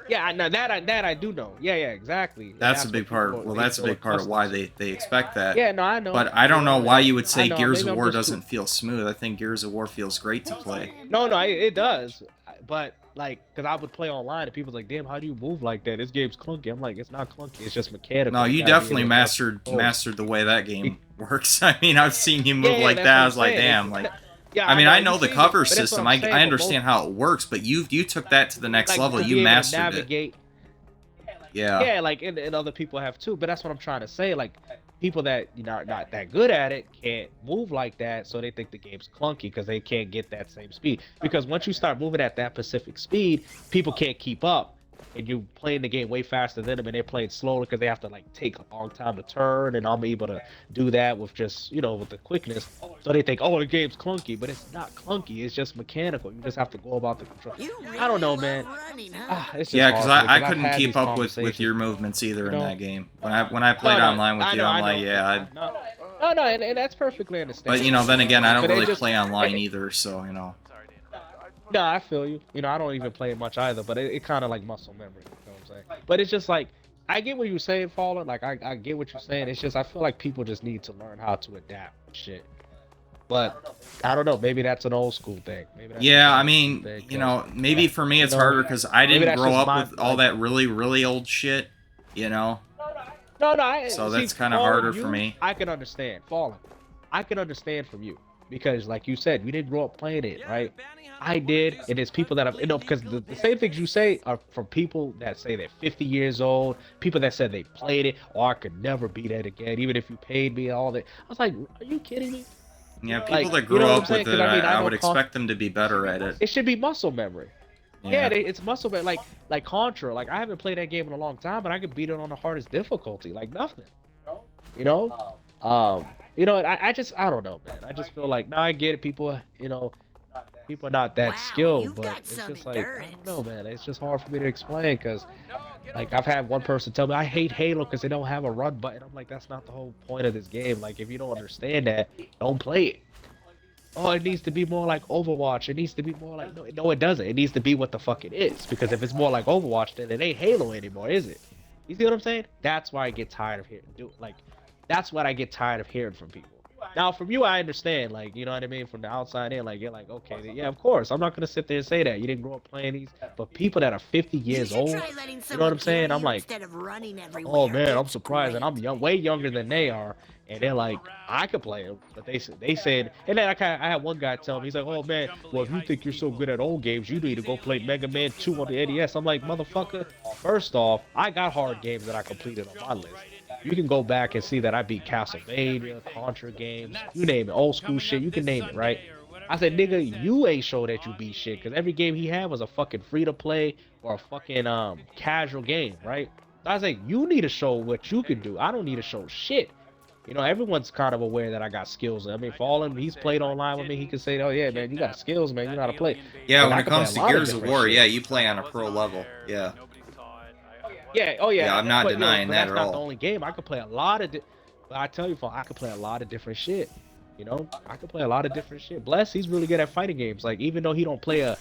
Yeah, I know that I do know. Yeah, exactly. That's a what big part. people- Well, they that's a feel big part of why accustomed they expect that. to. Yeah, no, I know. But I don't know why you would I say know, Gears maybe of I'm War just doesn't feel smooth. I think Gears of War feels great to play. No, it does. But like, cause I would play online and people's like, damn, how do you move like that? This game's clunky. I'm like, it's not clunky. It's just mechanical. No, you gotta be definitely able to mastered the way that game works. I mean, I've seen you move Yeah, like that's that. what I I'm was like, saying. damn, It's- like. Yeah, I mean, I know you the see, cover but that's what system. I'm saying, I but understand how it works, but you took that to the next like, level. to be You able to mastered it. navigate. Yeah. Yeah, like and other people have too, but that's what I'm trying to say. Like people that are not that good at it can't move like that, so they think the game's clunky because they can't get that same speed. Because once you start moving at that specific speed, people can't keep up, and you playing the game way faster than them, and they're playing slowly because they have to like take a long time to turn, and I'm able to do that with just with the quickness. So they think, oh, the game's clunky, but it's not clunky. It's just mechanical. You just have to go about the control. I don't know, man. It's just Yeah, because hard, I I've couldn't had keep these up with conversations. your movements either in know? that game. When I played online with you, I'm like, yeah. No, and that's perfectly understandable. But then again, I don't But it really just- play online either, so No, I feel you. I don't even play it much either, but it kind of like muscle memory. You know what I'm saying? But it's just like, I get what you're saying, Fallen. Like, I get what you're saying. It's just, I feel like people just need to learn how to adapt and shit. But, I don't know. Maybe that's an old school thing. Maybe that's yeah. an I old mean, school thing, you know, maybe for me it's you know, harder because I maybe didn't that's grow just up my- with all that really, really old shit. You know. No, So see, that's kinda Fallen, harder for you, me. I can understand. Fallen. I can understand from you. Because, like you said, you didn't grow up playing it, right? I did, and it's people that have, because the same things you say are from people that say they're 50 years old, people that said they played it, or I could never beat that again, even if you paid me all that. I was like, are you kidding me? Yeah, people Like, that you grew know what I'm up saying? with it, 'Cause I mean, I I know would expect them to be better at it. It should be muscle memory. Yeah. It's muscle memory. Like Contra. Like, I haven't played that game in a long time, but I could beat it on the hardest difficulty, like nothing. You know? I don't know, man. I just feel like, now I get it, people, people are not that skilled, but it's just like, I don't know, man. It's just hard for me to explain, because, like, I've had one person tell me, I hate Halo because they don't have a run button. I'm like, that's not the whole point of this game. Like, if you don't understand that, don't play it. Oh, it needs to be more like Overwatch. It needs to be more like, no, it doesn't. It needs to be what the fuck it is, because if it's more like Overwatch, then it ain't Halo anymore, is it? You see what I'm saying? That's why I get tired of hearing, that's what I get tired of hearing from people. Now, from you, I understand, like, you know what I mean? From the outside in, like, you're like, okay, yeah, of course. I'm not gonna sit there and say that. You didn't grow up playing these. But people that are 50 years old, you know what I'm saying? I'm like, oh man, I'm surprised, and I'm young, way younger than they are, and they're like, I could play them, but they said, and then I had one guy tell me, he's like, oh man, well if you think you're so good at old games, you need to go play Mega Man 2 on the NES. I'm like, motherfucker, first off, I got hard games that I completed on my list. You can go back and see that I beat Castlevania, Contra games, you name it, old school shit, you can name it, right? I said, nigga, you ain't show that you beat shit, because every game he had was a fucking free-to-play or a fucking casual game, right? So I was like, you need to show what you can do. I don't need to show shit. You know, everyone's kind of aware that I got skills. I mean, for all him, he's played online with me. He can say, oh, yeah, man, you got skills, man. You know how to play. Yeah, But when I it can play comes a to lot of Gears of different War, shit. yeah, you play on a pro level. Yeah. Yeah, oh yeah. Yeah, I'm not but, you know, denying but that that's at not all. the only game. I could play a lot of. But I tell you, I could play a lot of different shit. You know, I could play a lot of different shit. Bless, he's really good at fighting games. Like, even though he don't play a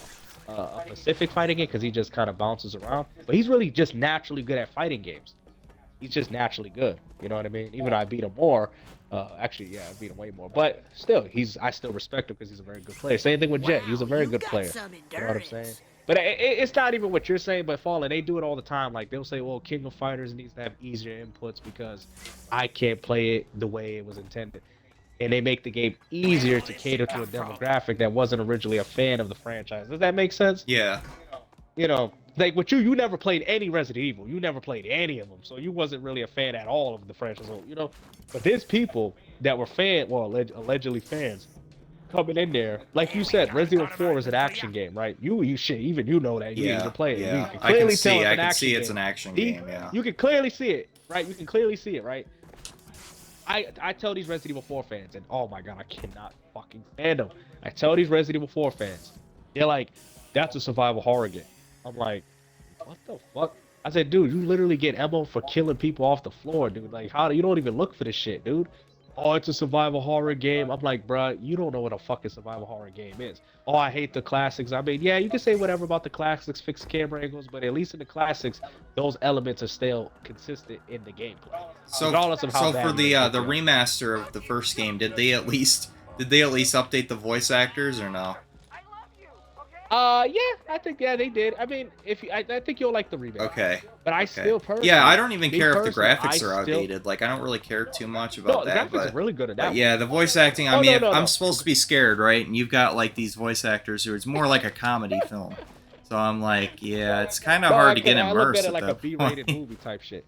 specific fighting game because he just kind of bounces around, but he's really just naturally good at fighting games. He's just naturally good. You know what I mean? Even though I beat him more. Actually, yeah, I beat him way more. But still, I still respect him because he's a very good player. Same thing with Jet. He's a very good player. You know what I'm saying? But it's not even what you're saying, but Fallen, they do it all the time. Like, they'll say, well, King of Fighters needs to have easier inputs because I can't play it the way it was intended. And they make the game easier to cater to a demographic that wasn't originally a fan of the franchise. Does that make sense? Yeah. You know, like with you never played any Resident Evil. You never played any of them. So you wasn't really a fan at all of the franchise, you know? But there's people that were allegedly fans coming in there. Like you said, Resident Evil 4 is an action game, right? You shit, even you know that. You Yeah. even play it. Yeah. You can clearly tell it's I an can action see it's game. an action See? game, yeah. You can clearly see it, right? You can clearly see it, right? I tell these Resident Evil 4 fans, and oh my god, I cannot fucking stand them. I tell these Resident Evil 4 fans, they're like, that's a survival horror game. I'm like, what the fuck? I said, dude, you literally get ammo for killing people off the floor, dude. Like, you don't even look for this shit, dude. Oh, it's a survival horror game. I'm like, bruh, you don't know what a fucking survival horror game is. Oh, I hate the classics. I mean, yeah, you can say whatever about the classics, fixed camera angles, but at least in the classics, those elements are still consistent in the gameplay. So, Regardless of how so for bad the remaster of the first game, did they at least update the voice actors or no? Yeah, I think they did. I mean, I think you'll like the remake. Okay. But I still personally. Yeah, I don't even care if the personally, graphics are still- outdated. Like, I don't really care too much about No, the that. graphics But are really good at that. But yeah, the voice acting. I Oh, mean, no, if no, I'm no. supposed to be scared, right? And you've got like these voice actors who it's more like a comedy film. So I'm like, yeah, it's kind of hard to get I look immersed at it like a that B-rated point. movie type shit.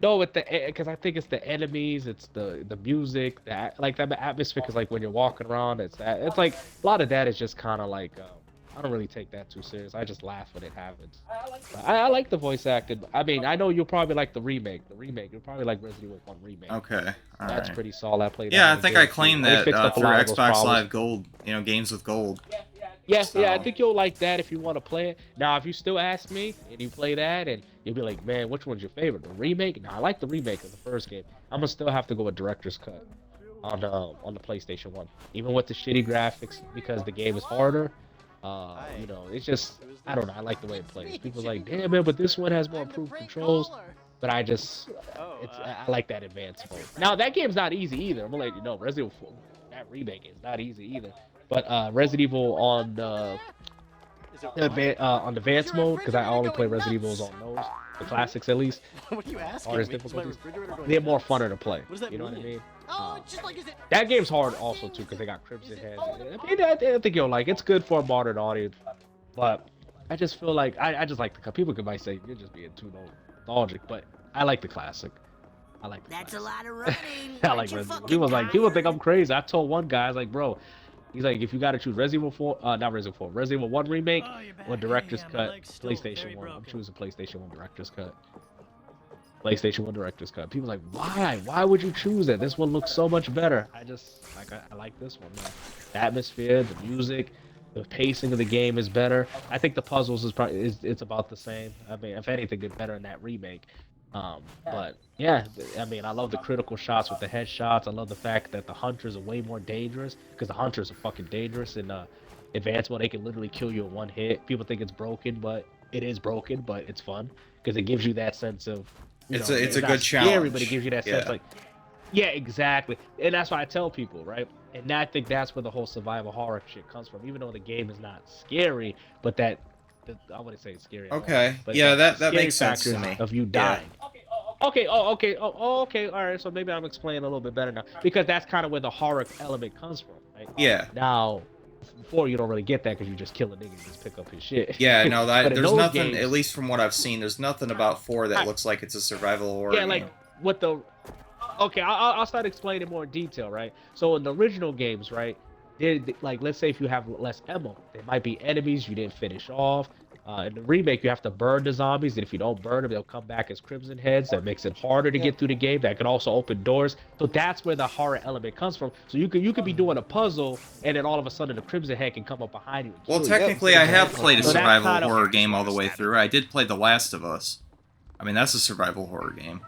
No, with because I think it's the enemies, it's the music, the atmosphere. Because like when you're walking around, it's like a lot of that is just kind of like I don't really take that too serious. I just laugh when it happens. I like the voice acting. I mean, I know you'll probably like the remake. You'll probably like Resident Evil 1 remake. Okay, all That's right. pretty solid. I played. Yeah, that I on think the I PS2. claimed They that fixed up a through lot of those Xbox problems. Live Gold. You know, games with gold. Yeah, I So- think you'll like that if you want to play it. Now, if you still ask me and you play that and you'll be like, man, which one's your favorite? The remake? No, I like the remake of the first game. I'm gonna still have to go with director's cut on the PlayStation 1, even with the shitty graphics because the game is harder. You know, it's just I don't know. I like the way it plays. People's like, damn man, but this one has more improved controls. But I just, I like that advanced mode. Now that game's not easy either. I'm gonna let you know, Resident Evil 4, that remake is not easy either. But Resident Evil on the advanced mode, because I only play Resident Evils on those, the classics at least. What are you asking Hardest me? difficulties. Is my refrigerator going They're nuts? more funner to play. What does that You know what I mean? mean? Oh, it's just like, is it? That game's hard also too, because they got Crimson Heads. I mean, I think you'll like. It's good for a modern audience, but I just feel like I just like the people might say you're just being too nostalgic, but I like the classic. I like the That's a lot of running. I like Resident Evil. People think I'm crazy. I told one guy, I was like, bro, he's like, if you gotta choose Resident Evil 4, not Resident Evil 4, Resident Evil 1 remake or director's cut, PlayStation 1. I'm choosing PlayStation 1 director's cut. PlayStation 1 director's cut. People are like, why? Why would you choose that? This one looks so much better. I like this one, man. The atmosphere, the music, the pacing of the game is better. I think the puzzles it's about the same. I mean, if anything, they're better in that remake. But yeah, I mean, I love the critical shots with the headshots. I love the fact that the hunters are way more dangerous because the hunters are fucking dangerous in advanced mode. They can literally kill you in one hit. People think it's broken, but it is broken, but it's fun because it gives you that sense of. It's know, a not good scary, challenge. but it gives you that sense Yeah. like. Yeah, exactly. And that's why I tell people, right? And I think that's where the whole survival horror shit comes from. Even though the game is not scary, but I wouldn't say it's scary at all. Okay. But Yeah, the that scary makes sense to factors me. of you Yeah. dying. Okay. Oh, okay. Okay. All right. So maybe I'm explaining a little bit better now because that's kind of where the horror element comes from, right? Yeah. Now, before you don't really get that because you just kill a nigga and just pick up his shit. Yeah, no, But in there's those nothing, games, at least from what I've seen, there's nothing about 4 that looks like it's a survival horror yeah, like game. what the. Okay, I'll start explaining more in detail, right? So in the original games, right, like let's say if you have less ammo, there might be enemies you didn't finish off. In the remake, you have to burn the zombies, and if you don't burn them, they'll come back as crimson heads. That makes it harder to get through the game. That can also open doors. So that's where the horror element comes from. So you could be doing a puzzle, and then all of a sudden the crimson head can come up behind you. Well, technically, I have played a So that's survival kind of- horror game all the way through. I did play The Last of Us. I mean, that's a survival horror game.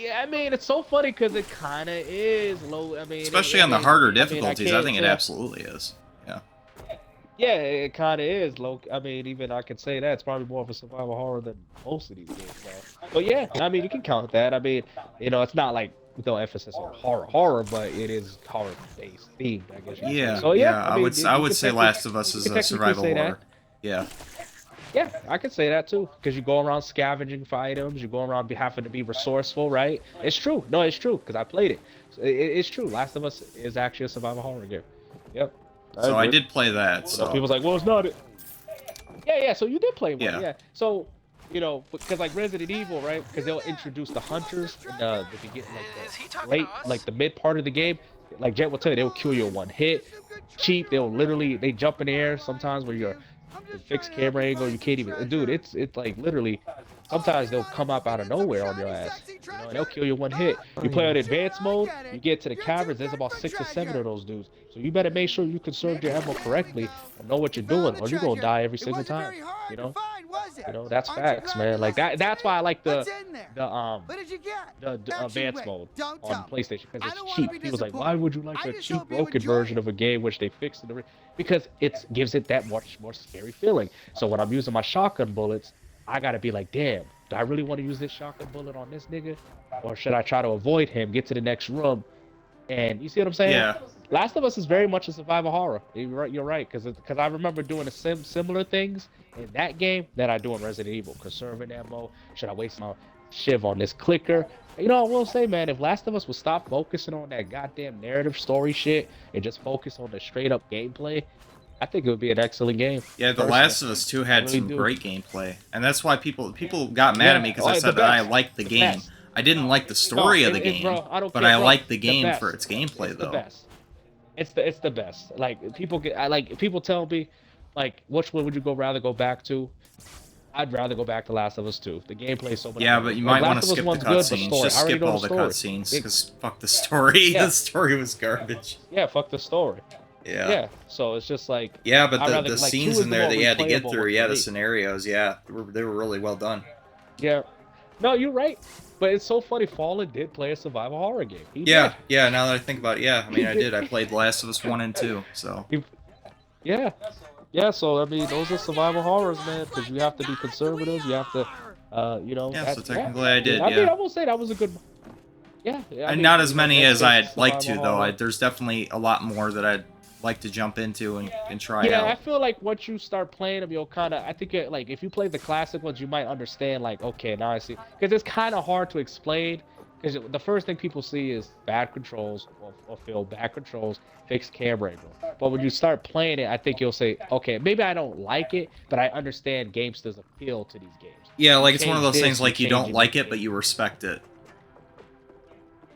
I mean, it's so funny because it kind of is low. I mean, Especially on the harder difficulties, I think it absolutely is. Yeah. Yeah, it kind of is low. I mean, even I could say that it's probably more of a survival horror than most of these games. But yeah, I mean, you can count that. I mean, you know, it's not like with no emphasis on horror, but it is horror-based themed, I guess. You Yeah. could say. So yeah, I would say Last of Us is a survival horror. Yeah. Yeah, I could say that too, because you go around scavenging for items, you go around having to be resourceful, right? It's true. No, it's true, because I played it. It's true. Last of Us is actually a survival horror game. Yep. So I did play that. So people's like, well, it's not it. Yeah. So you did play one. Yeah. Yeah. So, you know, because like Resident Evil, right? Because they'll introduce the hunters in the beginning, like the mid part of the game. Like Jet will tell you, they'll kill you in one hit. Cheap. They jump in the air sometimes where you're fixed camera angle, you can't even, dude, it's like literally sometimes they'll come up out of nowhere on your ass, you know, and they'll kill you one hit. You play on advanced mode, you get to the caverns, there's about 6 or 7 of those dudes, so you better make sure you conserve your ammo correctly and know what you're doing, or you're gonna die every single time, you know. That's facts, man. Like that's why I like the advanced mode on PlayStation, because it's cheap. People's like, why would you like a cheap broken version of a game which they fixed in the because it gives it that much more scary feeling. So when I'm using my shotgun bullets, I gotta be like, damn, do I really want to use this shotgun bullet on this nigga, or should I try to avoid him, get to the next room? And you see what I'm saying? Yeah. Last of Us is very much a survival horror. You're right, because I remember doing the similar things in that game that I do in Resident Evil. Conserving ammo. Should I waste my shiv on this clicker? You know, I will say, man, if Last of Us would stop focusing on that goddamn narrative story shit and just focus on the straight up gameplay, I think it would be an excellent game. Yeah, The Last of Us 2 had some great gameplay, and that's why people got mad at me because I said that I liked the game. I didn't like the story of the game, but I liked the game for its gameplay, though. It's the best. Like people tell me, like, which one would you rather go back to? I'd rather go back to Last of Us 2. The gameplay is so much. Yeah, but you might want to skip the cutscenes. Just skip all the cutscenes, because fuck the story. The story was garbage. Yeah, fuck the story. Yeah. Yeah. So it's just like. Yeah, but the scenes in there that you had to get through, the scenarios, they were really well done. Yeah. No, you're right. But it's so funny. Fallen did play a survival horror game. Yeah. Now that I think about it, I mean, I did. I played Last of Us 1 and 2, so. Yeah. Yeah, so I mean, those are survival horrors, man, because you have to be conservative. You have to, you know. Yeah, so technically I did, I mean, I will say that was a good. Yeah. And not as many as I'd like to, though. There's definitely a lot more that I'd like to jump into and try out. Yeah, I feel like once you start playing them, you'll kind of, I think, like, if you play the classic ones, you might understand, like, okay, now I see. Because it's kind of hard to explain. Because the first thing people see is bad controls, or feel bad controls, fixed camera angle. But when you start playing it, I think you'll say, okay, maybe I don't like it, but I understand GameStar's appeal to these games. Yeah, like it's one of those things like you don't like it, but you respect it.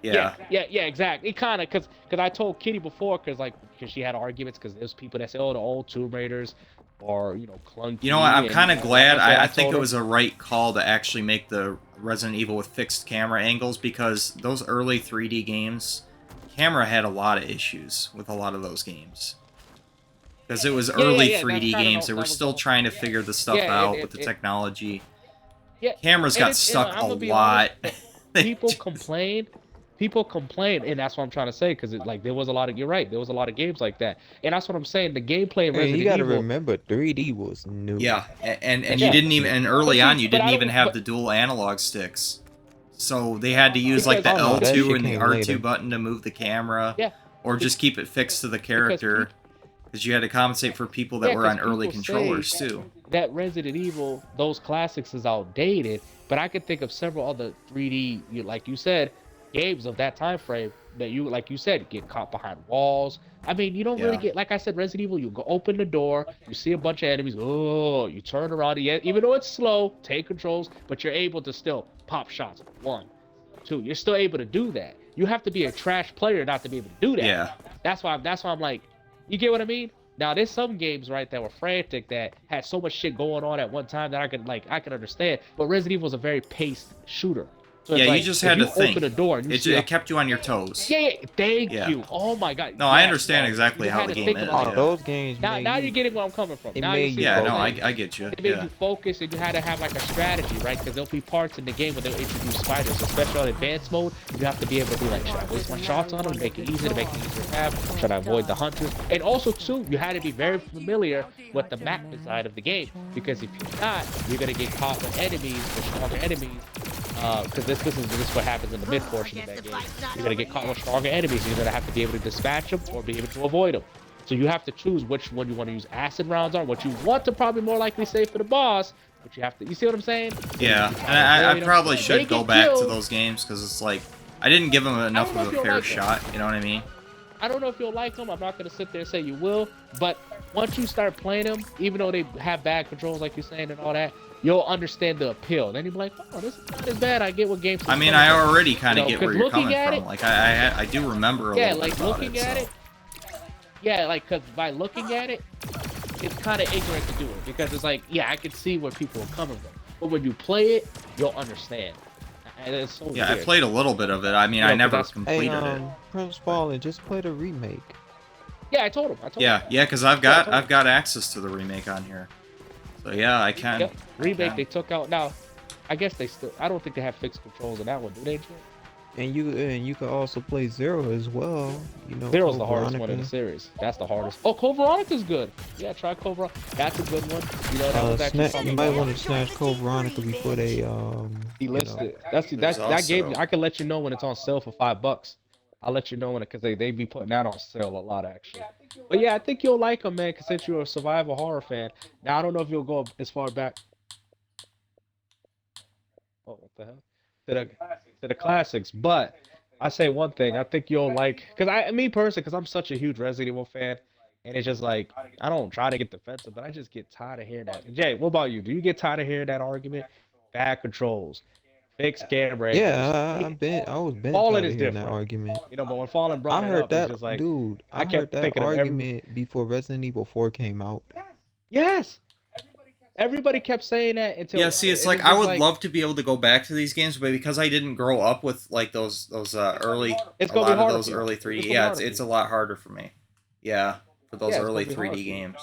Yeah, exactly. It kind of, because I told Kitty before, because she had arguments, because there's people that say, oh, the old Tomb Raiders are, you know, clunky. You know what, I'm kind of glad. I think it was a right call to actually make the Resident Evil with fixed camera angles, because those early 3D games, camera had a lot of issues with a lot of those games. Because it was early 3D games, they were still trying to figure the stuff out with the technology. Yeah, cameras got stuck a lot. People complain, and that's what I'm trying to say, because there was a lot of, you're right, there was a lot of games like that, and that's what I'm saying. The gameplay in Resident Evil. You gotta remember, 3D was new. Yeah, and you didn't even, and early on you didn't even have the dual analog sticks. So they had to use like Because the Oh no, that L2 shit and the came R2 later. button to move the camera, yeah, or just keep it fixed to the character, because you had to compensate for people that yeah, were 'cause on early people controllers say too. that Resident Evil, those classics is outdated, but I could think of several other 3D, like you said, games of that time frame that you, like you said, get caught behind walls. I mean, you don't really Yeah. get, like I said, Resident Evil, you go open the door, you see a bunch of enemies, oh, you turn around, even though it's slow, take controls, but you're able to still pop shots. 1, 2, you're still able to do that. You have to be a trash player not to be able to do that. Yeah. That's why I'm like, you get what I mean? Now there's some games, right, that were frantic, that had so much shit going on at one time that I could understand. But Resident Evil is a very paced shooter. So Yeah, it's you like just if had you to think. open a door and you see It kept you on your toes. yeah, thank Yeah. you. Oh my god. No, I yes, understand bro. exactly You how had the to game think is. about Oh, it. those games Now made you're you. getting where I'm coming from. It Now made you you see Yeah, what no, I'm focus. saying. I get you. It made Yeah. you focus, and you had to have like a strategy, right? Because there'll be parts in the game where they'll introduce spiders, especially on advanced mode. You have to be able to be like, should I waste my shots on them, make it easier to make it easier to have? Should I avoid the hunters? And also too, you had to be very familiar with the map design of the game, because if you're not, you're gonna get caught with enemies, with stronger enemies. Because this is what happens in the mid portion of that game. You're gonna get caught with stronger enemies. You're gonna have to be able to dispatch them or be able to avoid them. So you have to choose which one you want to use acid rounds on. What you want to probably more likely save for the boss, but you have to. You see what I'm saying? Yeah, You try and to I avoid 'em. probably They should go get back to killed. those games, because it's like I didn't give them enough know of if a you'll fair like 'em. shot. You know what I mean? I don't know if you'll like them. I'm not gonna sit there and say you will, but once you start playing them, even though they have bad controls, like you're saying, and all that, you'll understand the appeal. Then you'll be like, oh, this is not as bad. I get what games. I mean, I already kind of You know, get where 'cause you're looking coming at from. it- Like I do remember a Yeah, little like bit about looking it. at So. it. Yeah, like, because by looking at it, it's kind of ignorant to do it, because it's like, yeah, I can see where people are coming from, but when you play it, you'll understand. And it's so Yeah, I weird. played a little bit of it. I mean, You know, I 'cause never that's- Hey, completed it. Prince Fallen, just play the remake. Yeah, I told him. Yeah, because I've got access to the remake on here. So yeah, I can. Yep. Remake, can. they took out. Now, I guess they still. I don't think they have fixed controls in that one, do they? Jay? And you can also play Zero as well. You know, Zero's Code the hardest one in the Veronica. series. That's the hardest. Oh, Code Veronica's good. Yeah, try Code Veronica. That's a good one. You know, that was actually You something might that- want to snatch Code Veronica before they delist know. it. That's There's that game. also- I can let you know when it's on sale for $5. I'll let you know when it, because they be putting that on sale a lot actually. But yeah, I think you'll like them, man. Because since you're a survival horror fan, now I don't know if you'll go as far back. Oh, what the hell? To the classics, but I say one thing. I think you'll like, because me personally, because I'm such a huge Resident Evil fan, and it's just like I don't try to get defensive, but I just get tired of hearing that. Jay, what about you? Do you get tired of hearing that argument? Bad controls, fixed camera Yeah, angles. I was been Fallen tired is of hearing that different. argument. You know, but when Fallen brought I it heard up, it's that, just like, dude. I kept heard that thinking of argument before Resident Evil 4 came out. Yes. Everybody kept saying that until Yeah, see, it's and like just I would love to be able to go back to these games, but because I didn't grow up with like those early, It's a gonna be lot of harder those for you. early It's 3D. gonna be Yeah, harder it's for a lot harder for me. Yeah, for those Yeah, it's early gonna be hard 3D for you. games.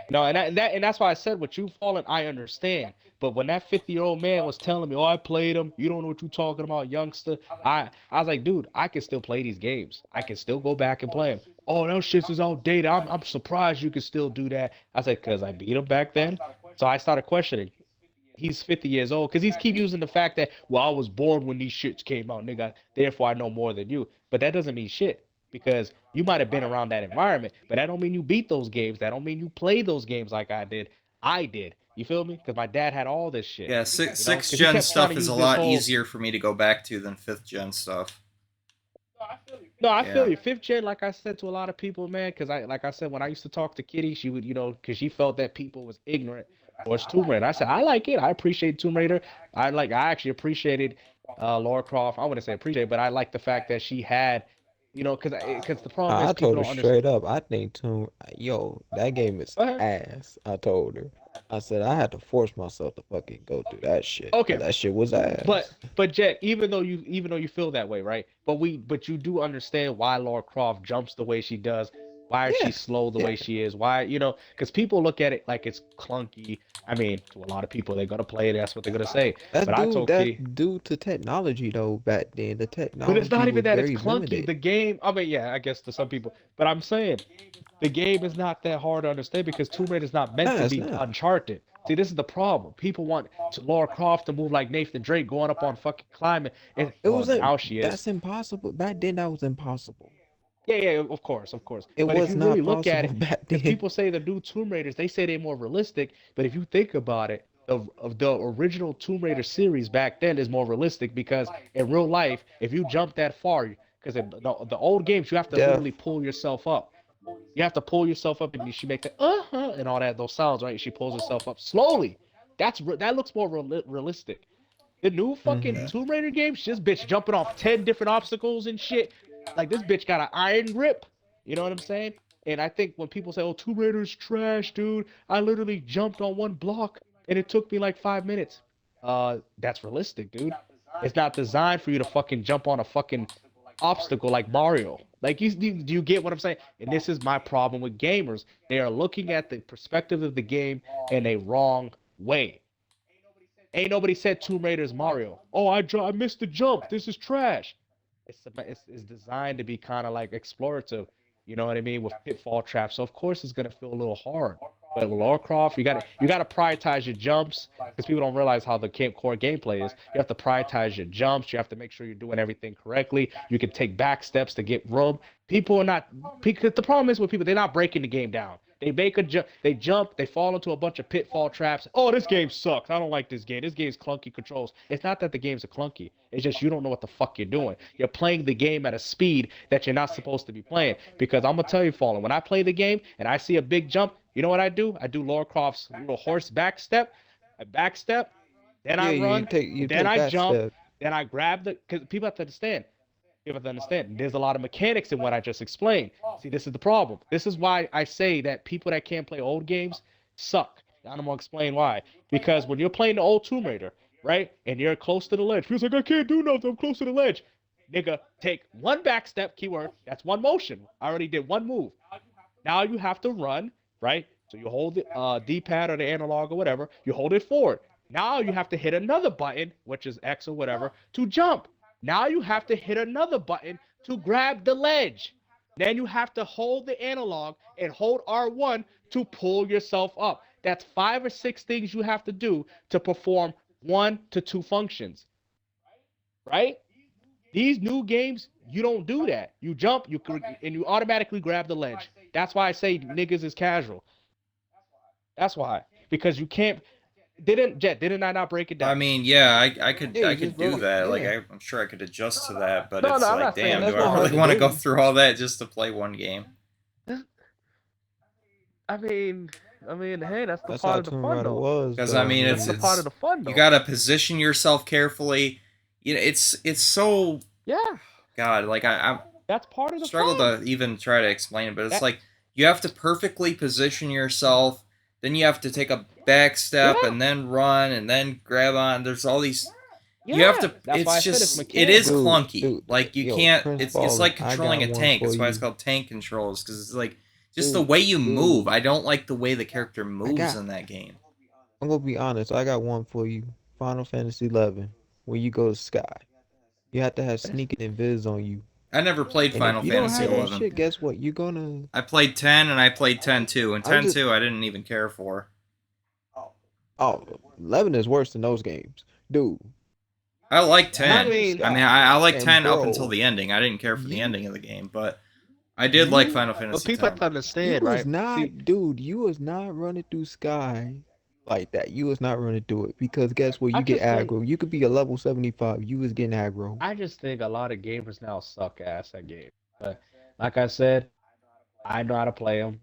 No, and that's why I said what you Fallen, I understand. But when that 50-year-old man was telling me, "Oh, I played him. You don't know what you're talking about, youngster." I was like, dude, I can still play these games. I can still go back and play them. Oh, those shits is outdated. I'm surprised you can still do that. I said, because I beat him back then. So I started questioning. He's 50 years old, because he's keep using the fact that, well, I was born when these shits came out, nigga. Therefore, I know more than you. But that doesn't mean shit, because you might have been around that environment, but that don't mean you beat those games. That don't mean you played those games like I did. I did. You feel me? Because my dad had all this shit. Yeah, You know? sixth 'Cause he gen kept trying stuff to is use a this lot whole- easier for me to go back to than 5th gen stuff. No, I feel Yeah. you. 5th gen, like I said to a lot of people, man, because like I said, when I used to talk to Kitty, she would, because she felt that people was ignorant towards Tomb Raider. I said, I like it. I appreciate Tomb Raider. I actually appreciated Lara Croft. I wouldn't say appreciate, but I like the fact that she had, because the problem is I people told her don't understand. straight up. I think that game is Go ahead. ass. I told her. I said I had to force myself to fucking go through that shit. 'Cause Okay. that shit was ass. But Jet, even though you feel that way, right? But you do understand why Lara Croft jumps the way she does, Why is she Yeah, slow the yeah. way she is? Why, because people look at it like it's clunky. I mean, to a lot of people, they're gonna play it. That's what they're gonna say. But I told That's Key, due to technology though. Back then, the but it's technology not even was that it's very clunky. limited. The game, I mean, yeah, I guess to some people, but I'm saying the game is not that hard to understand because Tomb Raider is not meant Nah, to it's be not. Uncharted. See, this is the problem. People want Lara Croft to move like Nathan Drake going up on fucking climbing. And, It well, wasn't. now she is. That's impossible. Back then, that was impossible. Yeah, yeah, of course, of course. It But if was you really not look at possible it, back because then. people say the new Tomb Raiders, they say they're more realistic. But if you think about it, the original Tomb Raider series back then is more realistic because in real life, if you jump that far, because in the old games, you have to Death. literally pull yourself up. You have to pull yourself up, and she make the and all that those sounds, right? She pulls herself up slowly. That looks more realistic. The new fucking Hmm. Tomb Raider games, this bitch jumping off 10 different obstacles and shit. Like this bitch got an iron grip. You know what I'm saying? And I think when people say, "Oh, Tomb Raider's trash, dude," I literally jumped on one block and it took me like 5 minutes. That's realistic, dude. It's not designed for you to fucking jump on a fucking obstacle like Mario. Like do you get what I'm saying? And this is my problem with gamers. They are looking at the perspective of the game in a wrong way. Ain't nobody said Tomb Raider is Mario. Oh, I missed the jump. This is trash. It's designed to be kind of like explorative. You know what I mean? With pitfall traps. So of course it's gonna feel a little hard. But with Lara Croft, you gotta prioritize your jumps because people don't realize how the core gameplay is. You have to prioritize your jumps. You have to make sure you're doing everything correctly. You can take back steps to get room. People are not because the problem is with people, they're not breaking the game down. They make a jump, they jump, they fall into a bunch of pitfall traps. Oh, this game sucks. I don't like this game. This game's clunky controls. It's not that the games are clunky. It's just you don't know what the fuck you're doing. You're playing the game at a speed that you're not supposed to be playing. Because I'm gonna tell you, Fallen, when I play the game and I see a big jump, you know what I do? I do Lara Croft's little horse back step. I back step, then I Yeah, run, you then take I that jump, step. then I grab the. Because people have to understand. You have to understand. There's a lot of mechanics in what I just explained. See, this is the problem. This is why I say that people that can't play old games suck. I'm gonna explain why. Because when you're playing the old Tomb Raider, right, and you're close to the ledge, feels like I can't do nothing. I'm close to the ledge. Nigga, take one back step. Keyword. That's one motion. I already did one move. Now you have to run, right? So you hold the D-pad or the analog or whatever. You hold it forward. Now you have to hit another button, which is X or whatever, to jump. Now you have to hit another button to grab the ledge. Then you have to hold the analog and hold R1 to pull yourself up. That's 5 or 6 things you have to do to perform 1 to 2 functions, right? These new games, you don't do that. You jump, and you automatically grab the ledge. That's why I say niggas is casual. That's why. Because you can't. Didn't I not break it I down? mean, yeah, Yeah, I you could just do broke. that. Like, Yeah, I'm sure I could adjust to that, but No, it's no, I'm like, not saying damn, that's do that. I not hard really to want to go do. through all that just to play one game? I mean, hey, that's the That's part how of the Tomb fun Raider though. was, Because I though. mean, You That's the know. part of the fun you though. gotta position yourself carefully. You know, it's so Yeah, God. Like I that's part of the struggle fun. to even try to explain it, but it's That like you have to perfectly position yourself. Then you have to take a back yeah, step and then run and then grab on. There's all these. You have yeah. to. That's why It's I said it's just. It is mechanical. clunky. Dude, Like you yo, can't. Prince It's like Fallen, I controlling got a one tank. for That's why it's you. called tank controls. Because it's like just the Dude, way you move. dude, I don't like the way the character I moves got. in that game. I'm gonna be honest. I got one for you. Final Fantasy 11. When you go to Sky, you have to have That's sneaking and viz on you. I never played And if Final you don't Fantasy have that 11. shit, guess what? You're gonna. I played 10 and I played 10 too. And I'm 10 just. 2 I didn't even care for. Oh, 11 is worse than those games, dude. I like I 10. mean, I mean, Sky, I like and 10 up until bro, the ending. I didn't care for the you ending of the game, but I did like you Final but Fantasy people have 10. to you understand, was right? See, not, dude. You was not running through Sky like that. You was not running through it because guess what? I You get just think aggro. You could be a level 75. You was getting aggro. I just think a lot of gamers now suck ass at games. But like I said, I know how to play them.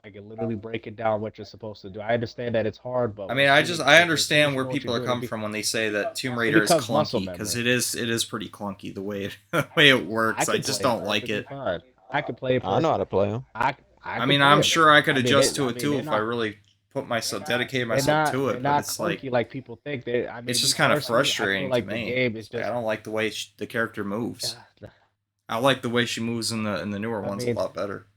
I can literally break it down what you're supposed to do. I understand that it's hard, I but mean, I as soon as understand you where know what you're people are doing, coming from when they say that Tomb it Raider is becomes muscle clunky because memory. it is pretty clunky the way the way it I works. I can just play it don't like perfectly it. fine. I can play it I know how perfect. to play them. I I can mean, play I'm it. sure I could adjust to I it mean too if I really put myself dedicated myself to they're it, but not it's like clunky like people think. it's Me just kind of personally, I feel frustrating to like the me. game is It's like I just. don't like the way the character moves. uh, I like the way she moves in the newer I ones a mean, lot better.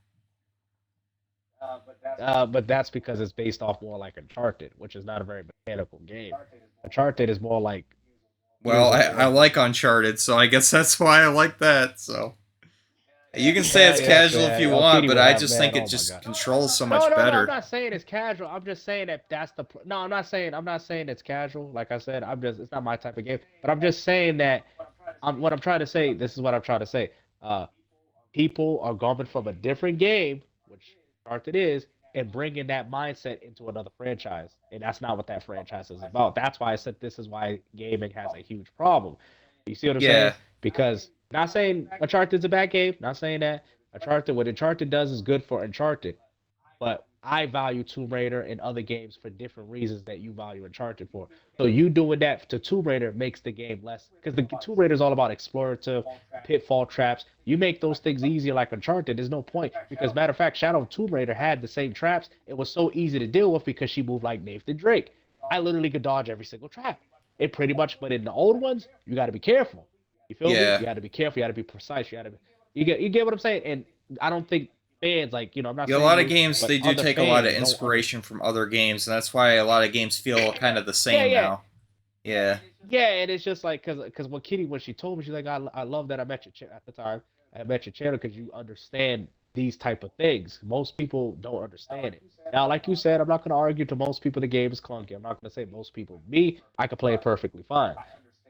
But that's because it's based off more like Uncharted, which is not a very mechanical game. Uncharted is more like Gears Well, of I War. like Uncharted, so I guess that's why I like that. So you can say Yeah, it's yeah, casual if man. you Oh, want, Kitty but would I have, just man. think it Oh my just god. controls so No, much no, no. I'm better. not saying it's casual. I'm just saying that that's the. No, I'm not saying it's casual. Like I said, I'm just. It's not my type of game. But I'm just saying that. What I'm trying to say. This is what I'm trying to say. Uh, People are going from a different game, which Uncharted is, and bringing that mindset into another franchise. And that's not what that franchise is about. That's why I said this is why gaming has a huge problem. You see what I'm saying? Yeah, Because not saying Uncharted is a bad game, not saying that. Uncharted, what Uncharted does is good for Uncharted. But I value Tomb Raider and other games for different reasons that you value Uncharted for. So you doing that to Tomb Raider makes the game less because the Tomb Raider is all about explorative, pitfall traps. You make those things easier like Uncharted. There's no point because matter of fact, Shadow of Tomb Raider had the same traps. It was so easy to deal with because she moved like Nathan Drake. I literally could dodge every single trap. It pretty much, but in the old ones, you got to be careful. You feel me? yeah. You got to be careful. You got to be precise. You got to. You get what I'm saying? And I don't think fans like I'm not Yeah, a saying lot of you, games but they do other take a lot of fans don't understand. inspiration from other games, and that's why a lot of games feel kind of the Yeah, same yeah, now. Yeah. yeah. And it's just like because when she told me she's like I love that I met your at the time I met your channel because you understand these type of things. Most people don't understand it. Now, like you said, I'm not gonna argue to most people the game is clunky. I'm not gonna say most people. Me, I can play it perfectly fine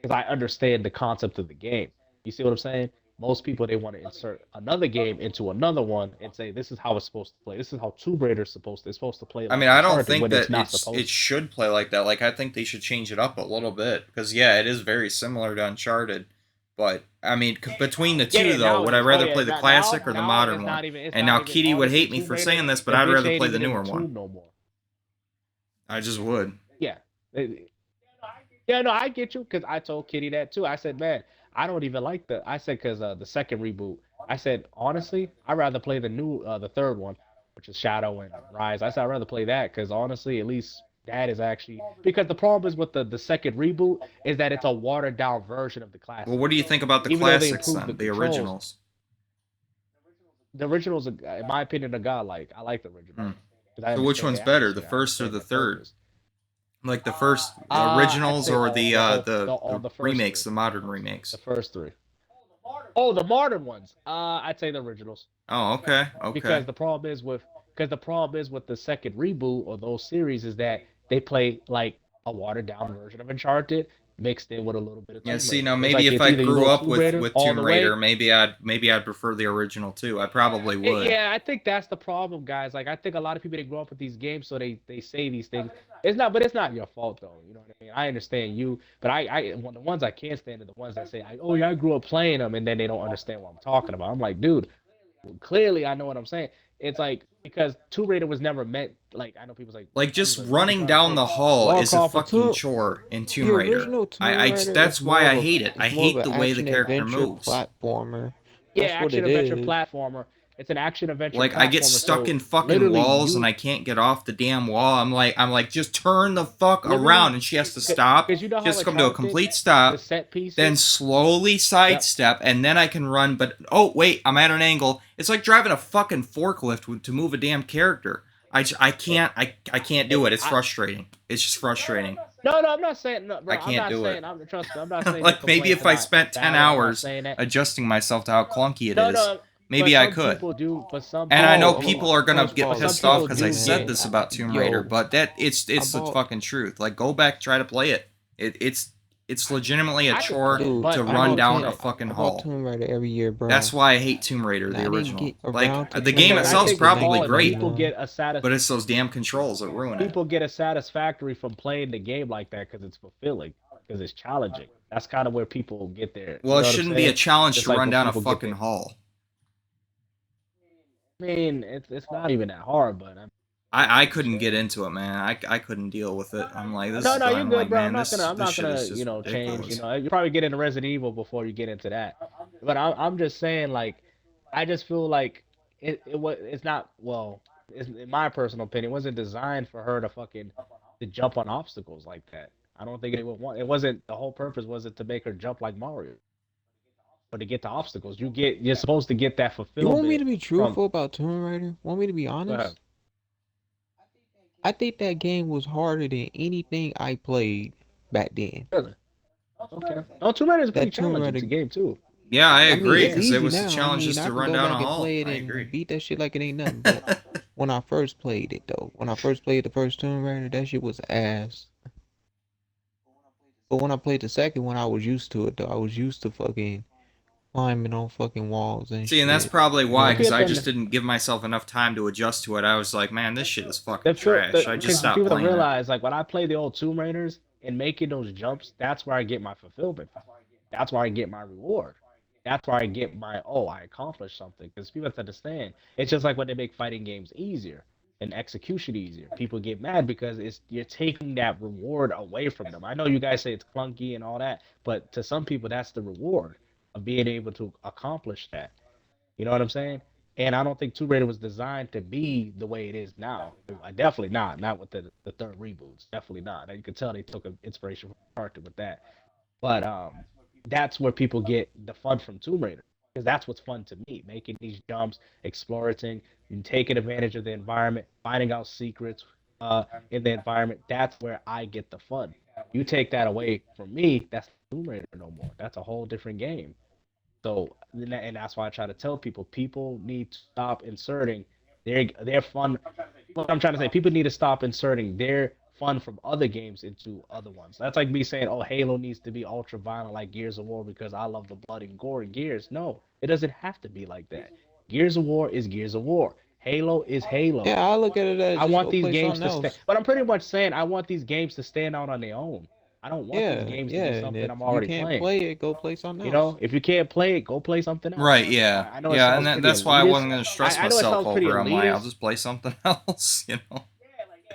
because I understand the concept of the game. You see what I'm saying? Most people they want to insert another game into another one and say this is how it's supposed to play. This is how Tomb Raider's supposed to. It's supposed to play I like mean, I don't Uncharted think when it's that not it supposed to. should play like that. Like, I think they should change it up a little bit because yeah, it is very similar to Uncharted. But I mean, between the Yeah, two yeah, though, now it would I is. Oh rather yeah, play the now classic or the now modern one? it's And now not even Kitty would honestly hate me Tomb for Raider. saying this, but The I'd bitch rather ain't play the even in the newer one. tomb no more. I just would. Yeah. Yeah, no, I get you because I told Kitty that too. I said, man, I don't even like the. I said because the second reboot. I said honestly, I'd rather play the third one, which is Shadow and Rise. I said I'd rather play that because honestly, at least that is actually because the problem is with the second reboot is that it's a watered down version of the Well, classic. what do you think about the Even though they classics improved the then, the controls, originals? the originals, in my opinion, are godlike. I like the originals Hmm. because I So which understand one's the better, the atmosphere. I first or understand the their third? purpose. Like the first I'd originals say or all the whole all the the first remakes, three, the modern the remakes? first three. Oh, the modern ones. I'd say the originals Oh, okay, okay. because the problem is with the second reboot or those series is that they play like a watered down version of Uncharted mixed in with a little bit of Yeah, Tomb see Raider. now It's maybe like if it's I either you grew go up Tomb Raider with all Tomb the Raider, way. maybe I'd prefer the original too. I probably would. Yeah, I think that's the problem, guys. Like I think a lot of people they grow up with these games, so they say these things. It's not, but it's not your fault though. You know what I mean? I understand you, but the ones I can't stand are the ones that say, "Oh yeah, I grew up playing them," and then they don't understand what I'm talking about. I'm like, dude, clearly I know what I'm saying. It's like because Tomb Raider was never meant like I know Like people's just like, what are you running trying to down say? the hall Lara is a Croft was fucking Tomb, chore in the Tomb Raider. original Tomb Raider is That's more why of I a hate it. I it's more of hate an the way the action character adventure moves. platformer. Yeah, That's what action it adventure is. platformer. It's an action adventure Like I get platformer. stuck So in fucking literally walls and you I can't get off the damn wall. I'm like just turn the fuck around literally and she has to stop. because you know She has how to come to a Uncharted complete the stop, set then pieces. slowly Yep. sidestep and then I can run, but oh wait, I'm at an angle. It's like driving a fucking forklift to move a damn character. I can't do Hey, it. It's frustrating. It's just frustrating. no, I'm not saying no, I bro. I'm can't not do it. saying. Trust me. I'm not saying your Like maybe complaints if are I not spent 10 valid. I'm not hours saying that. adjusting myself to how clunky it No, is, no. But maybe I some could. people do. But some And I people. know Oh, Hold people on. are gonna first of get all, But some pissed listen, off people because I do said get. this about Tomb Raider, yo, but it's I the bought, fucking truth. Like go back, try to play it. It's legitimately a I could play chore it, dude, to but I I know run bought what you're down Tomb, a saying. fucking I bought hall. Tomb Raider every year, That's bro. why I hate Tomb Raider, And the I didn't original. get Like around to the Tomb game Because I Raider itself's think till with probably all of it, great, '99. but it's those damn controls that ruin it. people get a satisfactory from playing the game like that because it's fulfilling, because it's challenging. That's kind of where people get there. Well, You it know what I'm shouldn't be a saying? challenge Just to like run when down a people get fucking there. hall. I mean, it's not even that hard, but I it's couldn't get just into it, man. I couldn't deal with it. I'm like no, no, you're I'm like, good, bro. man, I'm this not shit gonna, is just change. ridiculous. You probably get into Resident Evil before you get into that. But I'm just saying, like, I just feel like it's not well. In my personal opinion, it wasn't designed for her to to jump on obstacles like that. I don't think it would want. It wasn't the whole purpose wasn't to make her jump like Mario, but to get to obstacles. You're supposed to get that You want me fulfillment to be from. truthful about Tomb Raider? Want me to be Go ahead. honest? I think that game was harder than anything I played back then. Really? Okay. No, Tomb Raider is pretty That Tomb challenging to Raider, game too. Yeah, I I mean, agree it's because it easy was a now. I challenge mean, just I to can run go down a back and hall. play it I agree. and beat that shit like it ain't nothing. But when I first played it, though, when I first played the first Tomb Raider, that shit was ass. But when I played the second one, I was used to it, though. I was used to fucking climbing on fucking walls and See, and that's shit. probably You know why, what I'm because I saying? just didn't give myself enough time to adjust to it. I was like, man, this shit is fucking The feel trash. I just because stopped people don't playing it. realize like when I play the old Tomb Raiders and making those jumps, that's where I get my fulfillment. That's where I get my reward. That's where I get my I accomplished something. Because people have to understand, it's just like when they make fighting games easier and execution easier. People get mad because it's you're taking that reward away from them. I know you guys say it's clunky and all that, but to some people that's the reward of being able to accomplish that. You know what I'm saying? And I don't think Tomb Raider was designed to be the way it is now. Definitely not. Not with the third reboots. Definitely not. And you could tell they took an inspiration from Uncharted with that. But that's where people get the fun from Tomb Raider because that's what's fun to me, making these jumps, exploring, and taking advantage of the environment, finding out secrets in the environment. That's where I get the fun. You take that away from me, that's Tomb Raider no more. That's a whole different game. So, and that's why I try to tell people, people need to stop inserting their fun. What I'm trying to say, people need to stop inserting their fun from other games into other ones. That's like me saying, oh, Halo needs to be ultra violent like Gears of War because I love the blood and gore in Gears. No, it doesn't have to be like that. Gears of War is Gears of War. Halo is Halo. Yeah, I look at it as I just want go these play games something to stay, else. but I'm pretty much saying I want these games to stand out on their own. I don't want these Yeah, games to yeah. be And something if I'm you already can't playing. play it, go play something You else. know, if you can't play it, go play something else. Right, yeah. I know it Yeah, and sounds pretty that's why I elitist. wasn't going to stress I know it myself sounds pretty over it. I'm like, I'll elitist. just play something else, you know?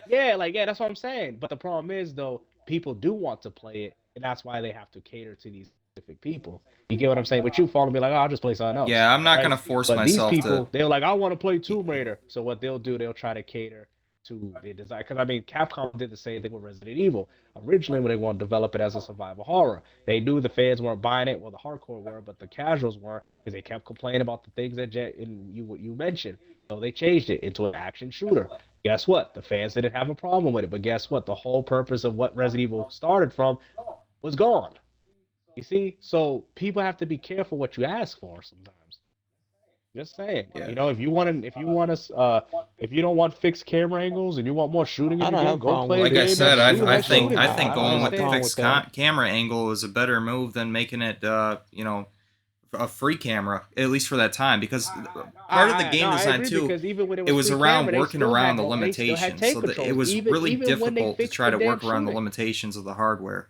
Yeah, that's what I'm saying. But the problem is, though, people do want to play it, and that's why they have to cater to these specific people. You get what I'm saying? But you follow me like, oh, I'll just play something else, Yeah, I'm not going right? to force But these myself to. people, they're like, I want to play Tomb Raider. So what they'll do, they'll try to cater to their desire. Because I mean, Capcom did the same thing with Resident Evil. Originally, when they wanted to develop it as a survival horror, they knew the fans weren't buying it. Well, the hardcore were, but the casuals weren't, because they kept complaining about the things that you mentioned. So they changed it into an action shooter. Guess what? The fans didn't have a problem with it, but guess what? The whole purpose of what Resident Evil started from was gone. You see, so people have to be careful what you ask for sometimes. Just saying. Yeah. You know, if you don't want fixed camera angles and you want more shooting in I your don't have game, a go problem play with a Like I fixed game that's said, camera shooting I that angles, think though. shooting. I I think don't going have a with the problem Understand? with fixed that. camera angle is a better move than making it, a free camera, at least for that time, because part of the game I design agree too, because even when it it was was free around camera, working around the they still had limitations. tank So that it controls, was really even when they difficult to fixed try the to damn work around the shooting. limitations of the hardware.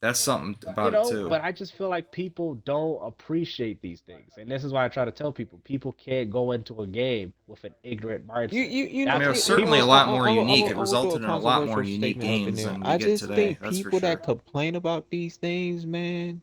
That's something You about it know, too. but I just feel like people don't appreciate these things, and this is why I try to tell people: people can't go into a game with an ignorant mindset. I mean, That's it what was certainly people a lot see. more unique. It I'm gonna throw a resulted in a lot more controversial unique statement up in games there. than we I get just today. think That's for people sure. that complain about these things, man,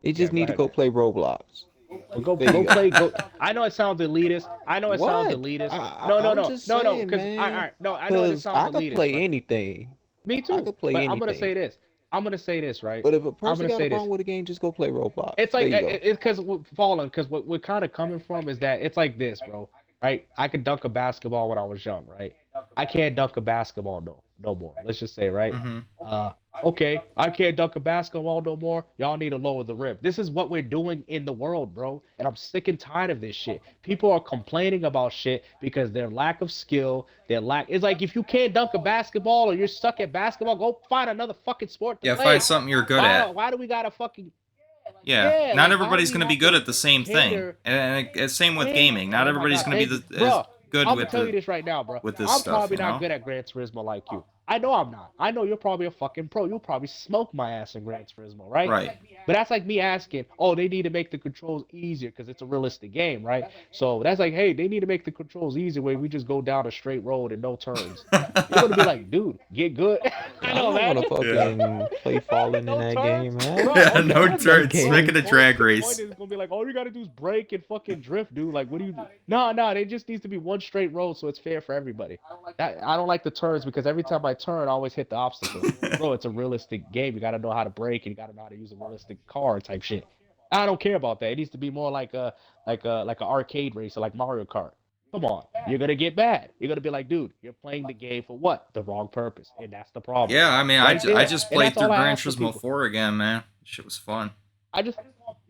they Yeah, just go need to ahead. go play Roblox. Well, go There you go go. play go. I know it sounds elitist. I know it sounds What? elitist. No, no, I'm no, just no, no. saying, Because all man. right, no, I know it Cause sounds I could elitist, play right? anything. Me I too. could play But I'm gonna anything. say this. I'm gonna say this, right? But if a I'm person gonna got a say this. problem with a game, just go play Roblox. It's There like you go. it's because we're falling. Because what we're kind of coming from is that it's like this, bro. Right? I could dunk a basketball when I was young, right? I can't dunk a basketball no more. Let's just say, right? Mm-hmm. Uh, okay, I can't dunk a basketball no more. Y'all need to lower the rim. This is what we're doing in the world, bro. And I'm sick and tired of this shit. People are complaining about shit because their lack of skill, their lack. It's like if you can't dunk a basketball or you're stuck at basketball, go find another fucking sport to Yeah, find play. something you're good at. Why do we gotta fucking Yeah, yeah, not like why do everybody's we going to be have good to at the same thing, cater? and same with Man, gaming. Not oh my everybody's god, going to be thank as bro. good I'm gonna tell you this right now, bro. with this I'm stuff, probably you not know. good at Gran Turismo like you. I know I'm not. I know you're probably a fucking pro. You'll probably smoke my ass in Gran Turismo, right? Right. But that's like me asking, oh, they need to make the controls easier because it's a realistic game, right? So that's like, hey, they need to make the controls easier where we just go down a straight road and no turns. You're gonna be like, dude, get good. I I'm know, not gonna imagine. Yeah. fucking play falling in No that turns, game, man. bro. Yeah, Okay, no Fuck that turns. Make game. it a drag the point race. is gonna be like, all you gotta do is brake and fucking drift, dude. Like, what do you do? No, no, it just needs to be one straight road so it's fair for everybody. I don't like the turns because every time I turn, I always hit the obstacle. Bro, it's a realistic game. You gotta know how to brake and you gotta know how to use a realistic car type shit. I don't care about that. It needs to be more like a arcade racer, like Mario Kart. Come on, you're gonna get mad. You're gonna be like, dude, you're playing the game for what? The wrong purpose, and that's the problem, Yeah, I mean, right I there. just And played that's all through I Gran ask for Turismo people. 4 again, man. Shit was fun. I just,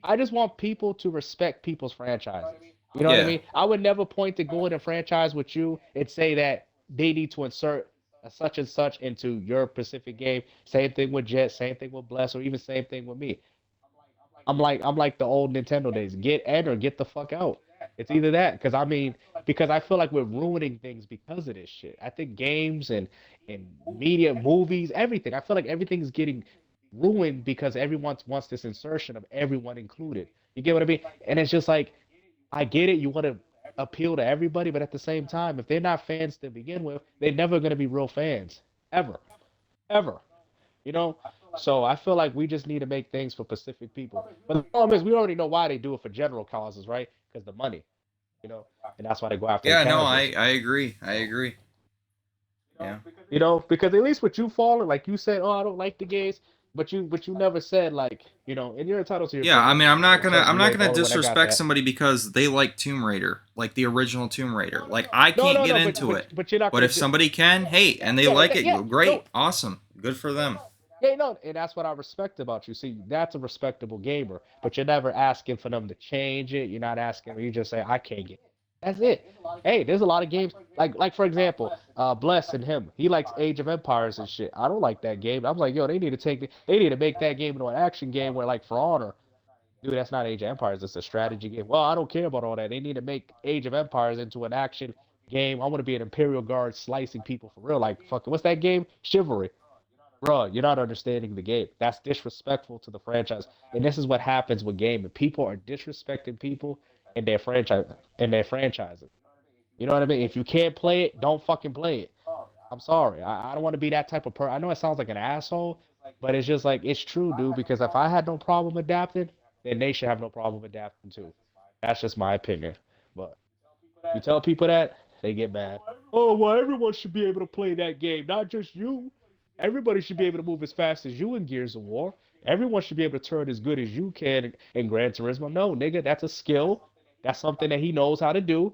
I just want people to respect people's franchises. You know what I Yeah. mean? I would never point to going to franchise with you and say that they need to insert a such and such into your specific game. Same thing with Jet. Same thing with Bless, or even same thing with me. I'm like the old Nintendo days. Get in or get the fuck out. It's either that, because I mean, because I feel like we're ruining things because of this shit. I think games and media, movies, everything. I feel like everything is getting ruined because everyone wants this insertion of everyone included. You get what I mean? And it's just like, I get it. You want to appeal to everybody, but at the same time, if they're not fans to begin with, they're never gonna be real fans, ever, ever. You know? So I feel like we just need to make things for specific people. But the problem is we already know why they do it for general causes, right? Because the money, you know, and that's why they go after the Yeah, no, casuals. I agree. I agree. Yeah. You know, because at least with you falling, like you said, oh, I don't like the games, but you never said like, and you're entitled to your Yeah, I opinion. mean, Trust I'm me, you not ain't the gonna only one that got disrespect that. somebody because they like Tomb Raider, like the original Tomb Raider. Like I No, can't no, get no, into it, but you're not but gonna if do. somebody can, hey, and they Yeah, like it, yeah, no, great, awesome, good for them. yeah, no, and that's what I respect about you. See, that's a respectable gamer, but you're never asking for them to change it. You're not asking. You just say, I can't get. It. That's it. Hey, there's a lot of games like for example, Bless and him. He likes Age of Empires and shit. I don't like that game. I'm like, yo, they need to make that game into an action game where like For Honor. Dude, that's not Age of Empires. It's a strategy game. Well, I don't care about all that. They need to make Age of Empires into an action game. I want to be an Imperial Guard slicing people for real. Like fucking, what's that game? Chivalry. Bro, you're not understanding the game. That's disrespectful to the franchise. And this is what happens with gaming. People are disrespecting people in their franchises. You know what I mean? If you can't play it, don't fucking play it. I'm sorry. I don't want to be that type of person. I know it sounds like an asshole, but it's just like it's true, dude. Because if I had no problem adapting, then they should have no problem adapting too. That's just my opinion. But you tell people that, they get mad. Oh, well, everyone should be able to play that game, not just you. Everybody should be able to move as fast as you in Gears of War. Everyone should be able to turn as good as you can in Gran Turismo. No, nigga, that's a skill. That's something that he knows how to do.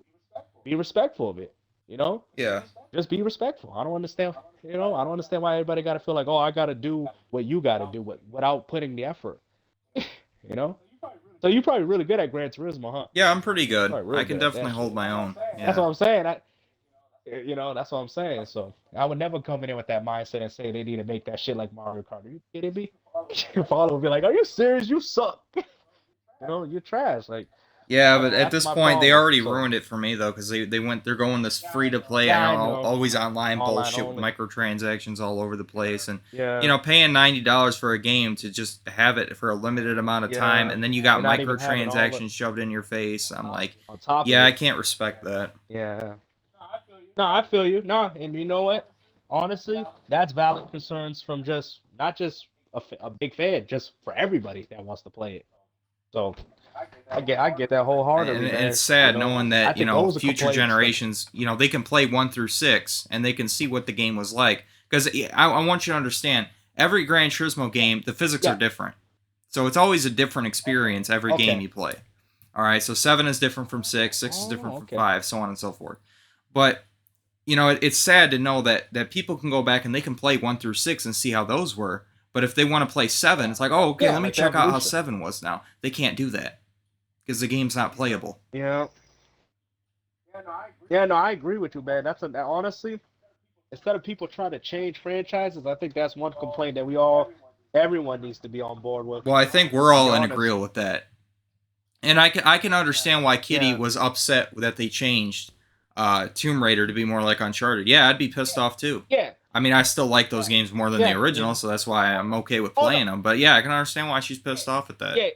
Be respectful of it. You know, Yeah. just be respectful. I don't understand. I don't understand why everybody got to feel like, oh, I got to do what you got to do without putting the effort. You know. So you're probably really good at Gran Turismo, huh? Yeah, I'm pretty good. Probably I real can good at definitely that hold shit. my own. That's Yeah. what I'm saying. That's what I'm saying. So I would never come in with that mindset and say they need to make that shit like Mario Kart. Are you kidding me? Your father would be like, "Are you serious? You suck. You're trash." Like Yeah, but at that's this my point, they problem. already So ruined it for me though, because they're going this free to play, yeah, I know. always online Online bullshit with only. microtransactions all over the place, and Yeah, paying $90 for a game to just have it for a limited amount of time, yeah. and then you got And not even having all the microtransactions shoved in your face. I'm like, on top of yeah, I it. can't respect that. Yeah. No, I feel you. No, and you know what? Honestly, that's valid concerns from just not just a big fan, just for everybody that wants to play it. So I get that And wholeheartedly, it's man. sad knowing I that think those are future complaints that generations, they can play 1 through 6 and they can see what the game was like. Because I want you to understand, every Gran Turismo game, the physics are yeah. different, so it's always a different experience every game Okay. you play. All right, so 7 is different from 6, 6 is different Oh, from okay. 5, so on and so forth. But it's sad to know that people can go back and they can play 1 through 6 and see how those were. But if they want to play 7, it's like, oh, okay, Yeah, let me like the check out how evolution. 7 was now. They can't do that because the game's not playable. Yeah. Yeah, no, I agree with you, man. Honestly, instead of people trying to change franchises, I think that's one complaint that everyone needs to be on board with. Well, I think we're To be all in honest. agreement with that, and I can understand why Kitty Yeah. was upset that they changed Tomb Raider to be more like Uncharted. Yeah, I'd be pissed off too. Yeah. I mean, I still like those games more than the Yeah. original, so that's why I'm okay with Oh, no. playing them. But yeah, I can understand why she's pissed off at that. Yeah.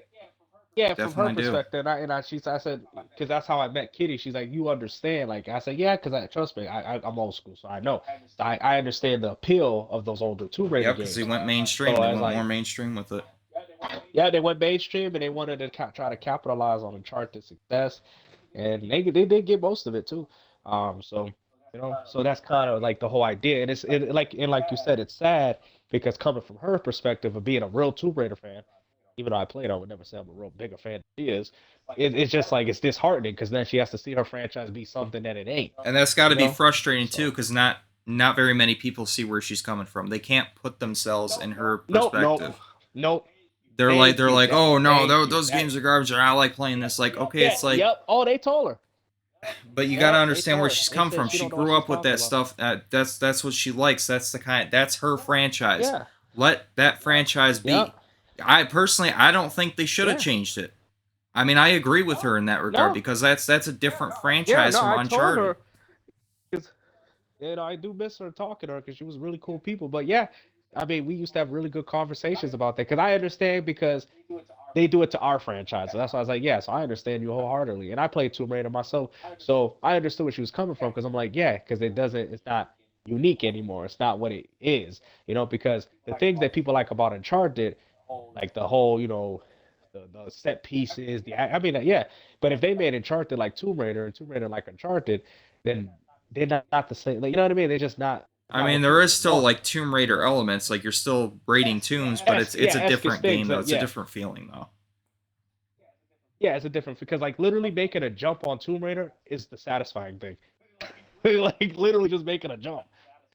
Yeah, from her Definitely do. perspective, I said, because that's how I met Kitty. She's like, you understand? Like I said, yeah, because trust me, I'm old school, so I know. So I understand the appeal of those older Tomb Raider Yep, because games. they went mainstream. So They I was went more like, mainstream with it. yeah, they went mainstream and they wanted to try to capitalize on Uncharted success, and they did get most of it too. So so that's kind of like the whole idea, and like you said, it's sad because coming from her perspective of being a real Tomb Raider fan. even though I played, I would never say I'm a real bigger fan than she is. It's just like it's disheartening because then she has to see her franchise be something that it ain't. And that's got to You be know? frustrating So- too, because not very many people see where she's coming from. They can't put themselves in her Nope, perspective. nope. They're Thank you. like, oh no, Thank you. those games are garbage, and I like playing this. Like, okay, it's like, Yep. Oh, they told her. but you Yep, gotta they understand told where her. she's They come said from. she She don't know what grew she's up with talking that about. stuff. That's what she likes. That's her franchise. Yeah. Let that franchise be. Yep. I personally, I don't think they should have Yeah. changed it. I mean, I agree with her in that regard No. because that's a different Yeah, franchise no, from I told Uncharted. her. 'Cause, you know, I do miss her talking to her because she was really cool people. But yeah, I mean, we used to have really good conversations about that because I understand because they do it to our franchise. So that's why I was like, yes, I understand you wholeheartedly. And I played Tomb Raider myself, so I understood where she was coming from because I'm like, yeah, because it's not unique anymore. It's not what it is, because the things that people like about Uncharted, like the whole, the set pieces, I mean, yeah. But if they made Uncharted like Tomb Raider and Tomb Raider like Uncharted, then they're not the same. Like, you know what I mean? They're just I not mean, what there people is would still want. like Tomb Raider elements. Like you're still raiding tombs, but it's a Escus different game things, though. It's a yeah. different feeling though. Yeah, it's a different because like literally making a jump on Tomb Raider is the satisfying thing. Like literally just making a jump.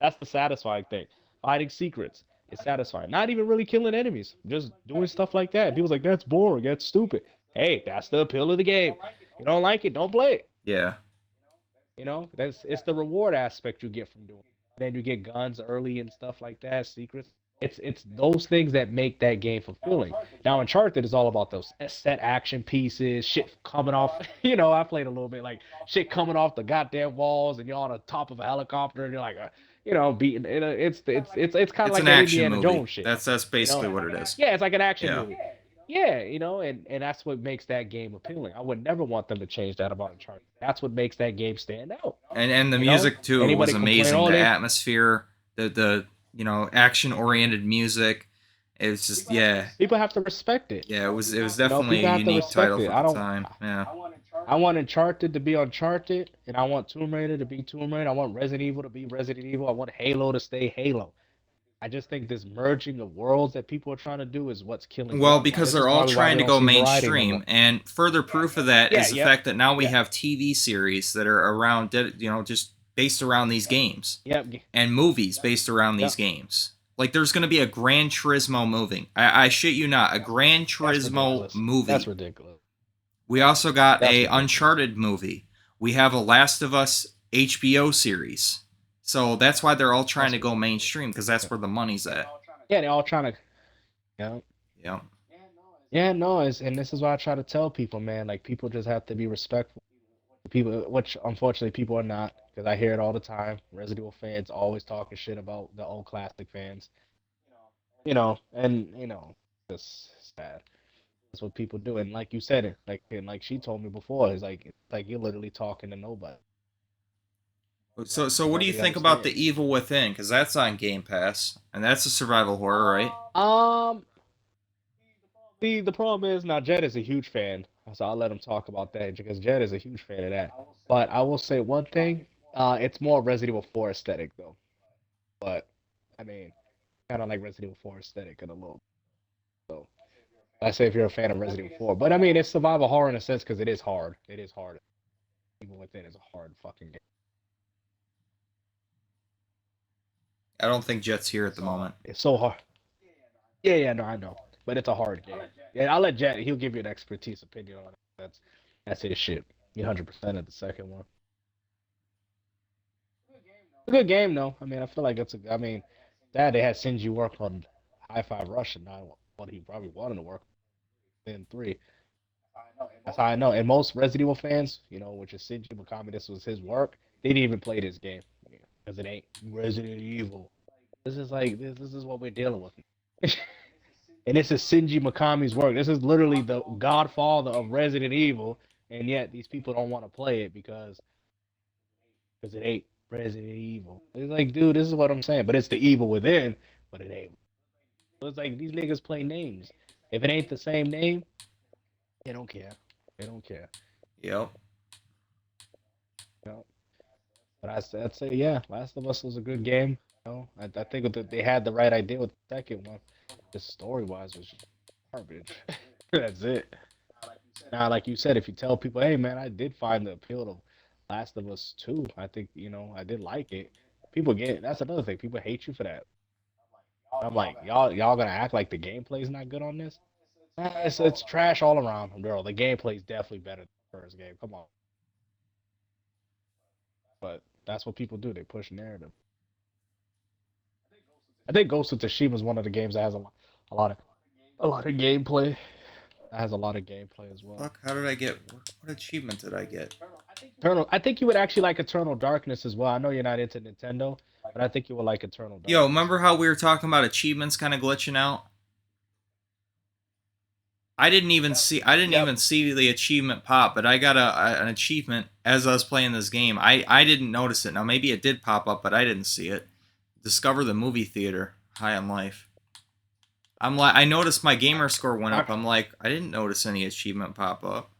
That's the satisfying thing. Finding secrets is satisfying. Not even really killing enemies. Just doing stuff like that. People's like, that's boring, that's stupid. Hey, that's the appeal of the game. You don't like it, don't play it. Yeah. It's the reward aspect you get from doing it. Then you get guns early and stuff like that, secrets. It's those things that make that game fulfilling. Now Uncharted is all about those set action pieces, shit coming off. I played a little bit like shit coming off the goddamn walls, and you're on the top of a helicopter, and you're like, beating. It's kind of It's like an that action Indiana movie. Jones shit. That's basically what it is. Yeah, it's like an action Yeah. movie. Yeah, and that's what makes that game appealing. I would never want them to change that about Uncharted. That's what makes that game stand out. And the You know? music too was Anybody complain, amazing. oh, The they atmosphere, the action oriented music. It's just yeah. people have to respect it. Yeah, it was definitely People a have to unique respect title it. for I the don't. time. Yeah. I want Uncharted to be Uncharted, and I want Tomb Raider to be Tomb Raider. I want Resident Evil to be Resident Evil. I want Halo to stay Halo. I just think this merging of worlds that people are trying to do is what's killing Well, games. because This they're is all probably why trying we to don't go see variety no more. mainstream, and further proof of that is the Yeah, fact that now we yeah. have TV series that are around, just based around these games, Yep. and movies based around these Yep. games. Like, there's going to be a Gran Turismo movie. I shit you not, a Gran That's Turismo ridiculous. movie. That's ridiculous. We also got That's a ridiculous. Uncharted movie. We have a Last of Us HBO series. So that's why they're all trying to go mainstream, because that's where the money's at. Yeah, they're all trying to. Yeah. Yeah. Yeah, no, and this is why I try to tell people, man. Like people just have to be respectful. People, which unfortunately people are not, because I hear it all the time. Resident Evil fans always talking shit about the old classic fans. It's sad. That's what people do, and like you said it, like she told me before, it's like you're literally talking to nobody. So what do you Nobody think about The understands. Evil Within? Because that's on Game Pass, and that's a survival horror, right? The problem is now Jed is a huge fan, so I'll let him talk about that because Jed is a huge fan of that. But I will say one thing, it's more Resident Evil 4 aesthetic though. But I mean, kind of like Resident Evil 4 aesthetic in a little. So I say if you're a fan of Resident Evil 4, but I mean it's survival horror in a sense because it is hard. It is hard. Even Within is a hard fucking game. I don't think Jet's here at the moment. It's so hard. Yeah, no, I know, but it's a hard game. Yeah, I'll let Jet. He'll give you an expertise opinion on it. That's his shit. He 100% at the second one. It's a good game though. I mean, I feel like it's a. I mean, that they had Shinji work on Hi-Fi Rush, and not what he probably wanted to work in 3. That's how I know. And most Resident Evil fans, which is Shinji Mikami, this was his work. They didn't even play this game because it ain't Resident Evil. This is like this is what we're dealing with. And this is Shinji Mikami's work. This is literally the godfather of Resident Evil, and yet these people don't want to play it because it ain't Resident Evil. It's like, dude, this is what I'm saying. But it's the evil within, but it ain't. So it's like these niggas play names. If it ain't the same name, they don't care. They don't care. Yep. But I'd say, yeah, Last of Us was a good game. I think that they had the right idea with the second one. Just story-wise was just garbage. That's it. Now, like you said, if you tell people, hey man, I did find the appeal of Last of Us 2. I think, I did like it. People get that's another thing. People hate you for that. I'm like, y'all gonna act like the gameplay's not good on this? It's trash all around, bro. The gameplay's definitely better than the first game. Come on. But that's what people do. They push narrative. I think Ghost of Tsushima is one of the games that has a lot of a lot of gameplay. That has a lot of gameplay as well. Fuck, how did I get... What achievement did I get? Eternal. I think you would actually like Eternal Darkness as well. I know you're not into Nintendo, but I think you would like Eternal Darkness. Yo, remember how we were talking about achievements kind of glitching out? I didn't even see the achievement pop, but I got an achievement as I was playing this game. I didn't notice it. Now maybe it did pop up, but I didn't see it. Discover the movie theater. High on life. I'm like, I noticed my gamer score went up. I'm like, I didn't notice any achievement pop up.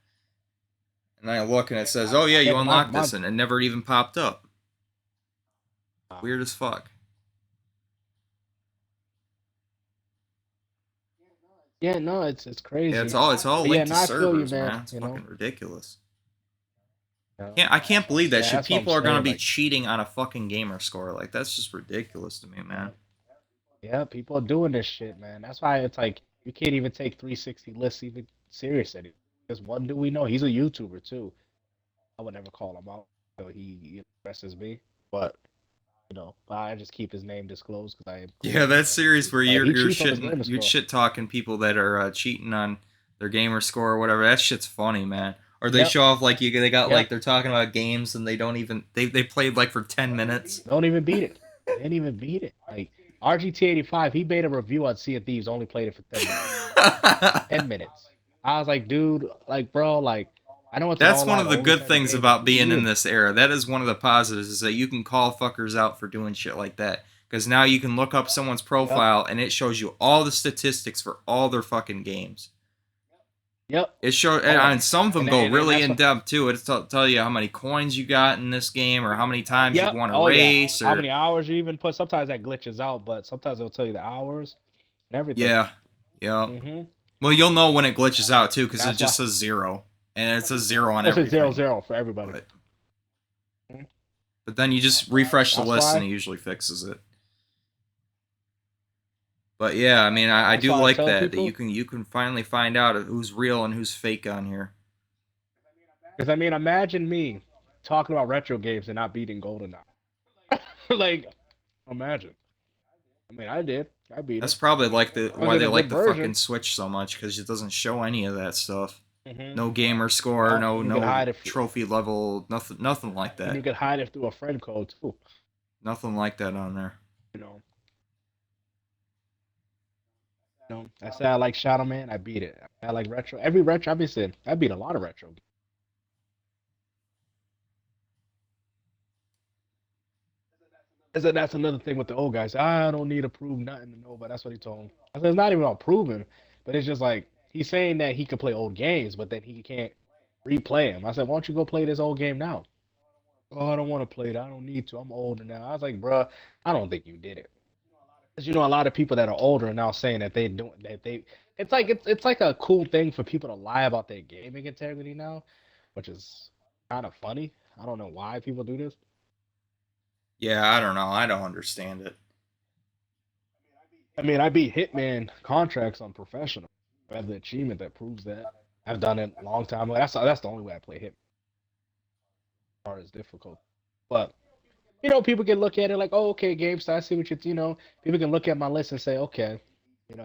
And I look and it says, oh yeah, you unlocked this, and it never even popped up. Weird as fuck. Yeah, no, it's crazy. Yeah, it's all linked to servers, you, man. It's fucking ridiculous. I can't believe that shit. People are gonna be cheating on a fucking gamer score. Like, that's just ridiculous to me, man. Yeah, people are doing this shit, man. That's why it's like you can't even take 360 lists even serious anymore. There's one dude we know. He's a YouTuber too. I would never call him out. So he addresses me, but I just keep his name disclosed because I am. Cool. Yeah, that series where you're shit talking people that are cheating on their gamer score or whatever. That shit's funny, man. Or they show off like they got like they're talking about games and they don't even they played like for 10 minutes. Don't even beat it. They didn't even beat it. Like RGT85, he made a review on Sea of Thieves, only played it for 10 minutes. 10 minutes. I was like, dude, like, bro, like, I know it's that's one of the good things about being in this era. That is one of the positives, is that you can call fuckers out for doing shit like that. Because now you can look up someone's profile and it shows you all the statistics for all their fucking games. Yep. It shows, and some of them go really in depth too. It'll tell you how many coins you got in this game, or how many times you won a race, or how many hours you even put. Sometimes that glitches out, but sometimes it'll tell you the hours and everything. Yeah. Well, you'll know when it glitches out too, because it just says 0, and it says 0 on everything. It says 0 for everybody. But then you just refresh the list, and it usually fixes it. But yeah, I mean, I do like that you can finally find out who's real and who's fake on here. Because I mean, imagine me talking about retro games and not beating GoldenEye. Like, imagine. I mean, I did. I beat it. That's probably like why they like the fucking Switch so much, because it doesn't show any of that stuff. No gamer score, no trophy level, nothing like that. And you can hide it through a friend code too. Nothing like that on there. I said I like Shadow Man. I beat it. I like retro. Every retro I've been saying, I beat a lot of retro. That's another thing with the old guys. I don't need to prove nothing to nobody. That's what he told him. I said it's not even about proving, but it's just like he's saying that he could play old games, but then he can't replay them. I said, why don't you go play this old game now? Oh, I don't want to play it. I don't need to. I'm older now. I was like, bruh, I don't think you did it. Because a lot of people that are older are now saying that it's like a cool thing for people to lie about their gaming integrity now, which is kind of funny. I don't know why people do this. Yeah, I don't know. I don't understand it. I mean, I beat Hitman contracts on professional. I have the achievement that proves that. I've done it a long time ago. That's the only way I play Hitman. Hard is difficult, but people can look at it like, oh, okay, GameStar, I see what people can look at my list and say, okay,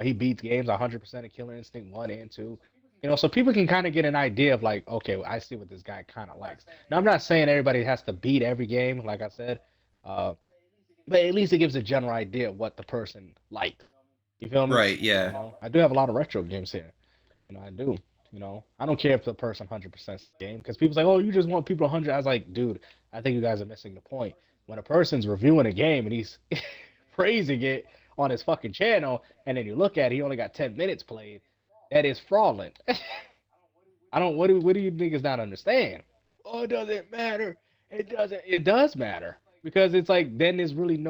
he beats games 100% of Killer Instinct 1 and 2. So people can kind of get an idea of like, okay, I see what this guy kind of likes. Now, I'm not saying everybody has to beat every game, like I said, but at least it gives a general idea of what the person liked. You feel me? Right, yeah. I do have a lot of retro games here. I do. I don't care if the person 100% game, because people's like, oh, you just want people 100. I was like, dude, I think you guys are missing the point. When a person's reviewing a game and he's praising it on his fucking channel, and then you look at it, he only got 10 minutes played, that is fraudulent. What do you niggas not understand? Oh, it doesn't matter. It does matter. Because it's like, then there's really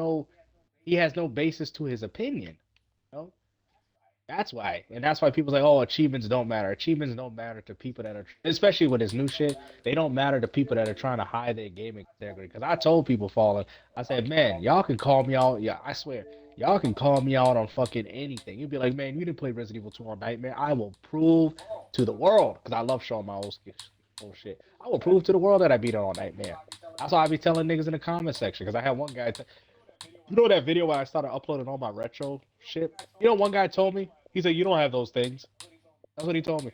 he has no basis to his opinion. That's why, and that's why people say, "Oh, achievements don't matter." Achievements don't matter to people that are, especially with this new shit. They don't matter to people that are trying to hide their gaming integrity. Because I told people, falling, I said, "Man, y'all can call me out. Yeah, I swear, y'all can call me out on fucking anything. You'd be like, man, you didn't play Resident Evil 2 on Nightmare. I will prove to the world, because I love showing my old shit. I will prove to the world that I beat it on Nightmare. That's why I be telling niggas in the comment section. Because I had one guy. You know that video where I started uploading all my retro shit? You know, one guy told me, he said, you don't have those things. That's what he told me.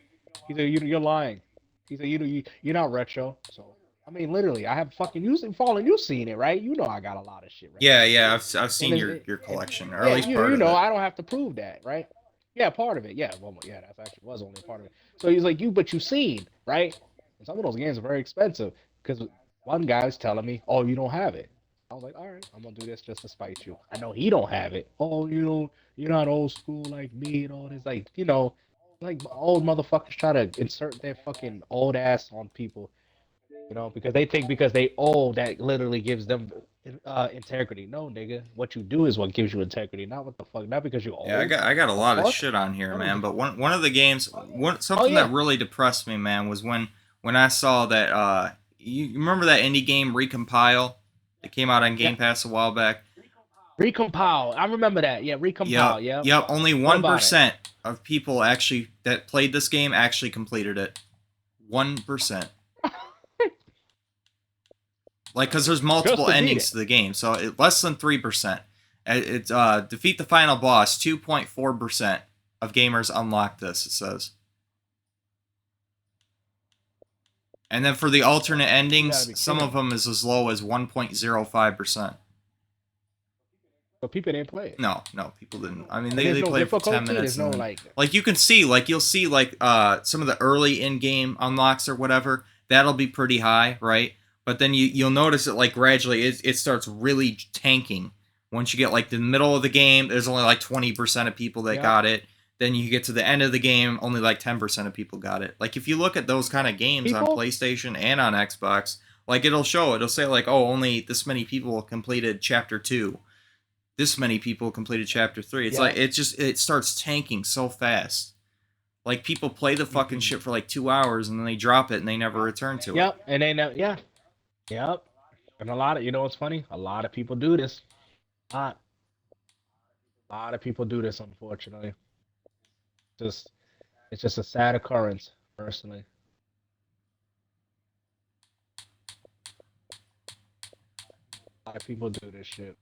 He said, you're lying. He said, you're not retro. So, I mean, literally, I have fucking, Fallen, you've seen it, right? You know I got a lot of shit Yeah, retro. yeah, I've And seen it's, your collection, or at yeah, least part you of know, it. I don't have to prove that, right? Yeah, part of it. Yeah, well, yeah, that's actually was only a part of it. So he's like, but you seen, right? And some of those games are very expensive because one guy's telling me, oh, you don't have it. I was like, all right, I'm gonna do this just to spite you. I know he don't have it. Oh, you're not old school like me and all this. Like, like old motherfuckers try to insert their fucking old ass on people, because they think because they old that literally gives them integrity. No, nigga, what you do is what gives you integrity, not what the fuck, not because you're Yeah, old. I got a The lot of fuck? shit on here, I don't man. give- But one of the games, Oh something that yeah, really depressed me, man, was when I saw that you remember that indie game Recompile that came out on yeah. Game Pass a while back. Recompile. I remember that. Yeah, Yep, recompile. Yeah. yep. Only What one about it? percent of people actually that played this game actually completed it. 1%. Like, because there's Just multiple to beat endings it. to the game, so less than 3%. It's defeat the final boss. 2.4% of gamers unlock this. It says. And then for the alternate You gotta endings, be some kidding of me. them is as low as 1.05%. But people didn't play it. No, people didn't. I mean, And there's they no played it for 10 difficulty. minutes There's no and then, like. like, you can see, like, you'll see, like, some of the early in-game unlocks or whatever. That'll be pretty high, right? But then you'll notice that, like, gradually it starts really tanking. Once you get, like, the middle of the game, there's only, like, 20% of people that got it. Then you get to the end of the game, only, like, 10% of people got it. Like, if you look at those kind of games on PlayStation and on Xbox, like, it'll say, like, oh, only this many people completed Chapter 2. This many people completed Chapter 3. It's like, it starts tanking so fast. Like, people play the fucking shit for, like, 2 hours, and then they drop it, and they never return to it. Yep. And they know. Yeah. Yep. And a lot of, what's funny? A lot of people do this. A lot of people do this, unfortunately. It's just a sad occurrence, personally. A lot of people do this shit.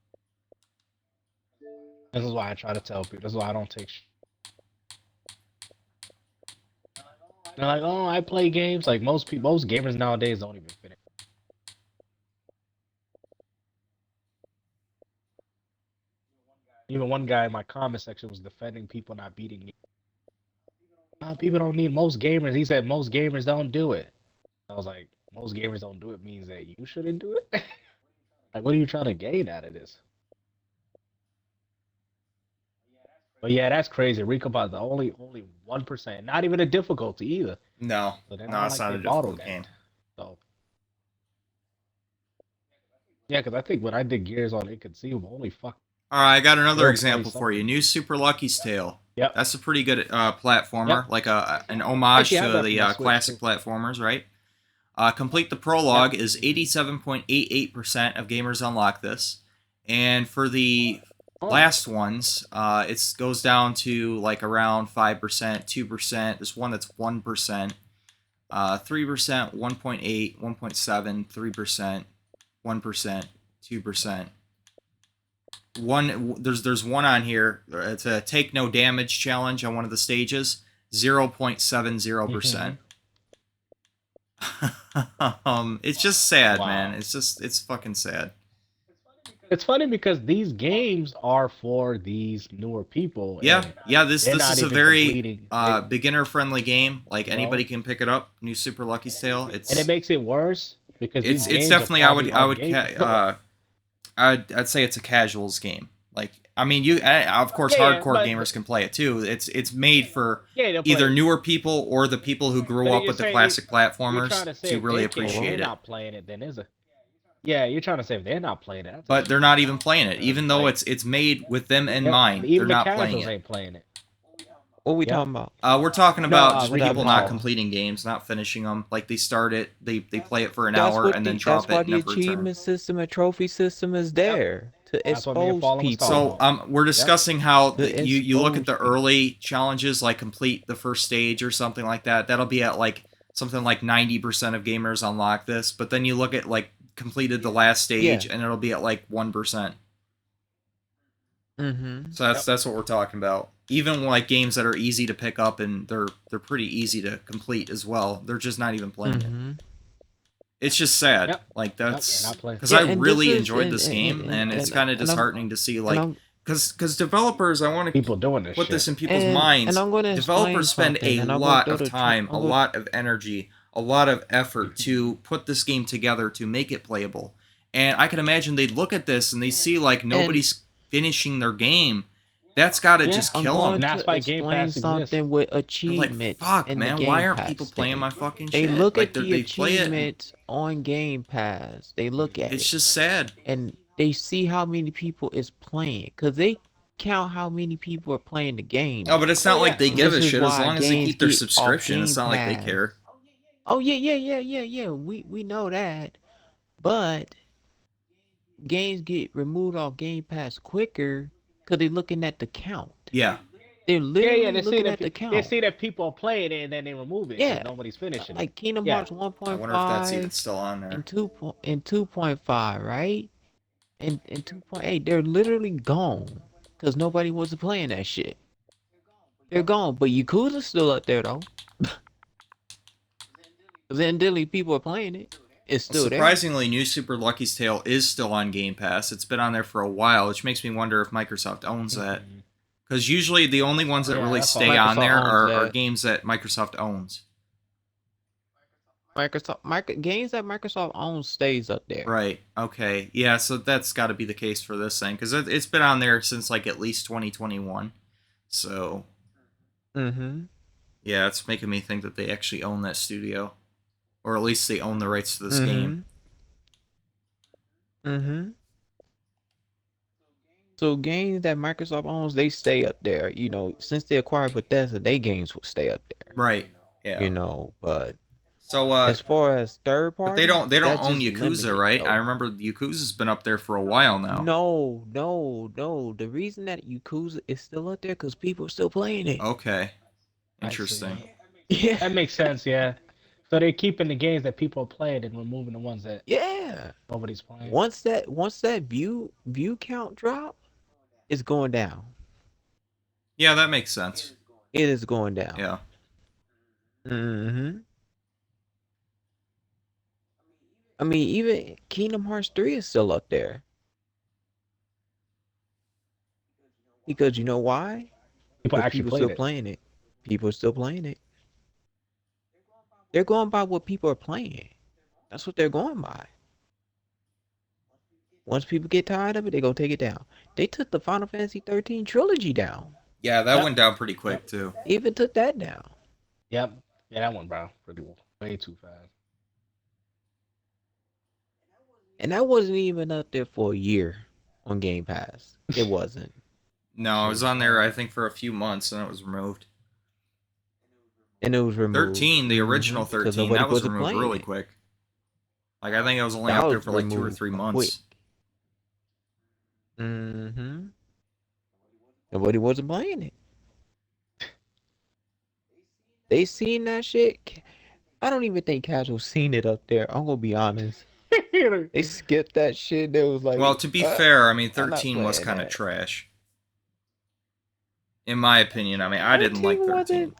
This is why I try to tell people. This is why I don't take shit. They're like, oh, I play games. Like most gamers nowadays don't even finish. Even one guy in my comment section was defending people not beating me. People don't need most gamers. He said most gamers don't do it. I was like, most gamers don't do it means that you shouldn't do it? Like, what are you trying to gain out of this? But yeah, that's crazy. Recompile the only 1%. Not even a difficulty either. No, So no, it's not a difficult game. So yeah, because I think when I did Gears on Inconceivable, only fuck. All right, I got another They'll example play for you. New Super Lucky's Tale. Yep. That's a pretty good platformer, Yep. like an homage Actually, I have to that the for my Switch, classic too. platformers, right? Complete the prologue is 87.88% of gamers unlock this. And for the last ones, it goes down to like around 5%, 2%. There's one that's 1%, 3%, 1.8, 1.7, 3%, 1%, 2%. There's one on here. It's a take no damage challenge on one of the stages. 0.70%. It's just sad, man. It's fucking sad. It's funny because these games are for these newer people. Yeah, and yeah. This they're is not a even very completing. beginner friendly game. Like You know? anybody can pick it up. New Super Lucky's Tale. And it makes it worse because these it's games definitely are I'd say it's a casuals game. Like, I mean, of course hardcore gamers can play it too. It's made for either newer people or the people who grew up with the classic platformers to really appreciate it. Not playing it, then is it? Yeah, you're trying to say if they're not playing it, But they're not even playing it, even though it's made with them in mind. Even They're the not playing casuals it. ain't playing it. What we Yep. talking about? We're talking No, about just Redeem people the not Falls. completing games, not finishing them. Like they start it, they play it for an That's hour what and then the drop that's why it and the never return. achievement system and trophy system is there to That's what me and expose Fallen was people. talking So we're discussing how To you look at the expose people. early challenges, like complete the first stage or something like that. That'll be at like something like 90% of gamers unlock this. But then you look at like completed the last stage Yeah. and it'll be at like 1%. Mm-hmm. So that's what we're talking about. Even like games that are easy to pick up and they're pretty easy to complete as well. They're just not even playing it. Mm-hmm. It's just sad. Yep. Like that's Not playing. because Yeah, I and really this is enjoyed this game, and it's kind of and I'm disheartening to see and like I'm because developers, I want to People doing this put shit. this in people's and minds. I'm gonna explain Developers spend something, a and I'm gonna lot throw of the time, a I'm gonna lot of energy, a lot of effort to put this game together to make it playable. And I can imagine they'd look at this and they see like and nobody's finishing their game. That's got to Yeah. just I'm kill going them. And that's to why Game explain Pass exists. something with They're like, achievements fuck, in the man, why Game aren't Pass people playing thing. my fucking They shit? look Like at the they play it. achievements on Game Pass. They look at It's it just sad. and they see how many people is playing, cause they count how many people are playing the game Oh, but now. it's not like they And give this a is shit as why long as they games keep their get off subscription. It's Game not like they Pass. care. Oh yeah. We know that, but games get removed off Game Pass quicker because they're looking at the count. Yeah. They're Yeah, literally they see looking that at the they count. see that people are playing it and then they remove it because Yeah, nobody's finishing it. like Kingdom Yeah. Hearts I wonder if that's even 1.5 still on there. and 2.5, right? And 2.8, they're literally gone because nobody was playing that shit. They're gone, but Yakuza's still up there though. Then Dilly people are playing it. It's still there. Surprisingly, New Super Lucky's Tale is still on Game Pass. It's been on there for a while, which makes me wonder if Microsoft owns that. Because usually the only ones that Yeah, really that's stay all. on Microsoft there owns are that. games that Microsoft owns. Games that Microsoft owns stays up there. Right. Okay. Yeah, so that's got to be the case for this thing. Because it's been on there since like at least 2021. So, Mm-hmm. yeah, it's making me think that they actually own that studio. Or at least they own the rights to this game. Mm-hmm. So games that Microsoft owns, they stay up there. You know, since they acquired Bethesda, they games will stay up there. Right. Yeah. You know, but So as far as third party, but they don't that's own just Yakuza, limited, right? though. I remember Yakuza's been up there for a while now. No. The reason that Yakuza is still up there because people are still playing it. Okay. I see. Interesting. Yeah. That makes sense, yeah. So they're keeping the games that people are playing and removing the ones that Yeah. nobody's playing. Once that view count drop, it's going down. Yeah, that makes sense. It is going down. Yeah. Mm-hmm. I mean, even Kingdom Hearts 3 is still up there. Because you know why? People Because actually people played still it. playing it. People are still playing it. They're going by what people are playing. That's what they're going by. Once people get tired of it, they're going to take it down. They took the Final Fantasy 13 trilogy down. Yeah, that went down pretty quick too. Even took that down. Yep. Yeah, that went bro. Pretty way too fast. And that wasn't even up there for a year on Game Pass. It wasn't. No, it was on there I think for a few months and it was removed. And it was removed. 13, the original Because 13, nobody that was wasn't removed playing really it. quick. Like I think it was only That up there was for like 2 or removed 3 quick. months. Mm-hmm. Nobody wasn't playing it. They seen that shit. I don't even think casual seen it up there. I'm gonna be honest. They skipped that shit. They was like, Well, to be fair, I mean I'm not 13 was playing kind of that. trash. In my opinion, I mean, I didn't like 13.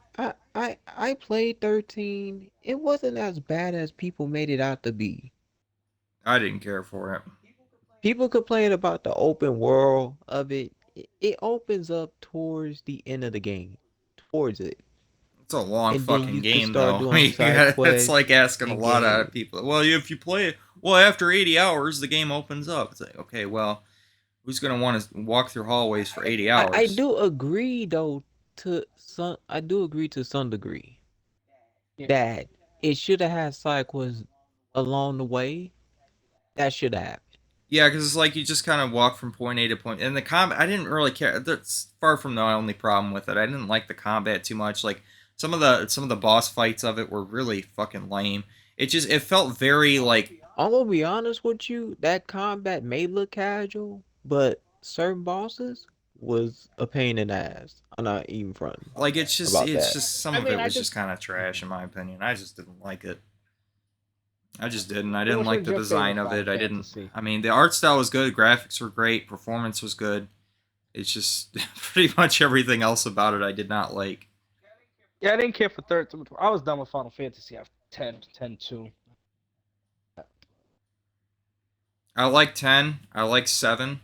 I played 13. It wasn't as bad as people made it out to be. I didn't care for it. People complain about the open world of it. It opens up towards the end of the game. Towards it. It's a long And then fucking you can game, start though. I doing mean, side it's quests like asking a and lot out of games. people. Well, if you play it, well, after 80 hours, the game opens up. It's like, okay, well, who's gonna want to walk through hallways for 80 hours? I do agree though I do agree to some degree that it should have had side quests along the way. That should have happened. Yeah, because it's like you just kind of walk from point A to point. And the combat, I didn't really care. That's far from the only problem with it. I didn't like the combat too much. Like some of the boss fights of it were really fucking lame. It felt very like I'm gonna be honest with you, that combat may look casual, but certain bosses was a pain in the ass. I'm not even fronting it's just about it's that. just some I of mean, it I was just just kind of trash in my opinion. I just didn't like it. I just didn't. I Well, didn't which like one's the your favorite design of Final it. I didn't. Fantasy? I mean, the art style was good. Graphics were great. Performance was good. It's just pretty much everything else about it I did not like. Yeah, I didn't care for 13. I was done with Final Fantasy after 10-2. I like 10. I like 7.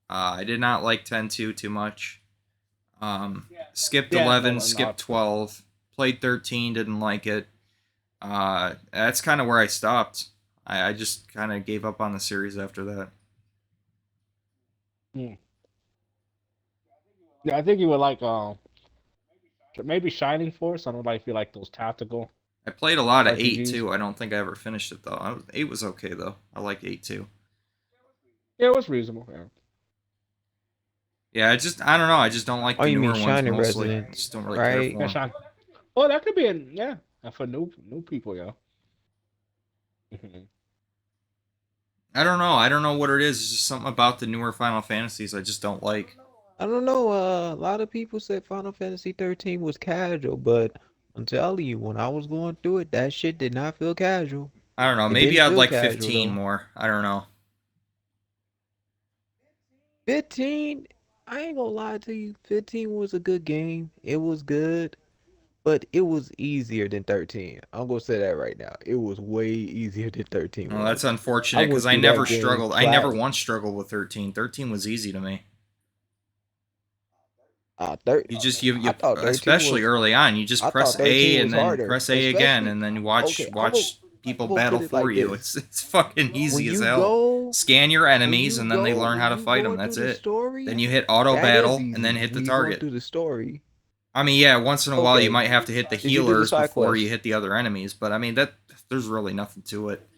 I did not like 10-2 too much. Skipped Yeah, 11, no, skipped not. 12. Played 13, didn't like it. That's kind of where I stopped. I just kind of gave up on the series after that. Yeah, I think you would like maybe Shining Force. I don't know if you like those tactical I played a lot of 8 RPGs. too. I don't think I ever finished it though. 8 was okay though. I liked 8 too. Yeah, it was reasonable. Yeah. Yeah, I don't know. I just don't like Oh, the you mean newer ones Shining mostly. I Resonance, just don't really care right? for Yeah, them. Shine. Oh, that could be for new people, yeah. Mhm. I don't know. I don't know what it is. It's just something about the newer Final Fantasies I just don't like. I don't know. A lot of people said Final Fantasy 13 was casual, but I'm telling you, when I was going through it, that shit did not feel casual. I don't know. It Maybe didn't I'd feel like casual 15 though. more. I don't know. 15, I ain't gonna lie to you. 15 was a good game. It was good, but it was easier than 13. I'm gonna say that right now. It was way easier than 13 Well, that's was. I unfortunate because went I through never that game struggled. I never flat. once struggled with 13. 13 was easy to me. Uh, thir- You I thought 13 especially was. early on, you just I thought press 13 A was and then harder, press A again especially. and then Okay, watch people I'm gonna battle put it for like you. this. It's fucking When easy as you hell. go, Scan your enemies and then they learn how when to you fight them. going That's through the it. Then story, you hit auto that is battle and then easy. hit the When you going target. through the story. I mean, yeah, once in a while you Okay, might have to hit the did you do the healers side before you quest? hit the other enemies, but I mean that there's really nothing to it.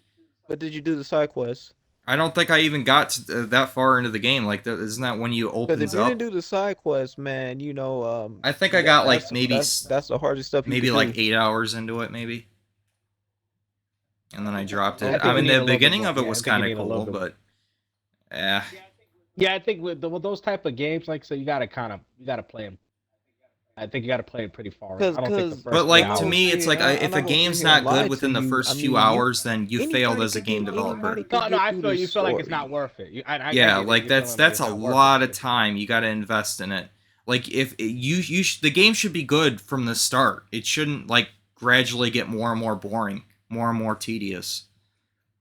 But did you do the side quest? I don't think I even got that far into the game. Like, isn't that when you Because opens if you didn't up? do the side quest, man, I think I got like that's the hardest stuff you maybe could like do. 8 hours into it, maybe, and then I dropped I it. I think you mean, need the a little bit beginning more. of it Yeah, I was think you kind of need a little cool, bit. but yeah, Yeah, I think with those type of games, like so, you gotta play them. I think you gotta play it pretty far in. Cause, I don't think the cause but first I'm three like not to gonna me, hours. it's sit. like I'm if a not gonna sit game's here and not lie good to within the you. first I few mean, you hours, then you failed anybody as a could game get developer. anybody could No, get I through feel the you feel like it's not story. worth it. I Yeah, get it. like You're feeling like that's it's a not worth lot it. of time you got to invest in it. Like if the game should be good from the start. It shouldn't like gradually get more and more boring, more and more tedious.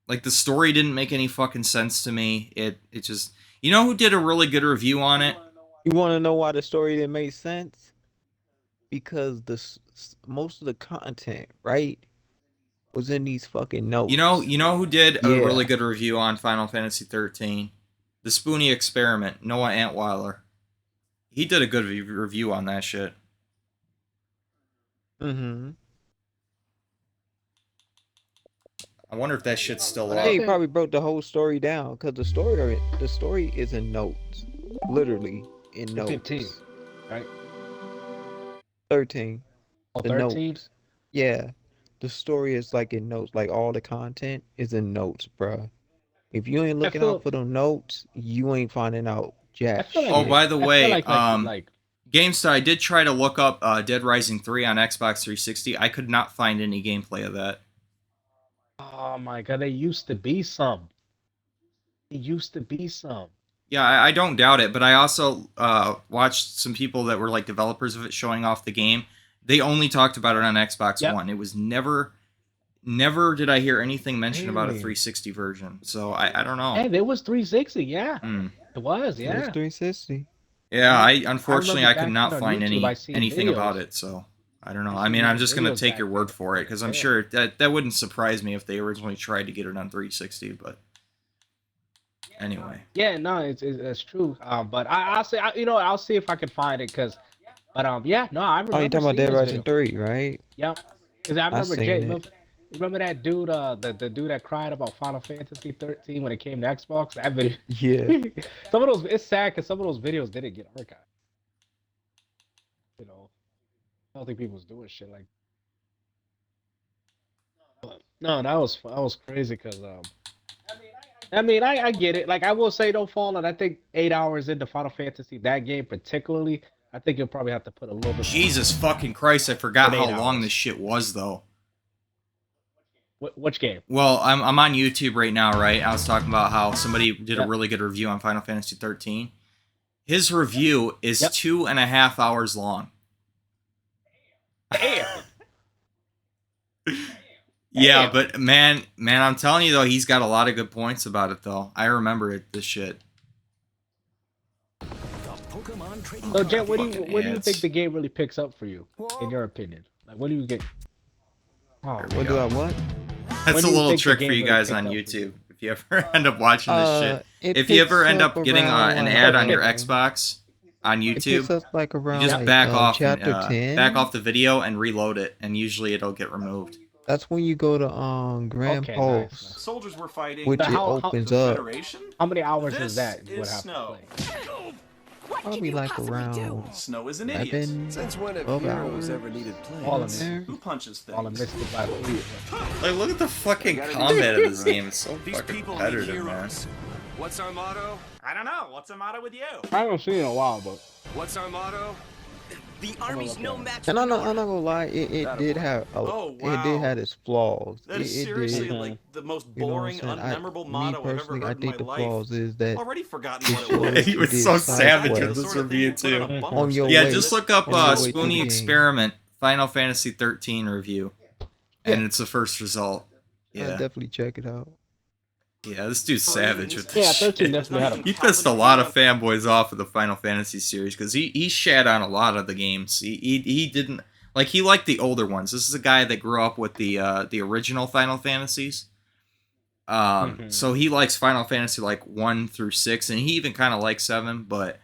Like the story didn't make any fucking sense to me. It just who did a really good review on it? You want to know why the story didn't make sense? Because most of the content, right, was in these fucking notes. You know who did a really Yeah. good review on Final Fantasy 13? The Spoonie Experiment, Noah Antweiler. He did a good review on that shit. Mm-hmm. I wonder if that shit's still But Yeah, I up. he think probably broke the whole story down because the story is in notes, literally in 15, notes. right? 13, Oh, the 13. notes. Yeah, the story is like in notes. Like all the content is in notes, bruh. If you ain't I looking out feel for them notes, you ain't finding out I jack feel Oh, shit. by the I feel way, like GameStar, I did try to look up Dead Rising 3 on Xbox 360. I could not find any gameplay of that. oh my god, they used to be some. It used to be some. Yeah, I don't doubt it, but I also watched some people that were like developers of it showing off the game. They only talked about it on Xbox Yep. One. It was never did I hear anything mentioned about a Really? 360 version. So I don't know. Hey, there was 360. Yeah, Hmm. it was. It was Yeah. 360. Yeah, I unfortunately remember I could back not on find YouTube, I seen anything about videos. it. So I don't know. I I seen mean, I'm just gonna videos take back your word then. for it because I'm Yeah. sure that wouldn't surprise me if they originally tried to get it on 360. But anyway, Yeah, no, it's true. But I'll say, I'll see if I can find it, but yeah, no, I Oh, you remember talking about seeing Dead this Rising video. 3, right? Yep, because I I remember seen it. Remember that dude, the dude that cried about Final Fantasy 13 when it came to Xbox? That video. Yeah. Some of those, it's sad because some of those videos didn't get archived. You know, I don't think people was doing shit like. No, that was crazy because I get it. Like I will say, don't fall. And I think 8 hours into Final Fantasy, that game particularly, I think you'll probably have to put a little bit. Jesus fucking Christ! I forgot how 8 long hours. this shit was though. Which game? Well, I'm on YouTube right now, right? I was talking about how somebody did a really good review on Final Fantasy 13. His review is 2.5 hours long. Damn. Yeah, but man, I'm telling you though, he's got a lot of good points about it though. I remember it. This shit. So, Jet, what do you think the game really picks up for you, in your opinion? Like, what do you get? Oh, What do I want? That's a little trick for you guys on YouTube. If you ever end up watching this shit, if you ever end up getting an ad on your Xbox on YouTube, like around, you just like, back off, chapter 10. back off the video and reload it, and usually it'll get removed. That's when you go to Grand Pulse, Soldiers were fighting. which it opens up. How many hours This is that? You would is have snow. to play? Probably like around Snow is an idiot. 11, Since when have 12 heroes hours. ever needed All of plans? it. Who punches things? All of Mystic by Fleet. Like, look at the fucking combat of this game. It's so These fucking people need competitive, man. heroes. What's our motto? I don't know. What's the motto with you? I haven't seen it in a while, but What's our motto? The army's no match. And I'm not gonna lie, it did have it did have its flaws. That is It seriously did. like the most You know what I'm boring, saying? unmemorable Me motto I've ever personally, I heard in think my the life. flaws is that Already forgotten what it it was. shows He you was did so side savage quests. with this review too. On your Yeah, way- just look up on your way through Spoony the game. Experiment Final Fantasy 13 review, and it's the first result. I'd Yeah, definitely check it out. yeah, this dude's savage with Yeah, this 13 shit. definitely had a- He pissed a lot of fanboys off of the Final Fantasy series because he shat on a lot of the games. He didn't like, he liked the older ones. This is a guy that grew up with the original Final Fantasies. So he likes Final Fantasy like 1 through 6, and he even kind of likes 7, but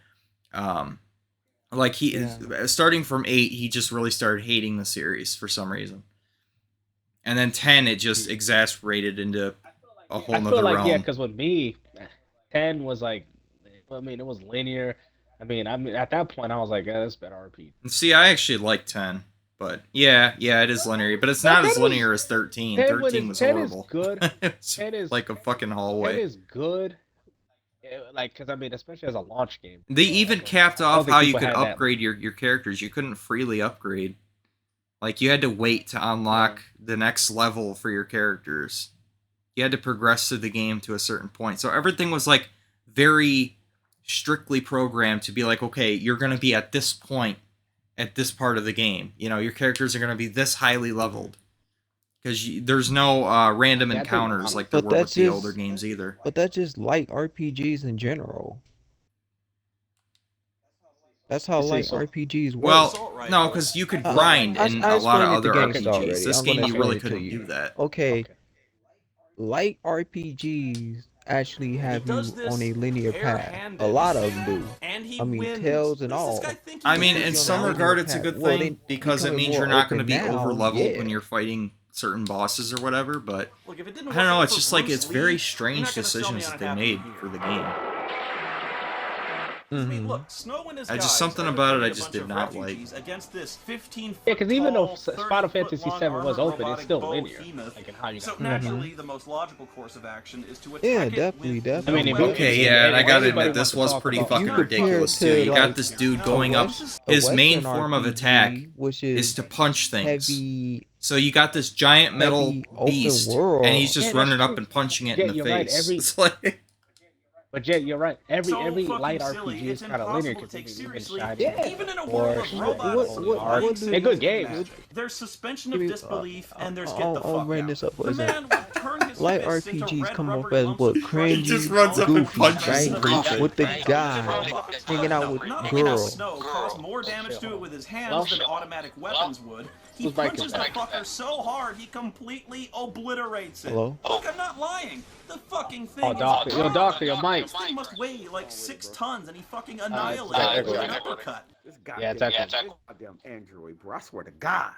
like starting from 8, he just really started hating the series for some reason. And then 10, it just exasperated into a whole I nother feel like realm. yeah, because with me, 10 was like, I mean, it was linear. I mean, at that point, I was like, yeah, that's better RPG. And see, I actually like 10, but yeah, it is linear, but it's not as linear as 13. 13 was 10 horrible. is good. It's 10 is like a fucking 10 hallway. is good. Like, because I mean, especially as a launch game. They even capped I don't off think how you people could had that. upgrade your characters. You couldn't freely upgrade. Like, you had to wait to unlock the next level for your characters. You had to progress through the game to a certain point. So everything was, like, very strictly programmed to be like, okay, you're going to be at this point at this part of the game. You know, your characters are going to be this highly leveled. Because there's no random encounters like there But were with that's the just- older games either. But that's just light RPGs in general. That's how See, light so- RPGs work. Well, no, because you could grind in a lot of explained it other to gangsters RPGs. already. This I'm game, gonna you really explain it to couldn't you. do that. Okay. Light RPGs actually have you on a linear path. A lot of them do. I mean, Tales and all. I mean, in You're some on a regard, linear it's a path. good Well, thing they because it becoming means you're more not going to open be now, over leveled yeah. when you're fighting certain bosses or whatever. But Look, if it I didn't don't work know. out It's for just like Bruce it's Lee, very you're strange not gonna sell me decisions on that a they happy made here. for the game. I mean, look, Snow and his guys Just something are about it I defending a just bunch did of not like. refugees against this 15 Yeah, because even though tall, Final 30-foot Fantasy long 7 was armored open, it's robotic still bow linear. behemoth. Like in how you So got naturally, the most logical course of action is to attack Yeah, it definitely, with definitely. I mean, no Okay, weapons. yeah, and I gotta Anybody admit, this wants to was talk pretty about- fucking You compare ridiculous it too. to, You got like, this dude a going up. West- a His main Western form of RPG, attack which is to punch things. heavy, So you got this giant metal heavy open beast, world. and he's just Yeah, that's running up true. and punching it Yeah, in the you're right, face. every- It's like, But Jet, you're right. Every So light fucking silly, RPG is it's kind of linear impossible to because take even seriously, Shiny even in a or world of Shiny robots. or Arc. They're good games. Magic. There's suspension Give of me- disbelief, and there's get I'll- the I'll fuck bring out. this up for The a man second. would turn his Light fists into RPGs red come off rubbery as lumps what of cringy, He just runs up and goofy, punches right? some creature. With the Not guy hanging out with Not only does girls. Snow cause more damage to it with his hands Well, than automatic weapons would, he who's Mike punches is the back? fucker so hard he completely obliterates it. Hello? Look, I'm not lying. The fucking thing Oh, is Doctor, yo, huge. Doctor, yo, Mike. This thing must weigh like 6 tons, and he fucking yeah, annihilates it with an exactly. uppercut. Yeah, it's actually. Goddamn Android, bro. I swear to God.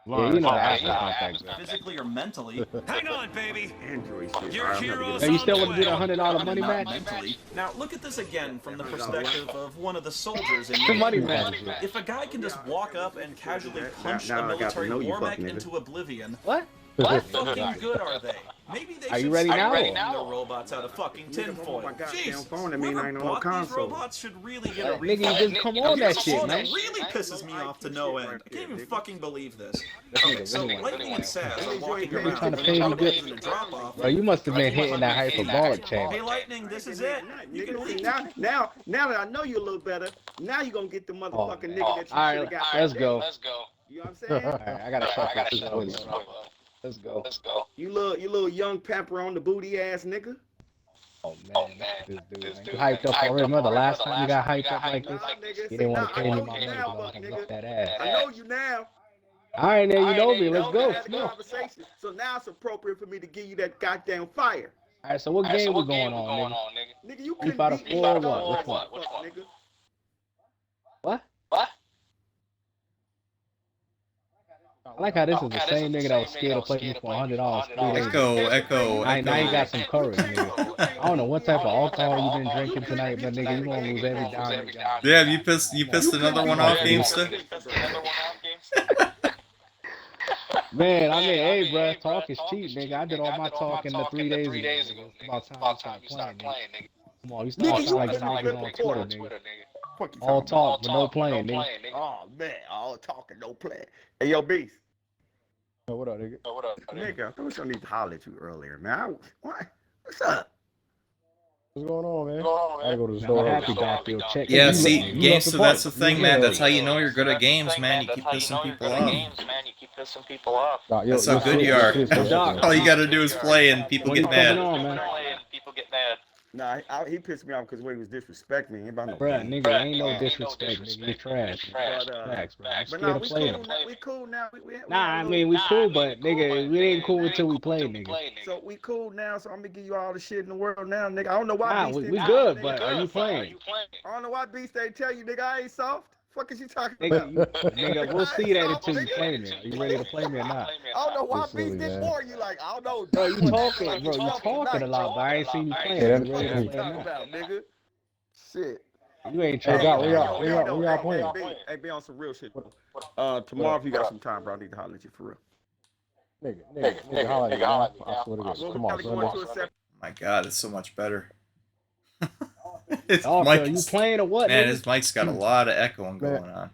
Yeah, you know the after contact. Physically or mentally. Hang on, baby. Android shit. Your heroes Hey, you on still the want to do the way. $100 money match? Mentally. Now look at this again from the perspective of one of the soldiers in The the money game. match. If a guy can just walk up and casually punch now a I got to military know you, war mech fuck nigga. into oblivion, What? how fucking good are they? Maybe they Are should you ready start now? making their robots out of fucking tinfoil. Jeez, phone, I mean, whoever I ain't no bought these console. robots should really get a Nigga, refund. you just come on that shit, That man. really pisses me off to no end. I can't even fucking believe this. Okay, so Lightning and Saz are walking You around trying to with pay me robots good? in a drop-off. Bro, you must have been hitting that hyperbolic Hey, chamber. Lightning, this is it. You can leave. Now that I know you a little better, now you gonna get the motherfucking nigga that you All should right, have got. let's go. You know what I'm saying? All right, I gotta check this out. Let's go. You little young pepper on the booty ass nigga. Oh man, this dude, man. You hyped up already. Remember the last time you got hyped up like this? You didn't want to pay me my money, but I can whip that ass. I know you now. All right, now you know me. Let's go. Had a conversation. So now it's appropriate for me to give you that goddamn fire. All right, so what game we going on, nigga? Nigga, you You couldn't about to beat me four with or no what? Which one? fuck, nigga. What? I like how this is the same nigga that was scared to play me for $100 3 days ago. Echo. Now you got some courage, nigga. I don't know what type of alcohol you been drinking tonight, but nigga, you gonna lose every dime. Yeah, you pissed another one off, Gamester? Man, I mean, hey, bro, talk is cheap, nigga. I did all my talking the 3 days ago. It's about time you start playing, nigga. Come on, you start sound like some niggas on Twitter, nigga. All talk, but no playing, nigga. Oh man, all talking, no play. Hey, yo, Beast. What up, nigga? Nigga, I thought I need to holler at you earlier, man. What? What's up? What's going on, man? I go to the I'm store. happy Garfield. Check. Yeah, You see, love the Gamester, part. that's the thing, man. That's how you know you're good at games, man. You keep pissing people off. That's how good you are. All you gotta do is play and people When get you coming mad. on, man? Nah, he pissed me off because the way he was disrespecting me. Ain't about no Bruh, game. nigga, ain't no disrespect, nigga. You trash. Facts, bro. I'm But scared nah, to we play cool. them. We cool now. We Nah, I mean, we cool, but nigga, we ain't cool until we play, nigga. So we cool now. So I'm gonna give you all the shit in the world now, nigga. I don't know why. Nah, Beast we didn't good, nigga. but are you playing? I don't know why Beast ain't tell you, nigga. I ain't soft. Fuck is you talking Nigga, about? nigga, we'll see that until you play me. Are you ready to play me or not? I don't know why You're silly, Beast didn't man. warn you. Like I don't know. Bro, you talking a lot, but I ain't seen you playing. Yeah, You ready to What you play or talking not? about, nigga? Shit. You ain't Hey, trying Doc, to we y'all playing? Hey, be on some real shit. Tomorrow, if you got some time, bro, I need to holler at you for real. Nigga, holla at me, man. I swear to God. Come on, son. My God, it's so much better. His Oh, mic you is- playing or what, man, nigga? his mic's got a lot of echoing going on.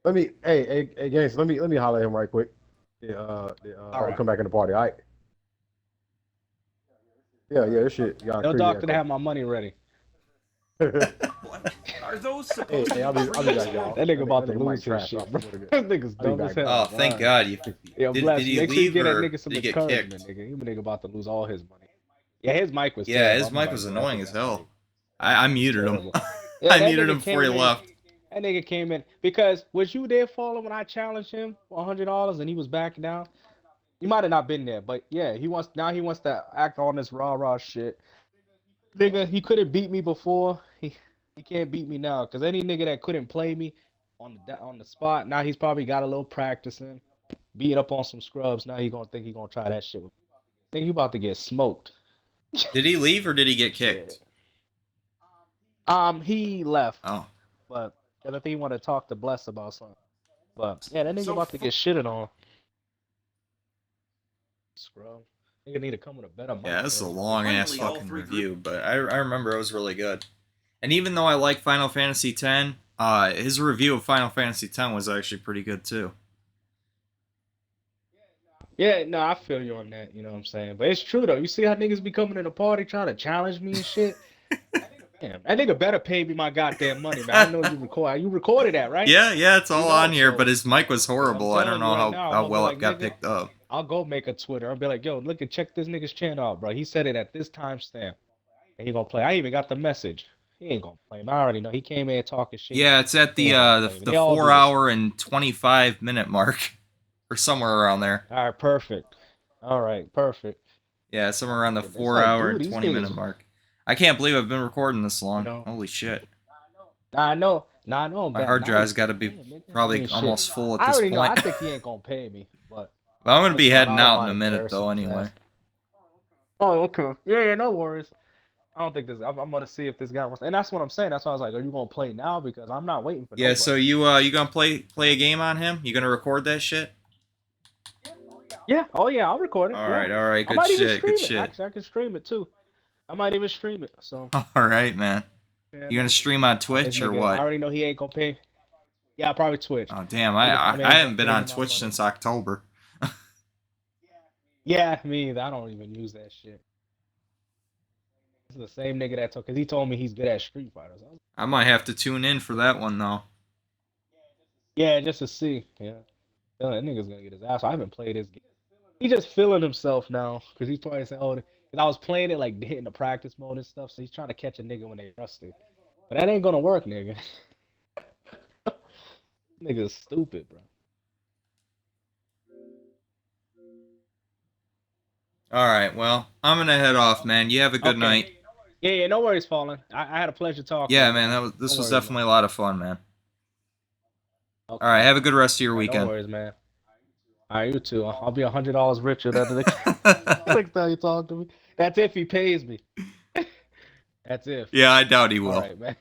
Let me, hey, Gaines, let me holler at him right quick. I'll come back in the party, all right? Yeah, this shit. Y'all Tell crazy doctor to echo. have my money ready. Are those supposed to be I'll be back, y'all. That nigga about to mic lose his trash, shit, I bro. swear to God. That nigga's I'll be dumb as back. hell. Oh, thank God. You Yo, did bless. he Make sure you leave get that or nigga some did he get encouragement, kicked? nigga. You nigga about to lose all his money. Yeah, his mic was Yeah, terrible. his I'm mic like, was bro, annoying that as nigga hell. I muted him. terrible. Yeah, I that muted nigga him before he came in- left. That nigga came in because was you there for him when I challenged him for $100 and he was backing down? You might have not been there, but yeah, he wants to act on this rah shit. Nigga, he couldn't beat me before. He can't beat me now because any nigga that couldn't play me on the spot, now he's probably got a little practicing, beat up on some scrubs. Now he gonna think he gonna try that shit. Think you about to get smoked. Did he leave or did he get kicked? He left. Oh. But I think he want to talk to Bless about something. But yeah, that nigga about to get shitted on. Scrub. Nigga need to come with a better mic. Yeah, this is a bro. long ass Finally, all fucking three review, but I remember it was really good. And even though I like Final Fantasy X, his review of Final Fantasy X was actually pretty good too. Yeah, no, I feel you on that. You know what I'm saying? But it's true though. You see how niggas be coming in the party trying to challenge me and shit. Damn, that nigga better pay me my goddamn money, man. I know you record. You recorded that, right? Yeah, it's all You know, on here, so- but his mic was horrible. I don't know telling you right now, how I'm well gonna it be got like, picked up. I'll go make a Twitter. I'll be like, yo, look and check this nigga's channel out, bro. He said it at this timestamp. And he gonna play. I even got the message. He ain't gonna play him. I already know. He came in talking shit. Yeah, it's at He the ain't gonna play me. the They all do 4 this. hour and 25-minute mark, or somewhere around there. All right, perfect. All right, perfect. Yeah, somewhere around the It's 4 like, hour dude, and these 20-minute niggas- mark. I can't believe I've been recording this long. You know. Holy shit. I know. Nah, I know My hard now drive's he's got to be paying, nigga. I probably mean, shit. almost full at I this already know. I point. think he ain't gonna pay me, but Well, I'm gonna be it's fine. heading I don't out in mind a minute though, embarrassing his anyway. ass. Oh, okay. Yeah, yeah, no worries. I don't think this. I'm gonna see if this guy wants, and that's what I'm saying. That's why I was like, "Are you gonna play now?" Because I'm not waiting for Yeah. So nobody. you gonna play a game on him? You gonna record that shit? Yeah. Oh yeah, I'll record it. All Yeah. right. All right. I Good might even shit. Good stream it. shit. Actually, I can stream it too. I might even stream it. So. All right, man. Yeah, You gonna stream on this Twitch or nigga, I what? already know he ain't gonna pay. Yeah, probably Twitch. Oh damn! I mean, I ain't haven't gonna been pay on me no Twitch money. since October. Yeah, me either. I don't even use that shit. This is the same nigga that told, cause he told me he's good at Street Fighter. So I might have to tune in for that one though. yeah, just to see. Yeah, that nigga's gonna get his ass. I haven't played this game. He just feeling himself now, cause he's probably saying, "Oh," cause I was playing it like hitting the practice mode and stuff. So he's trying to catch a nigga when they rusty. But that ain't gonna work, nigga. Nigga's stupid, bro. All right. Well, I'm gonna head off, man. You have a good night. Yeah, yeah, no worries, Fallen. I had a pleasure talking. Yeah, to you, man. This No was worries, definitely a lot of fun, man. Okay. All right. Have a good rest of your No weekend. worries, man. All right, you too. I'll be $100 richer than the next time you talk to me. That's if he pays me. That's if. Yeah, I doubt he will. All right, man.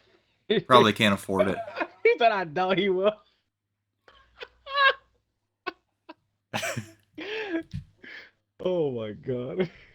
Probably can't afford it. He said, I doubt he will. Oh my god.